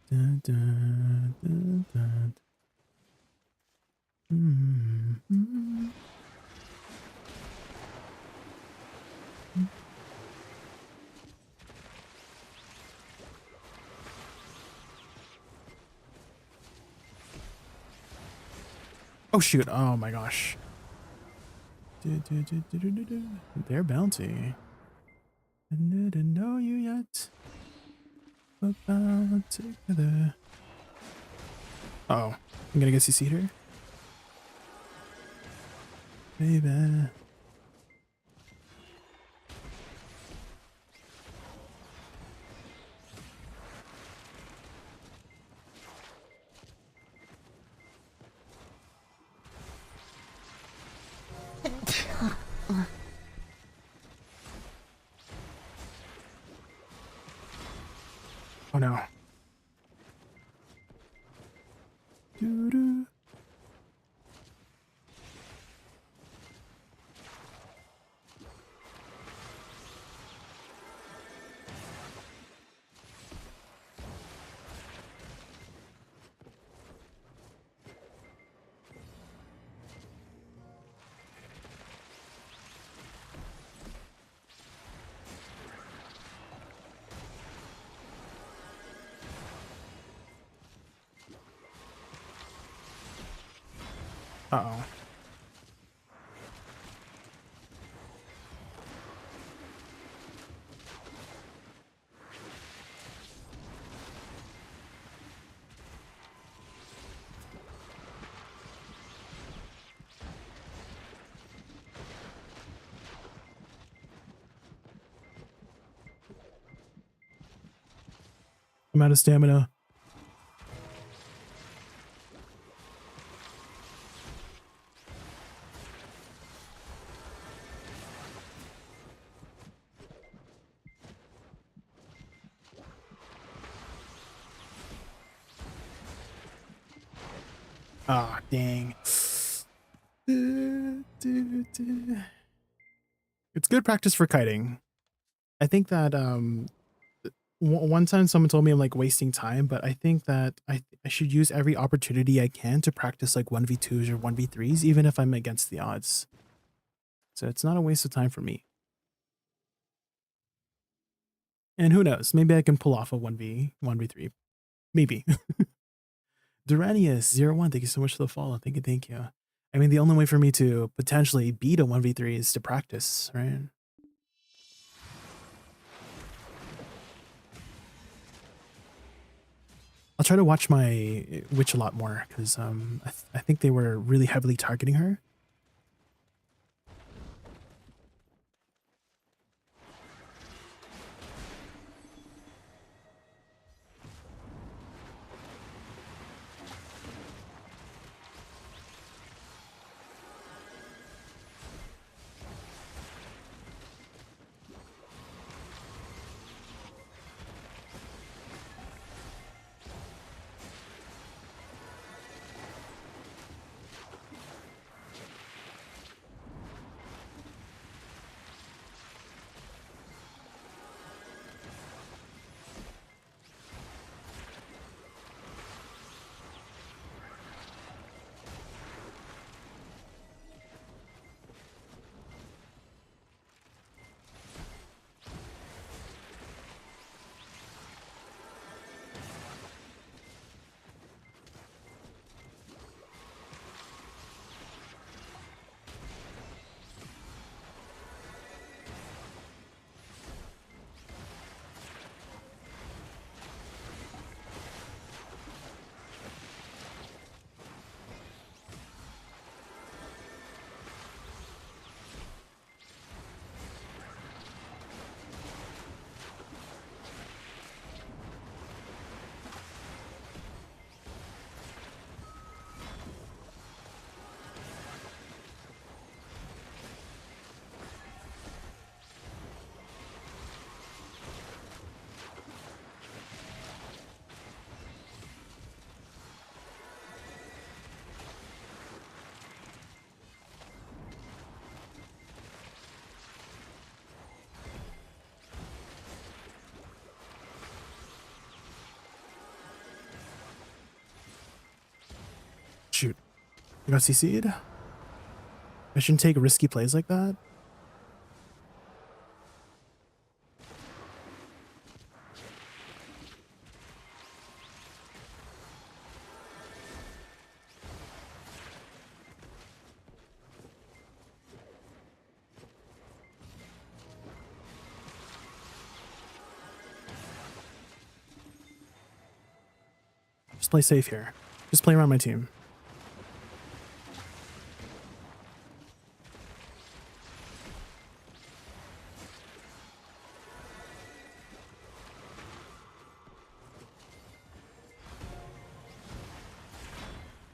Dun, dun, dun, dun. Mm-hmm. Oh shoot, oh my gosh. Their bounty. Didn't know you yet. But bound together. Uh oh, I'm gonna get CC'd here. Baby. Oh no. Doo-doo. Uh-oh. I'm out of stamina. Ah, dang. It's good practice for kiting. I think that one time someone told me I'm like wasting time, but I think that I should use every opportunity I can to practice like 1v2s or 1v3s, even if I'm against the odds. So it's not a waste of time for me. And who knows, maybe I can pull off a 1v3. Maybe. Duranius01, thank you so much for the follow. Thank you. I mean, the only way for me to potentially beat a 1v3 is to practice, right? I'll try to watch my witch a lot more because I think they were really heavily targeting her. Shoot. You got CC'd? I shouldn't take risky plays like that. Just play safe here. Just play around my team.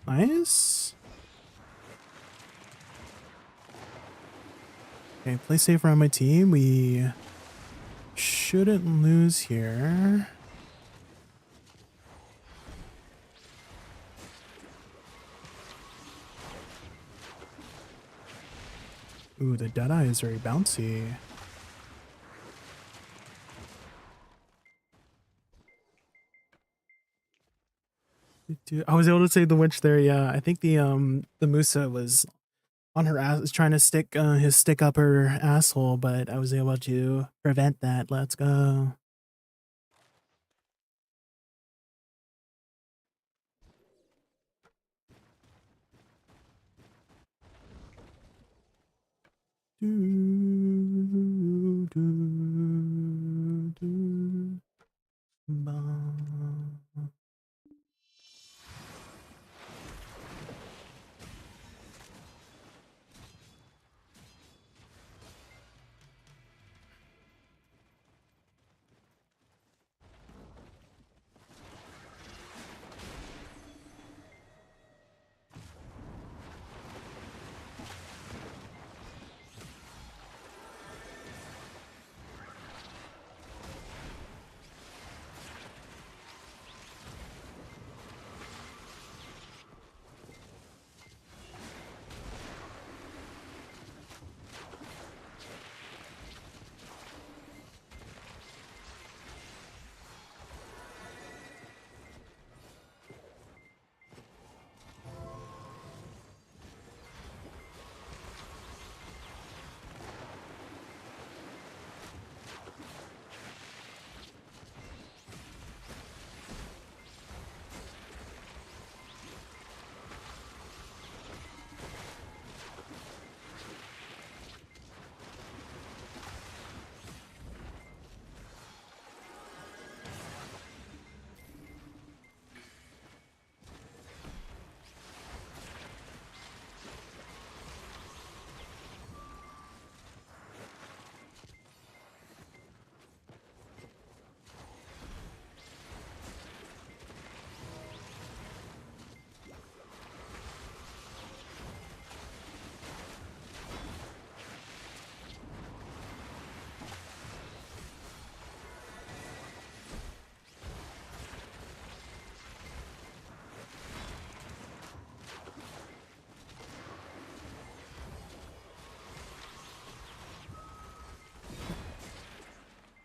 Nice. Okay, play safe around my team. We shouldn't lose here. Ooh, the Deadeye is very bouncy. I was able to save the witch there, yeah. I think the Musa was on her ass, trying to stick his stick up her asshole, but I was able to prevent that. Let's go.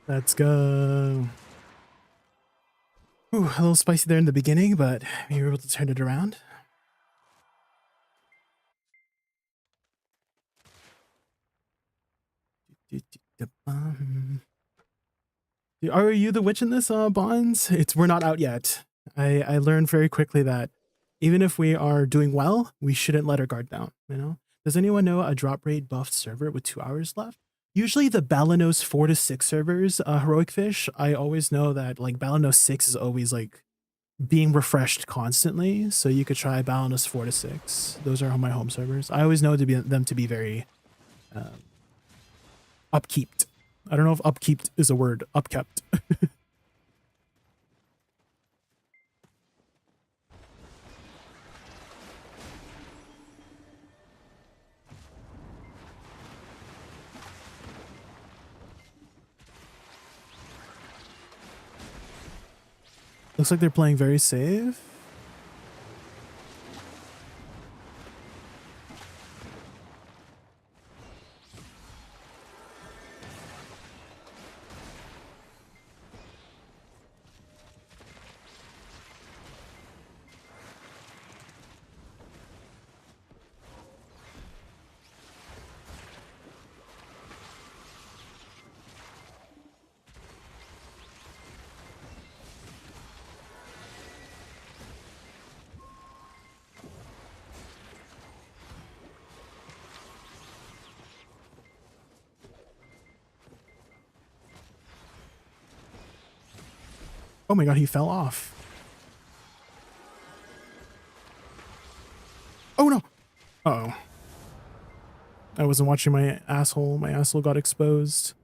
Let's go. Ooh, a little spicy there in the beginning, but we were able to turn it around. Are you the witch in this, Bonds? We're not out yet. I learned very quickly that even if we are doing well, we shouldn't let our guard down, you know? Does anyone know a drop rate buffed server with 2 hours left? Usually the Balanos 4 to 6 servers, Heroic Fish, I always know that like Balanos 6 is always like being refreshed constantly. So you could try Balanos 4 to 6. Those are my home servers. I always know them to be very upkeeped. I don't know if upkeeped is a word. Upkept. Looks like they're playing very safe. Oh my god, he fell off. Oh no! Uh-oh. I wasn't watching my asshole. My asshole got exposed.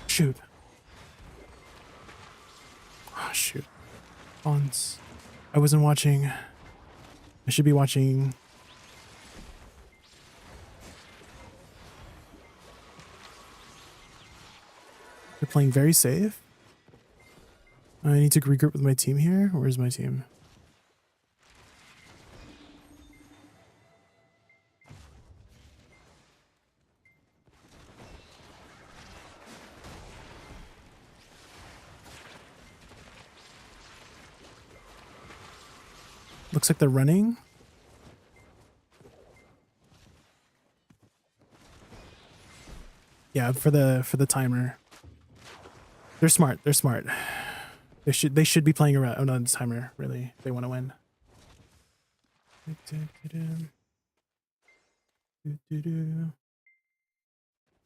Shoot. Oh, shoot. Bonds. I wasn't watching. I should be watching. They're playing very safe. I need to regroup with my team here. Where's my team? Looks like they're running. Yeah, for the timer. They're smart. They're smart. They should be playing around. Oh no, the timer. Really, they want to win.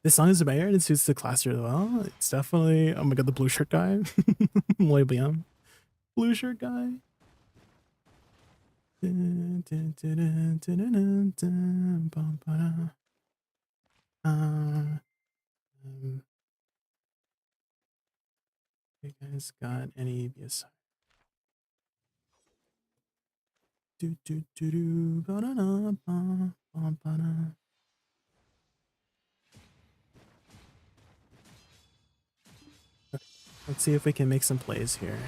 This song is a banger. It suits the class really well. It's definitely. Oh my god, the blue shirt guy. Blue shirt guy. You guys got any EBS? Let's see if we can make some plays here.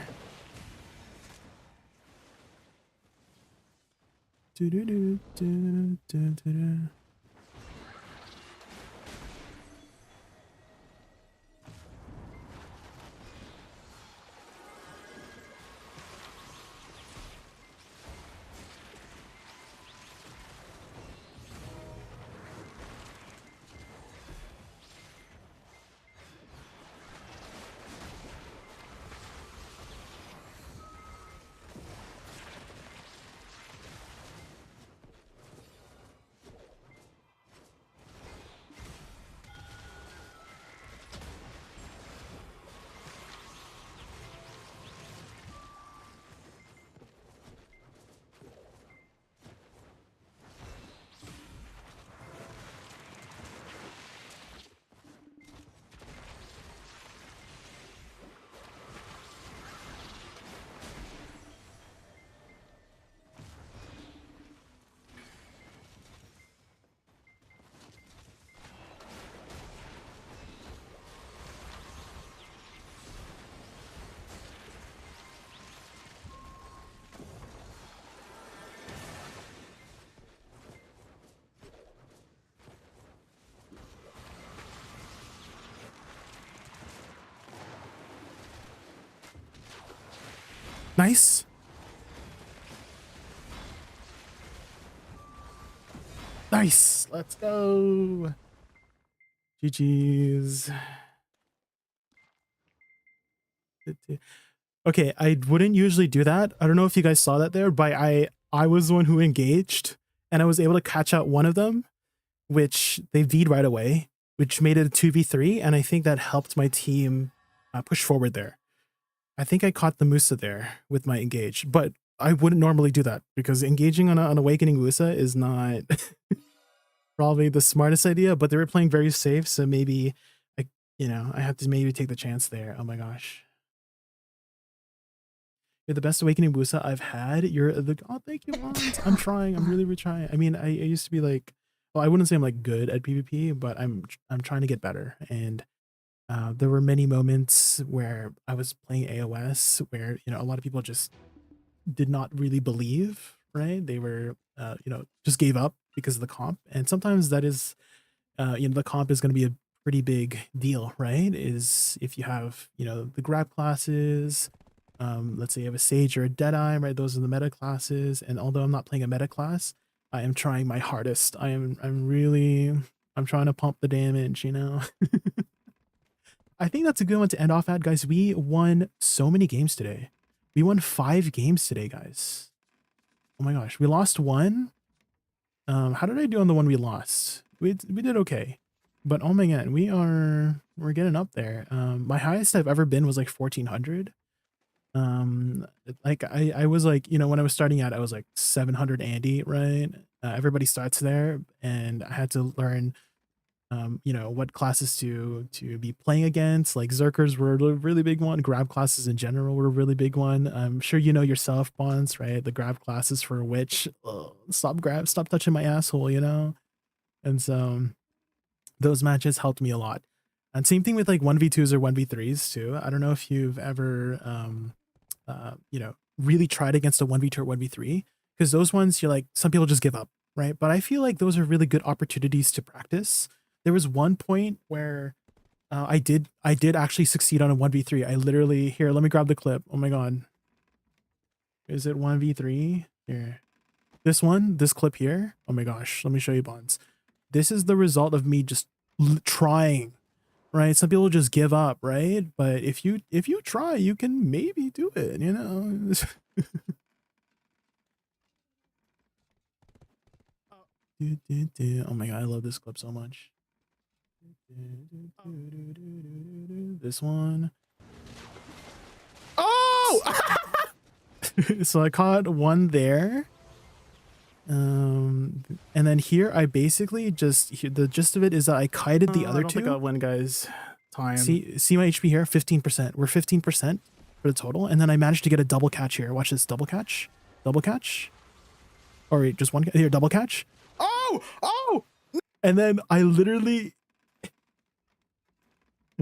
Nice. Nice. Let's go. GG's. Okay, I wouldn't usually do that. I don't know if you guys saw that there, but I was the one who engaged, and I was able to catch out one of them, which they V'd right away, which made it a 2v3, and I think that helped my team push forward there. I think I caught the Musa there with my engage, but I wouldn't normally do that because engaging on an Awakening Woosa is not probably the smartest idea, but they were playing very safe, so maybe I have to maybe take the chance there. Oh my gosh. You're the best Awakening Woosa I've had. You're the thank you, Mons. I'm trying. I'm really trying. I mean, I used to be like, well, I wouldn't say I'm like good at PvP, but I'm trying to get better. And there were many moments where I was playing AOS where, a lot of people just did not really believe, right? They were, just gave up because of the comp. And sometimes that is, the comp is going to be a pretty big deal, right? Is if you have, the grab classes, let's say you have a Sage or a Deadeye, right? Those are the meta classes. And although I'm not playing a meta class, I am trying my hardest. I'm trying to pump the damage, I think that's a good one to end off at, guys. We won so many games today. We won 5 games today, guys. Oh my gosh. We lost one. How did I do on the one we lost? We did okay. But oh my god, we're getting up there. My highest I've ever been was like 1400. Like I was like, when I was starting out, I was like 700 Andy, right? Everybody starts there, and I had to learn what classes to be playing against. Like Zerkers were a really big one. Grab classes in general were a really big one. I'm sure you know yourself, Bonds, right? The grab classes for Witch. Stop touching my asshole, And so those matches helped me a lot. And same thing with like 1v2s or 1v3s too. I don't know if you've ever really tried against a 1v2 or 1v3, because those ones you're like, some people just give up, right? But I feel like those are really good opportunities to practice. There was one point where I did actually succeed on a 1v3. I literally, here, let me grab the clip. Oh my god. Is it 1v3? Here. This clip here. Oh my gosh. Let me show you, Bonds. This is the result of me just trying, right? Some people just give up, right? But if you try, you can maybe do it, Oh my god, I love this clip so much. This one. Oh! So I caught one there. And then here I basically the gist of it is that I kited the other two. I got one, guys. Time. See my HP here? 15%. We're 15% for the total. And then I managed to get a double catch here. Watch this. Double catch. Double catch. Or wait, just one. Here, double catch. Oh! Oh! And then I literally...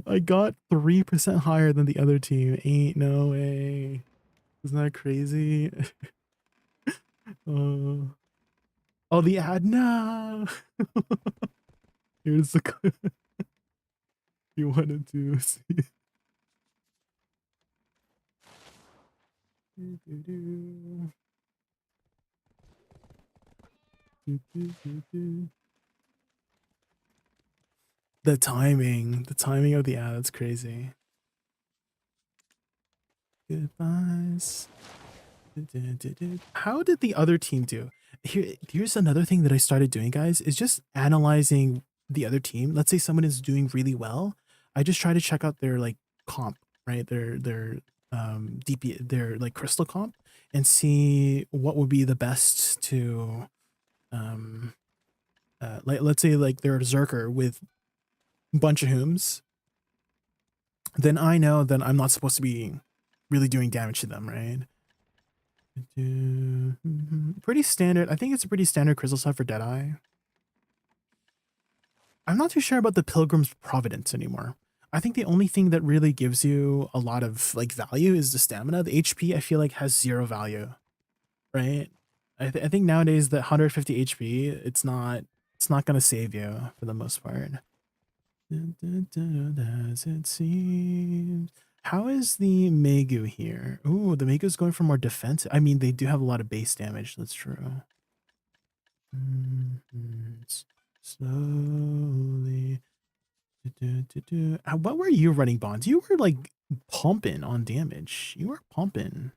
I got 3% higher than the other team. Ain't no way. Isn't that crazy? Oh, the ad. No. Here's the clip. You wanted to see. The timing of the ad, that's crazy. Goodbyes. How did the other team do? Here's another thing that I started doing, guys, is just analyzing the other team. Let's say someone is doing really well. I just try to check out their like comp, right? Their DP, their like crystal comp, and see what would be the best to like, let's say like they're a Zerker with a bunch of Hooms. Then I know that I'm not supposed to be really doing damage to them, right? Pretty standard. I think it's a pretty standard crystal set for Deadeye. I'm not too sure about the Pilgrim's Providence anymore. I think the only thing that really gives you a lot of like value is the stamina. The HP I feel like has 0 value, right? I think nowadays the 150 HP, it's not gonna save you for the most part. As it seems. How is the Megu here? Ooh, the Megu's going for more defensive. I mean, they do have a lot of base damage. That's true. Slowly. What were you running, Bonds? You were like pumping on damage. You were pumping.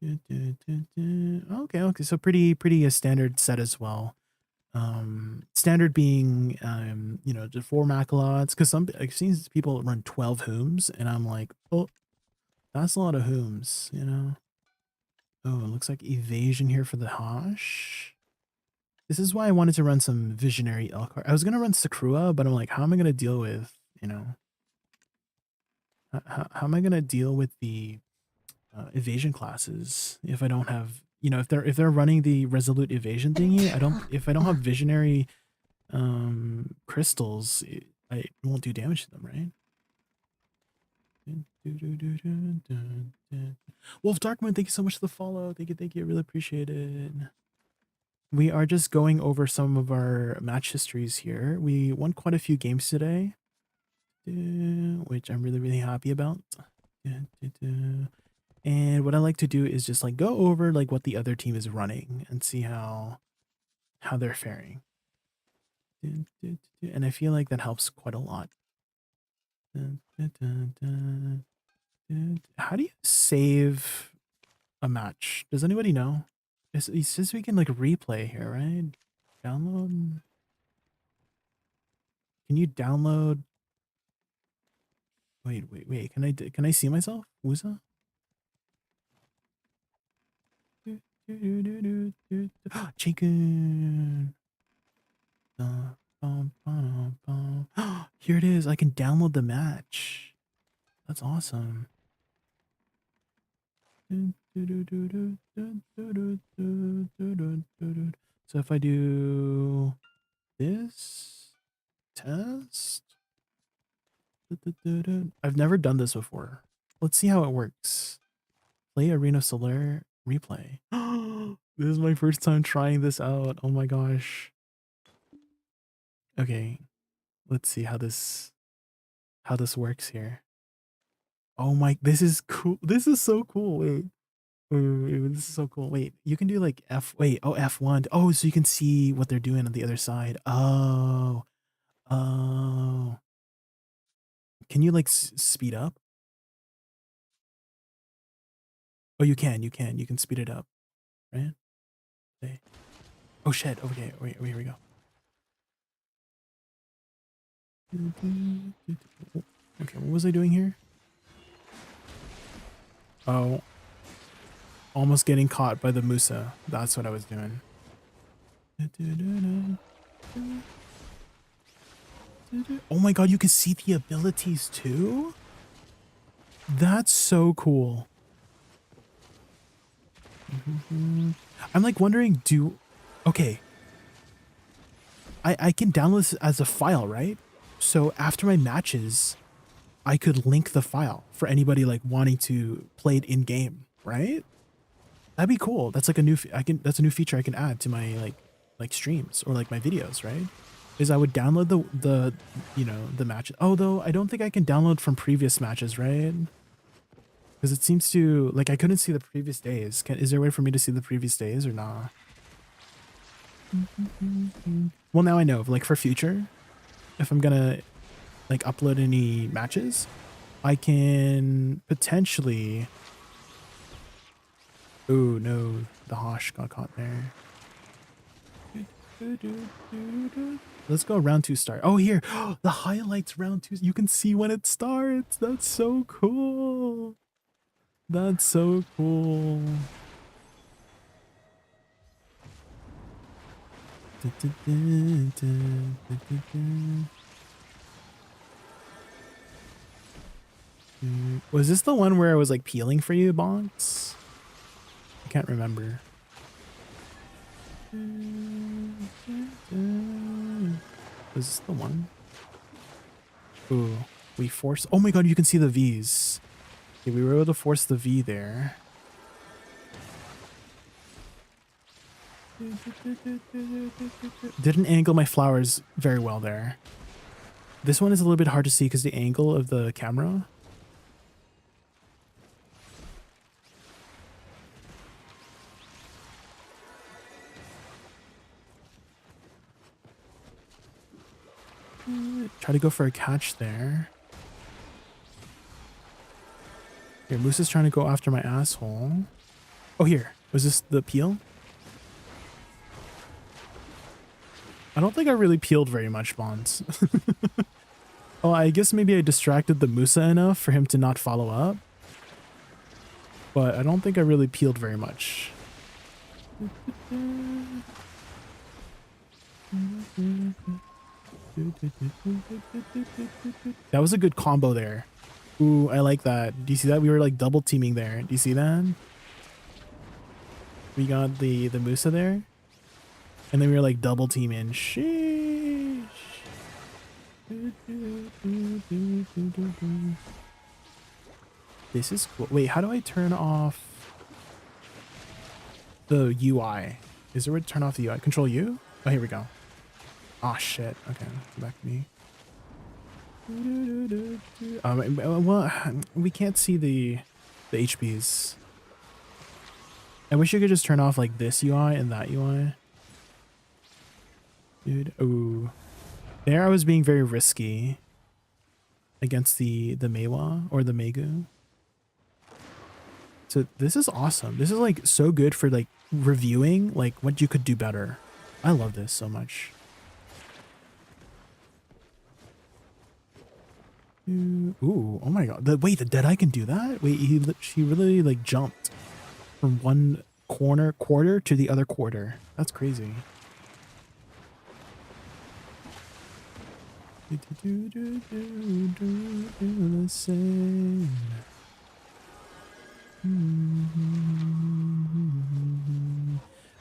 Okay, okay. So pretty a standard set as well. Standard being you know, just 4 Macalots, because I've seen people run 12 Hooms, and I'm like, oh, that's a lot of Hooms, you know. Oh, it looks like evasion here for the Hosh. This is why I wanted to run some Visionary Elkhart. I was gonna run Sakrua, but I'm like, how am I gonna deal with, you know, how am I gonna deal with the evasion classes if I don't have, you know, if they're running the resolute evasion thingy, if I don't have visionary crystals, I won't do damage to them, right? Wolf Darkmoon, thank you so much for the follow. Thank you, I really appreciate it. We are just going over some of our match histories here. We won quite a few games today, which I'm really happy about. And what I like to do is just like go over like what the other team is running and see how they're faring. And I feel like that helps quite a lot. How do you save a match? Does anybody know? It says we can like replay here, right? Download. Can you download? Wait. Can I see myself? Woosa? Jaykun. Here it is. I can download the match. That's awesome. So if I do this test, I've never done this before. Let's see how it works. Play Arena Solar replay. This is my first time trying this out. Oh my gosh. Okay, let's see how this works here. Oh my, this is cool. This is so cool. Wait, this is so cool. Wait, you can do like F1. Oh, so you can see what they're doing on the other side. Oh. Can you like speed up? Oh, you can speed it up, right? Okay. Oh shit. Okay, wait, here we go. Okay, what was I doing here? Oh, almost getting caught by the Musa. That's what I was doing. Oh my god, you can see the abilities too? That's so cool. I'm like wondering, okay. I can download this as a file, right? So after my matches, I could link the file for anybody like wanting to play it in game, right? That'd be cool. That's like a new that's a new feature I can add to my like streams or like my videos, right? Is I would download the you know, the matches. Although I don't think I can download from previous matches, right? Because it seems to like I couldn't see the previous days. Is there a way for me to see the previous days or not? Well, now I know, like for future, if I'm gonna like upload any matches, I can potentially. Oh no, the Hosh got caught there. Let's go round 2 start. Oh, here, the highlights round 2. You can see when it starts. That's so cool. That's so cool. Was this the one where I was like peeling for you, Bonks? I can't remember. Was this the one? Ooh, we forced. Oh my god, you can see the V's. Okay, we were able to force the V there. Didn't angle my flowers very well there. This one is a little bit hard to see because the angle of the camera. Try to go for a catch there. Here, Moose is trying to go after my asshole. Oh, here. Was this the peel? I don't think I really peeled very much, Bonds. Oh, I guess maybe I distracted the Musa enough for him to not follow up. But I don't think I really peeled very much. That was a good combo there. Ooh, I like that. Do you see that? We were like double teaming there. Do you see that? We got the Musa there. And then we were like double teaming. Sheesh. This is cool. Wait, how do I turn off the UI? Is there a way to turn off the UI? Control U? Oh, here we go. Oh shit. Okay, back to me. Well, we can't see the HPs. I wish you could just turn off like this UI and that UI. Dude, ooh. There I was being very risky against the Meiwa or the Megu. So this is awesome. This is like so good for like reviewing like what you could do better. I love this so much. Ooh, oh my god. Wait, the Deadeye can do that? Wait, she really like jumped from one quarter to the other quarter. That's crazy.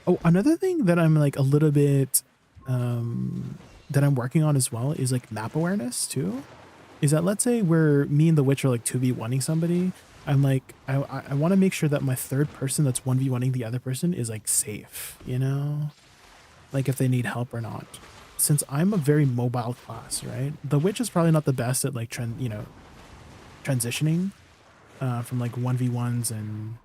Oh, another thing that I'm like a little bit that I'm working on as well is like map awareness too. Is that, let's say me and the witch are like 2v1ing somebody, I'm like I want to make sure that my third person that's 1v1ing the other person is like safe, you know, like if they need help or not. Since I'm a very mobile class, right? The witch is probably not the best at like transitioning from like 1v1s and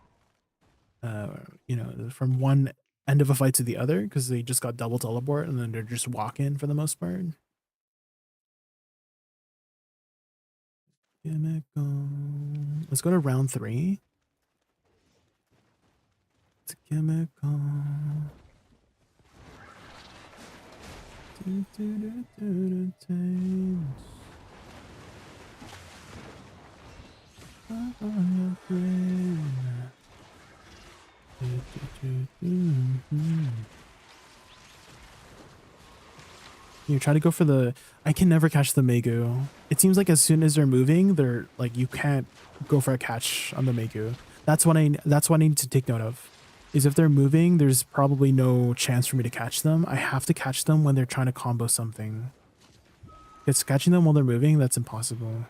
you know, from one end of a fight to the other, because they just got double teleport and then they're just walking for the most part. Let's go to round 3. It's a chemical. You try to go for the... I can never catch the Megu. It seems like as soon as they're moving, they're like, you can't go for a catch on the Megu. That's what I need to take note of. Is if they're moving, there's probably no chance for me to catch them. I have to catch them when they're trying to combo something. It's catching them while they're moving, that's impossible.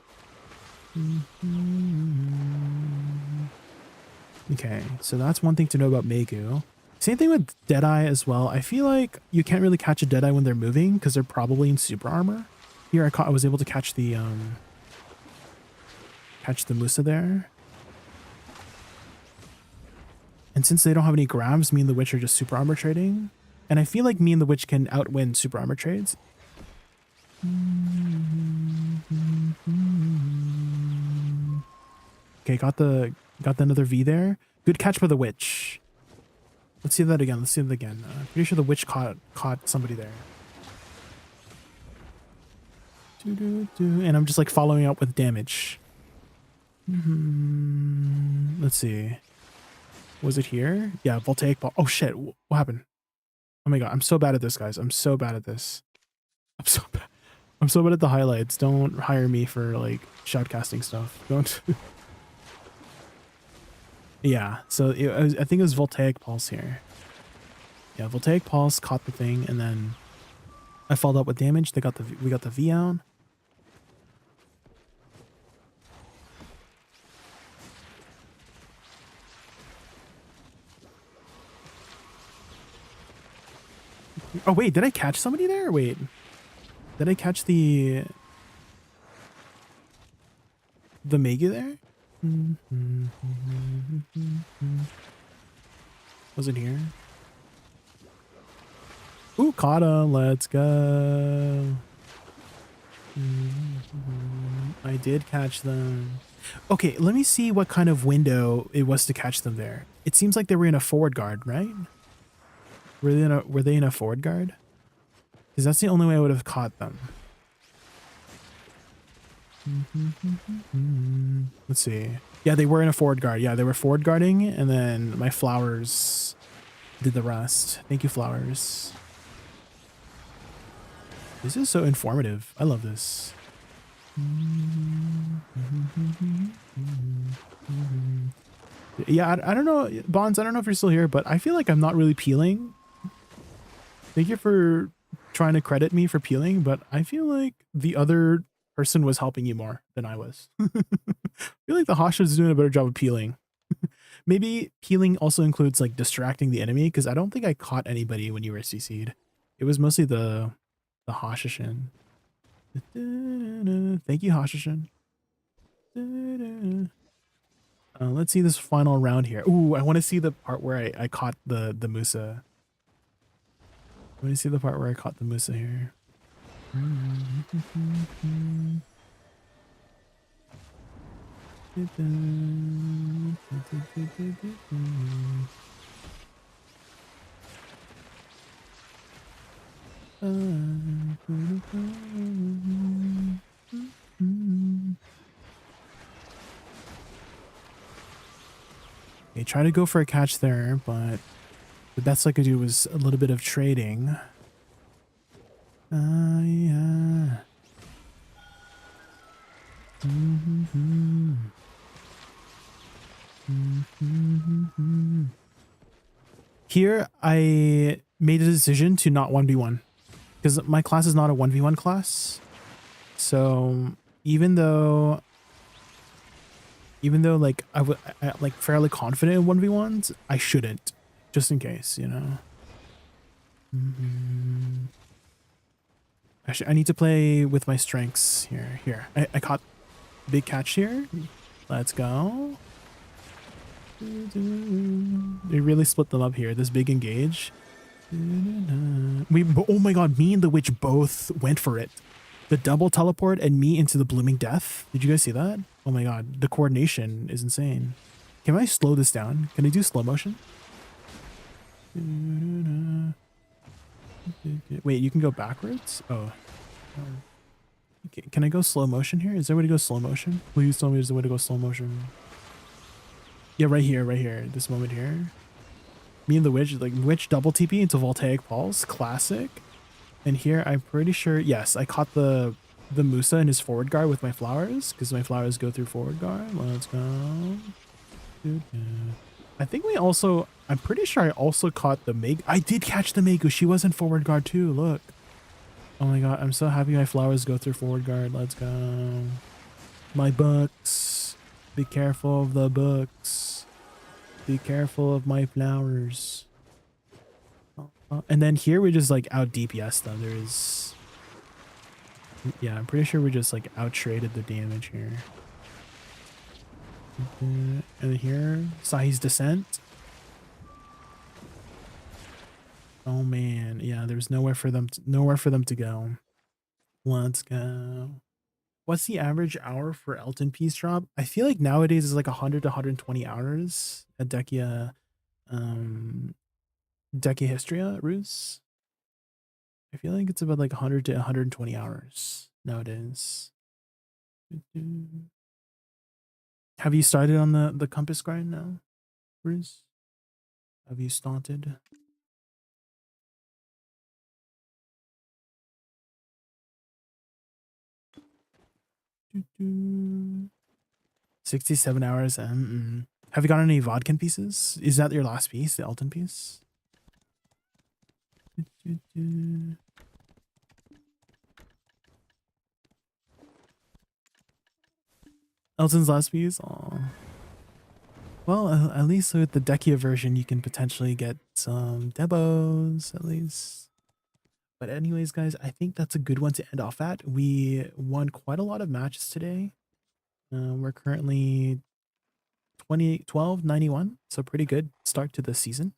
Okay, so that's one thing to know about Megu. Same thing with Deadeye as well. I feel like you can't really catch a Deadeye when they're moving because they're probably in super armor. Here I was able to catch the Musa there. And since they don't have any grabs, me and the witch are just super armor trading. And I feel like me and the witch can outwin super armor trades. Okay, got the another V there. Good catch by the witch. Let's see that again. Let's see that again. Pretty sure the witch caught somebody there. And I'm just like following up with damage. Let's see. Was it here? Yeah, voltaic ball. Oh shit! What happened? Oh my god! I'm so bad at this, guys. I'm so bad at this. I'm so bad. I'm so bad at the highlights. Don't hire me for like shoutcasting stuff. Don't. Yeah. So I think it was voltaic pulse here. Yeah, voltaic pulse caught the thing, and then I followed up with damage. We got the V out. Oh wait, did I catch somebody there? Wait, did I catch the Megu there? Was it here? Ooh, caught him. Let's go. I did catch them. Okay, let me see what kind of window it was to catch them there. It seems like they were in a forward guard, right? Were they in a forward guard? Because that's the only way I would have caught them. Let's see. Yeah, they were in a forward guard. Yeah, they were forward guarding, and then my flowers did the rest. Thank you, flowers. This is so informative. I love this. Yeah, I don't know, Bonds, I don't know if you're still here, but I feel like I'm not really peeling. Thank you for trying to credit me for peeling, but I feel like the other person was helping you more than I was. I feel like the Hosh was doing a better job of peeling. Maybe peeling also includes like distracting the enemy, because I don't think I caught anybody when you were CC'd. It was mostly the Hoshishin. Thank you, Hoshishin. Let's see this final round here. Ooh, I want to see the part where I caught the Musa. I want to see the part where I caught the Musa here. Okay, try to go for a catch there, but the best I could do was a little bit of trading. Yeah. Here, I made a decision to not 1v1 because my class is not a 1v1 class. So even though like I'm like fairly confident in 1v1s, I shouldn't, just in case, you know. Actually, I need to play with my strengths here. I caught big catch here. Let's go. They really split them up here. This big engage. Oh my god, me and the witch both went for it. The double teleport and me into the blooming death. Did you guys see that? Oh my god, the coordination is insane. Can I slow this down? Can I do slow motion? Wait, you can go backwards? Oh. Okay, can I go slow motion here? Is there a way to go slow motion? Please tell me there's a way to go slow motion. Yeah, right here. This moment here. Me and the witch, like witch double TP into voltaic pulse. Classic. And here, I'm pretty sure, yes, I caught the Musa in his forward guard with my flowers, because my flowers go through forward guard. Let's go. I think I'm pretty sure I also caught the Meg. I did catch the Megu. She was in forward guard too. Look. Oh my god, I'm so happy my flowers go through forward guard. Let's go. My books. Be careful of the books. Be careful of my flowers. And then here we just like out DPS them. Yeah, I'm pretty sure we just like out traded the damage here. And here, Sahi's Descent. Oh man, yeah, there's nowhere for them to go. Let's go. What's the average hour for Elton Peace drop? I feel like nowadays is like 100 to 120 hours at Dekia Histria Ruse. I feel like it's about like 100 to 120 hours nowadays. Have you started on the compass grind now, Ruse? Have you started? 67 hours. Have you got any Vodkin pieces? Is that your last piece, the Elton piece? Elton's last piece? Aww. Well, at least with the Dekia version, you can potentially get some debos, at least. But anyways, guys, I think that's a good one to end off at. We won quite a lot of matches today. We're currently 1291, so pretty good start to the season.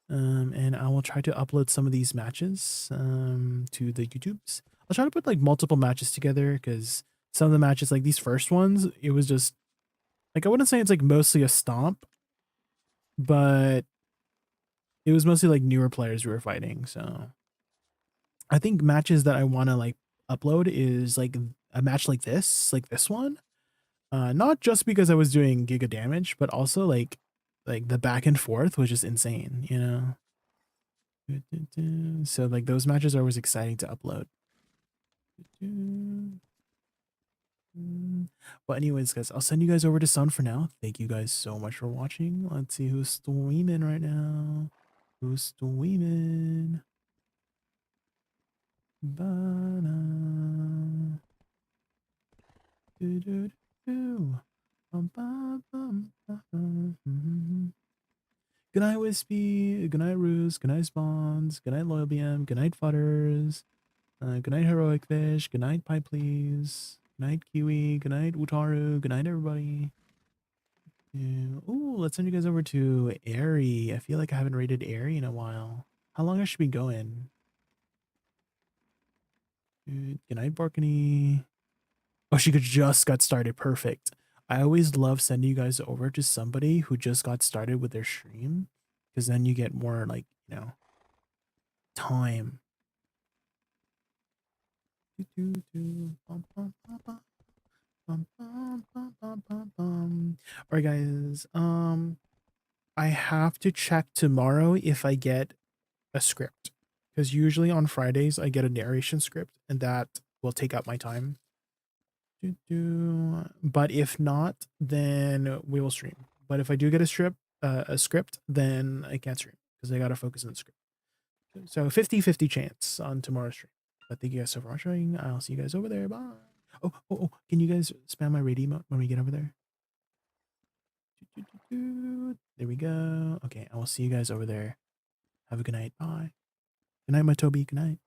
And I will try to upload some of these matches to the YouTubes. I'll try to put like multiple matches together because some of the matches, like these first ones, it was just like I wouldn't say it's like mostly a stomp, but it was mostly like newer players we were fighting. So I think matches that I want to like upload is like a match like this one. Not just because I was doing giga damage, but also like the back and forth was just insane, you know. So like those matches are always exciting to upload. But anyways, guys, I'll send you guys over to Sun for now. Thank you guys so much for watching. Let's see who's streaming right now. Who's streaming? Ba-da. Do-do-do. Bum-ba-bum-ba-bum. Good night, Wispy. Good night, Roos. Good night, Spawns. Good night, Loyal BM. Good night, Futters. Good night, Heroic Fish. Good night, Pie Please. Good night, Kiwi. Good night, Utaru. Good night, everybody. Yeah. Ooh, let's send you guys over to Airy. I feel like I haven't rated Airy in a while. How long has she been going? Good night, Barkany. Oh, she just got started. Perfect. I always love sending you guys over to somebody who just got started with their stream, because then you get more like, you know, time. All right, guys. I have to check tomorrow if I get a script, because usually on Fridays I get a narration script, and that will take up my time. But if not, then we will stream. But if I do get a script, then I can't stream because I gotta focus on the script. So 50-50 chance on tomorrow's stream. But thank you guys so much for watching. I'll see you guys over there. Bye. Oh, can you guys spam my raid emote when we get over there? There we go. Okay, I will see you guys over there. Have a good night. Bye. Good night, my Toby. Good night.